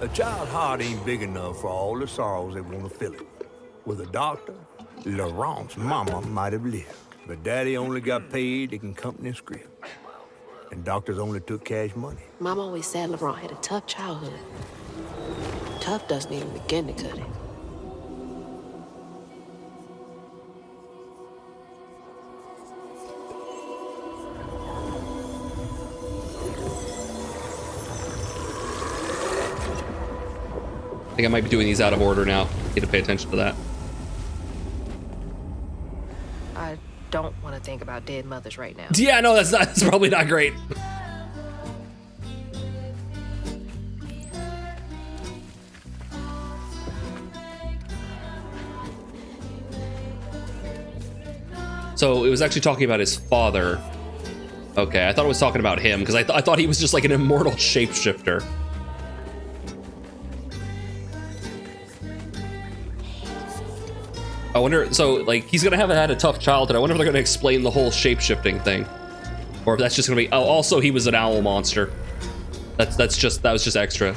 A child's heart ain't big enough for all the sorrows that want to fill it. With a doctor, Laurent's mama might have lived, but Daddy only got paid in company script. And doctors only took cash money. Mom always said Laurent had a tough childhood. Tough doesn't even begin to cut it. think I might be doing these out of order now. Need to pay attention to that. I don't want to think about dead mothers right now. Yeah, no, that's probably not great. So it was actually talking about his father. Okay, I thought it was talking about him because I thought he was just like an immortal shapeshifter. I wonder, so like he's gonna have had a tough childhood. I wonder if they're gonna explain the whole shapeshifting thing, or if that's just gonna be. Oh, also he was an owl monster. That was just extra.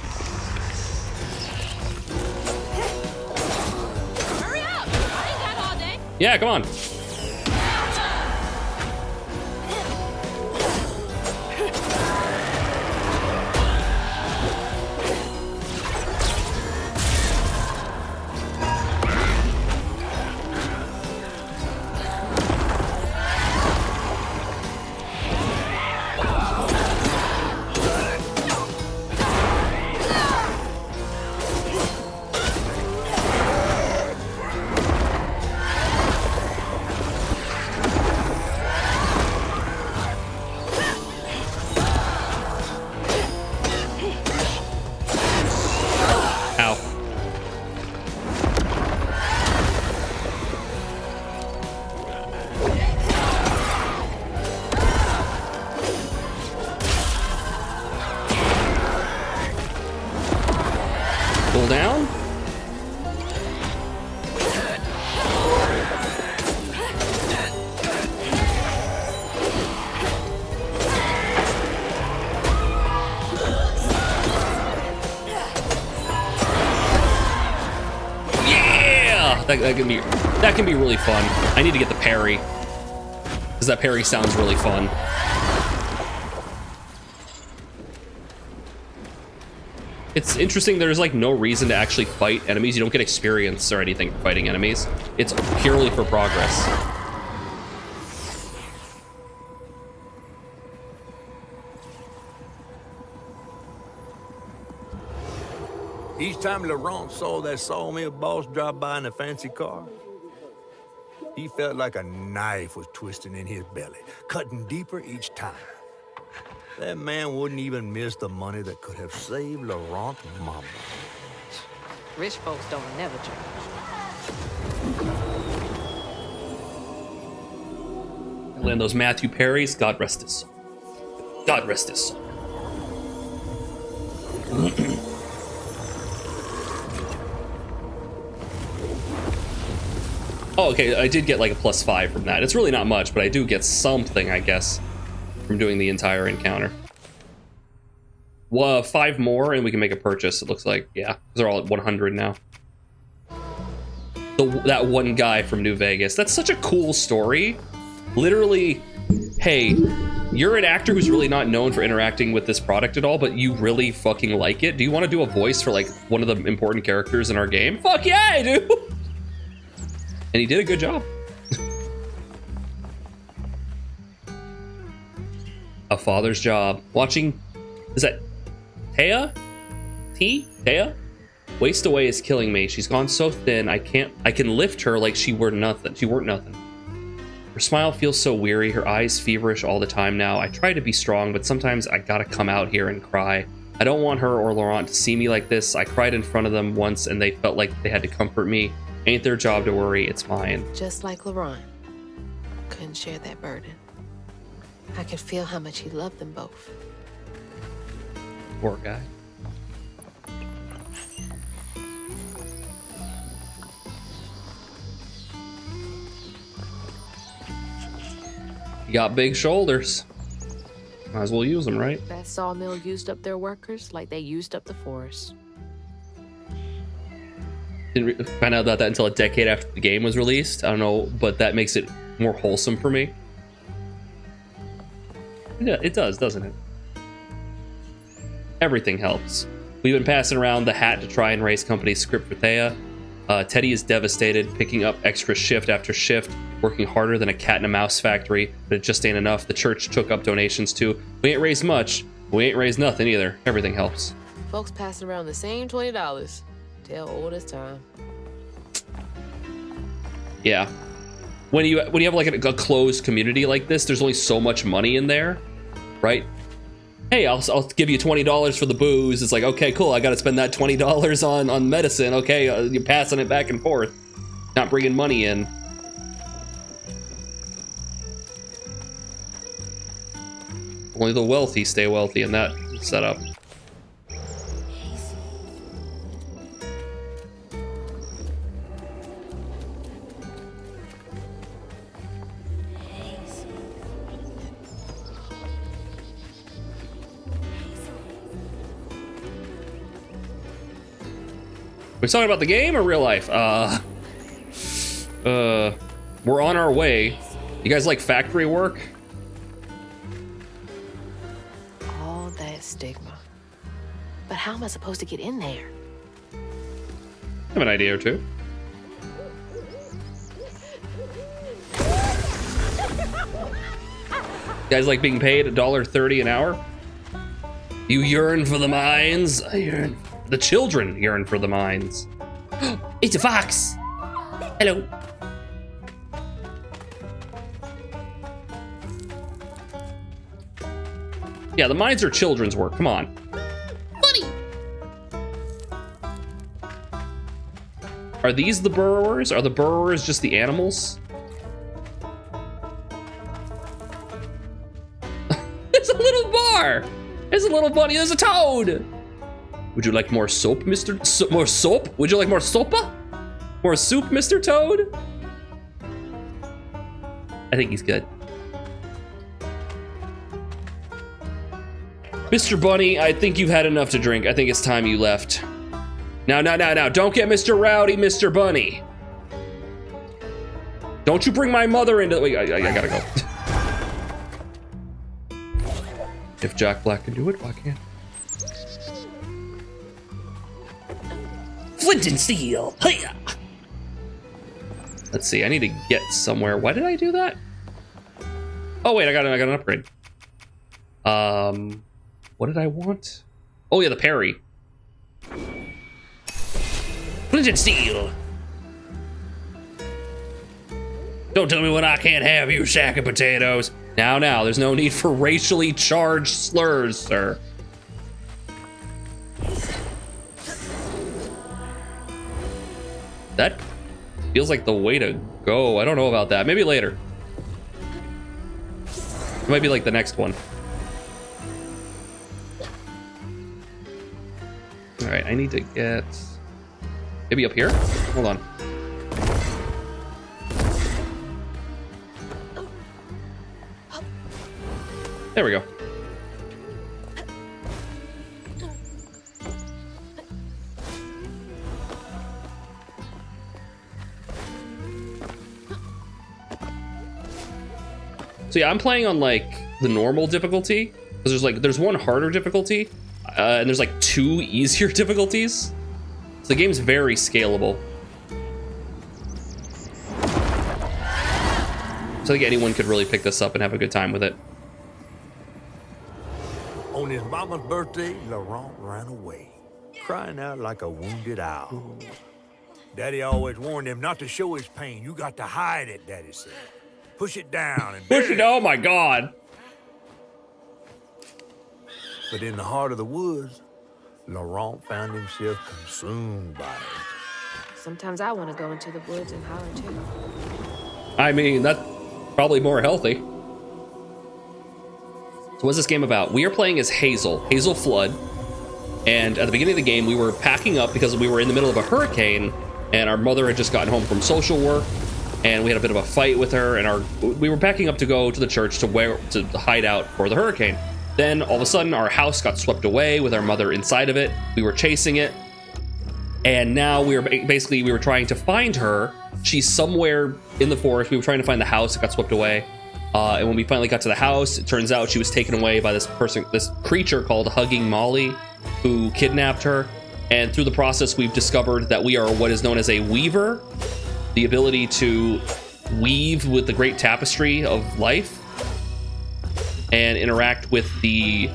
Hurry up! I ain't got all day. Yeah, come on. Down. Yeah, that can be really fun. I need to get the parry because that parry sounds really fun. It's interesting, there's like no reason to actually fight enemies. You don't get experience or anything for fighting enemies. It's purely for progress. Each time Laurent saw that sawmill boss drop by in a fancy car, he felt like a knife was twisting in his belly, cutting deeper each time. That man wouldn't even miss the money that could have saved Laurent's mama. Rich folks don't never change. Land those Matthew Perrys, God rest his soul. God rest his soul. Oh, okay, I did get like a +5 from that. It's really not much, but I do get something, I guess, from doing the entire encounter. Well, 5 more and we can make a purchase, it looks like. Yeah, they're all at 100 now. That one guy from New Vegas. That's such a cool story. Literally, hey, you're an actor who's really not known for interacting with this product at all, but you really fucking like it. Do you want to do a voice for like one of the important characters in our game? Fuck yeah, I do! And he did a good job. A father's job. Watching, is that Taya? Taya? Waste away is killing me. She's gone so thin, I can lift her like she weren't nothing. Her smile feels so weary, her eyes feverish all the time now. I try to be strong, but sometimes I gotta come out here and cry. I don't want her or Laurent to see me like this. I cried in front of them once and they felt like they had to comfort me. Ain't their job to worry, it's mine. Just like Laurent. Couldn't share that burden. I could feel how much he loved them both. Poor guy. You got big shoulders. Might as well use them, right? That sawmill used up their workers like they used up the forest. Didn't find out about that until a decade after the game was released. I don't know, but that makes it more wholesome for me. Yeah, it does, doesn't it? Everything helps. We've been passing around the hat to try and raise company's script for Thea. Teddy is devastated, picking up extra shift after shift, working harder than a cat in a mouse factory, but it just ain't enough. The church took up donations too. We ain't raised much, but we ain't raised nothing either. Everything helps. Folks passing around the same $20. Tell old as time. Yeah. When you have like a closed community like this, there's only so much money in there, right? Hey, I'll give you $20 for the booze. It's like, okay, cool. I got to spend that $20 on medicine. Okay, you're passing it back and forth, not bringing money in. Only the wealthy stay wealthy in that setup. We're talking about the game or real life? We're on our way. You guys like factory work? All that stigma. But how am I supposed to get in there? I have an idea or two. You guys like being paid $1.30 an hour? You yearn for the mines? I yearn. The children yearn for the mines. It's a fox. Hello. Yeah, the mines are children's work. Come on. Buddy. Are these the burrowers? Are the burrowers just the animals? There's a little bar. There's a little bunny. There's a toad. Would you like more soap, Mr. More soap? Would you like more sopa? More soup, Mr. Toad? I think he's good. Mr. Bunny, I think you've had enough to drink. I think it's time you left. Now. Don't get Mr. Rowdy, Mr. Bunny. Don't you bring my mother into... Wait, I gotta go. If Jack Black can do it, why can't... Flint and steel. Hiya! Let's see. I need to get somewhere. Why did I do that? Oh wait, I got an upgrade. What did I want? Oh yeah, the parry. Flint and steel. Don't tell me when I can't have you, sack of potatoes. Now, there's no need for racially charged slurs, sir. That feels like the way to go. I don't know about that. Maybe later. It might be like the next one. All right, I need to get... Maybe up here? Hold on. There we go. So yeah, I'm playing on like the normal difficulty because there's one harder difficulty and there's like 2 easier difficulties. So the game's very scalable. So I think anyone could really pick this up and have a good time with it. On his mama's birthday, Laurent ran away, crying out like a wounded owl. Daddy always warned him not to show his pain. You got to hide it, Daddy said. Push it down and push it. Oh my God. But in the heart of the woods, Laurent found himself consumed by it. Sometimes I want to go into the woods and holler too. I mean, that's probably more healthy. So what's this game about? We are playing as Hazel Flood. And at the beginning of the game, we were packing up because we were in the middle of a hurricane and our mother had just gotten home from social work. And we had a bit of a fight with her, and we were packing up to go to the church to hide out for the hurricane. Then all of a sudden, our house got swept away with our mother inside of it. We were chasing it, and now we were trying to find her. She's somewhere in the forest. We were trying to find the house that got swept away, and when we finally got to the house, it turns out she was taken away by this creature called Hugging Molly, who kidnapped her. And through the process, we've discovered that we are what is known as a weaver. The ability to weave with the great tapestry of life and interact with the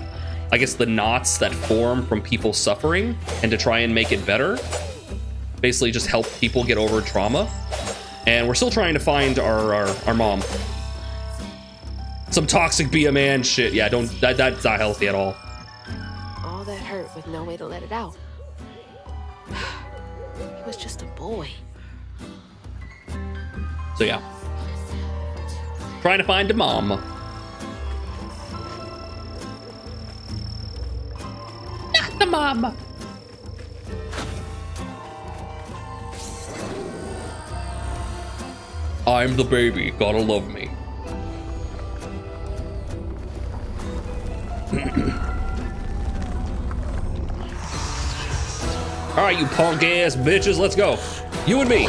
knots that form from people suffering and to try and make it better. basically just help people get over trauma. And we're still trying to find our mom. Some toxic be a man shit. Yeah, that's not healthy at all. All that hurt with no way to let it out. He was just a boy. So yeah. Trying to find a mom. Not the mom. I'm the baby, gotta love me. All right, you punk ass bitches, let's go. You and me.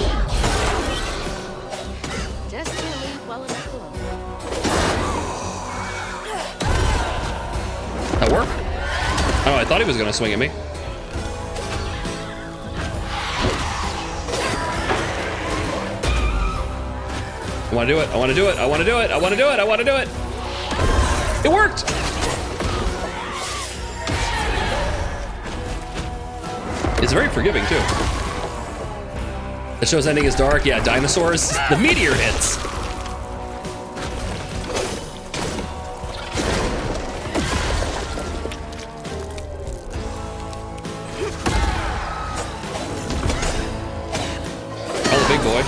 Just can't leave well enough alone. That work? Oh, I thought he was gonna swing at me. I wanna do it, I wanna do it, I wanna do it, I wanna do it, I wanna do it. It worked! It's very forgiving too. The show's ending is dark. Yeah, dinosaurs. The meteor hits. Oh, big boy.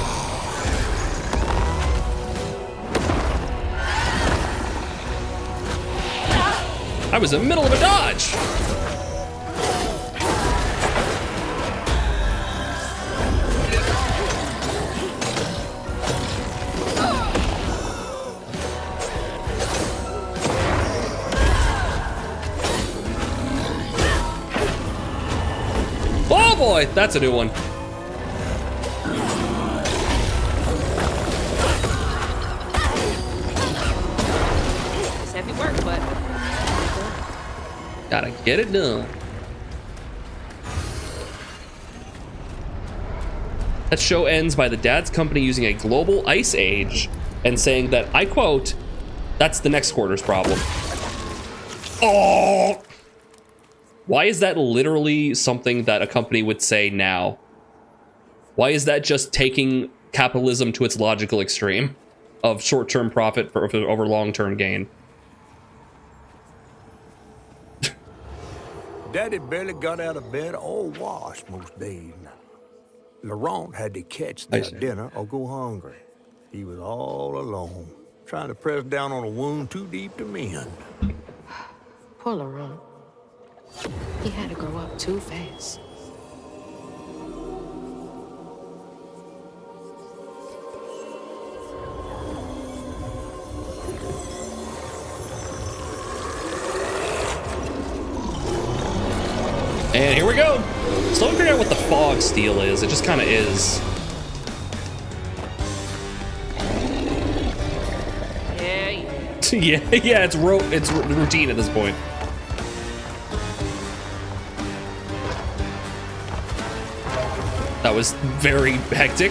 I was in the middle of a dodge. Oh boy, that's a new one. It's heavy work, but gotta get it done. That show ends by the dad's company using a global ice age and saying that, I quote, "That's the next quarter's problem." Oh! Why is that literally something that a company would say now? Why is that just taking capitalism to its logical extreme of short-term profit over long-term gain? Daddy barely got out of bed or washed most days. Laurent had to catch that dinner or go hungry. He was all alone, trying to press down on a wound too deep to mend. poor Laurent. He had to grow up too fast. And here we go. Still don't figure out what the fog steel is. It just kind of is. Yeah, it's routine at this point. That was very hectic.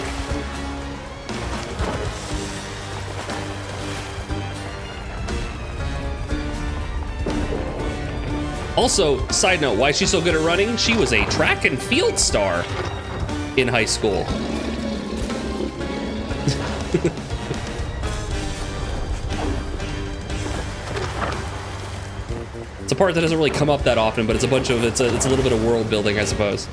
Also, side note, why is she so good at running? She was a track and field star in high school. It's a part that doesn't really come up that often, but it's a bunch of, it's a little bit of world building, I suppose.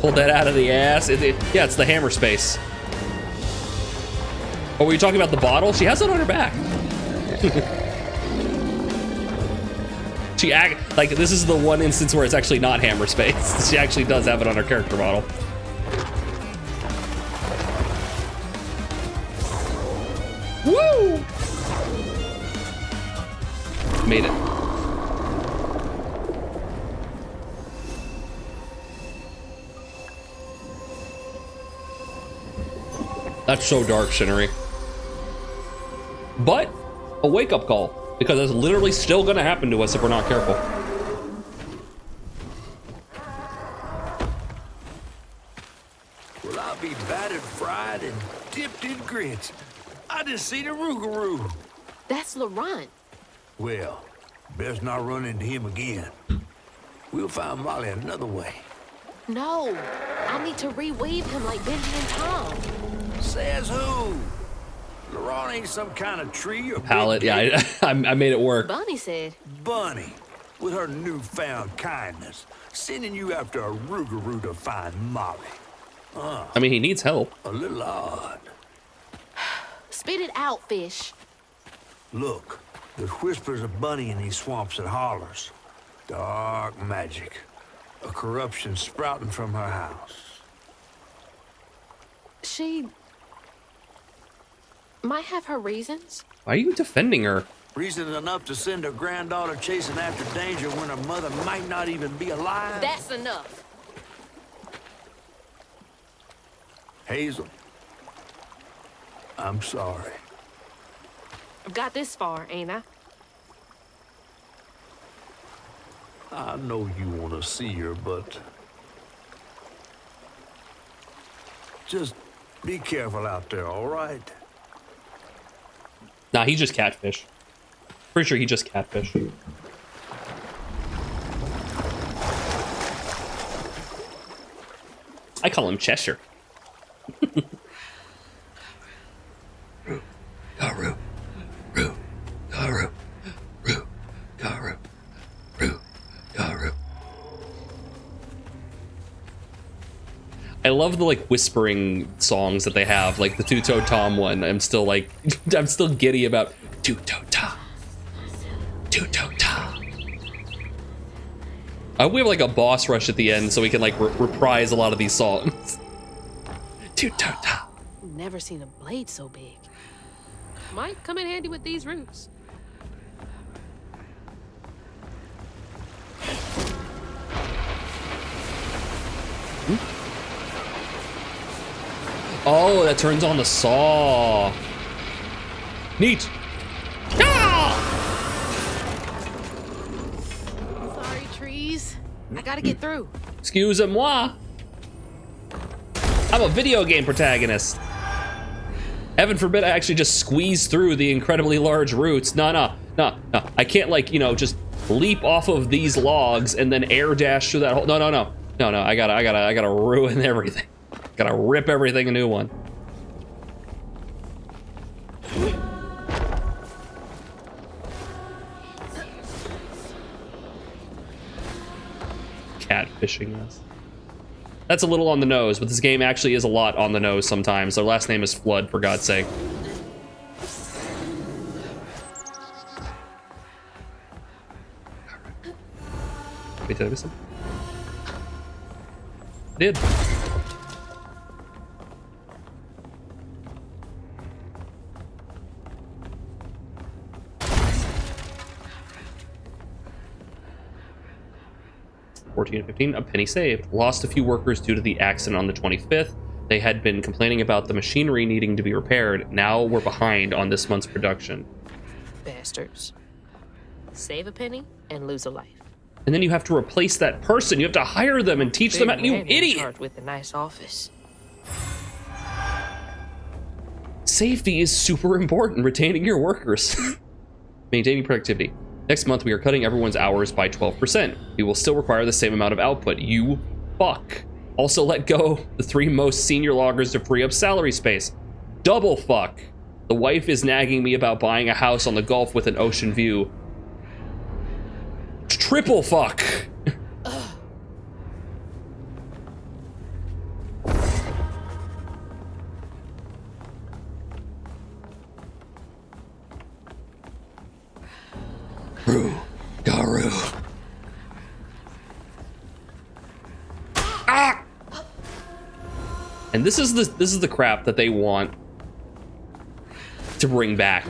Pulled that out of the ass. Yeah, it's the hammer space. Oh, were you talking about the bottle? She has it on her back. She like, this is the one instance where it's actually not hammer space. She actually does have it on her character model. Woo! Made it. That's so dark, Shinnery. But a wake-up call, because it's literally still gonna happen to us if we're not careful. Well, I'll be battered, fried, and dipped in grits. I just see the Rougarou. That's Laurent. Well, best not run into him again. We'll find Molly another way. No, I need to reweave him like Benji and Tom. Says who? Laurent ain't some kind of tree or Palette, yeah, I made it work. Bunny said. Bunny, with her newfound kindness, sending you after a Rougarou to find Molly. I mean, he needs help. A little odd. Spit it out, fish. Look, there's whispers of Bunny in these swamps and hollers. Dark magic. A corruption sprouting from her house. She might have her reasons. Why are you defending her? Reasons enough to send her granddaughter chasing after danger when her mother might not even be alive? That's enough. Hazel, I'm sorry. I've got this far, ain't I? I know you want to see her, but just be careful out there, all right? Nah, he just catfish. Pretty sure he just catfish. I call him Cheshire. Garu, Garu, Garu, Garu, Garu. I love the like whispering songs that they have, like the Two-Toe Tom one. I'm still giddy about Two-Toe Tom. Two-Toe Tom. I hope we have like a boss rush at the end so we can like reprise a lot of these songs. Two-Toe Tom. Never seen a blade so big. Might come in handy with these roots. Oh, that turns on the saw. Neat. Ah! Sorry, trees. I gotta get through. Excuse-moi. I'm a video game protagonist. Heaven forbid I actually just squeeze through the incredibly large roots. No. I can't like, you know, just leap off of these logs and then air dash through that whole. No. I gotta ruin everything. Gotta rip everything a new one. Catfishing us. That's a little on the nose, but this game actually is a lot on the nose sometimes. Their last name is Flood, for God's sake. Wait, did I miss him? Did. $14 and $15, a penny saved. Lost a few workers due to the accident on the 25th. They had been complaining about the machinery needing to be repaired. Now we're behind on this month's production. Bastards. Save a penny and lose a life. And then you have to replace that person. You have to hire them and teach them how. You idiot! With a nice office. Safety is super important. Retaining your workers. Maintaining productivity. Next month, we are cutting everyone's hours by 12%. We will still require the same amount of output. You fuck. Also let go the 3 most senior loggers to free up salary space. Double fuck. The wife is nagging me about buying a house on the Gulf with an ocean view. Triple fuck. Garu. Ah! And this is the crap that they want to bring back.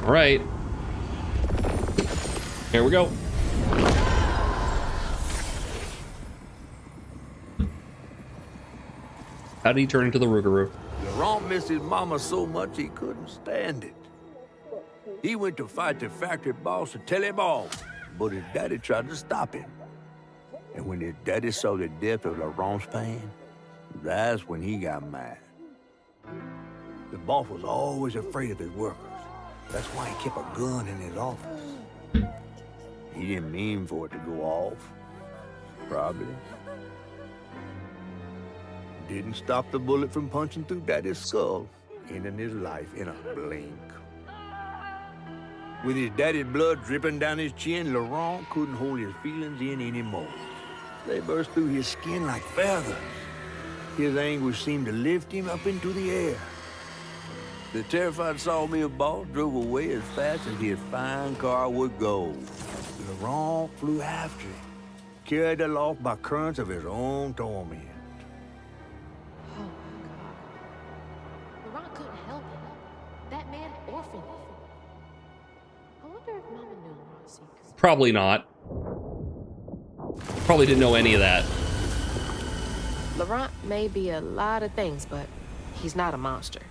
All right. Here we go. How did he turn into the Rougarou? Laurent missed his mama so much he couldn't stand it. He went to fight the factory boss to tell him off, but his daddy tried to stop him. And when his daddy saw the death of Laurent's pain, that's when he got mad. The boss was always afraid of his workers. That's why he kept a gun in his office. He didn't mean for it to go off. Probably. Didn't stop the bullet from punching through Daddy's skull, ending his life in a blink. With his daddy's blood dripping down his chin, Laurent couldn't hold his feelings in anymore. They burst through his skin like feathers. His anguish seemed to lift him up into the air. The terrified sawmill boss drove away as fast as his fine car would go. Laurent flew after him, carried aloft by currents of his own torment. Laurent couldn't help it. That man orphaned him. I wonder if Mama knew Laurent's secrets. Probably not. Probably didn't know any of that. Laurent may be a lot of things, but he's not a monster.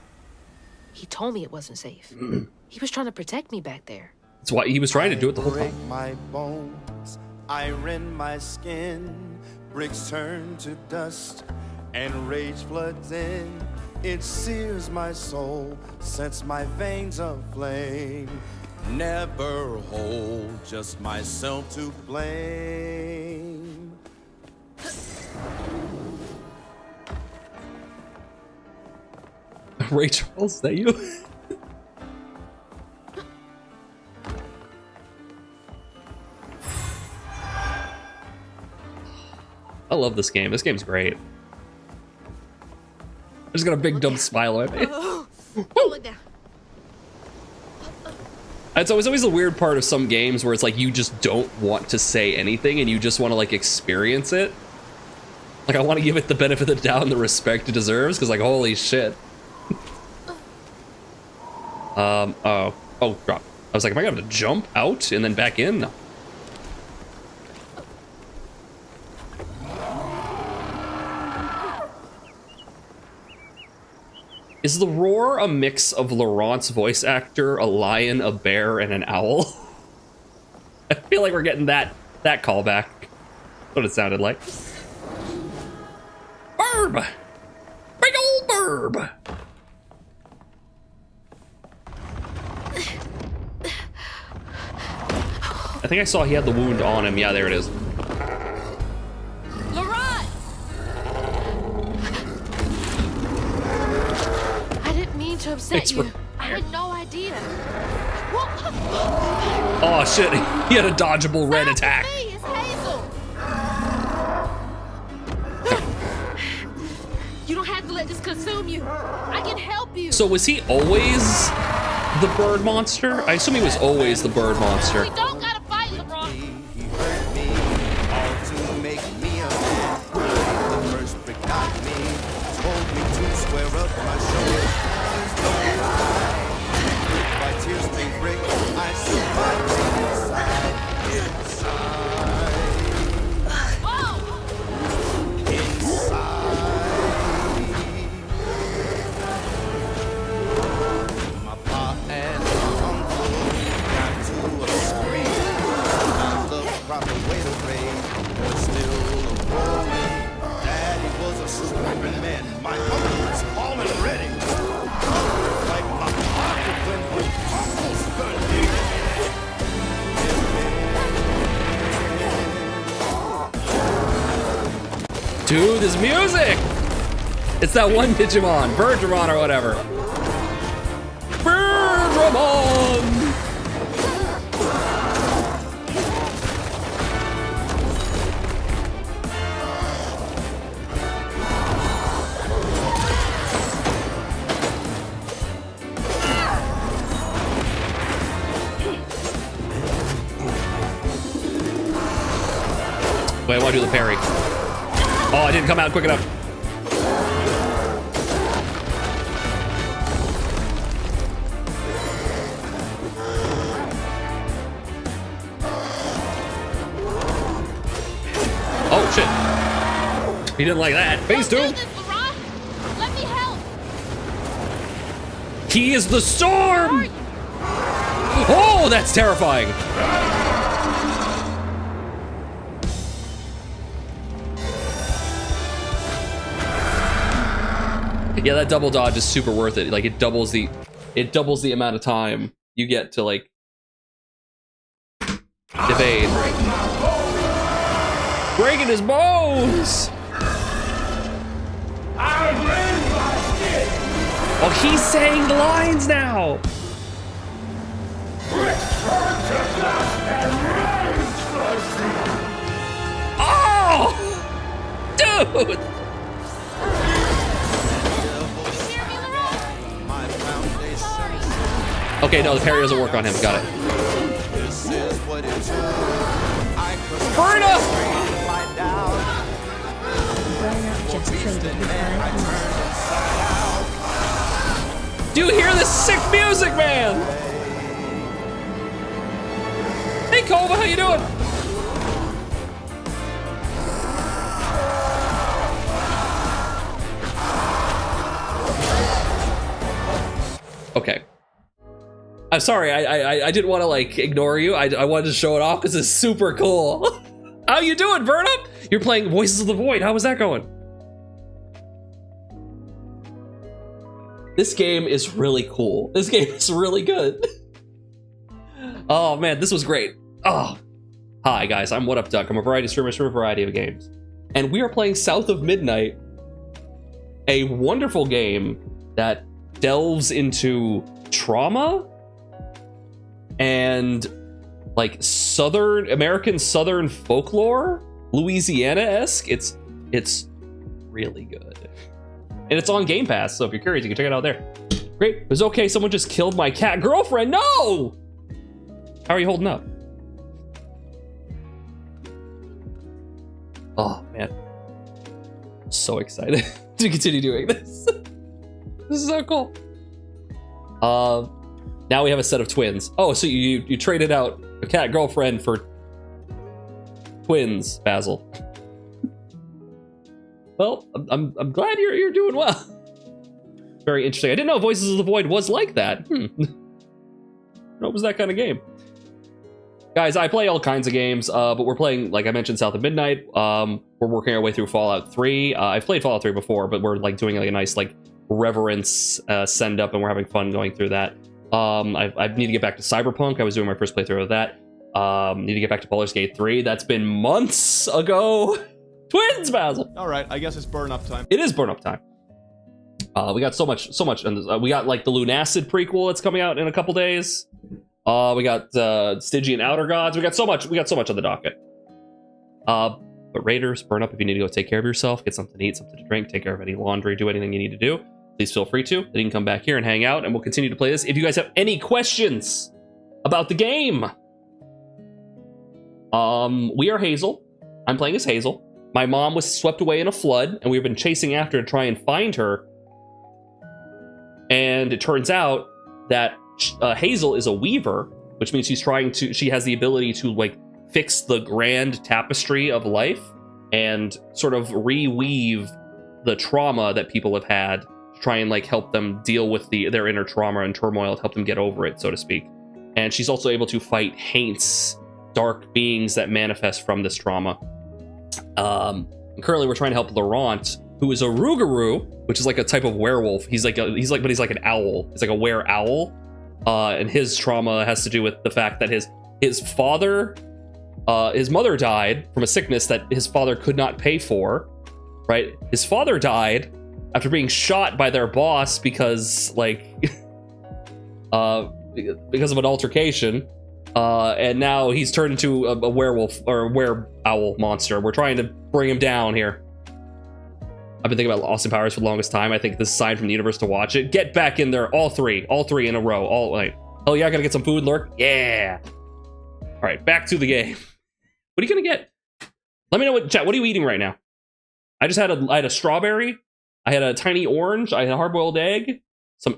He told me it wasn't safe. He was trying to protect me back there. That's why he was trying to do it the whole time. Break my bones, I rend my skin, bricks turn to dust, and rage floods in. It sears my soul, sets my veins aflame. Never hold just myself to blame. Ray Charles, is that you? I love this game. This game's great. I just got a big dumb smile on my face. It's always a weird part of some games where it's like you just don't want to say anything and you just want to like experience it. Like I want to give it the benefit of the doubt and the respect it deserves because like holy shit. Oh, drop. I was like, am I gonna have to jump out and then back in? No. Is the roar a mix of Laurent's voice actor, a lion, a bear, and an owl? I feel like we're getting that callback. That's what it sounded like. Burb! Big old burb! I think I saw he had the wound on him. Yeah, there it is. Laurent! I didn't mean to upset Thanks you. for- I had no idea. Oh shit, he had a dodgeable red attack. Hey, it's Hazel. You don't have to let this consume you. I can help you. So was he always the bird monster? I assume he was always the bird monster. We don't gotta fight, LeBron. He hurt me, all to make me a man. The first brick knocked me, told me to square up my shoulders. Don't lie. My tears may break, I survived inside. My pa and my uncle got to a scream. Not the proper way to raise, but still rolling. Daddy was a stripping man. My uncle was all and ready. Like my pocket when my uncle's gun Dude, this music! It's that one Digimon, Birdramon or whatever. Birdramon! Wait, I want to do the parry. Oh, it didn't come out quick enough. Oh, shit. He didn't like that. Phase 2. He is the storm! Oh, that's terrifying. Yeah, that double dodge is super worth it. Like it doubles the amount of time you get to like evade. Breaking his bones! Oh, he's saying the lines now! Oh! Dude! Okay, no, the parry doesn't work on him. Got it. Burna! Just traded with 500. Do you hear this sick music, man? Hey, Kova, how you doing? Okay. I'm sorry, I didn't want to like ignore you. I wanted to show it off because it's super cool. How you doing, Vernup? You're playing Voices of the Void. How was that going? This game is really cool. This game is really good. Oh man, this was great. Oh, hi guys, I'm What Up Duck. I'm a variety streamer for a variety of games. And we are playing South of Midnight, a wonderful game that delves into trauma and like American Southern folklore, Louisiana-esque. It's really good. And it's on Game Pass, so if you're curious, you can check it out there. Great. It was okay, someone just killed my cat girlfriend. No! How are you holding up? Oh, man. I'm so excited to continue doing this. This is so cool. Now we have a set of twins. Oh, so you traded out a cat girlfriend for twins, Basil. Well, I'm glad you're doing well. Very interesting. I didn't know Voices of the Void was like that. What was that kind of game? Guys, I play all kinds of games, but we're playing, like I mentioned, South of Midnight. We're working our way through Fallout 3. I've played Fallout 3 before, but we're like doing like a nice like reverence send up, and we're having fun going through that. I need to get back to Cyberpunk. I was doing my first playthrough of that. Need to get back to Baldur's Gate 3. That's been months ago. Twins, Basil. All right, I guess it's burn up time. It is burn up time. We got so much. We got like the Lunacid prequel that's coming out in a couple days. We got Stygian Outer Gods. We got so much on the docket. But Raiders, burn up if you need to go take care of yourself, get something to eat, something to drink, take care of any laundry, do anything you need to do. Please feel free to. Then you can come back here and hang out, and we'll continue to play this. If you guys have any questions about the game, we are Hazel. I'm playing as Hazel. My mom was swept away in a flood, and we've been chasing after to try and find her. And it turns out that Hazel is a weaver, which means she has the ability to like fix the grand tapestry of life and sort of reweave the trauma that people have had to try and like help them deal with their inner trauma and turmoil, to help them get over it, so to speak. And she's also able to fight Haints, dark beings that manifest from this trauma. And currently we're trying to help Laurent, who is a Rougarou, which is like a type of werewolf. He's like an owl. He's like a were owl. And his trauma has to do with the fact that his mother died from a sickness that his father could not pay for, right? His father died after being shot by their boss because because of an altercation. And now he's turned into a werewolf or a were owl monster. We're trying to bring him down here. I've been thinking about Austin Powers for the longest time. I think this is a sign from the universe to watch it. Get back in there, all three in a row. Oh yeah, I gotta get some food and lurk. Yeah. All right, back to the game. What are you gonna get? Let me know chat. What are you eating right now? I had a strawberry. I had a tiny orange. I had a hard-boiled egg.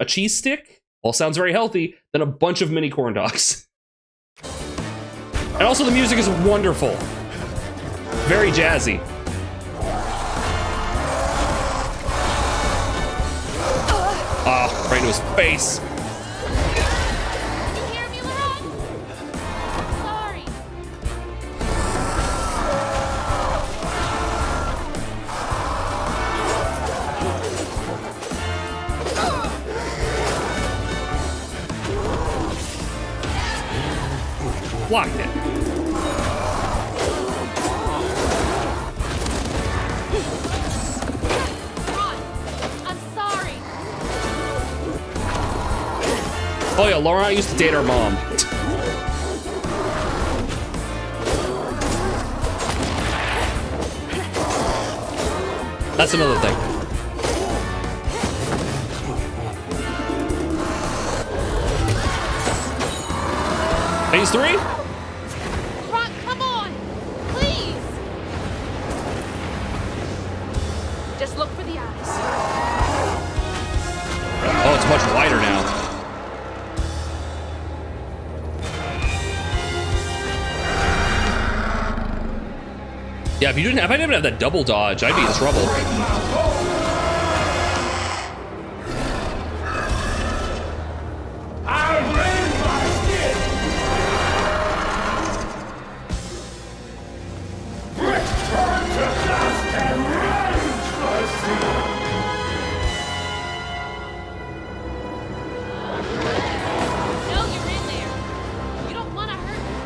A cheese stick. All sounds very healthy. Then a bunch of mini corn dogs. And also the music is wonderful. Very jazzy. Right to his face. You hear me, Laurent? Sorry. Blocked it. I'm sorry. Oh yeah, Laurent used to date her mom. That's another thing. Phase 3? Laurent, come on. Please. Just look for the eyes. Oh, it's much wider now. Yeah, if I didn't have that double dodge, I'd be in trouble. No, you're in there. You don't want to hurt me.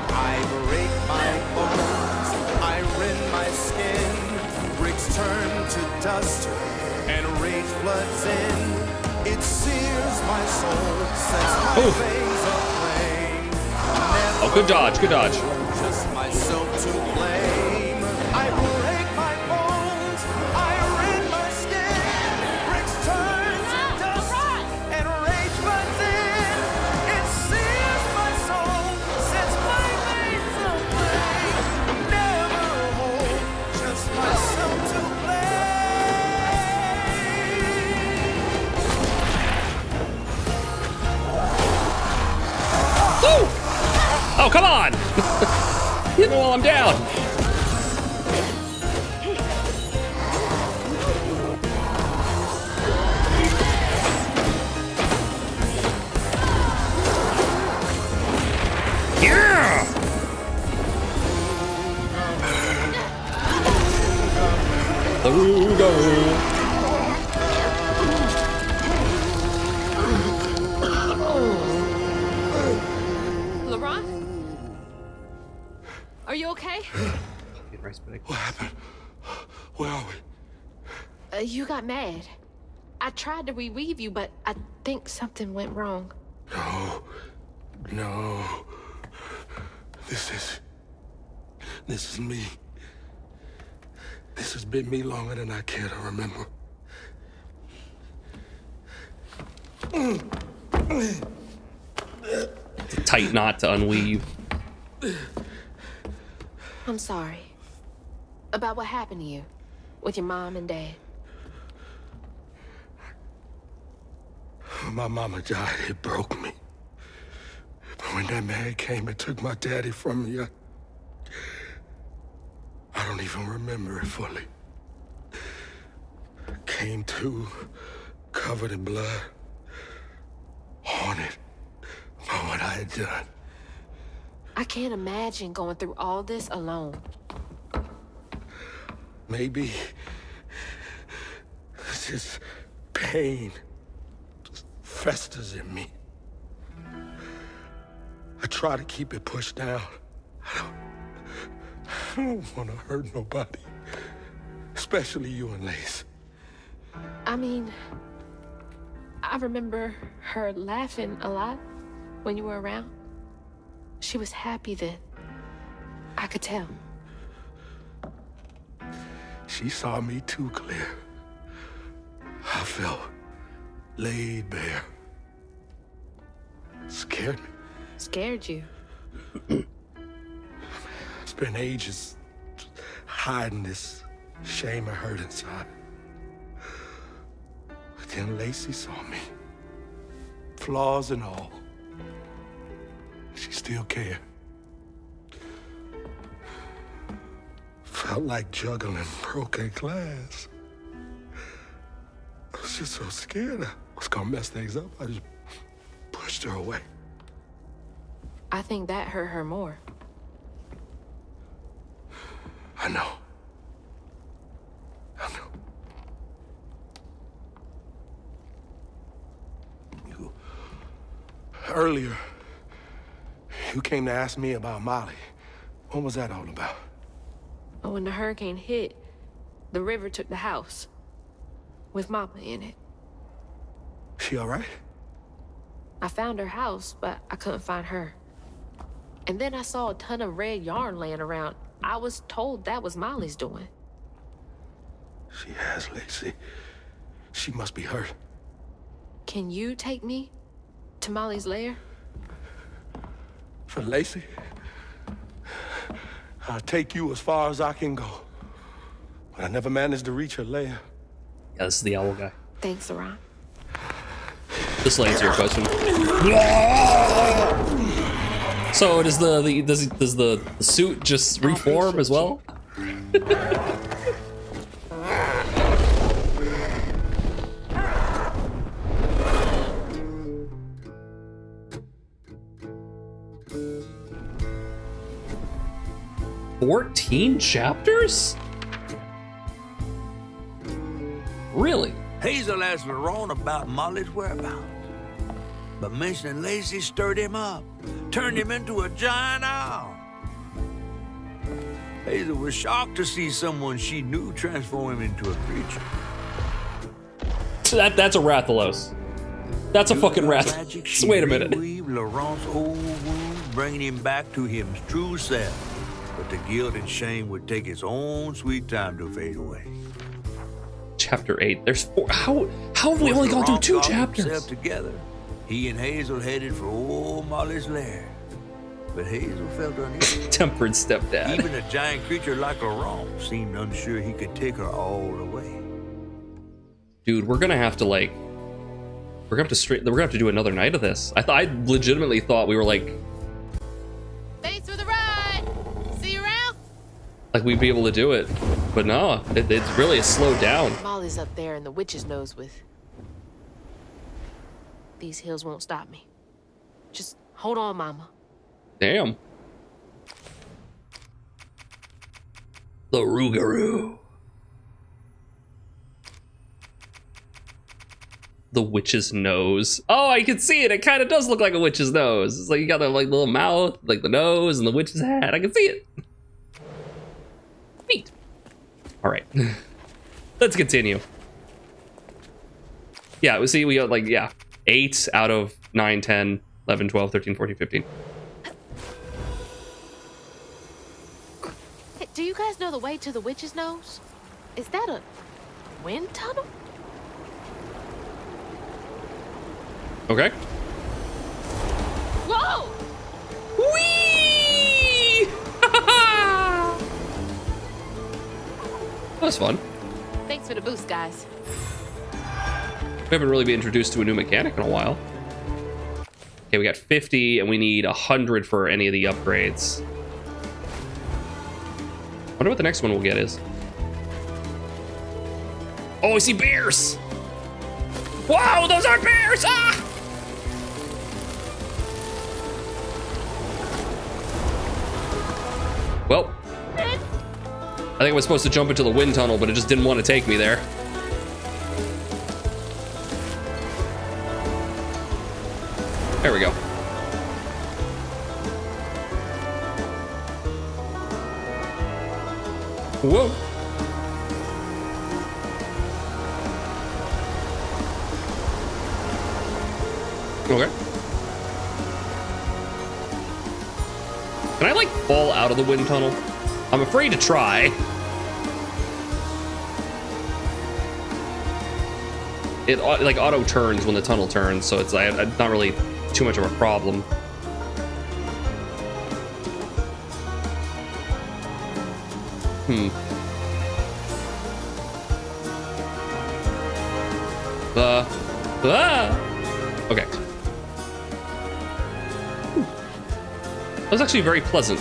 I break my bones, I rend my skin, bricks turn to dust, and rage floods in. It sears my soul, sets my veins aflame. Oh, good dodge, good dodge. Just myself to blame. I break my bones, I rend my skin, bricks turn to dust, and rage floods in. It sears my soul, sets my veins aflame. Never home, just myself to Woo! Oh, come on! Hit me while I'm down. Yeah! Laurent? Are you okay? What happened? Where are we? You got mad. I tried to reweave you, but I think something went wrong. No. This is me. This has been me longer than I care to remember. It's a tight knot to unweave. I'm sorry. About what happened to you with your mom and dad. My mama died. It broke me. But when that man came and took my daddy from me, I don't even remember it fully. Came to, covered in blood, haunted by what I had done. I can't imagine going through all this alone. Maybe it's just pain just festers in me. I try to keep it pushed down. I don't want to hurt nobody, especially you and Lace. I mean, I remember her laughing a lot when you were around. She was happy then. I could tell. She saw me too clear. I felt laid bare. Scared me. Scared you? Spent ages hiding this shame and hurt inside. But then Lacey saw me. Flaws and all. She still cared. Felt like juggling broken glass. was just so scared I was gonna mess things up. I just pushed her away. I think that hurt her more. I know. I know. Earlier, you came to ask me about Molly. What was that all about? But when the hurricane hit, the river took the house with Mama in it. She all right? I found her house, but I couldn't find her. And then I saw a ton of red yarn laying around. I was told that was Molly's doing. She has, Lacey. She must be hurt. Can you take me to Molly's lair? For Lacey? I'll take you as far as I can go. But I never managed to reach her lair. Yeah, this is the owl guy. Thanks, Saran. This will answer your question. So does the suit just reform as well? $14 chapters? Really? Hazel asked Laurent about Molly's whereabouts. But mentioning Lacey stirred him up, turned him into a giant owl. Hazel was shocked to see someone she knew transform him into a creature. That's a Rathalos. That's a fucking Rathalos. Wait a minute. Laurent's old wound, bringing him back to his true self. But the guilt and shame would take its own sweet time to fade away. Chapter 8. There's 4. How have we only gone through 2 chapters? Together, he and Hazel headed for old Molly's lair. But Hazel felt uneasy. Tempered stepdad. Even a giant creature like Laurent seemed unsure he could take her all the way. Dude, we're gonna have to we're gonna have to do another night of this. I legitimately thought we were like Thanks for the ride. See you around. Like we'd be able to do it, but no, it's really a slowed down. Molly's up there in the witch's nose with. These hills won't stop me. Just hold on, Mama. Damn. The Rougarou. The witch's nose. Oh, I can see it. It kind of does look like a witch's nose. It's like you got the like little mouth, like the nose, and the witch's hat. I can see it. Neat. All right. Let's continue. Yeah, we got 8 out of 9, 10, 11, 12, 13, 14, 15. Hey, do you guys know the way to the witch's nose? Is that a wind tunnel? Okay. Whoa! Whee! That was fun. Thanks for the boost, guys. We haven't really been introduced to a new mechanic in a while. Okay, we got 50 and we need 100 for any of the upgrades. Wonder what the next one we'll get is. Oh, I see bears! Wow, those are bears! Ah! Well, I think I was supposed to jump into the wind tunnel, but it just didn't want to take me there. There we go. Whoa. Okay. Can I like fall out of the wind tunnel? I'm afraid to try. It like auto turns when the tunnel turns, so it's like not really too much of a problem. Okay. That was actually very pleasant.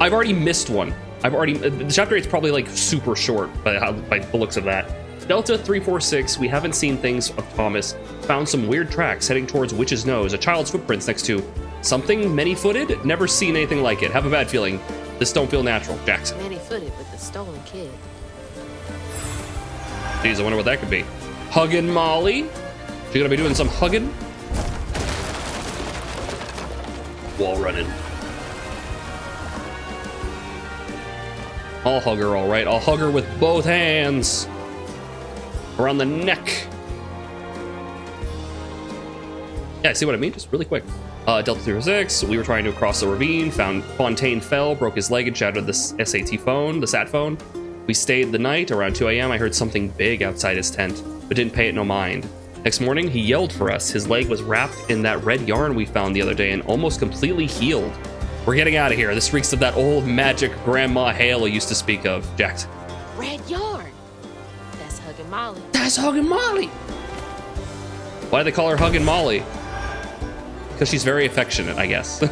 I've already missed one. The chapter 8's probably like super short by the looks of that. Delta 346, we haven't seen things of Thomas. Found some weird tracks heading towards Witch's Nose. A child's footprints next to something many-footed. Never seen anything like it. Have a bad feeling. This don't feel natural. Jackson. Many-footed with the stolen kid. Jeez, I wonder what that could be. Huggin' Molly? She gonna be doing some hugging? Wall running. I'll hug her, all right. I'll hug her with both hands. Around the neck. Yeah, see what I mean? Just really quick. Delta 306, we were trying to cross the ravine, found Fontaine fell, broke his leg and shattered the SAT phone, the sat phone. We stayed the night. Around 2 a.m. I heard something big outside his tent, but didn't pay it no mind. Next morning, he yelled for us. His leg was wrapped in that red yarn we found the other day and almost completely healed. We're getting out of here. This reeks of that old magic Grandma Hale used to speak of. Jackson. Red yarn. That's Huggin' Molly. That's Huggin' Molly. Why do they call her Huggin' Molly? Because she's very affectionate, I guess.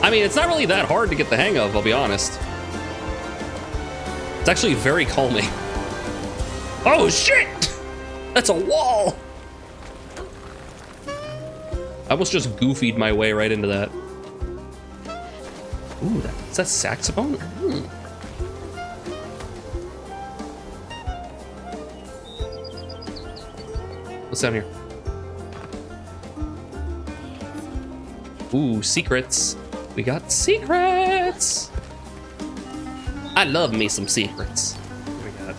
I mean, it's not really that hard to get the hang of, I'll be honest. It's actually very calming. Oh, shit! That's a wall! I almost just goofied my way right into that. Ooh, is that saxophone? What's down here? Ooh, secrets. We got secrets. I love me some secrets. What do we got?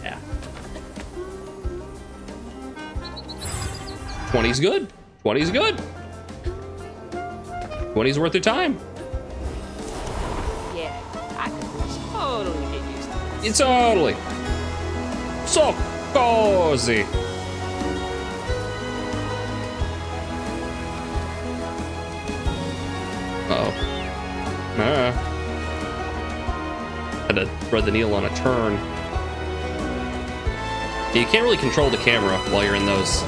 Yeah. 20's good. 20's good. 20's worth your time. Yeah, I could totally get used to this. It's totally. So cozy. Uh-oh. Had to thread the needle on a turn. You can't really control the camera while you're in those.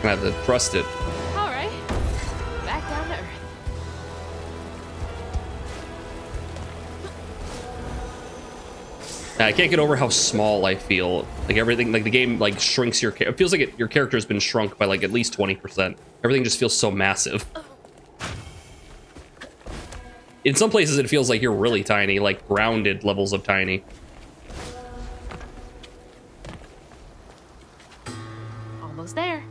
Gonna have to trust it. All right, back down to earth. I can't get over how small I feel. Like everything, like the game, like shrinks your. It feels like your character has been shrunk by like at least 20%. Everything just feels so massive. In some places, it feels like you're really tiny, like grounded levels of tiny. Almost there.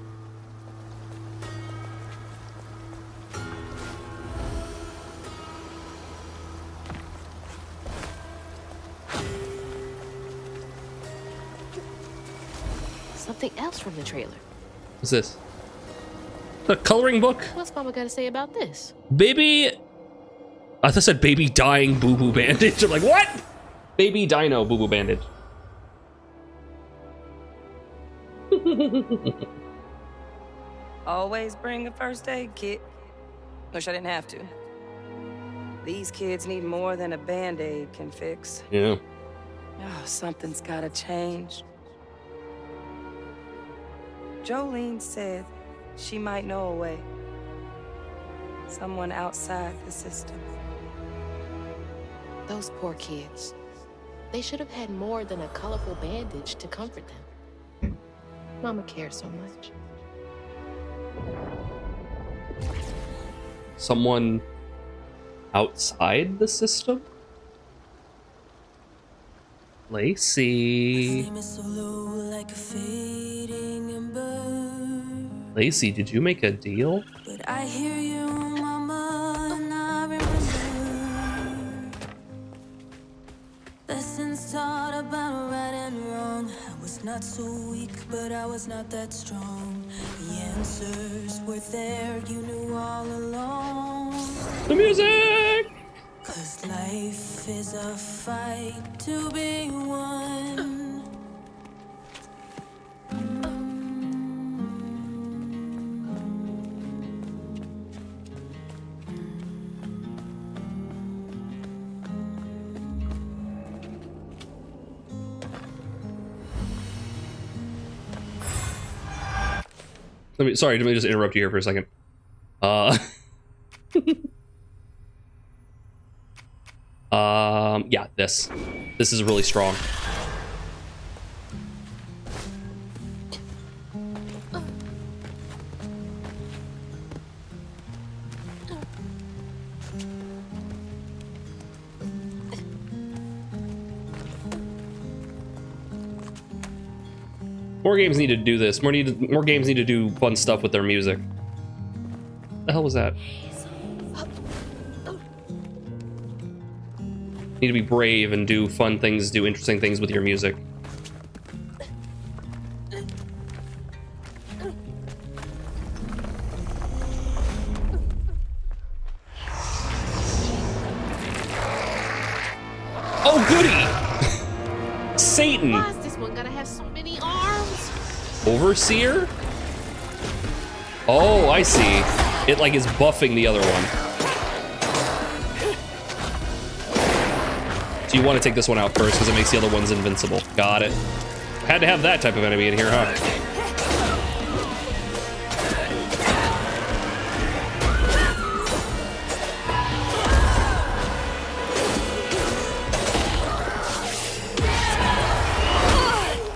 Something else from the trailer. What's this? A coloring book? What's Mama got to say about this? Baby. I thought it said baby dying boo boo bandage. I'm like, what? Baby dino boo boo bandage. Always bring a first aid kit. Wish I didn't have to. These kids need more than a band-aid can fix. Yeah. Oh, something's gotta change. Jolene said she might know a way. Someone outside the system. Those poor kids. They should have had more than a colorful bandage to comfort them. Mama cares so much. Someone outside the system? Lacey. Lacey, did you make a deal? But I hear you, Mama, and I remember lessons taught about right and wrong. I was not so weak, but I was not that strong. The answers were there, you knew all along. The music! 'Cause life is a fight to be won. Sorry, let me just interrupt you here for a second. Yeah, this is really strong. More games need to do this. More games need to do fun stuff with their music. What the hell was that? Need to be brave and do fun things, do interesting things with your music. Oh, goody! Satan! Why is this one gonna have so many arms? Overseer? Oh, I see. It like is buffing the other one. So you want to take this one out first because it makes the other ones invincible. Got it. Had to have that type of enemy in here, huh?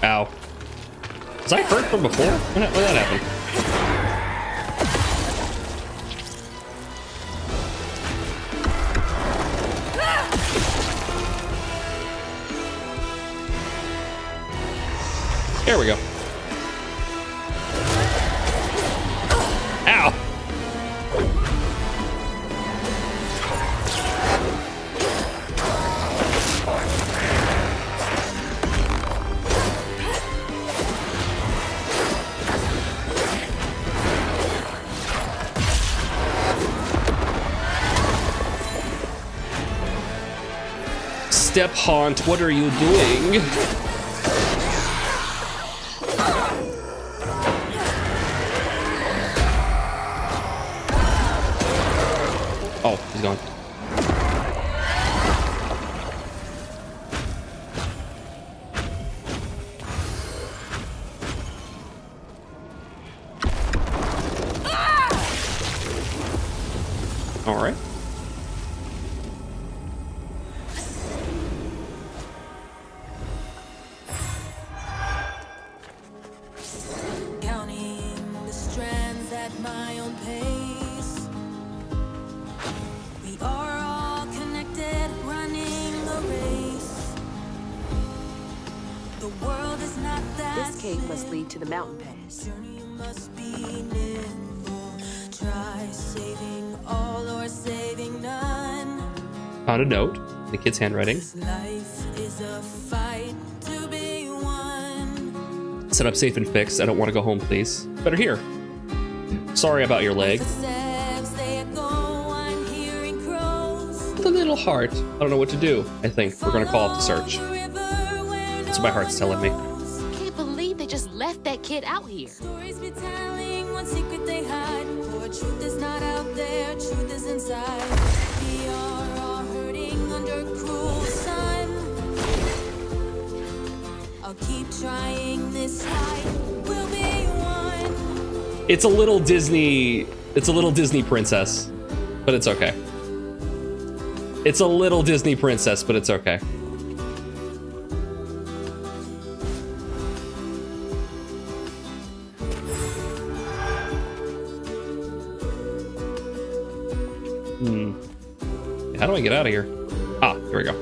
Ow. Was I hurt from before? When did that happen? There we go. Ow! Step Haunt, what are you doing? Oh, he's gone. All right. Counting the strands at my own pace. We are all connected, running a race. The world is not that This cave must lead to the mountain pass. journey must be nimble. Try saving all or saving none. Found a note. The kid's handwriting. Life is a fight to be won. Set up safe and fixed. I don't want to go home, please. Better here. Sorry about your leg. Footsteps, they echo, I'm hearing crows. With a little heart. I don't know what to do. I think we're gonna call off the search. That's what my heart's telling me. Can't believe they just left that kid out here. Stories be telling, one secret they hide. For truth is not out there, truth is inside. We are all hurting under cruel sun. I'll keep trying this fight. We'll be one. It's a little Disney. It's a little Disney princess, but it's okay. It's a little Disney princess, but it's okay. How do I get out of here? Ah, here we go.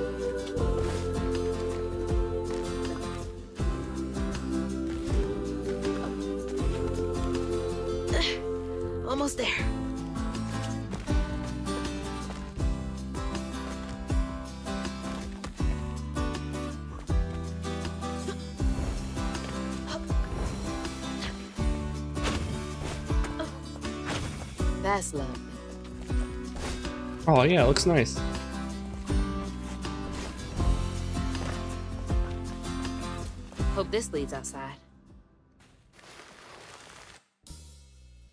Almost there. That's lovely. Oh yeah, it looks nice. Hope this leads outside.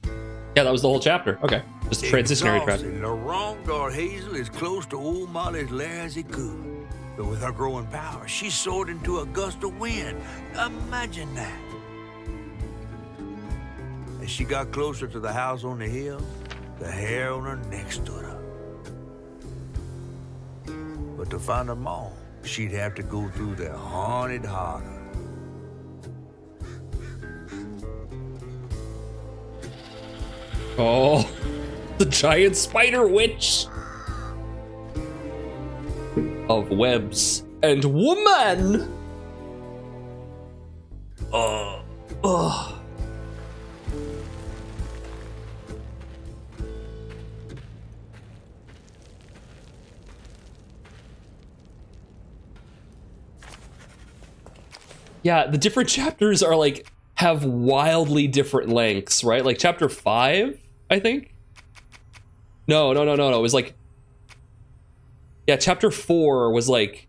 Yeah, that was the whole chapter. Okay, just a transitionary track. Exhausted, Laurent Garhazel is close to old Molly's lair as he could. But with her growing power, she soared into a gust of wind. Imagine that. As she got closer to the house on the hill, the hair on her neck stood up. But to find her mom, she'd have to go through the haunted holler. Oh, the giant spider witch of webs and woman. Oh. Yeah, the different chapters are like have wildly different lengths, right? Like chapter 5, I think. No. It was like, yeah, chapter 4 was like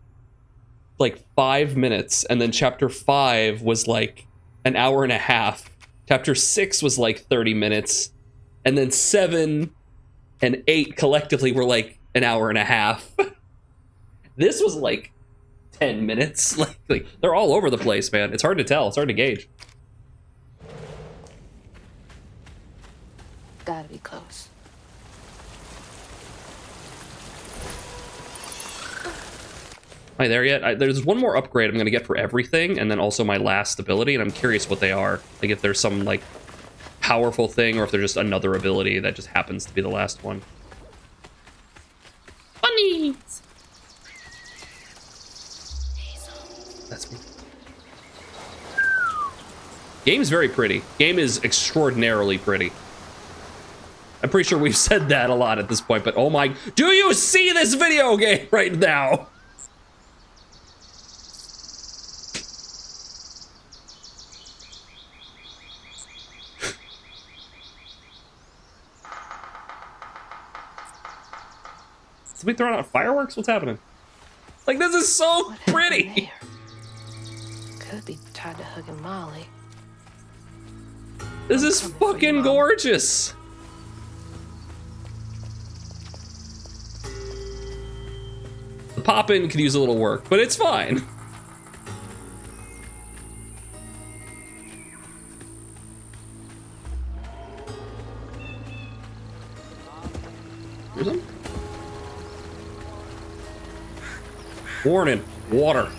5 minutes, and then chapter 5 was like an hour and a half. Chapter 6 was like 30 minutes, and then 7 and 8 collectively were like an hour and a half. This was like 10 minutes. Like they're all over the place, man. It's hard to tell. It's hard to gauge. Gotta be close. Am I there yet? There's one more upgrade I'm gonna get for everything, and then also my last ability, and I'm curious what they are. Like if there's some like powerful thing, or if there's just another ability that just happens to be the last one. Bunnies! That's me. Game's very pretty. Game is extraordinarily pretty. I'm pretty sure we've said that a lot at this point, but oh my... Do you see this video game right now? Somebody throwing out fireworks? What's happening? Like, this is so pretty! Could be tied to hugging Molly. This is fucking gorgeous! The pop-in could use a little work, but it's fine. Here's them. Warning, water.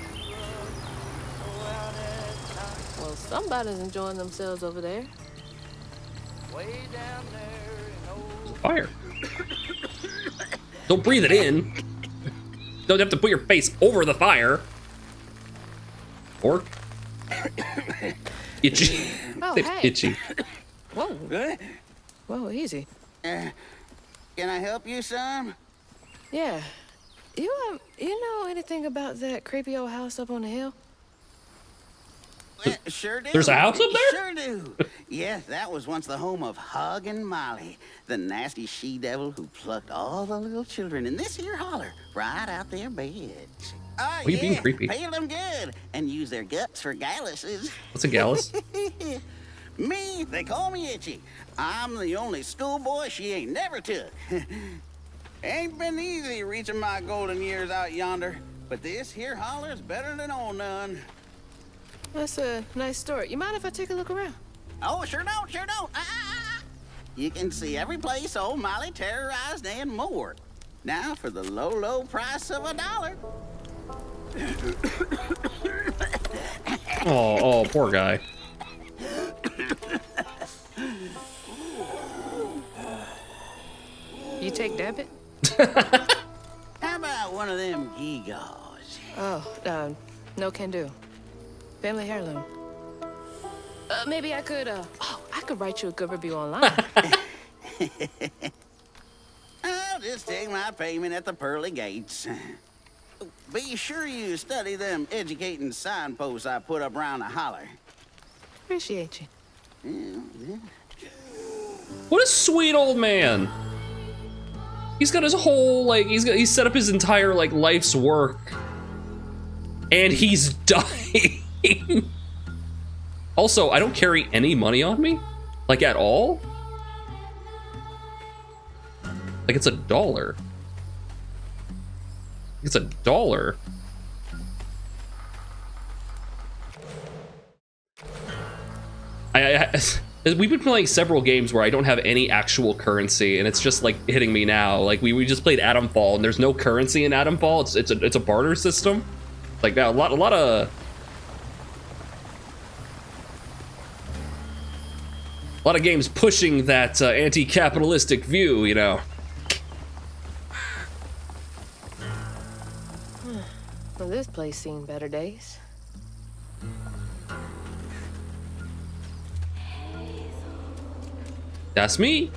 Well, somebody's enjoying themselves over there. Fire. Don't breathe it in. Don't have to put your face over the fire. Or itchy. Oh, hey. Itchy. Whoa. Whoa, easy. Can I help you, son? Yeah. You know anything about that creepy old house up on the hill? Sure do. There's a house up there? Sure do. Yeah, that was once the home of Hug and Molly, the nasty she-devil who plucked all the little children in this here holler right out their beds. Oh, Are you being creepy? Pay them good and use their guts for galluses. What's a gallus? Me, they call me Itchy. I'm the only schoolboy she ain't never took. Ain't been easy reaching my golden years out yonder, but this here holler's better than old none. That's a nice story. You mind if I take a look around? Oh, sure don't. You can see every place old Molly terrorized and more. Now for the low, low price of $1. Oh, poor guy. You take debit? How about one of them gewgaws? Oh, no can do. Family heirloom. Maybe I could, I could write you a good review online. I'll just take my payment at the pearly gates. Be sure you study them educating signposts I put up around the holler. Appreciate you. What a sweet old man. He's got his whole, like, he's set up his entire, like, life's work. And he's dying. Also, I don't carry any money on me. Like, at all. Like, it's $1. It's $1. We've been playing several games where I don't have any actual currency, and it's just like hitting me now. Like we just played Atomfall, and there's no currency in Atomfall. It's a barter system. Like that, a lot of games pushing that anti-capitalistic view, you know. Well, this place seen better days. That's me.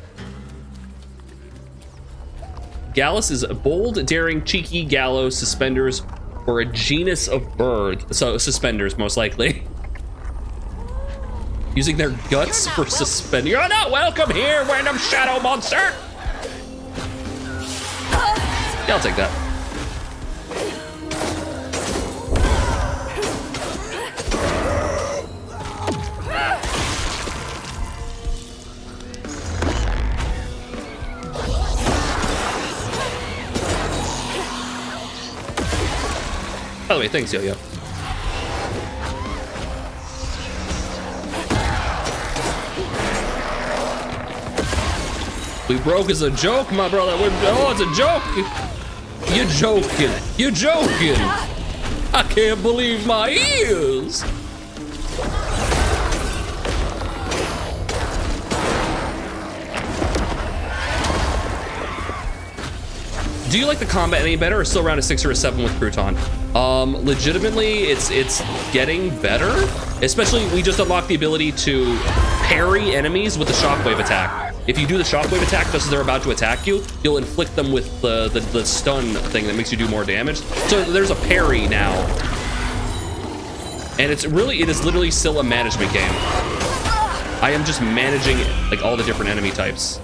Gallus is a bold, daring, cheeky gallows suspenders for a genus of bird. So suspenders, most likely. Using their guts for suspending. You're not welcome here, random shadow monster. Yeah, I'll take that. By the way, thanks, Yo-Yo. We broke as a joke, my brother. Oh, it's a joke. You're joking. You're joking. I can't believe my ears. Do you like the combat any better, or still around a 6 or a 7 with Crouton? Legitimately, it's getting better. Especially, we just unlocked the ability to parry enemies with the shockwave attack. If you do the shockwave attack just as they're about to attack you, you'll inflict them with the stun thing that makes you do more damage. So there's a parry now. And it is literally still a management game. I am just managing like all the different enemy types.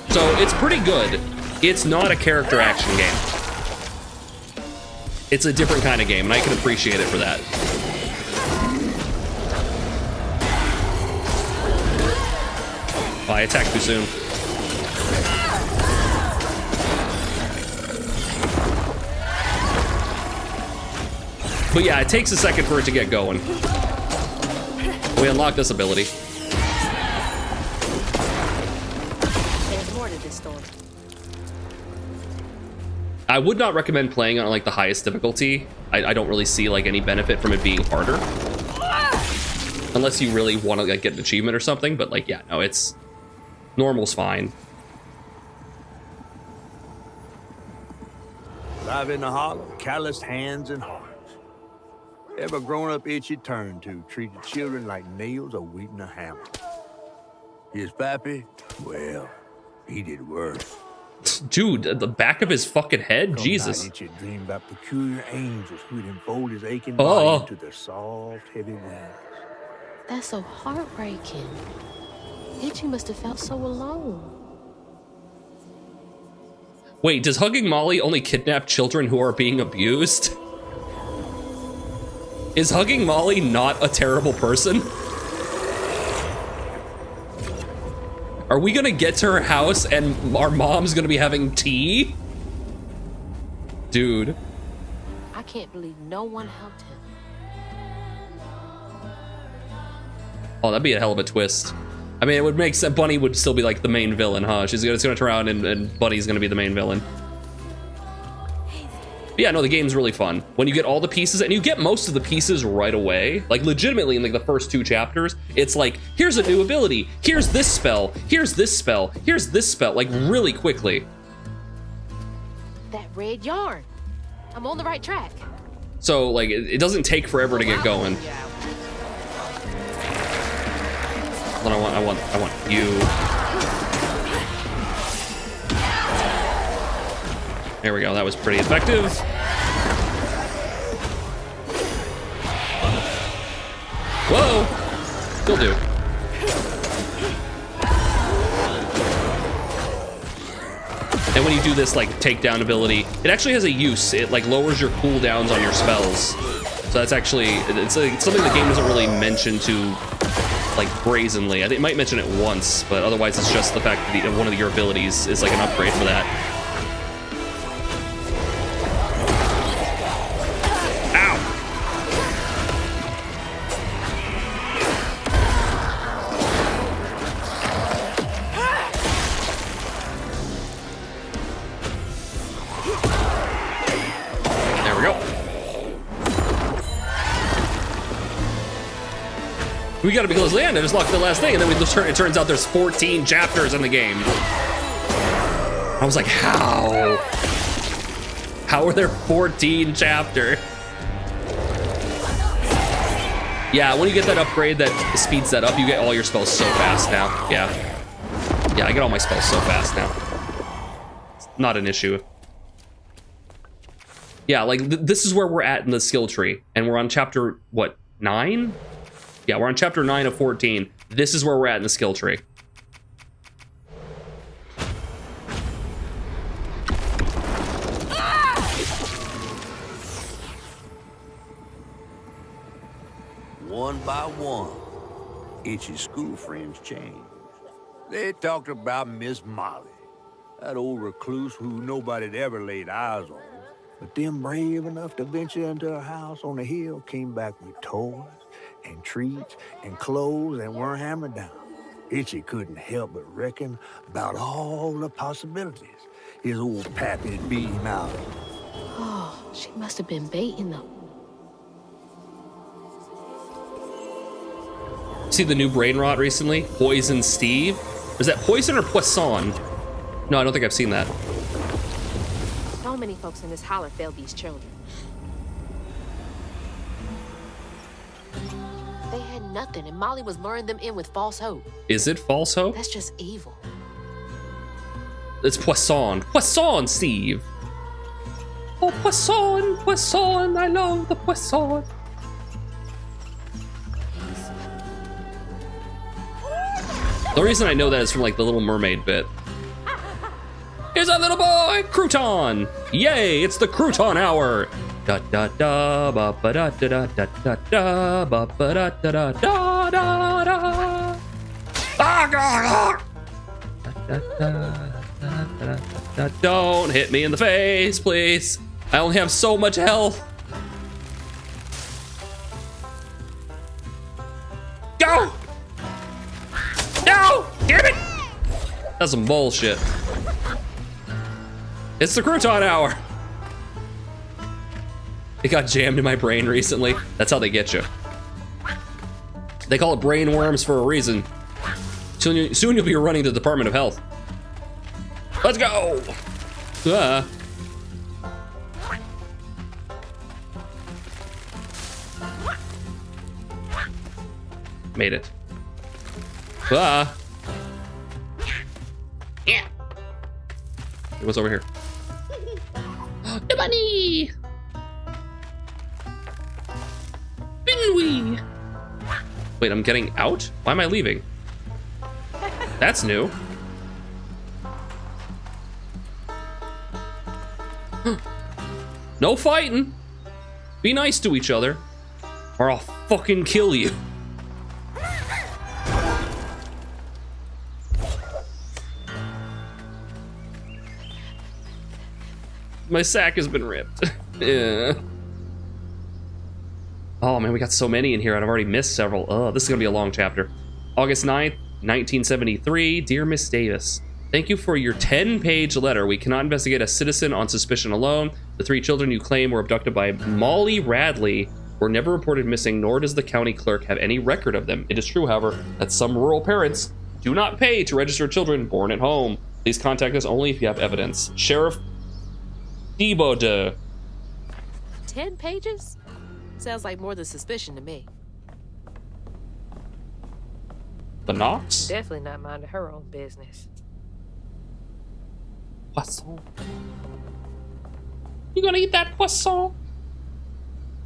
So it's pretty good. It's not a character action game. It's a different kind of game, and I can appreciate it for that. Oh, I attacked too soon. But yeah, it takes a second for it to get going. We unlock this ability. There's more to this story. I would not recommend playing on like the highest difficulty. I don't really see like any benefit from it being harder. Unless you really want to like get an achievement or something, but like, yeah, no, it's normal's fine. Live in the hollow, calloused hands and hearts. Ever grown up itchy turn to treated children like nails or wheating a hammer. His pappy, well, he did worse. Dude, the back of his fucking head, Jesus. Itchy dream about peculiar angels who'd enfold his aching body into their soft, heavy wings. That's so heartbreaking. Itchy must have felt so alone. Wait, does Hugging Molly only kidnap children who are being abused? Is Hugging Molly not a terrible person? Are we gonna get to her house and our mom's gonna be having tea? Dude. I can't believe no one helped him. Oh, that'd be a hell of a twist. I mean, it would make sense. Bunny would still be like the main villain, huh? It's gonna turn around and Bunny's gonna be the main villain. But yeah, no, the game's really fun. When you get all the pieces, and you get most of the pieces right away, like legitimately in like the first 2 chapters, it's like, here's a new ability, here's this spell, here's this spell, here's this spell, like really quickly. That red yarn. I'm on the right track. So like, it doesn't take forever to get going. Then I want you. There we go, that was pretty effective. Whoa! Still do. And when you do this like takedown ability, it actually has a use. It like lowers your cooldowns on your spells. So that's actually, it's something the game doesn't really mention to like brazenly. I think it might mention it once, but otherwise it's just the fact that one of your abilities is like an upgrade for that. We gotta be close to the end. I just locked the last thing, and then it turns out there's 14 chapters in the game. I was like, how? How are there 14 chapters? Yeah, when you get that upgrade that speeds that up, you get all your spells so fast now. Yeah. Yeah, I get all my spells so fast now. It's not an issue. Yeah, like this is where we're at in the skill tree, and we're on chapter, what, 9? Yeah, we're on chapter 9 of 14. This is where we're at in the skill tree. One by one, Itchy's school friends changed. They talked about Miss Molly, that old recluse who nobody'd ever laid eyes on. But them brave enough to venture into her house on the hill came back with toys and treats and clothes and weren't hammered down. Itchy couldn't help but reckon about all the possibilities his old pappy'd beat him out of. Oh, she must have been baiting them. See the new brain rot recently? Poison Steve? Is that Poison or Poisson? No, I don't think I've seen that. So many folks in this holler failed these children. They had nothing, and Molly was luring them in with false hope. Is it false hope? That's just evil. It's Poisson. Poisson, Steve. Oh, Poisson, Poisson, I love the Poisson. The reason I know that is from like the Little Mermaid bit. Here's our little boy, Crouton. Yay, it's the Crouton hour. Da da da ba ba da da da da da da ba ba da da da da da da. Ah, don't hit me in the face, please. I only have so much health. Go! No! Damn it! That's some bullshit. It's the Crouton hour. It got jammed in my brain recently. That's how they get you. They call it brain worms for a reason. Soon you'll be running to the Department of Health. Let's go! Made it. Yeah. What's over here? The bunny! Binwee! Wait, I'm getting out? Why am I leaving? That's new. No fighting. Be nice to each other, or I'll fucking kill you. My sack has been ripped. Yeah. Oh man, we got so many in here and I've already missed several. Oh, this is gonna be a long chapter. August 9th, 1973. Dear Miss Davis, thank you for your 10-page letter. We cannot investigate a citizen on suspicion alone. The 3 children you claim were abducted by Molly Radley were never reported missing, nor does the county clerk have any record of them. It is true, however, that some rural parents do not pay to register children born at home. Please contact us only if you have evidence. Sheriff Debode. 10 pages? Sounds like more than suspicion to me. The Knox? Definitely not minding her own business. Poisson. You gonna eat that poisson?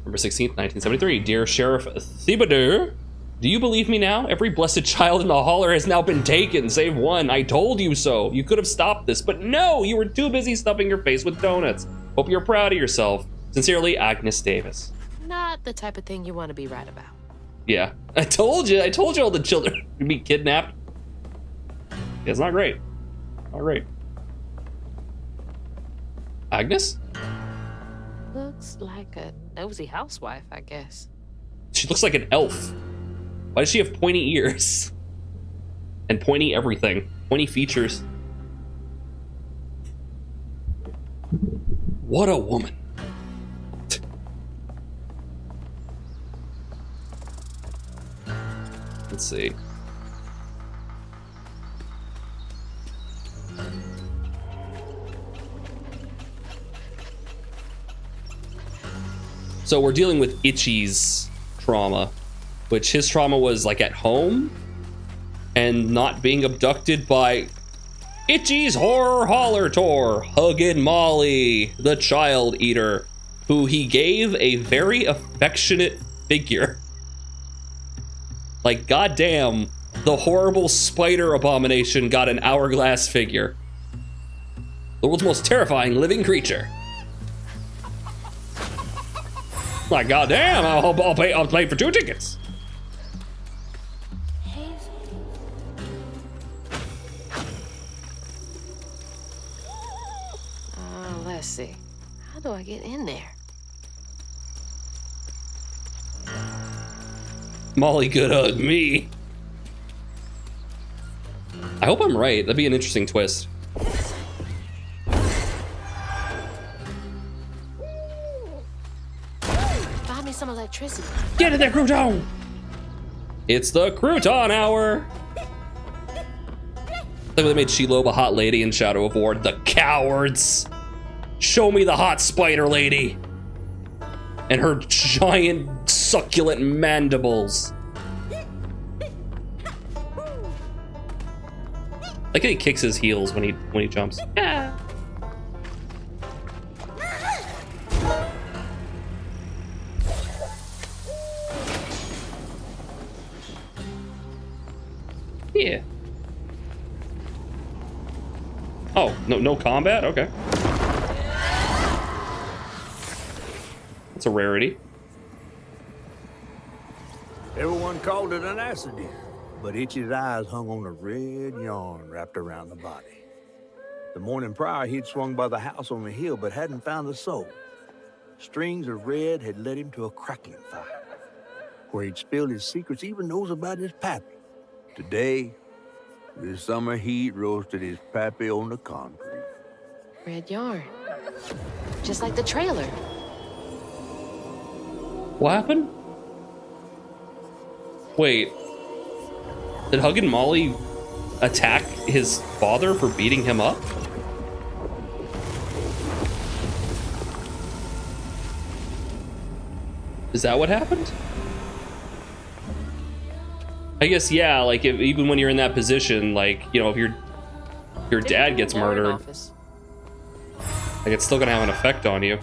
November 16th, 1973. Dear Sheriff Thibodeau, do you believe me now? Every blessed child in the holler has now been taken, save one. I told you so. You could have stopped this, but no, you were too busy stuffing your face with donuts. Hope you're proud of yourself. Sincerely, Agnes Davis. Not the type of thing you want to be right about. Yeah, I told you all the children would be kidnapped. Yeah, it's not great. Not great. Agnes? Looks like a nosy housewife, I guess. She looks like an elf. Why does she have pointy ears? And pointy everything. Pointy features. What a woman. Let's see. So we're dealing with Itchy's trauma, which his trauma was like at home and not being abducted by Itchy's Horror Holler Tour, Huggin' Molly, the child eater, who he gave a very affectionate figure. Like, goddamn, the horrible spider abomination got an hourglass figure. The world's most terrifying living creature. Like, goddamn, I'll play for 2 tickets. Let's see. How do I get in there? Molly could hug me. I hope I'm right. That'd be an interesting twist. Buy me some electricity. Get in there, Crouton! It's the Crouton Hour! Look, they made Shelob a hot lady in Shadow of War. The cowards! Show me the hot spider lady! And her giant, succulent mandibles. Like he kicks his heels when he jumps. Yeah. Yeah. Oh, no combat? Okay. That's a rarity. Everyone called it an accident, but Itchy's eyes hung on a red yarn wrapped around the body. The morning prior, he'd swung by the house on the hill, but hadn't found the soul. Strings of red had led him to a crackling fire, where he'd spilled his secrets, even those about his pappy. Today, the summer heat roasted his pappy on the concrete. Red yarn. Just like the trailer. What happened? Wait. Did Huggin' Molly attack his father for beating him up? Is that what happened? I guess, yeah, like, even when you're in that position, like, you know, if your dad gets murdered, like, it's still gonna have an effect on you.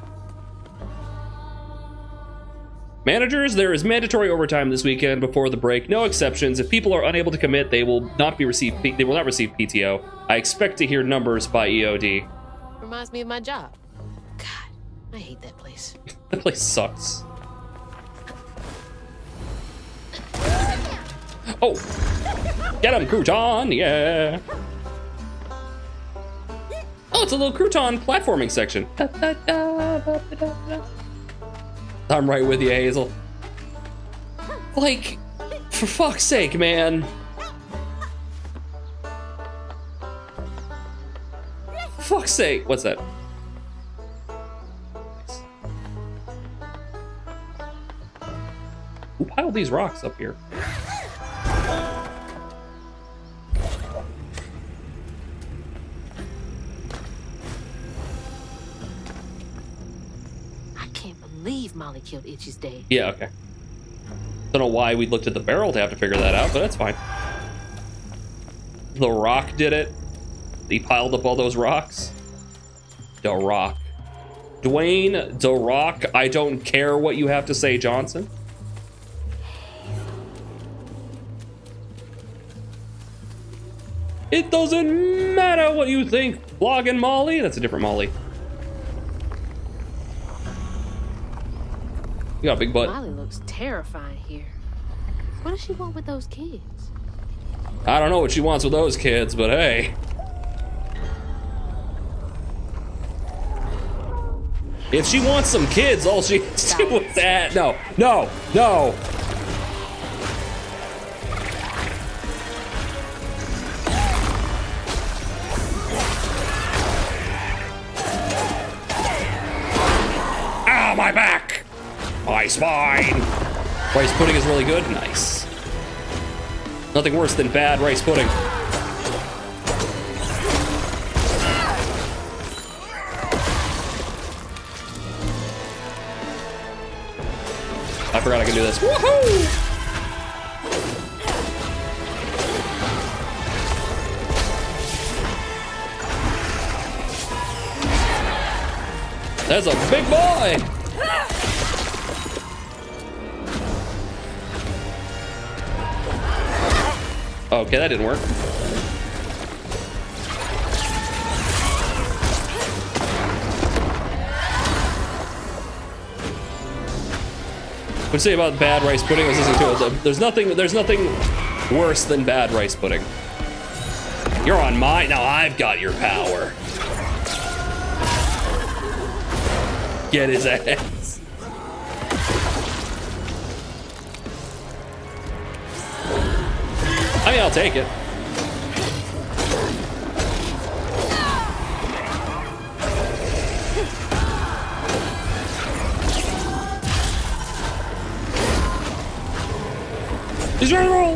Managers, there is mandatory overtime this weekend before the break. No exceptions. If people are unable to commit, they will not receive PTO. I expect to hear numbers by EOD. Reminds me of my job. God, I hate that place. That place sucks. Oh! Get him, Crouton! Yeah! Oh, it's a little Crouton platforming section. I'm right with you, Hazel. Like, for fuck's sake, man. For fuck's sake. What's that? Who piled these rocks up here? Believe Molly killed Itchy's dad. Yeah, okay. Don't know why we looked at the barrel to have to figure that out, but that's fine. The Rock did it. He piled up all those rocks. The Rock. Dwayne The Rock, I don't care what you have to say, Johnson. It doesn't matter what you think, Blogging Molly. That's a different Molly. You got a big butt. Molly looks terrifying here. What does she want with those kids? I don't know what she wants with those kids, but hey. If she wants some kids, all she has to do with that. No. Ow, my back! My spine! Rice pudding is really good. Nice. Nothing worse than bad rice pudding. I forgot I could do this. Woohoo! That's a big boy! Okay, that didn't work. What do you say about bad rice pudding? I was listening to it. There's nothing worse than bad rice pudding. You're on mine. Now I've got your power. Get his ass. I mean, I'll take it. He's ready to roll.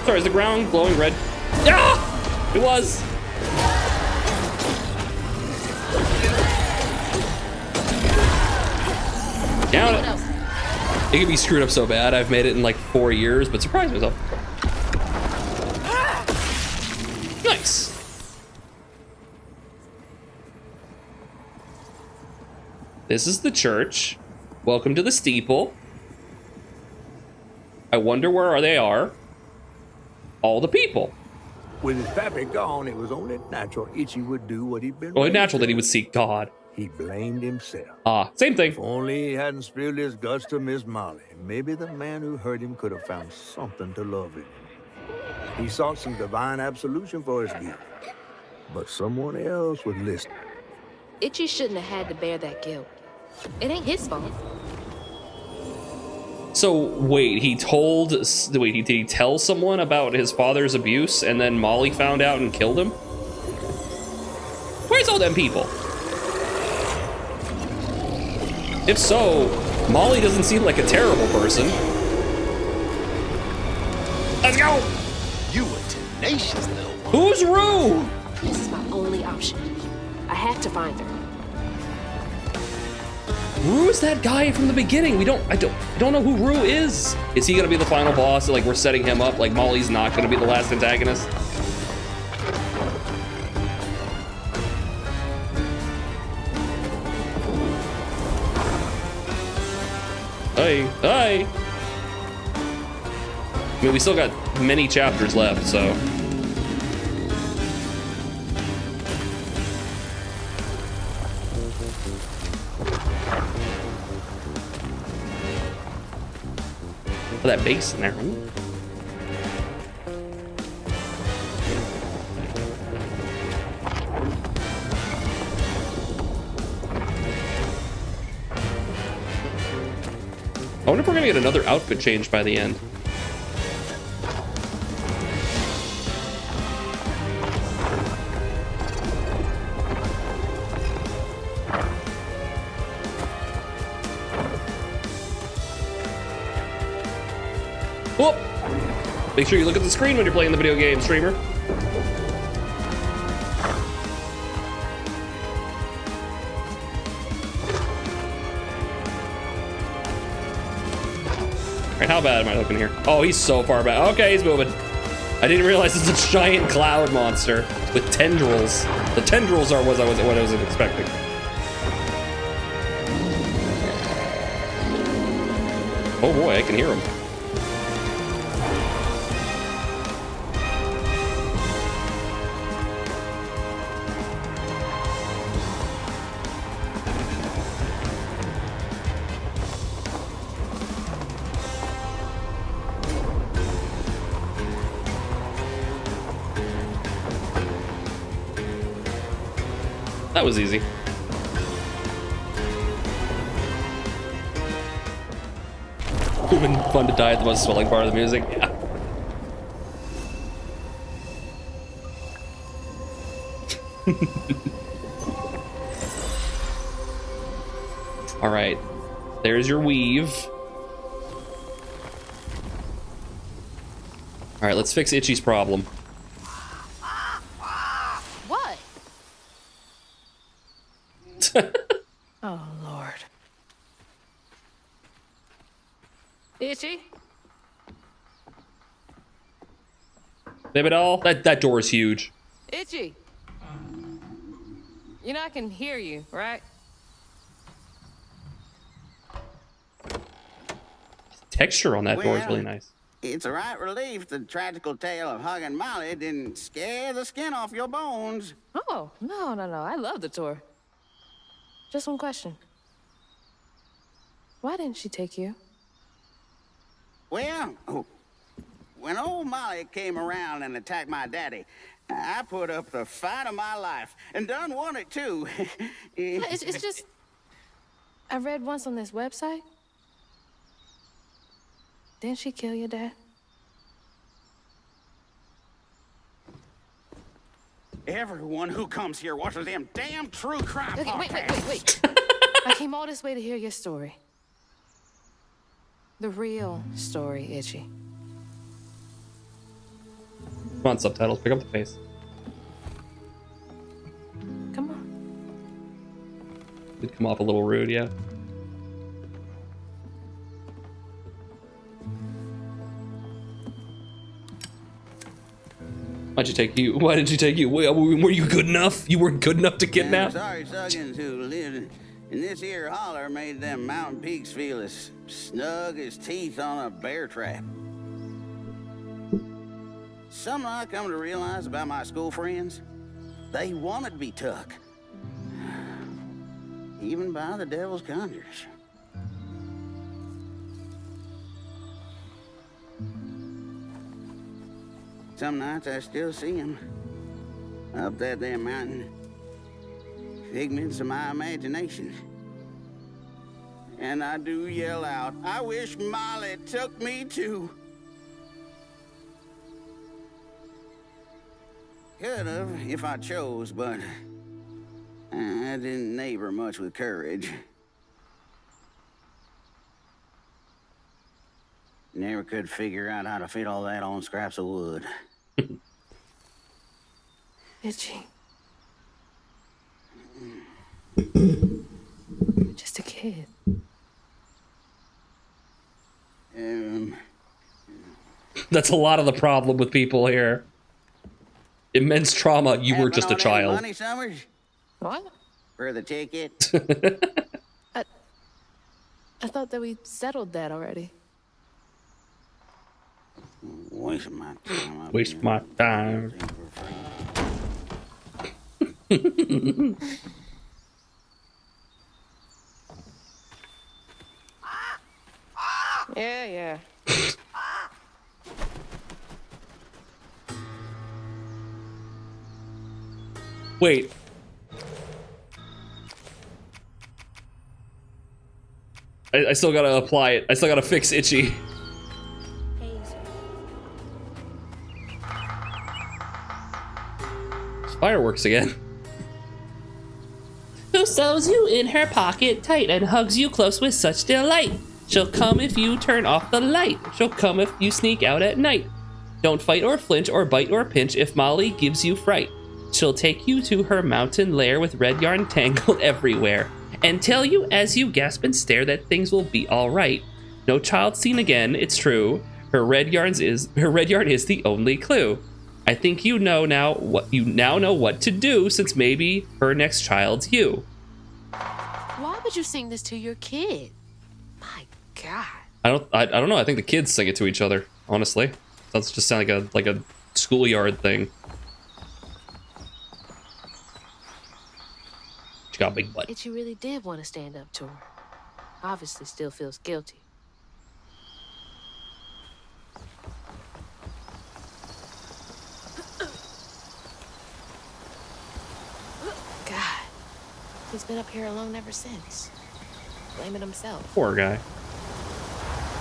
Sorry, is the ground glowing red? Yeah! It was. Count it. It could be screwed up so bad. I've made it in like 4 years, but surprised myself. Nice. This is the church. Welcome to the steeple. I wonder where they are. All the people. With his pappy gone, it was only natural Itchy would do what he'd been. Only natural that he would seek God. He blamed himself. Ah, same thing. If only he hadn't spilled his guts to Miss Molly, maybe the man who hurt him could have found something to love him. He sought some divine absolution for his guilt, but someone else would listen. Itchy shouldn't have had to bear that guilt. It ain't his fault. So wait, did he tell someone about his father's abuse and then Molly found out and killed him? Where's all them people? If so, Molly doesn't seem like a terrible person. Let's go! You were tenacious, though. Who's Rue? This is my only option. I have to find her. Rue's that guy from the beginning. I don't know who Rue is. Is he gonna be the final boss? Like we're setting him up. Like Molly's not gonna be the last antagonist. Hey. I mean, we still got many chapters left, so. Oh, that bass in there. Ooh. I wonder if we're gonna get another outfit change by the end. Whoop! Make sure you look at the screen when you're playing the video game, streamer. Alright, how bad am I looking here? Oh, he's so far back. Okay, he's moving. I didn't realize it's a giant cloud monster with tendrils. The tendrils are what I wasn't expecting. Oh boy, I can hear him. That was easy. It would have been fun to die at the most swelling part of the music. Yeah. All right. There's your weave. All right, let's fix Itchy's problem. What? Oh, Lord. Itchy? Baby doll, that door is huge. Itchy? You know I can hear you, right? Texture on that door is really nice. It's a right relief the tragical tale of Hug and Molly didn't scare the skin off your bones. Oh, no. I love the tour. Just one question. Why didn't she take you? Well, when old Molly came around and attacked my daddy, I put up the fight of my life and done won it too. It's just, I read once on this website. Didn't she kill your dad? Everyone who comes here watches them damn true crime Okay, podcasts. wait. I came all this way to hear your story. The real story, Itchy. Come on, subtitles, pick up the pace. Come on. Could come off a little rude, yeah. Why did you take you? Were you good enough? You weren't good enough to kidnap? Sorry Suggins who lived in this here holler made them mountain peaks feel as snug as teeth on a bear trap. Something I come to realize about my school friends, they wanted to be took. Even by the devil's conjures. Some nights I still see them up that damn mountain. Figments of my imagination. And I do yell out, I wish Molly took me too. Could have if I chose, but I didn't neighbor much with courage. Never could figure out how to fit all that on scraps of wood. Itchy. You're just a kid. That's a lot of the problem with people here. Immense trauma. You were just a child. Money, Summers? What? For the ticket? I thought that we settled that already. Waste my time. Waste my time. Yeah. Wait. I still gotta apply it. I still gotta fix Itchy. Fireworks again. Who sews you in her pocket tight and hugs you close with such delight? She'll come if you turn off the light. She'll come if you sneak out at night. Don't fight or flinch or bite or pinch if Molly gives you fright. She'll take you to her mountain lair with red yarn tangled everywhere and tell you as you gasp and stare that things will be all right. No child seen again, it's true. Her red yarn is the only clue. I think you now know what to do since maybe her next child's you. Why would you sing this to your kid? My God. I don't know. I think the kids sing it to each other. Honestly, sounds just sound like a schoolyard thing. She got a big butt. Itchy really did want to stand up to her. Obviously, still feels guilty. God, he's been up here alone ever since. Blaming himself. Poor guy.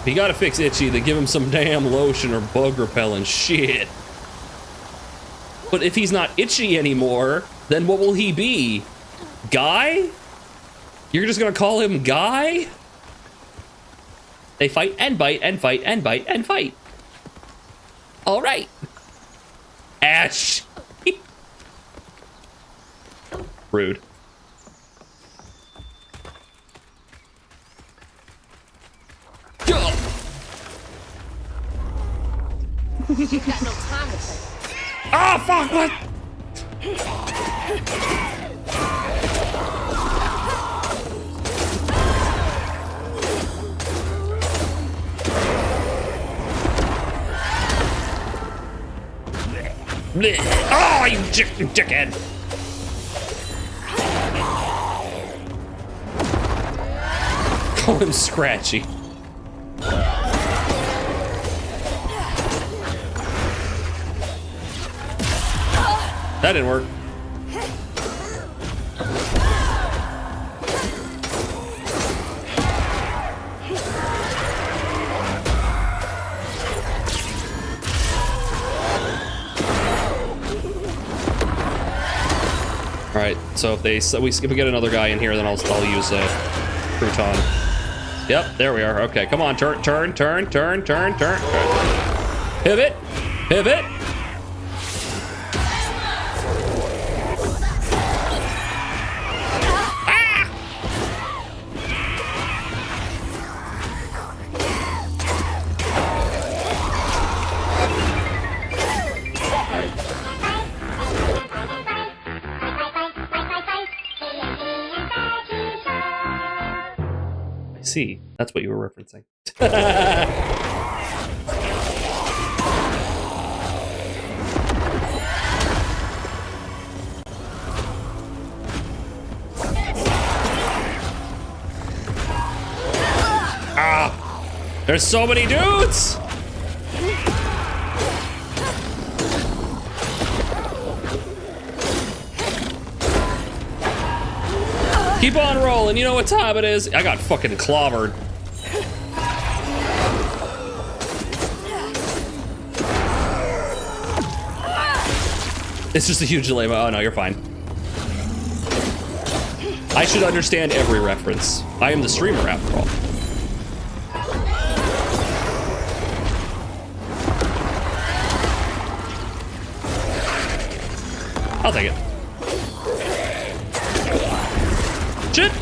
You gotta fix Itchy, then give him some damn lotion or bug repellent shit. But if he's not Itchy anymore, then what will he be? Guy? You're just gonna call him Guy? They fight and bite and fight and bite and fight. All right. Ash. Rude. She's got no time to play. Ah, fuck, what? Oh, you dickhead! Call him Scratchy. That didn't work. All right, so if we get another guy in here, then I'll use a crouton. Yep, there we are. Okay, come on, turn. Pivot. See, that's what you were referencing. Ah, there's so many dudes. Keep on rolling, you know what time it is. I got fucking clobbered. It's just a huge delay. Oh no, you're fine. I should understand every reference. I am the streamer after all. I'll take it. Shit!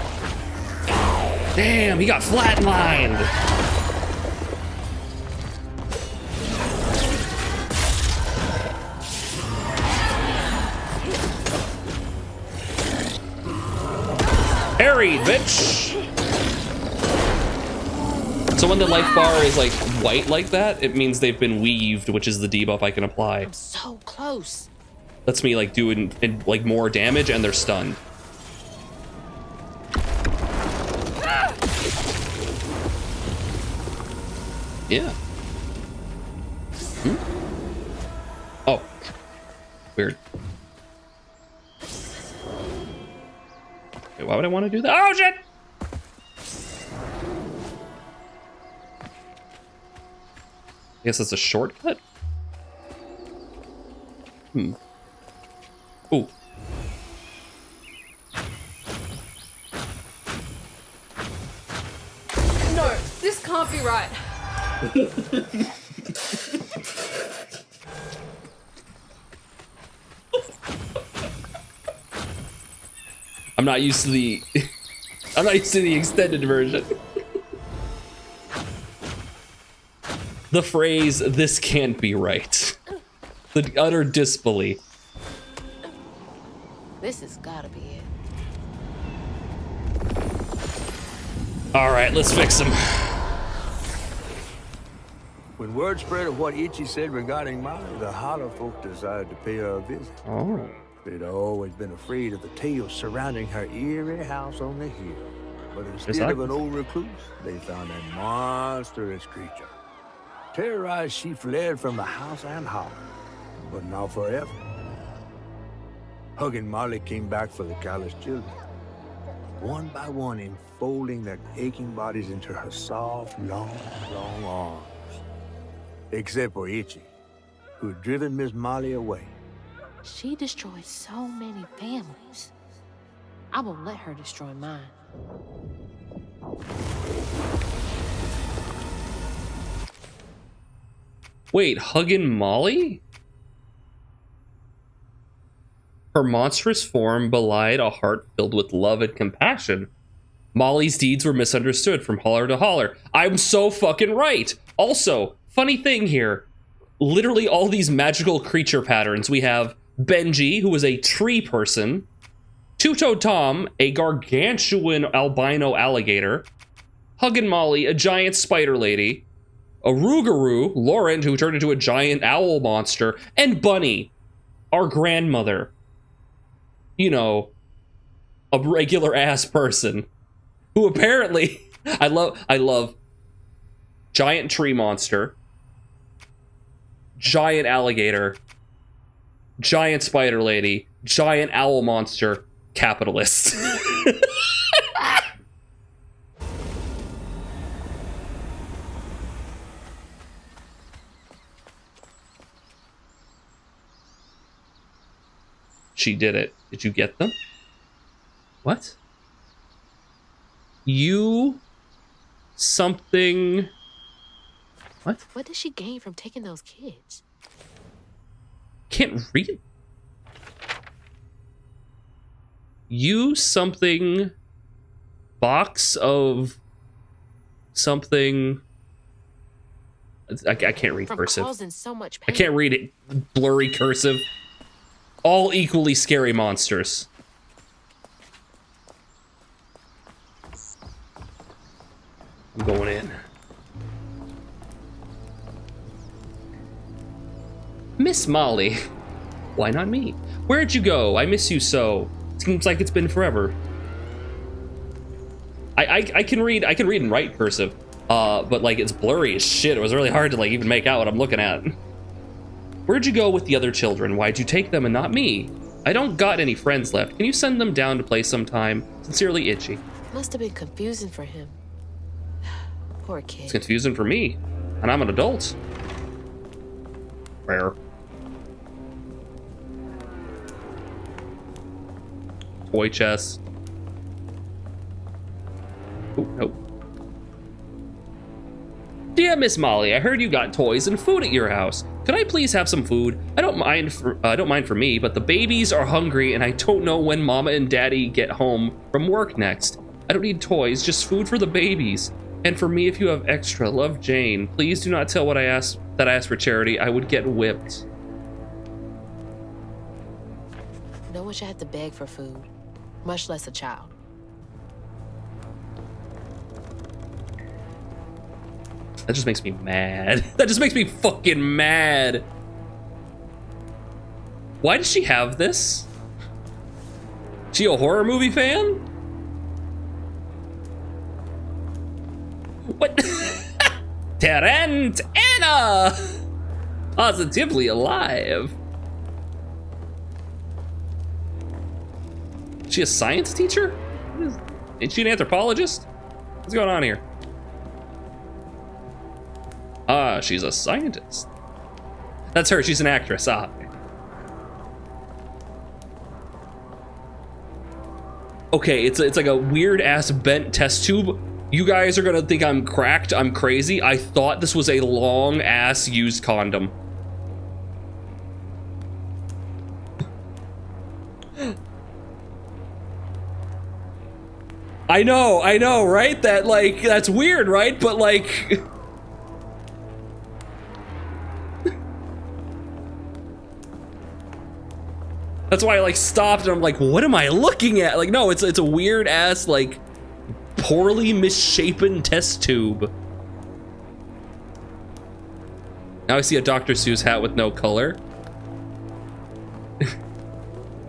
Damn, he got flatlined. Parried, bitch! So when the life bar is like white like that, it means they've been weaved, which is the debuff I can apply. I'm so close. Lets me like do like more damage and they're stunned. Yeah. Oh. Weird. Wait, why would I want to do that? Oh, shit! I guess that's a shortcut? Ooh. No, this can't be right. I'm not used to the I'm not used to the extended version. The phrase "this can't be right." The utter disbelief. This has gotta be it. All right, let's fix him. When word spread of what Ichi said regarding Molly, the Hollow folk decided to pay her a visit. Oh. They'd always been afraid of the tales surrounding her eerie house on the hill. But instead of an old recluse, they found a monstrous creature. Terrorized, she fled from the house and hollow, but not forever. Hug and Molly came back for the callous children, one by one enfolding their aching bodies into her soft, long arms. Except for Ichi, who had driven Miss Molly away. She destroyed so many families. I won't let her destroy mine. Wait, Huggin' Molly? Her monstrous form belied a heart filled with love and compassion. Molly's deeds were misunderstood from holler to holler. I'm so fucking right. Also, funny thing here. Literally all these magical creature patterns. We have Benji, who is a tree person. Two-Toed Tom, a gargantuan albino alligator. Huggin' Molly, a giant spider lady. A Rougarou, Lauren, who turned into a giant owl monster. And Bunny, our grandmother. You know, a regular ass person who apparently I love giant tree monster, giant alligator, giant spider lady, giant owl monster, capitalist. She did it. Did you get them? What? You something. What? What did she gain from taking those kids? Can't read it. You something. Box of something. I can't read From cursive. causing so much I pain. can't read it. Blurry cursive. All equally scary monsters. I'm going in. Miss Molly. Why not me? Where'd you go? I miss you so. Seems like it's been forever. I can read and write cursive. But like it's blurry as shit. It was really hard to like even make out what I'm looking at. Where'd you go with the other children? Why'd you take them and not me? I don't got any friends left. Can you send them down to play sometime? Sincerely, Itchy. Must have been confusing for him. Poor kid. It's confusing for me, and I'm an adult. Rare. Toy chest. Oh, nope. Dear Miss Molly, I heard you got toys and food at your house. Could I please have some food? I don't mind for me, but the babies are hungry and I don't know when Mama and Daddy get home from work next. I don't need toys, just food for the babies. And for me, if you have extra, love, Jane. Please do not tell that I asked for charity. I would get whipped. No one should have to beg for food, much less a child. That just makes me mad. That just makes me fucking mad. Why does she have this? She a horror movie fan? What? Tarant Anna! Positively alive. Is she a science teacher? Is she an anthropologist? What's going on here? Ah, she's a scientist. That's her, she's an actress. Ah. Okay, it's like a weird ass bent test tube. You guys are gonna think I'm cracked, I'm crazy. I thought this was a long ass used condom. I know, right? That like, that's weird, right? But like, that's why I like stopped and I'm like, what am I looking at? Like, no, it's a weird ass like poorly misshapen test tube. Now I see a Dr. Seuss hat with no color.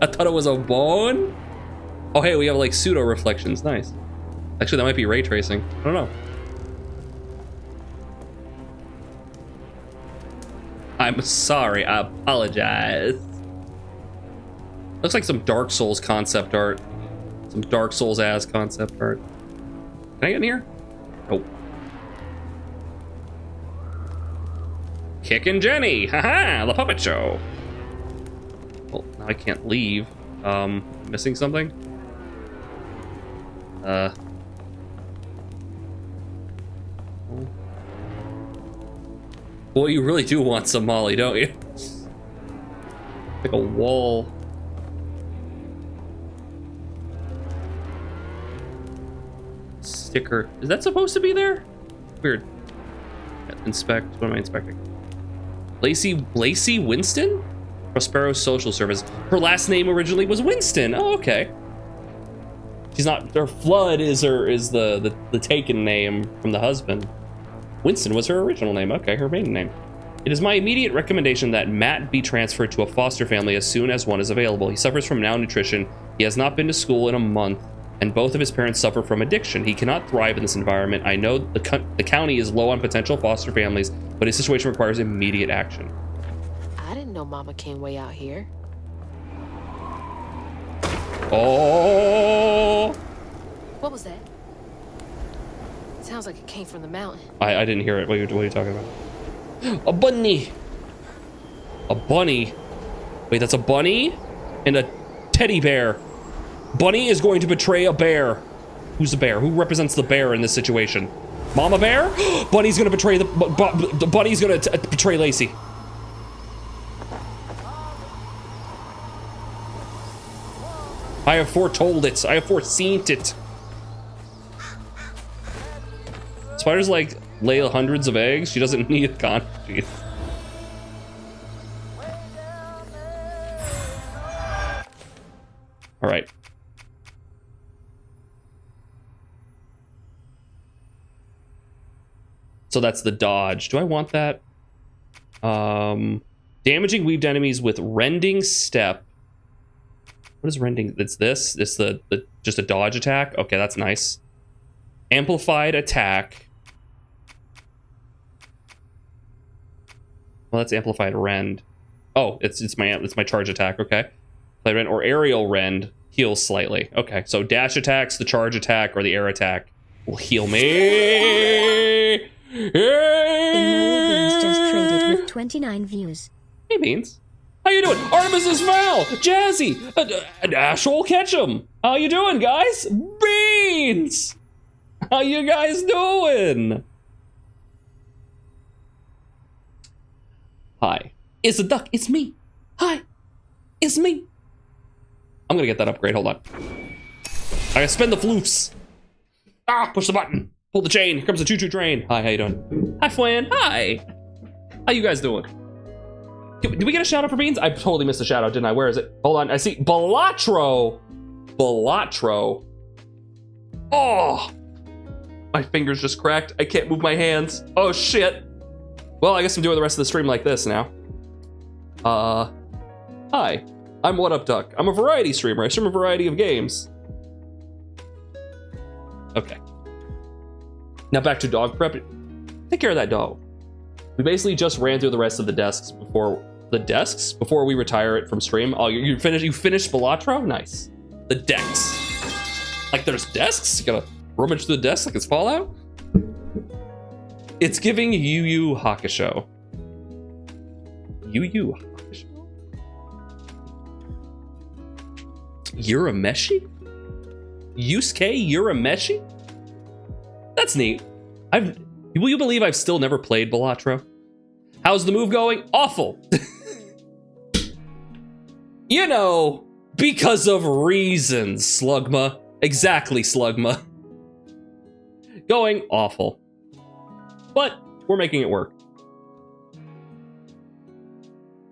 I thought it was a bone. Oh hey, we have like pseudo reflections. Nice. Actually, that might be ray tracing. I don't know. I'm sorry. I apologize. Looks like some Dark Souls concept art. Some Dark Souls ass concept art. Can I get in here? Nope. Kickin' Jenny! Haha! The puppet show! Well, now I can't leave. Missing something? Boy, you really do want some Molly, don't you? Like a wall. Sticker. Is that supposed to be there? Weird. Inspect. What am I inspecting? Lacey Winston? Prospero Social Service. Her last name originally was Winston. Oh, okay. She's not. Her Flood is the taken name from the husband. Winston was her original name. Okay, her maiden name. It is my immediate recommendation that Matt be transferred to a foster family as soon as one is available. He suffers from malnutrition. He has not been to school in a month, and both of his parents suffer from addiction. He cannot thrive in this environment. I know the county is low on potential foster families, but his situation requires immediate action. I didn't know Mama came way out here. Oh! What was that? Sounds like it came from the mountain. I didn't hear it. What are you talking about? A bunny! A bunny? Wait, that's a bunny? And a teddy bear. Bunny is going to betray a bear. Who's the bear? Who represents the bear in this situation? Mama bear? Bunny's gonna betray the bunny's gonna betray Lacey. I have foretold it. I have foreseen it. Spiders like lay hundreds of eggs. She doesn't need a con. Jeez. All right. So that's the dodge. Do I want that? Damaging weaved enemies with rending step. What is rending? It's this. It's the just a dodge attack. Okay, that's nice. Amplified attack. Well, that's amplified rend. Oh, it's my charge attack. Okay, play rend or aerial rend heals slightly. Okay, so dash attacks, the charge attack, or the air attack will heal me. Immoral Beans just traded with 29 views. Hey Beans, how you doing? Artemis is Val, Jazzy, Ashwell Ketchum. How you doing, guys? Beans, how you guys doing? Hi, it's a duck. It's me. Hi, it's me. I'm gonna get that upgrade. Hold on. I gotta spend the floofs. Ah, push the button. Pull the chain. Here comes the choo-choo train. Hi, how you doing? Hi, Flan. Hi. How you guys doing? Did we get a shout out for Beans? I totally missed a shout out, didn't I? Where is it? Hold on. I see Balatro. Balatro. Oh, my fingers just cracked. I can't move my hands. Oh shit. Well, I guess I'm doing the rest of the stream like this now. Hi. I'm What Up Duck. I'm a variety streamer. I stream a variety of games. Okay. Now back to dog prep. Take care of that dog. We basically just ran through the rest of the desks before we retire it from stream. Oh, you finished Balatro? Nice. The decks. Like there's desks? You gotta rummage through the desks like it's Fallout? It's giving Yu Yu Hakusho. Yu Yu Hakusho? Urameshi? Yusuke Urameshi? That's neat. Will you believe I've still never played Balatro? How's the move going? Awful. You know, because of reasons, Slugma. Exactly, Slugma. Going awful. But we're making it work.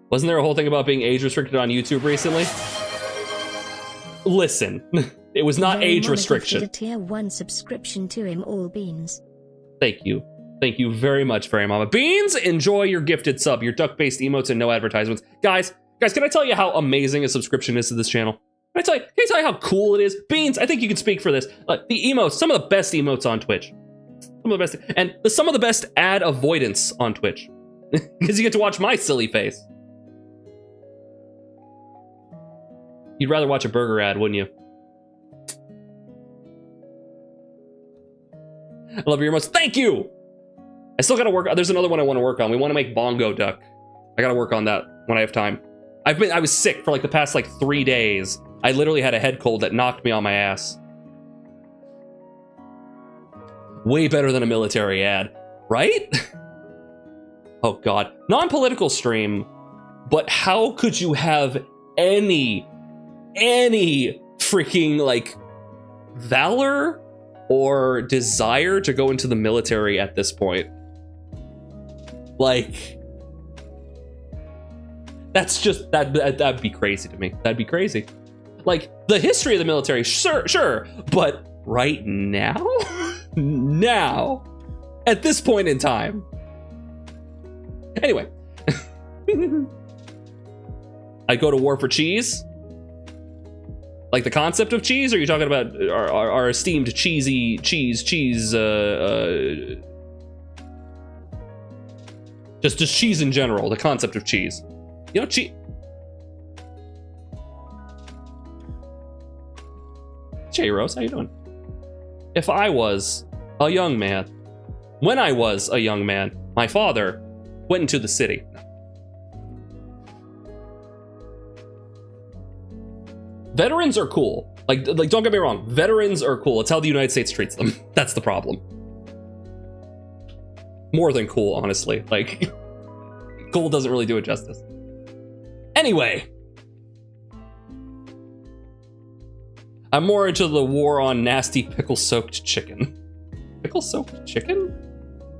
Wasn't there a whole thing about being age restricted on YouTube recently? Listen, it was not age restriction. A tier 1 subscription to him, All Beans. Thank you. Thank you very much, Fairy Mama. Beans, enjoy your gifted sub, your duck-based emotes and no advertisements. Guys, can I tell you how amazing a subscription is to this channel? Can I tell you how cool it is? Beans, I think you can speak for this. The emotes, some of the best emotes on Twitch. Some of the best, and some of the best ad avoidance on Twitch. Because you get to watch my silly face. You'd rather watch a burger ad, wouldn't you? I love your emotes. Thank you! I still gotta work. There's another one I want to work on. We want to make Bongo Duck. I gotta work on that when I have time. I was sick for like the past 3 days. I literally had a head cold that knocked me on my ass. Way better than a military ad, right? oh god, non-political stream, but how could you have any freaking like valor or desire to go into the military at this point? Like, that's just that'd be crazy to me. That'd be crazy. Like, the history of the military, sure, but right now, now, at this point in time. Anyway, I go to war for cheese. Like the concept of cheese, or are you talking about our esteemed cheesy cheese? Just cheese in general, the concept of cheese. You know, cheese. Jay Rose, how you doing? If I was a young man, when I was a young man, my father went into the city. Veterans are cool. Like, don't get me wrong. Veterans are cool. It's how the United States treats them. That's the problem. More than cool, honestly. Like, cool doesn't really do it justice. Anyway. I'm more into the war on nasty pickle-soaked chicken. Pickle-soaked chicken?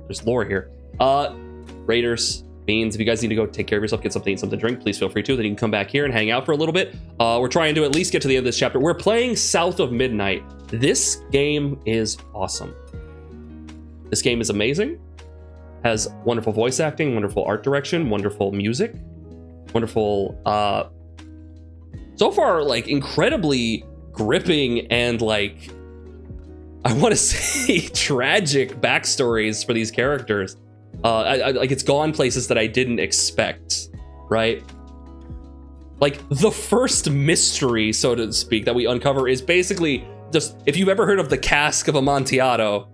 There's lore here. Raiders, Beans, if you guys need to go take care of yourself, get something to eat, something to drink, please feel free to. Then you can come back here and hang out for a little bit. We're trying to at least get to the end of this chapter. We're playing South of Midnight. This game is awesome. This game is amazing. Has wonderful voice acting, wonderful art direction, wonderful music, wonderful, so far, like, incredibly gripping and, like, I want to say tragic backstories for these characters. Like, it's gone places that I didn't expect, right? Like, the first mystery, so to speak, that we uncover is basically just, if you've ever heard of the cask of Amontillado,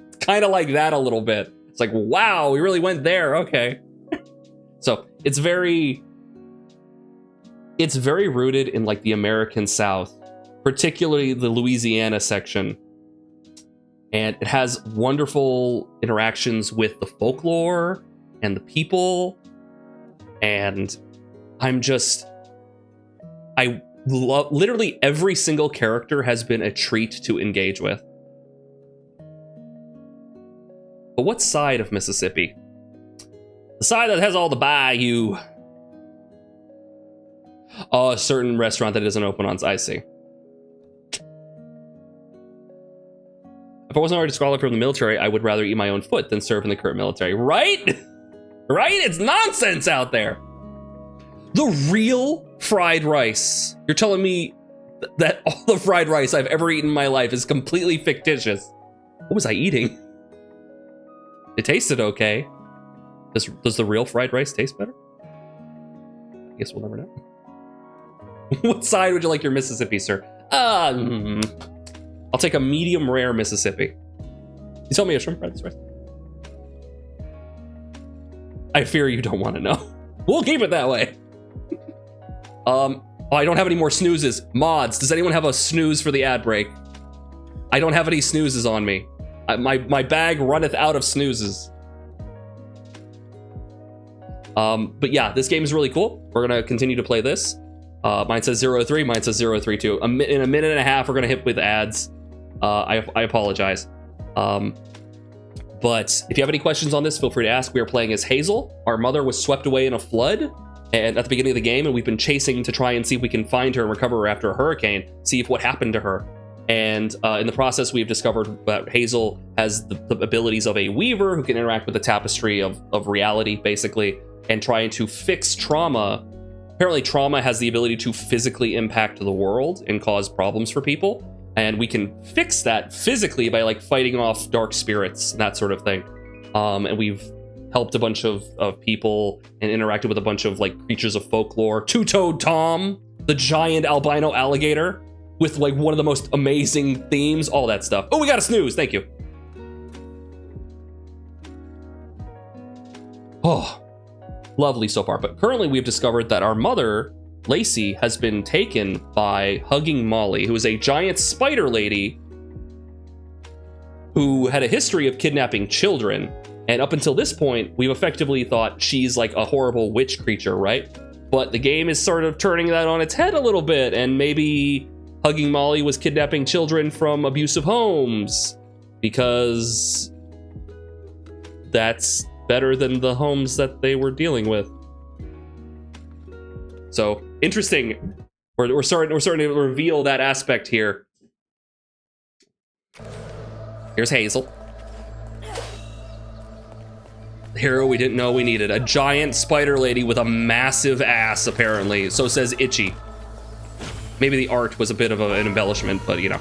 it's kind of like that a little bit. It's like, wow, we really went there, okay. So it's very rooted in, like, the American South, particularly the Louisiana section. And it has wonderful interactions with the folklore and the people. And I love, literally every single character has been a treat to engage with. But what side of Mississippi? The side that has all the bayou. Oh, a certain restaurant that isn't open on, I see. If I wasn't already disqualified from the military, I would rather eat my own foot than serve in the current military. Right? Right? It's nonsense out there. The real fried rice. You're telling me that all the fried rice I've ever eaten in my life is completely fictitious. What was I eating? It tasted okay. Does the real fried rice taste better? I guess we'll never know. What side would you like your Mississippi, sir? I'll take a medium rare Mississippi. You told me a shrimp fried this rice. I fear you don't want to know. We'll keep it that way. Oh, I don't have any more snoozes. Mods, does anyone have a snooze for the ad break? I don't have any snoozes on me. My bag runneth out of snoozes. But yeah, this game is really cool. We're gonna continue to play this. Mine says 003, mine says 032. In a minute and a half, we're gonna hit with ads. I apologize. But if you have any questions on this, feel free to ask. We are playing as Hazel. Our mother was swept away in a flood and at the beginning of the game, and we've been chasing to try and see if we can find her and recover her after a hurricane, see if what happened to her. And in the process, we've discovered that Hazel has the abilities of a weaver who can interact with the tapestry of reality, basically, and trying to fix trauma. Apparently, trauma has the ability to physically impact the world and cause problems for people. And we can fix that physically by, like, fighting off dark spirits and that sort of thing. And we've helped a bunch of people and interacted with a bunch of, like, creatures of folklore. Two-Toed Tom, the giant albino alligator with, like, one of the most amazing themes, all that stuff. Oh, we got a snooze. Thank you. Oh, lovely so far. But currently we've discovered that our mother, Lacey, has been taken by Hugging Molly, who is a giant spider lady who had a history of kidnapping children And up until this point, we've effectively thought she's like a horrible witch creature, right? But the game is sort of turning that on its head a little bit, and maybe Hugging Molly was kidnapping children from abusive homes because that's better than the homes that they were dealing with. So interesting. We're starting to reveal that aspect here. Here's Hazel. The hero we didn't know we needed. A giant spider lady with a massive ass, apparently. So says Itchy. Maybe the art was a bit of an embellishment, but you know.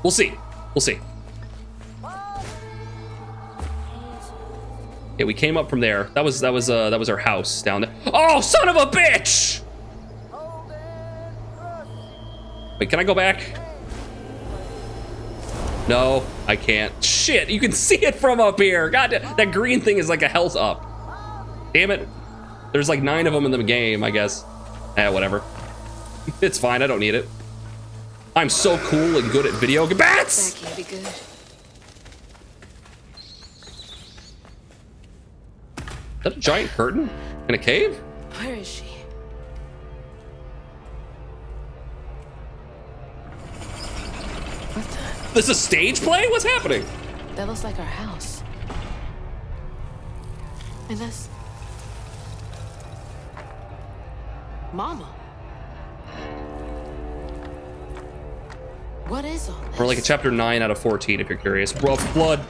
We'll see. We'll see. Yeah, we came up from there. That was her house down there. Oh, son of a bitch! Wait, can I go back? No, I can't. Shit, you can see it from up here. God, that green thing is like a health up. Damn it. There's like 9 of them in the game, I guess. Whatever. It's fine, I don't need it. I'm so cool and good at video games. Bats! That can't be good. Is that a giant curtain in a cave? Where is she? This is a stage play? What's happening? That looks like our house. And that's... Mama. What is all this? We're like a chapter 9 out of 14 if you're curious. Rough blood.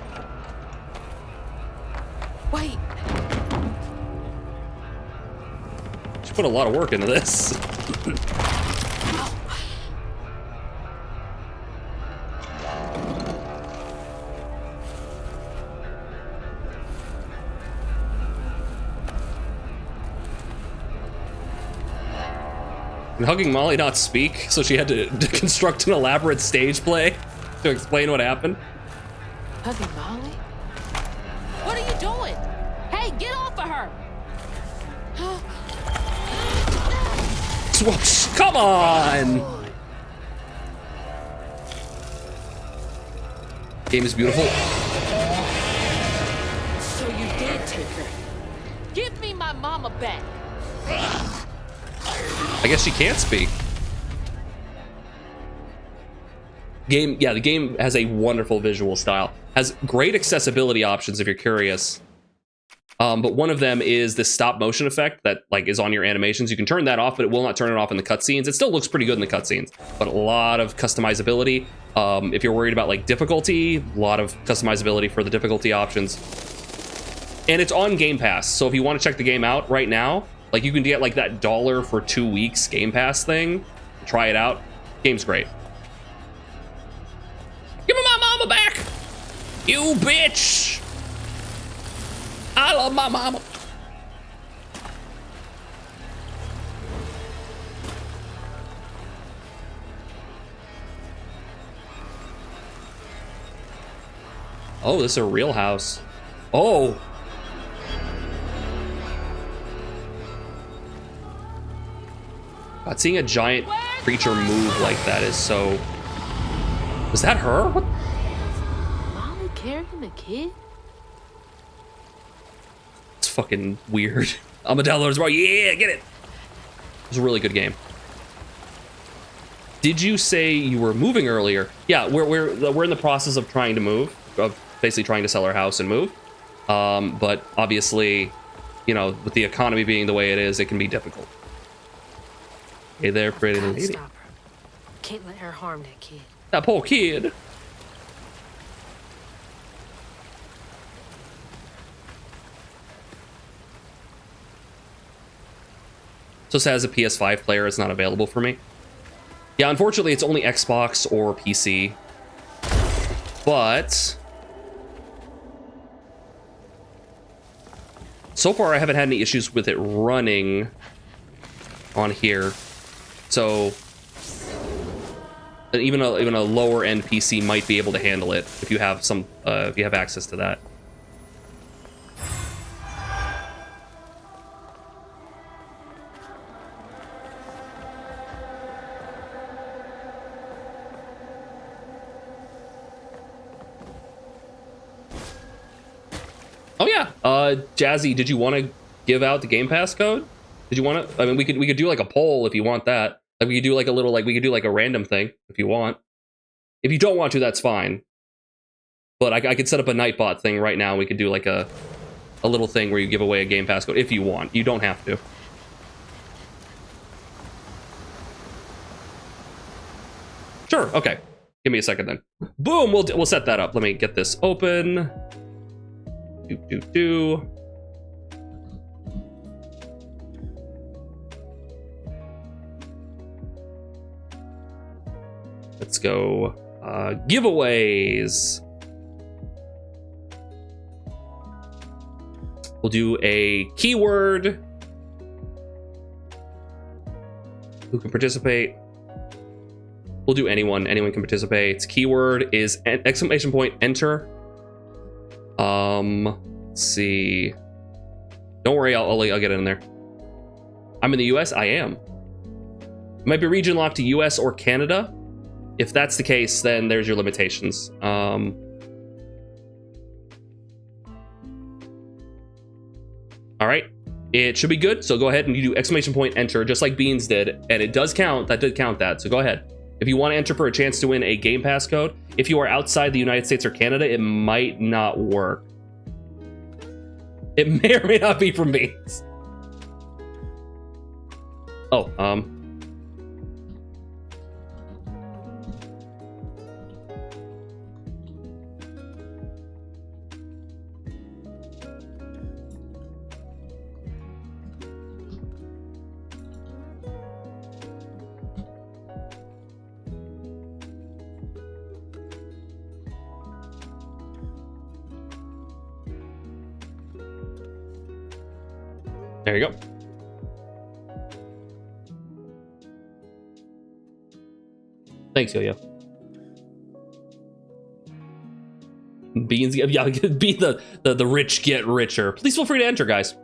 Wait. She put a lot of work into this. Can Hugging Molly not speak, so she had to construct an elaborate stage play to explain what happened? Hugging Molly? What are you doing? Hey, get off of her! Come on! Game is beautiful. So you did take her. Give me my mama back. I guess she can't speak. The game has a wonderful visual style. Has great accessibility options if you're curious. But one of them is this stop motion effect that like is on your animations. You can turn that off, but it will not turn it off in the cutscenes. It still looks pretty good in the cutscenes, but a lot of customizability. If you're worried about like difficulty, a lot of customizability for the difficulty options. And it's on Game Pass, so if you want to check the game out right now, like you can get like that $1 for 2 weeks Game Pass thing. Try it out. Game's great. Give me my mama back! You bitch! I love my mama. Oh, this is a real house. Oh. God, seeing a giant creature move like that is so... Was that her? What? Molly carrying a kid? It's fucking weird. Armadillo's bro, yeah, get it. It was a really good game. Did you say you were moving earlier? Yeah, we're in the process of trying to move, of basically trying to sell our house and move. But obviously, you know, with the economy being the way it is, it can be difficult. Hey there, pretty lady. Stop her. Can't let her harm that kid. That poor kid. So sad as a PS5 player, it's not available for me. Yeah, unfortunately, it's only Xbox or PC. But so far, I haven't had any issues with it running on here. So even a lower end PC might be able to handle it if you have if you have access to that. Oh yeah, Jazzy, did you want to give out the Game Pass code? Did you want to? I mean, we could do like a poll if you want that. Like we could do like a little we could do like a random thing if you want. If you don't want to, that's fine. But I could set up a Nightbot thing right now. We could do like a little thing where you give away a Game Pass code if you want. You don't have to. Sure. Okay. Give me a second then. Boom. We'll set that up. Let me get this open. Let's go. Giveaways. We'll do a keyword. Who can participate? We'll do anyone. Anyone can participate. Keyword is exclamation point enter. Let's see. Don't worry, I'll get it in there. I'm in the US. I am. It might be region locked to US or Canada. If that's the case, then there's your limitations. All right, it should be good. So go ahead and you do exclamation point enter, just like Beans did, and it does count. That did count that. So go ahead. If you want to enter for a chance to win a Game Pass code, if you are outside the United States or Canada, it might not work. It may or may not be from Beans. Oh, there you go. Thanks, Yo-Yo. Beans, yeah, be the rich get richer. Please feel free to enter, guys.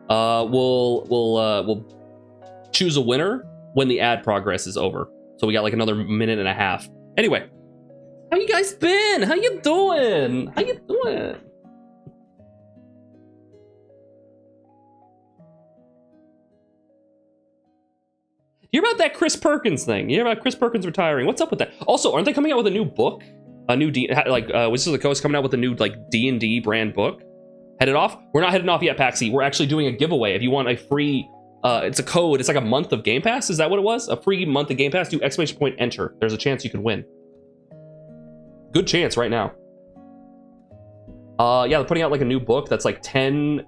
We'll choose a winner when the ad progress is over. So we got like another minute and a half. Anyway, how you guys been? How you doing? How you doing? You hear about that Chris Perkins thing? You hear about Chris Perkins retiring? What's up with that? Also, aren't they coming out with a new book? A new Wizards of the Coast coming out with a new like D&D brand book? Headed off? We're not headed off yet, Paxi. We're actually doing a giveaway. If you want a free, it's a code. It's like a month of Game Pass. Is that what it was? A free month of Game Pass. Do exclamation point enter. There's a chance you could win. Good chance right now. Yeah, they're putting out like a new book that's like 10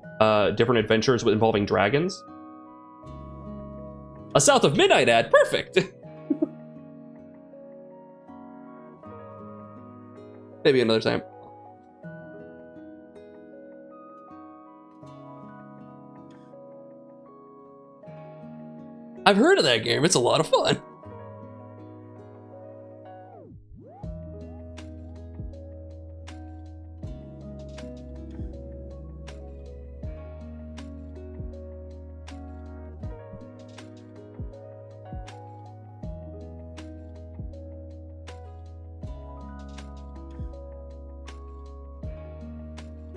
different adventures involving dragons. A South of Midnight ad. Perfect. Maybe another time. I've heard of that game. It's a lot of fun.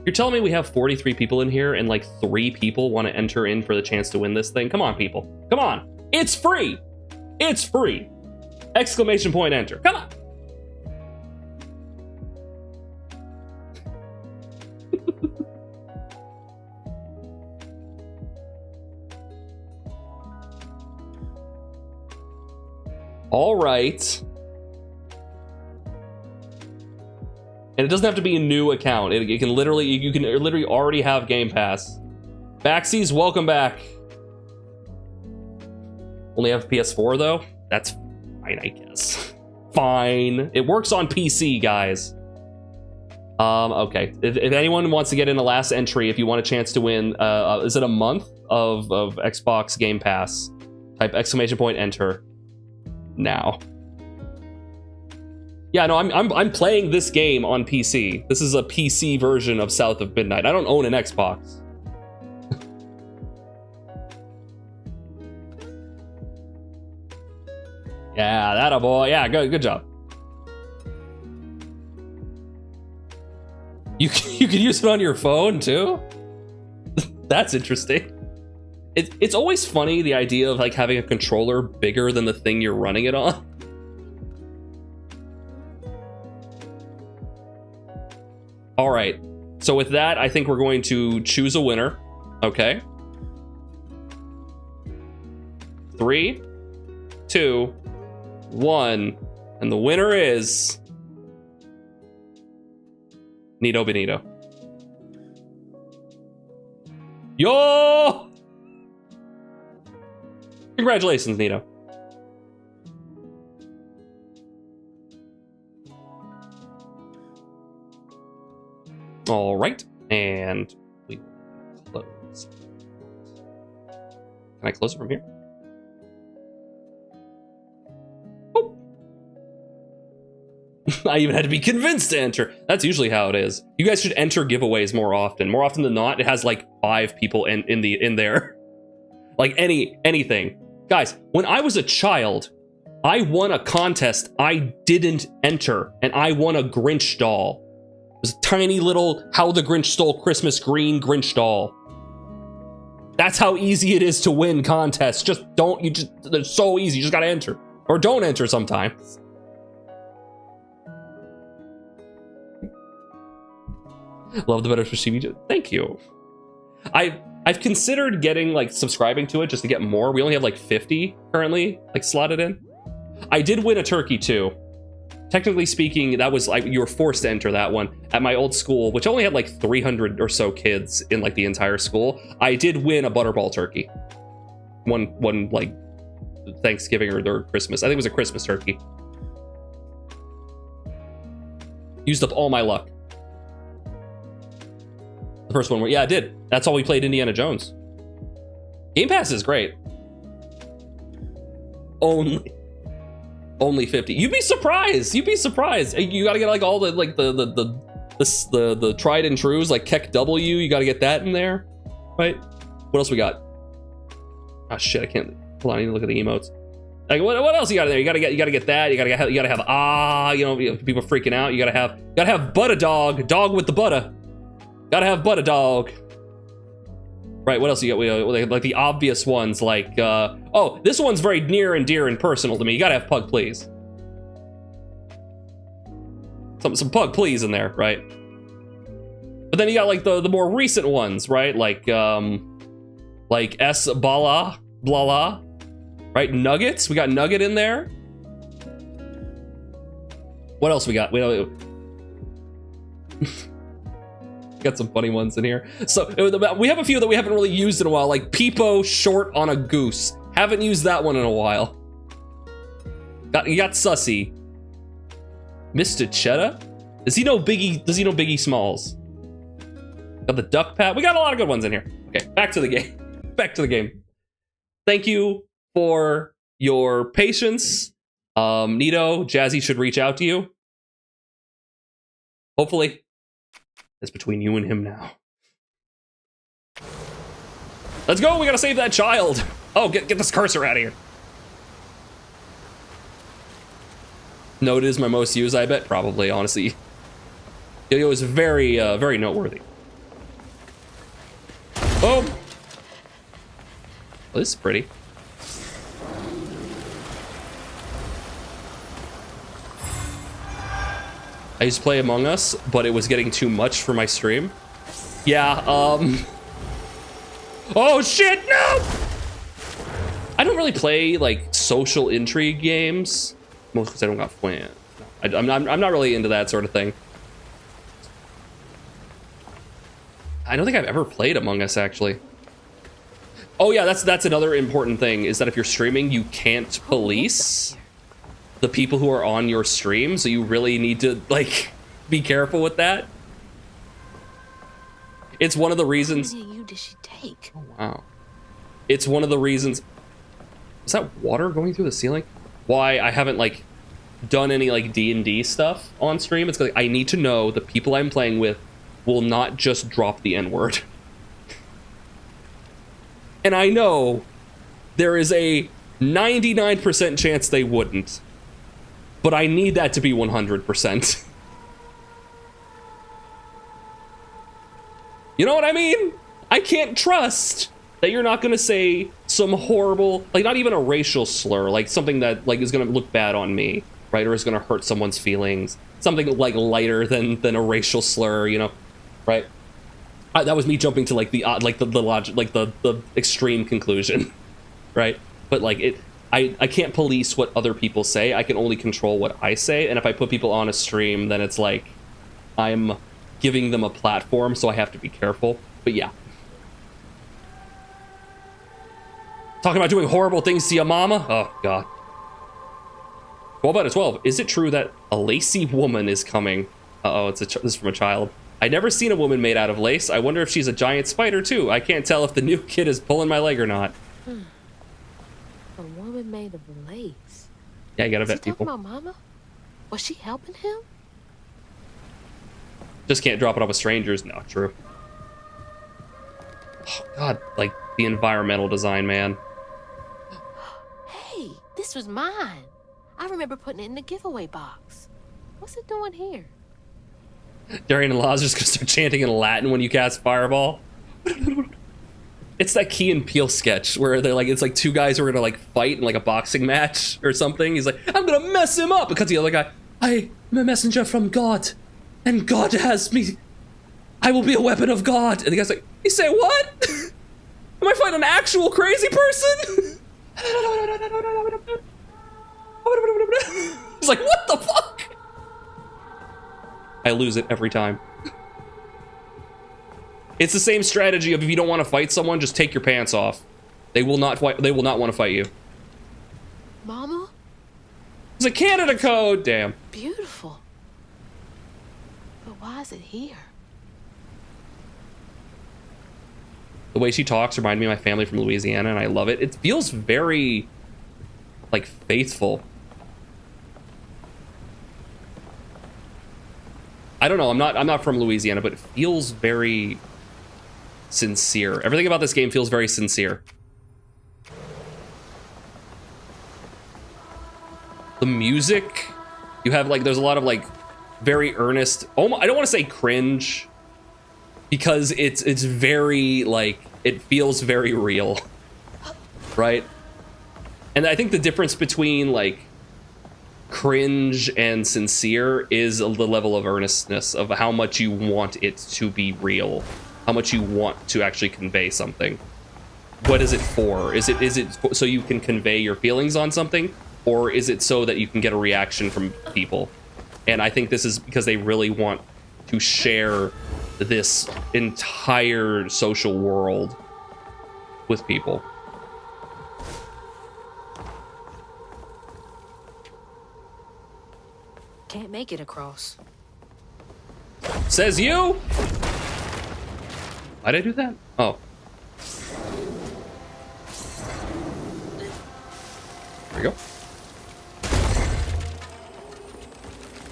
You're telling me we have 43 people in here and like 3 people want to enter in for the chance to win this thing? Come on, people. Come on. It's free. It's free. Exclamation point enter. Come on. All right. And it doesn't have to be a new account. You can literally already have Game Pass. Baxies, welcome back. Only have PS4 though? That's fine, I guess. Fine. It works on PC, guys. Okay. If anyone wants to get in the last entry, if you want a chance to win, is it a month of Xbox Game Pass? Type exclamation point enter now. Yeah, no, I'm playing this game on PC. This is a PC version of South of Midnight. I don't own an Xbox. Yeah, that a boy. Yeah, good job. You can use it on your phone too? That's interesting. It's always funny, the idea of like having a controller bigger than the thing you're running it on. All right, so with that, I think we're going to choose a winner. Okay. 3, 2, 1, and the winner is Nito Benito. Yo! Congratulations, Nito. All right, and we close. Can I close it from here? Oh. I even had to be convinced to enter. That's usually how it is. You guys should enter giveaways more often. More often than not, it has like 5 people in there. Like anything. Guys, when I was a child, I won a contest I didn't enter, and I won a Grinch doll. It was a tiny little How the Grinch Stole Christmas green Grinch doll. That's how easy it is to win contests. They're so easy, you just gotta enter. Or don't enter sometimes. Love the better for CB. Thank you. I've considered getting like subscribing to it just to get more. We only have like 50 currently like slotted in. I did win a turkey too. Technically speaking, that was like you were forced to enter that one at my old school, which only had like 300 or so kids in like the entire school. I did win a butterball turkey. One like Thanksgiving or Christmas. I think it was a Christmas turkey. Used up all my luck. The first one, yeah, I did. That's all we played Indiana Jones. Game Pass is great. Only 50. You'd be surprised. You'd be surprised. You gotta get like all the like the tried and trues like Keck W. You gotta get that in there, right? What else we got? Oh shit, I can't. Hold on, I need to look at the emotes. Like what else you got in there? You gotta get that. You gotta have you know, people freaking out. You gotta have butter dog with the butter. Gotta have butter dog. Right, what else you got? Like the obvious ones, like, oh, this one's very near and dear and personal to me. You gotta have Pug Please. Some Pug Please in there, right? But then you got like the more recent ones, right? Like S Blah Blah, right? Nuggets, we got Nugget in there. What else we got? Got some funny ones in here. So we have a few that we haven't really used in a while, like Peepo short on a goose. Haven't used that one in a while. You got Sussy. Mr. Cheddar? Does he know Biggie Smalls? Got the Duck Pat. We got a lot of good ones in here. Okay, back to the game. Back to the game. Thank you for your patience. Nito, Jazzy should reach out to you. Hopefully. It's between you and him now. Let's go, we gotta save that child. Oh, get this cursor out of here. No, it is my most used, I bet. Probably, honestly. Yo-Yo is very, very noteworthy. Boom. Oh, this is pretty. I used to play Among Us, but it was getting too much for my stream. Yeah, oh shit, no! I don't really play like social intrigue games, mostly because I don't got friends. I'm not really into that sort of thing. I don't think I've ever played Among Us actually. Oh yeah, that's another important thing, is that if you're streaming, you can't police the people who are on your stream, so you really need to like be careful with that. It's one of the reasons. How many of you did she take? Oh wow. It's one of the reasons. Is that water going through the ceiling? Why I haven't like done any like D&D stuff on stream. It's like I need to know the people I'm playing with will not just drop the N-word. And I know there is a 99% chance they wouldn't. But I need that to be 100%. You know what I mean? I can't trust that you're not gonna say some horrible, like not even a racial slur, like something that like is gonna look bad on me, right? Or is gonna hurt someone's feelings. Something like lighter than a racial slur, you know, right? That was me jumping to like the logic, like the extreme conclusion, right? But like I can't police what other people say. I can only control what I say. And if I put people on a stream, then it's like I'm giving them a platform, so I have to be careful. But yeah. Talking about doing horrible things to your mama? Oh, God. 12 out of 12. Is it true that a lacy woman is coming? Uh-oh, this is from a child. I'd never seen a woman made out of lace. I wonder if she's a giant spider, too. I can't tell if the new kid is pulling my leg or not. A woman made of lace. Yeah, you gotta vet people. Talking about Mama? Was she helping him? Just can't drop it off with strangers. No, true. Oh, God, like the environmental design, man. Hey, this was mine. I remember putting it in the giveaway box. What's it doing here? Darian and Laz just gonna start chanting in Latin when you cast Fireball. It's that Key and Peele sketch where they're like, it's like two guys who are gonna like fight in like a boxing match or something. He's like, I'm gonna mess him up, because the other guy, I am a messenger from God, and God has me. I will be a weapon of God. And the guy's like, you say what? Am I fighting an actual crazy person? He's like, what the fuck? I lose it every time. It's the same strategy of if you don't want to fight someone, just take your pants off. They will not fight. They will not want to fight you. Mama? It's a Canada code. Damn. Beautiful. But why is it here? The way she talks reminded me of my family from Louisiana, and I love it. It feels very, like, faithful. I don't know. I'm not from Louisiana, but it feels very sincere. Everything about this game feels very sincere. The music, you have like, there's a lot of like very earnest, almost, I don't want to say cringe, because it's very like, it feels very real, right? And I think the difference between like cringe and sincere is the level of earnestness of how much you want it to be real, how much you want to actually convey something. What is it for? Is it so you can convey your feelings on something, or is it so that you can get a reaction from people? And I think this is because they really want to share this entire social world with people. Can't make it across. Says you? Why'd I do that? Oh. There we go.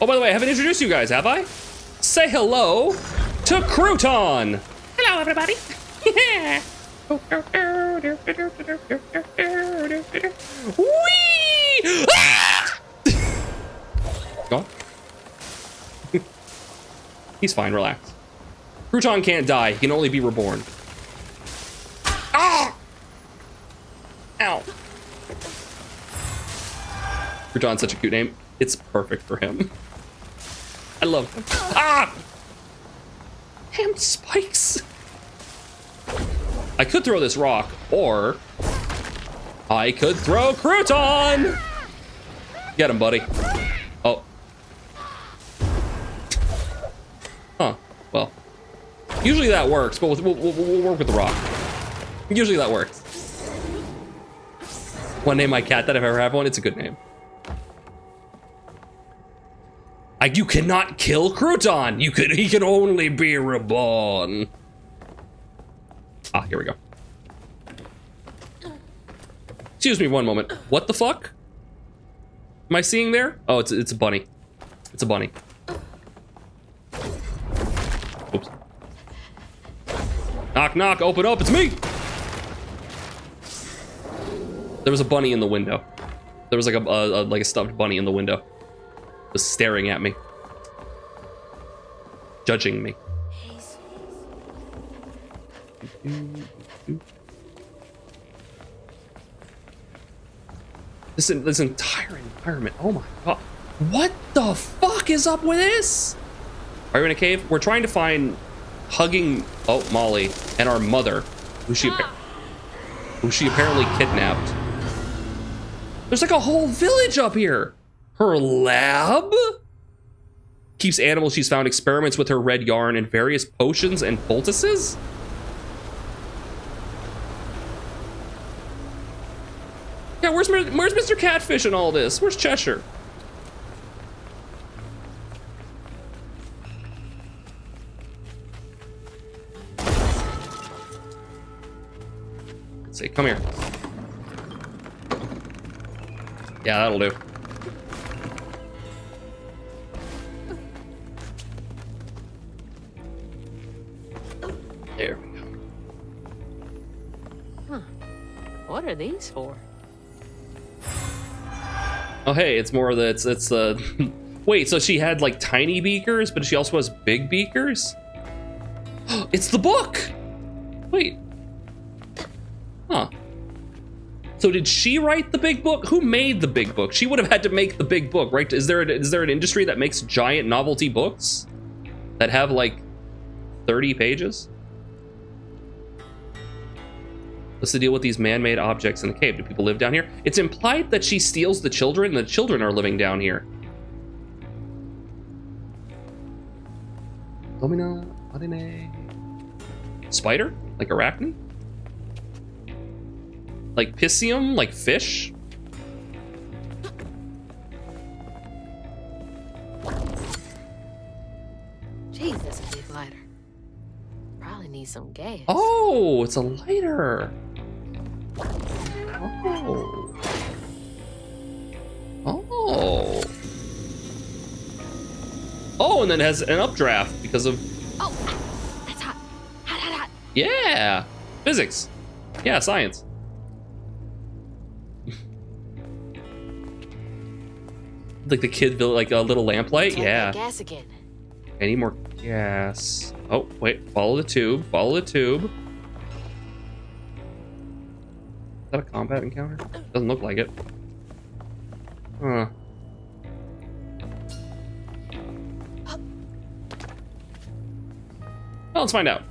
Oh, by the way, I haven't introduced you guys, have I? Say hello to Crouton! Hello, everybody. Whee! Ah! Go on. He's fine, relax. Crouton can't die, he can only be reborn. Ah! Ow. Crouton's such a cute name. It's perfect for him. I love him. Ah! Damn spikes. I could throw this rock, or I could throw Crouton! Get him, buddy. Oh. Huh, well. Usually that works, but we'll work with the rock. Usually that works. One name my cat that I've ever had one, it's a good name. You cannot kill Crouton! He can only be reborn. Ah, here we go. Excuse me one moment. What the fuck? Am I seeing there? Oh, it's a bunny. It's a bunny. Oops. Knock, knock, open up, it's me! There was a bunny in the window. There was like a stuffed bunny in the window. Just staring at me. Judging me. This entire environment. Oh my god. What the fuck is up with this? Are you in a cave? We're trying to find hugging Molly and our mother, who she apparently kidnapped. There's like a whole village up here. Her lab keeps animals she's found, experiments with her red yarn and various potions and poultices. Yeah, where's Mr. Catfish in all this? Where's Cheshire? Let's see, come here. Yeah, that'll do. There we go. Huh. What are these for? Oh, hey, it's more of the, it's the, wait, so she had like tiny beakers, but she also has big beakers? It's the book! Wait. Huh. So did she write the big book? Who made the big book? She would have had to make the big book, right? Is there an industry that makes giant novelty books that have like 30 pages? What's the deal with these man-made objects in the cave? Do people live down here? It's implied that she steals the children, and the children are living down here. Domina, Arine. Spider? Like arachne? Like piscium? Like fish? Jeez, that's a big lighter. Probably need some gas. Oh, it's a lighter. Oh. Oh. Oh, and then it has an updraft because of... Oh, that's hot. Hot, hot, hot. Yeah. Physics. Yeah, science. Like the kid built like a little lamplight. Yeah. Gas again. I need more gas. Oh, wait. Follow the tube. Follow the tube. Is that a combat encounter? Doesn't look like it. Huh. Well, let's find out.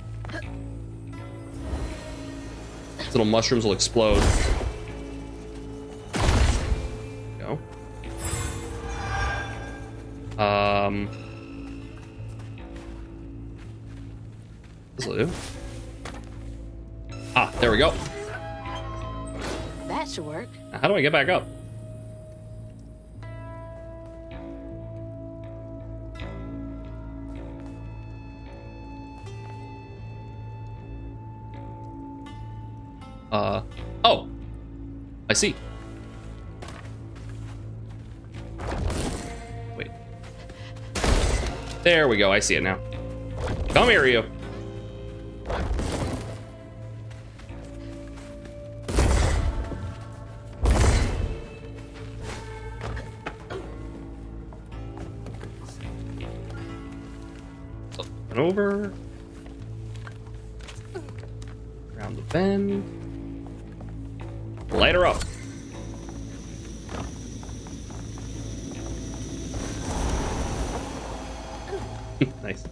These little mushrooms will explode. Go. This'll do. Ah, there we go. That should work. Now, how do I get back up? Oh, I see. Wait. There we go, I see it now. Come here, you. Up and over. Around the bend. Light her up. Nice.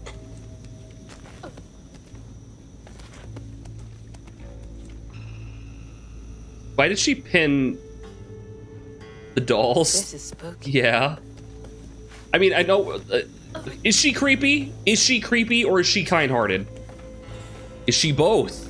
Why did she pin the dolls? This is spooky. Yeah. I mean, I know. Is she creepy? Is she creepy or is she kind-hearted? Is she both?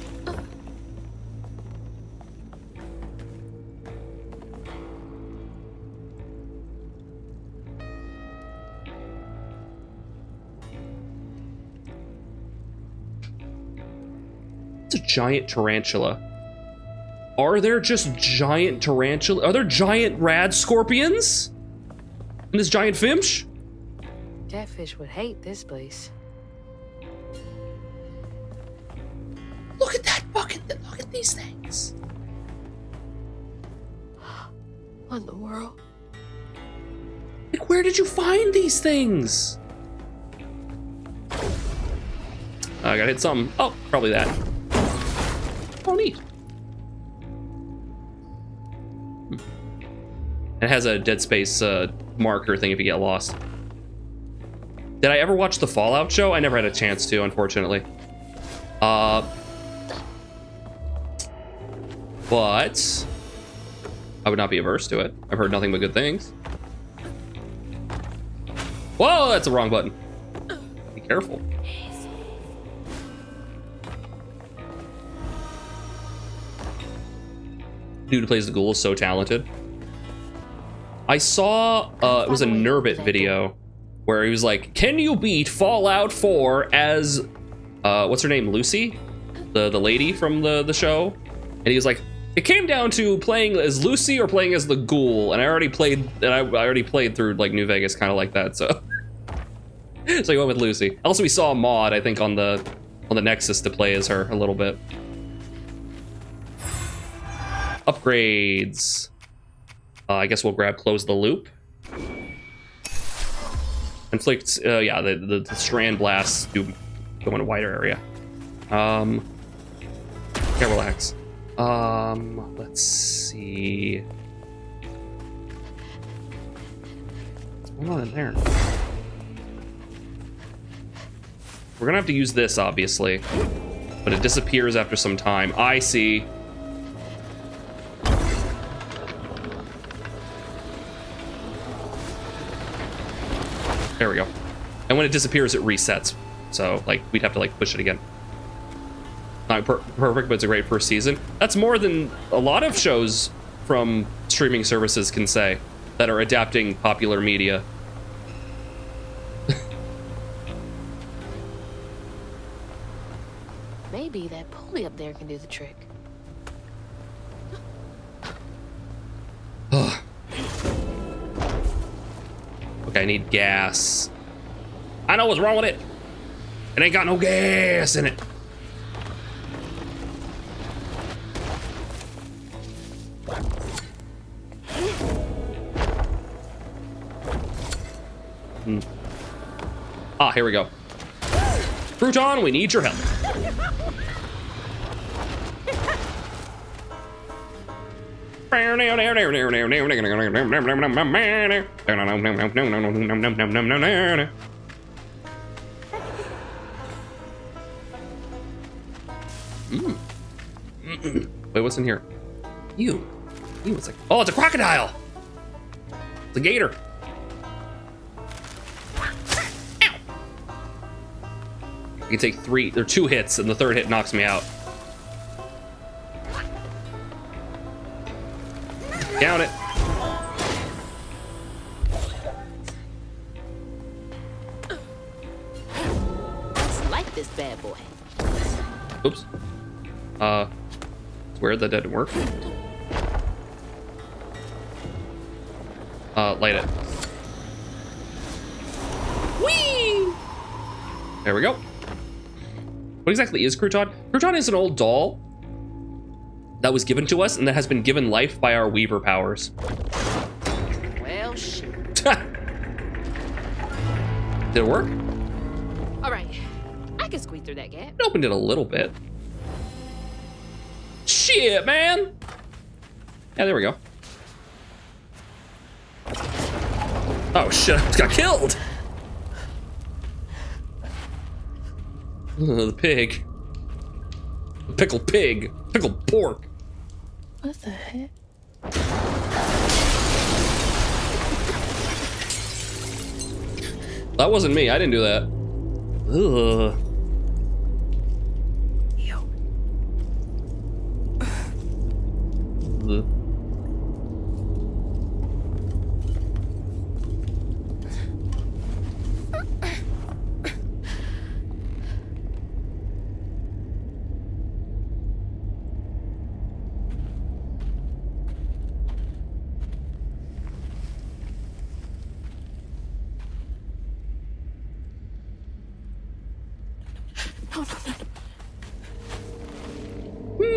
It's a giant tarantula. Are there just giant tarantula? Are there giant rad scorpions? And this giant finch? Catfish would hate this place. Look at that fucking, look at these things. What in the world? Like, where did you find these things? I gotta hit something. Oh, probably that. Oh, neat. It has a Dead Space marker thing if you get lost. Did I ever watch the Fallout show? I never had a chance to, unfortunately. But I would not be averse to it. I've heard nothing but good things. Whoa, that's the wrong button. Be careful. Dude who plays the ghoul is so talented. I saw, it was a Nurbit video where he was like, can you beat Fallout 4 as, what's her name, Lucy? The lady from the show? And he was like, it came down to playing as Lucy or playing as the ghoul, and I already played through like New Vegas kind of like that, so. So I went with Lucy. Also, we saw a mod, I think, on the Nexus to play as her a little bit. Upgrades. I guess we'll grab Close the Loop. Inflict, yeah, the strand blasts do go in a wider area. Yeah, relax. Let's see. What's going on in there? We're gonna have to use this, obviously, but it disappears after some time. I see. There we go. And when it disappears, it resets. So, like, we'd have to, like, push it again. Not perfect, but it's a great first season. That's more than a lot of shows from streaming services can say that are adapting popular media. Maybe that pulley up there can do the trick. Okay, I need gas. I know what's wrong with it. It ain't got no gas in it. Ah, here we go. Crouton, we need your help. Wait, what's in here? It's like, oh, it's a crocodile. It's a gator. You can take three, there are 2 hits, and the 3rd hit knocks me out. Down it. Let's light this bad boy. Oops. It's weird that didn't work. Light it. Whee! There we go. What exactly is Crouton? Crouton is an old doll that was given to us and that has been given life by our Weaver powers. Well, shit. Did it work? All right, I can squeeze through that gap. It opened it a little bit. Shit, man. Yeah, there we go. Oh shit, I just got killed. The pig. The pickled pig. Pickled pork. What the heck? That wasn't me. I didn't do that. Ugh. Ugh.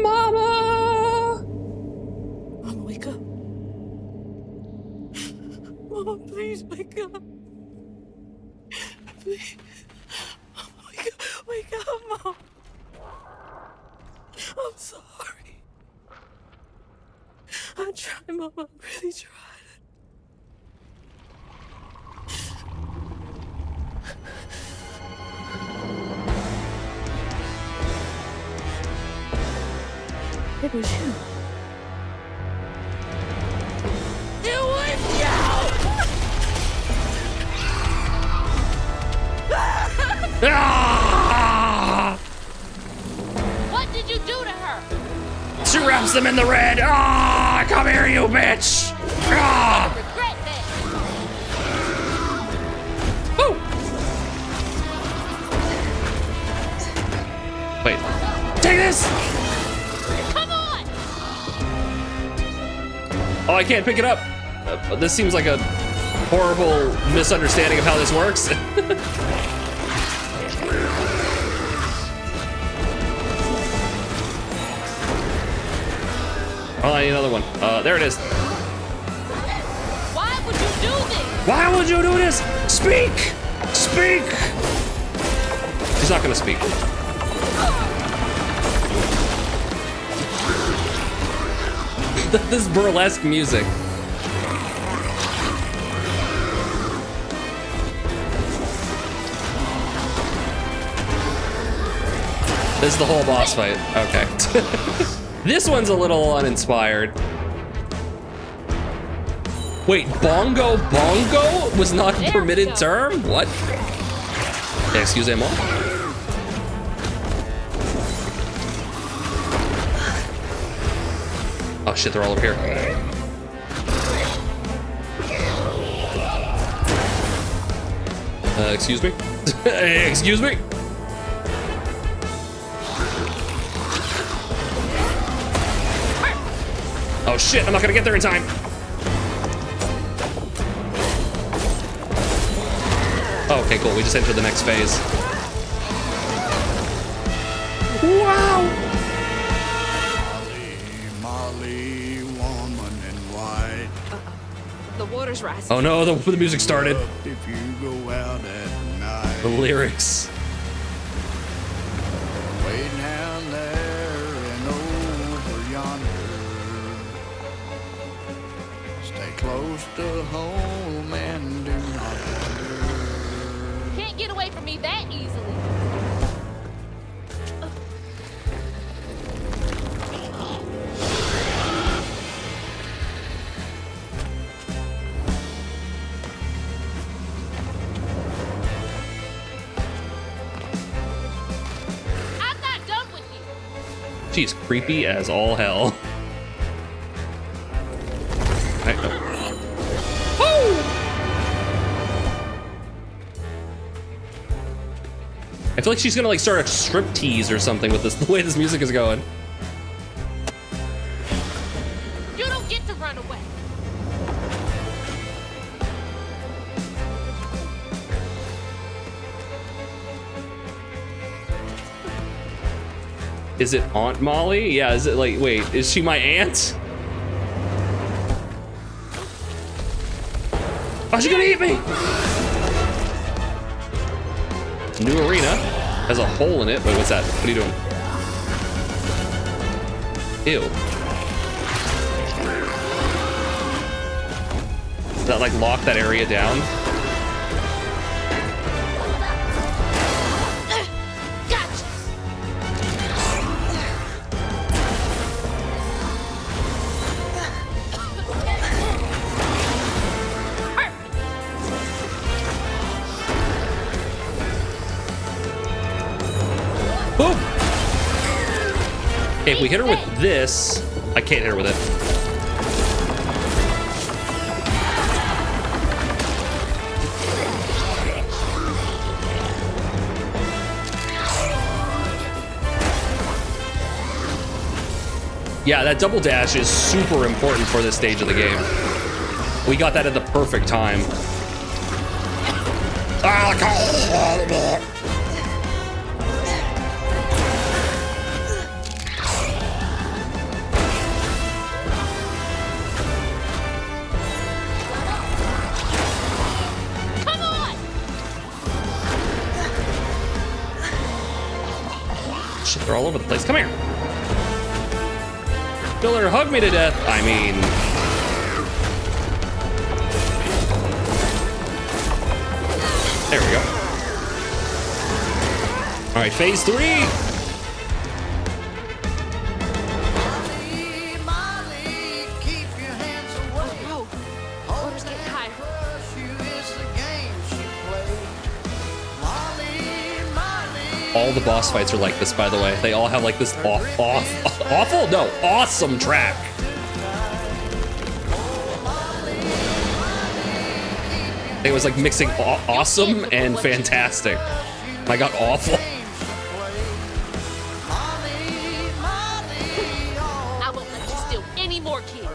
Mama, wake up. Please wake up. Please. Wake up, Mom. I'm sorry. I tried, Mom. I really tried. It was you. It was you! Ah! What did you do to her? She wraps them in the red. Ah! Come here, you bitch! Ah! Regret that. Woo! Wait. Take this! Come on! Oh, I can't pick it up. This seems like a horrible misunderstanding of how this works. Oh, I need another one. There it is. Why would you do this? Why would you do this? Speak! Speak! She's not gonna speak. This burlesque music. This is the whole boss fight. Okay. This one's a little uninspired. Wait, bongo was not a permitted term? What? Excusez-moi. Oh shit, they're all over here. Excuse me? Excuse me? Oh shit, I'm not gonna get there in time. Oh, okay, cool, we just entered the next phase. Wow! Molly, woman in white. The water's rising. Oh no, the music started. If you go out at night. The lyrics. Way down there and over yonder. Stay close to home and do not wander. Can't get away from me that easily. I'm not done with you. She's creepy as all hell. I feel like she's gonna like start a striptease or something with this, the way this music is going. You don't get to run away. Is it Aunt Molly? Yeah, is it like, wait, is she my aunt? Oh, she's gonna eat me! New arena has a hole in it. Wait, what's that? What are you doing? Ew. Does that like lock that area down? Boom! Okay, if we hit her with this, I can't hit her with it. Yeah, that double dash is super important for this stage of the game. We got that at the perfect time. shit, they're all over the place. Come here. Killer, hug me to death. I mean... There we go. All right, phase 3. All the boss fights are like this, by the way. They all have like this awful? No, awesome track. It was like mixing awesome and fantastic. I got awful. I won't let you steal any more kids.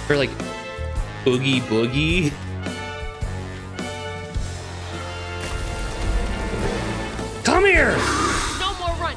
Or like Oogie Boogie. Come here! No more run.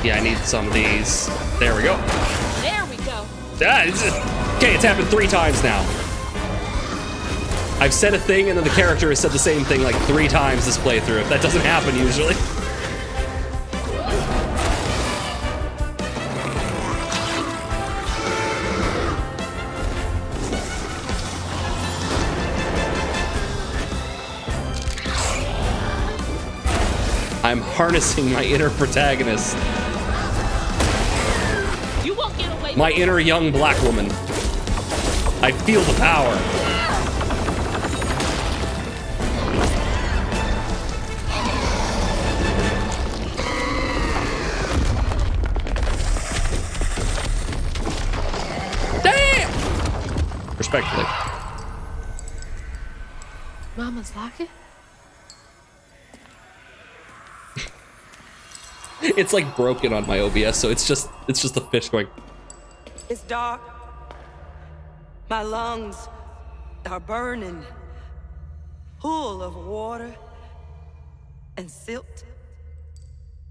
Yeah, I need some of these. There we go. There we go. Okay, it's happened 3 times now. I've said a thing and then the character has said the same thing like 3 times this playthrough. That doesn't happen usually. I'm harnessing my inner protagonist. You won't get away. My inner young black woman. I feel the power. Damn! Respectfully. Mama's locket? It's like broken on my OBS, so it's just the fish going. It's dark. My lungs are burning, full of water and silt.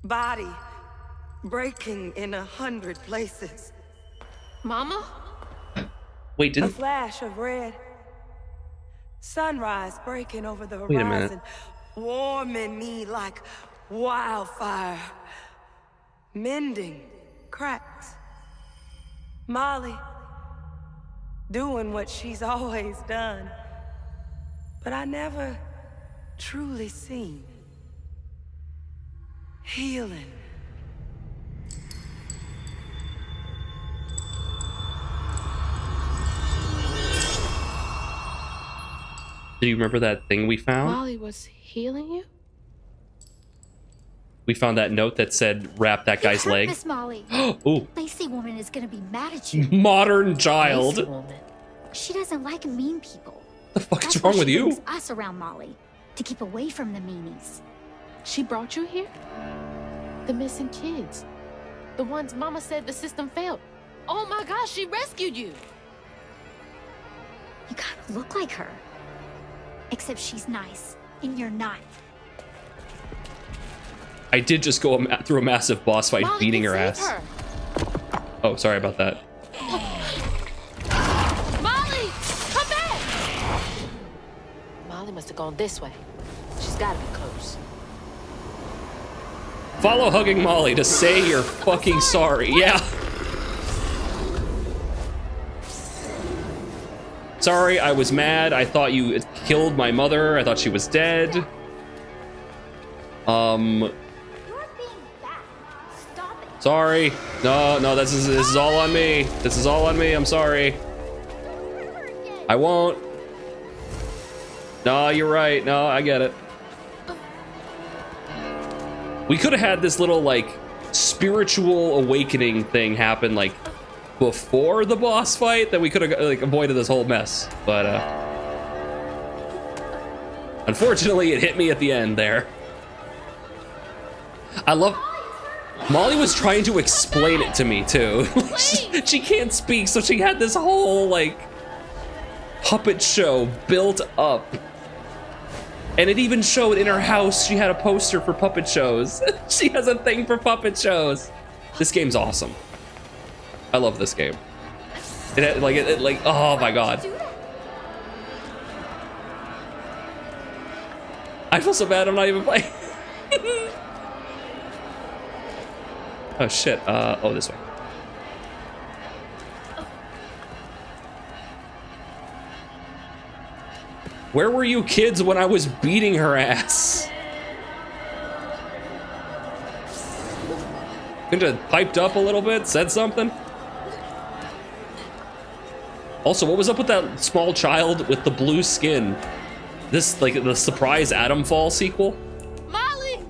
Body breaking in 100 places. Mama? Wait, A flash of red. Sunrise breaking over the Wait a minute. horizon, warming me like wildfire. Mending cracks. Molly doing what she's always done, but I never truly seen. Healing. Do you remember that thing we found? Molly was healing you? We found that note that said, wrap that guy's You hurt leg. Miss Molly. Ooh. Lacey woman is gonna be mad at you. Modern child. Lacey woman. She doesn't like mean people. The fuck is That's wrong why with she you? brings us around Molly to keep away from the meanies. She brought you here? The missing kids. The ones Mama said the system failed. Oh my gosh, she rescued you. You kind of look like her. Except she's nice, and you're not. I did just go through a massive boss fight Molly beating can her save ass. her. Oh, sorry about that. Molly, come back! Molly must have gone this way. She's gotta be close. Follow Hugging Molly to say you're fucking sorry. Yeah. Sorry, I was mad. I thought you had killed my mother. I thought she was dead. Sorry. No, this is all on me. This is all on me. I'm sorry. I won't. No, you're right. No, I get it. We could have had this little, like, spiritual awakening thing happen, like, before the boss fight, that we could have, like, avoided this whole mess. But, unfortunately, it hit me at the end there. I love... Molly was trying to explain it to me, too. She can't speak, so she had this whole, like, puppet show built up. And it even showed in her house, she had a poster for puppet shows. She has a thing for puppet shows. This game's awesome. I love this game. It like, oh my God. I feel so bad I'm not even playing. Oh shit, oh, this way. Where were you kids when I was beating her ass? Couldn't have piped up a little bit, said something? Also, what was up with that small child with the blue skin? This, like, the surprise Atom Fall sequel? Molly!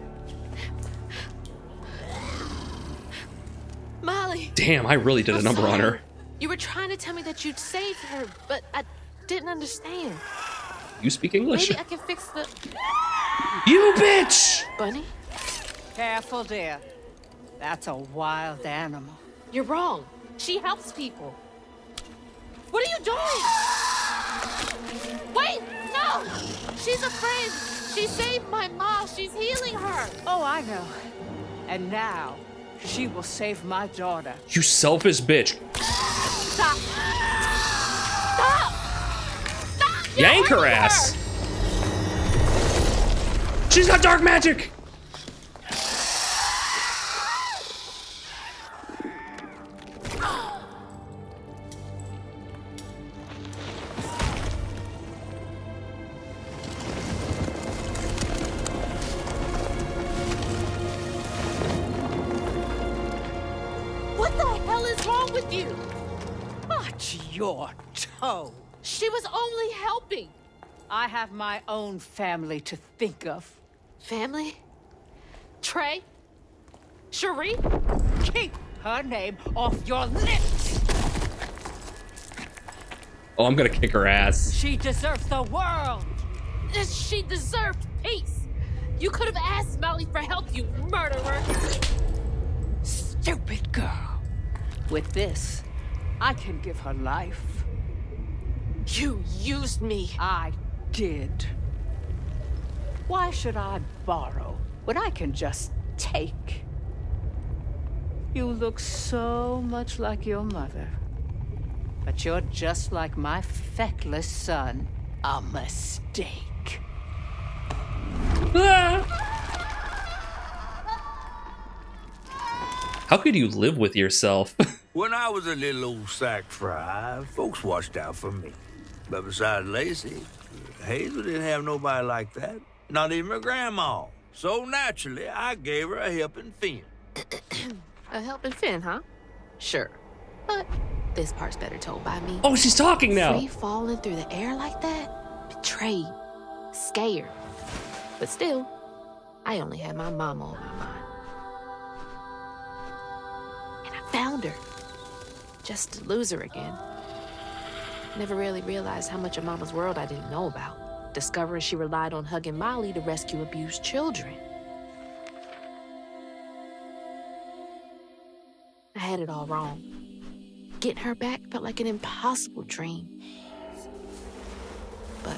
Molly! Damn, I really did a number on her. You were trying to tell me that you'd saved her, but I didn't understand. You speak English? Maybe I can fix the... You bitch! Bunny? Careful, dear. That's a wild animal. You're wrong. She helps people. What are you doing? Wait, no! She's a friend. She saved my mom. She's healing her. Oh, I know. And now, she will save my daughter. You selfish bitch. Stop! Stop! Yank her ass! She's got dark magic! What the hell is wrong with you? Watch your toe. She was only helping. I have my own family to think of. Family? Trey? Cherie? Keep her name off your lips! Oh, I'm gonna kick her ass. She deserves the world! She deserved peace. You could have asked Molly for help, you murderer. Stupid girl. With this, I can give her life. You used me. I did. Why should I borrow when I can just take? You look so much like your mother. But you're just like my feckless son. A mistake. How could you live with yourself? When I was a little old sack fry, folks watched out for me. But besides Lacey, Hazel didn't have nobody like that. Not even her grandma. So naturally, I gave her a helping fin. A helping fin, huh? Sure. But this part's better told by me. Oh, she's talking now. Free falling through the air like that? betrayed, scared. But still, I only had my mama on my mind. And I found her, just to lose her again. Never really realized how much of Mama's world I didn't know about, discovering she relied on hugging Molly to rescue abused children. I had it all wrong. Getting her back felt like an impossible dream. But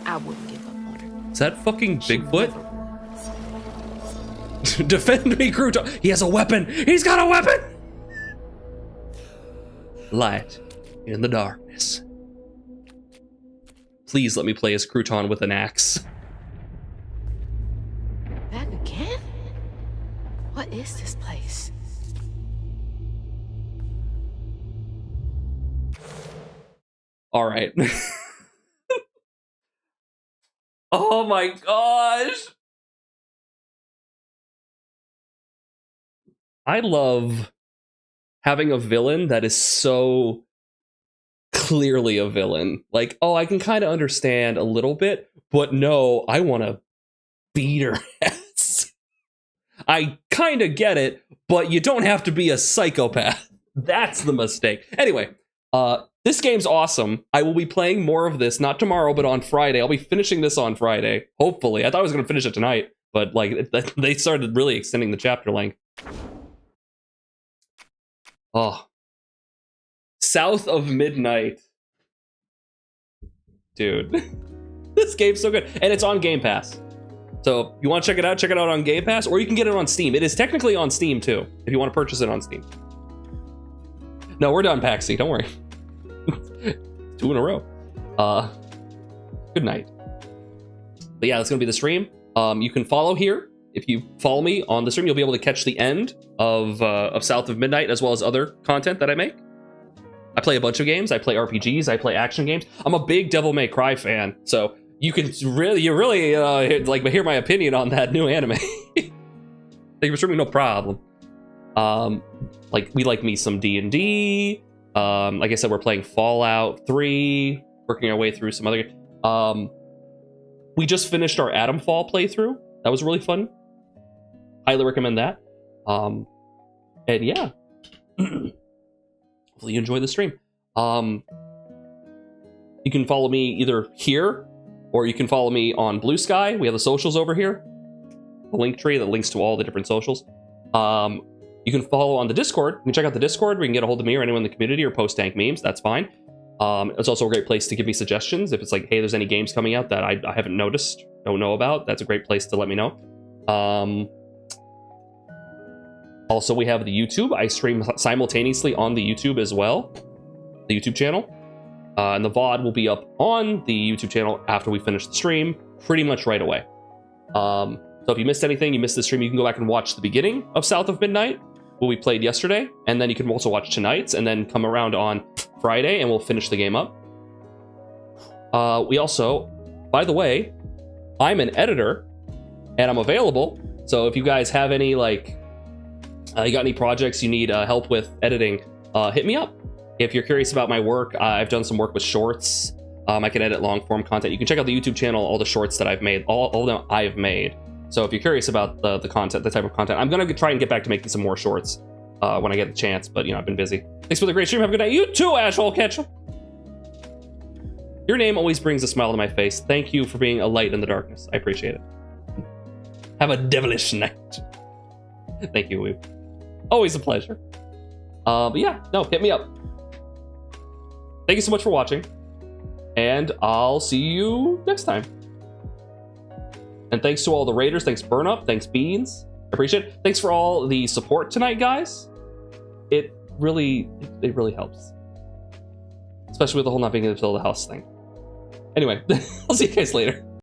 I wouldn't give up on her. Is that fucking Bigfoot? Defend me, Crouton! He has a weapon! He's got a weapon! Light in the darkness. Please let me play as Crouton with an axe. Back again? What is this place? All right. Oh my gosh. I love having a villain that is so clearly a villain. Like, oh, I can kind of understand a little bit, but no, I want to beat her ass. I kind of get it, but you don't have to be a psychopath. That's the mistake. Anyway, this game's awesome. I will be playing more of this, not tomorrow, but on Friday. I'll be finishing this on Friday, hopefully. I thought I was going to finish it tonight, but like they started really extending the chapter length. Oh. South of Midnight. Dude. This game's so good. And it's on Game Pass. So if you want to check it out on Game Pass, or you can get it on Steam. It is technically on Steam too, if you want to purchase it on Steam. No, we're done, Paxi. Don't worry. 2 in a row. Good night. But yeah, that's gonna be the stream. You can follow here. If you follow me on the stream, you'll be able to catch the end of South of Midnight, as well as other content that I make. I play a bunch of games. I play RPGs. I play action games. I'm a big Devil May Cry fan, so you can really like hear my opinion on that new anime. Thank you for streaming. No problem. Like we like me some D&D. Like I said, we're playing Fallout 3, working our way through some other. We just finished our Atomfall playthrough. That was really fun. Highly recommend that. And yeah, hopefully you enjoy the stream. You can follow me either here, or you can follow me on Blue Sky. We have the socials over here. The link tree that links to all the different socials. You can follow on the Discord. You can check out the Discord where you can get a hold of me or anyone in the community or post dank memes. That's fine. It's also a great place to give me suggestions. If it's like, hey, there's any games coming out that I haven't noticed, don't know about, that's a great place to let me know. Also, we have the YouTube. I stream simultaneously on the YouTube as well, the YouTube channel. And the VOD will be up on the YouTube channel after we finish the stream, pretty much right away. So if you missed anything, you missed the stream, you can go back and watch the beginning of South of Midnight, what we played yesterday, and then you can also watch tonight's, and then come around on Friday, and we'll finish the game up. We also, by the way, I'm an editor, and I'm available, so if you guys have any, like, you got any projects you need help with editing, hit me up. If you're curious about my work, I've done some work with shorts. I can edit long-form content. You can check out the YouTube channel, all the shorts that I've made, all of them I've made. So if you're curious about the content, the type of content, I'm gonna try and get back to making some more shorts when I get the chance, but you know, I've been busy. Thanks for the great stream, have a good night. You too, Ashhole Ketchum. Your name always brings a smile to my face. Thank you for being a light in the darkness. I appreciate it. Have a devilish night. Thank you, Weeb. Always a pleasure. But yeah, no, hit me up. Thank you so much for watching, and I'll see you next time. And thanks to all the raiders. Thanks Burnup. Thanks Beans. I appreciate it. Thanks for all the support tonight, guys. It really helps. Especially with the whole not being able to build a house thing. Anyway, I'll see you guys later.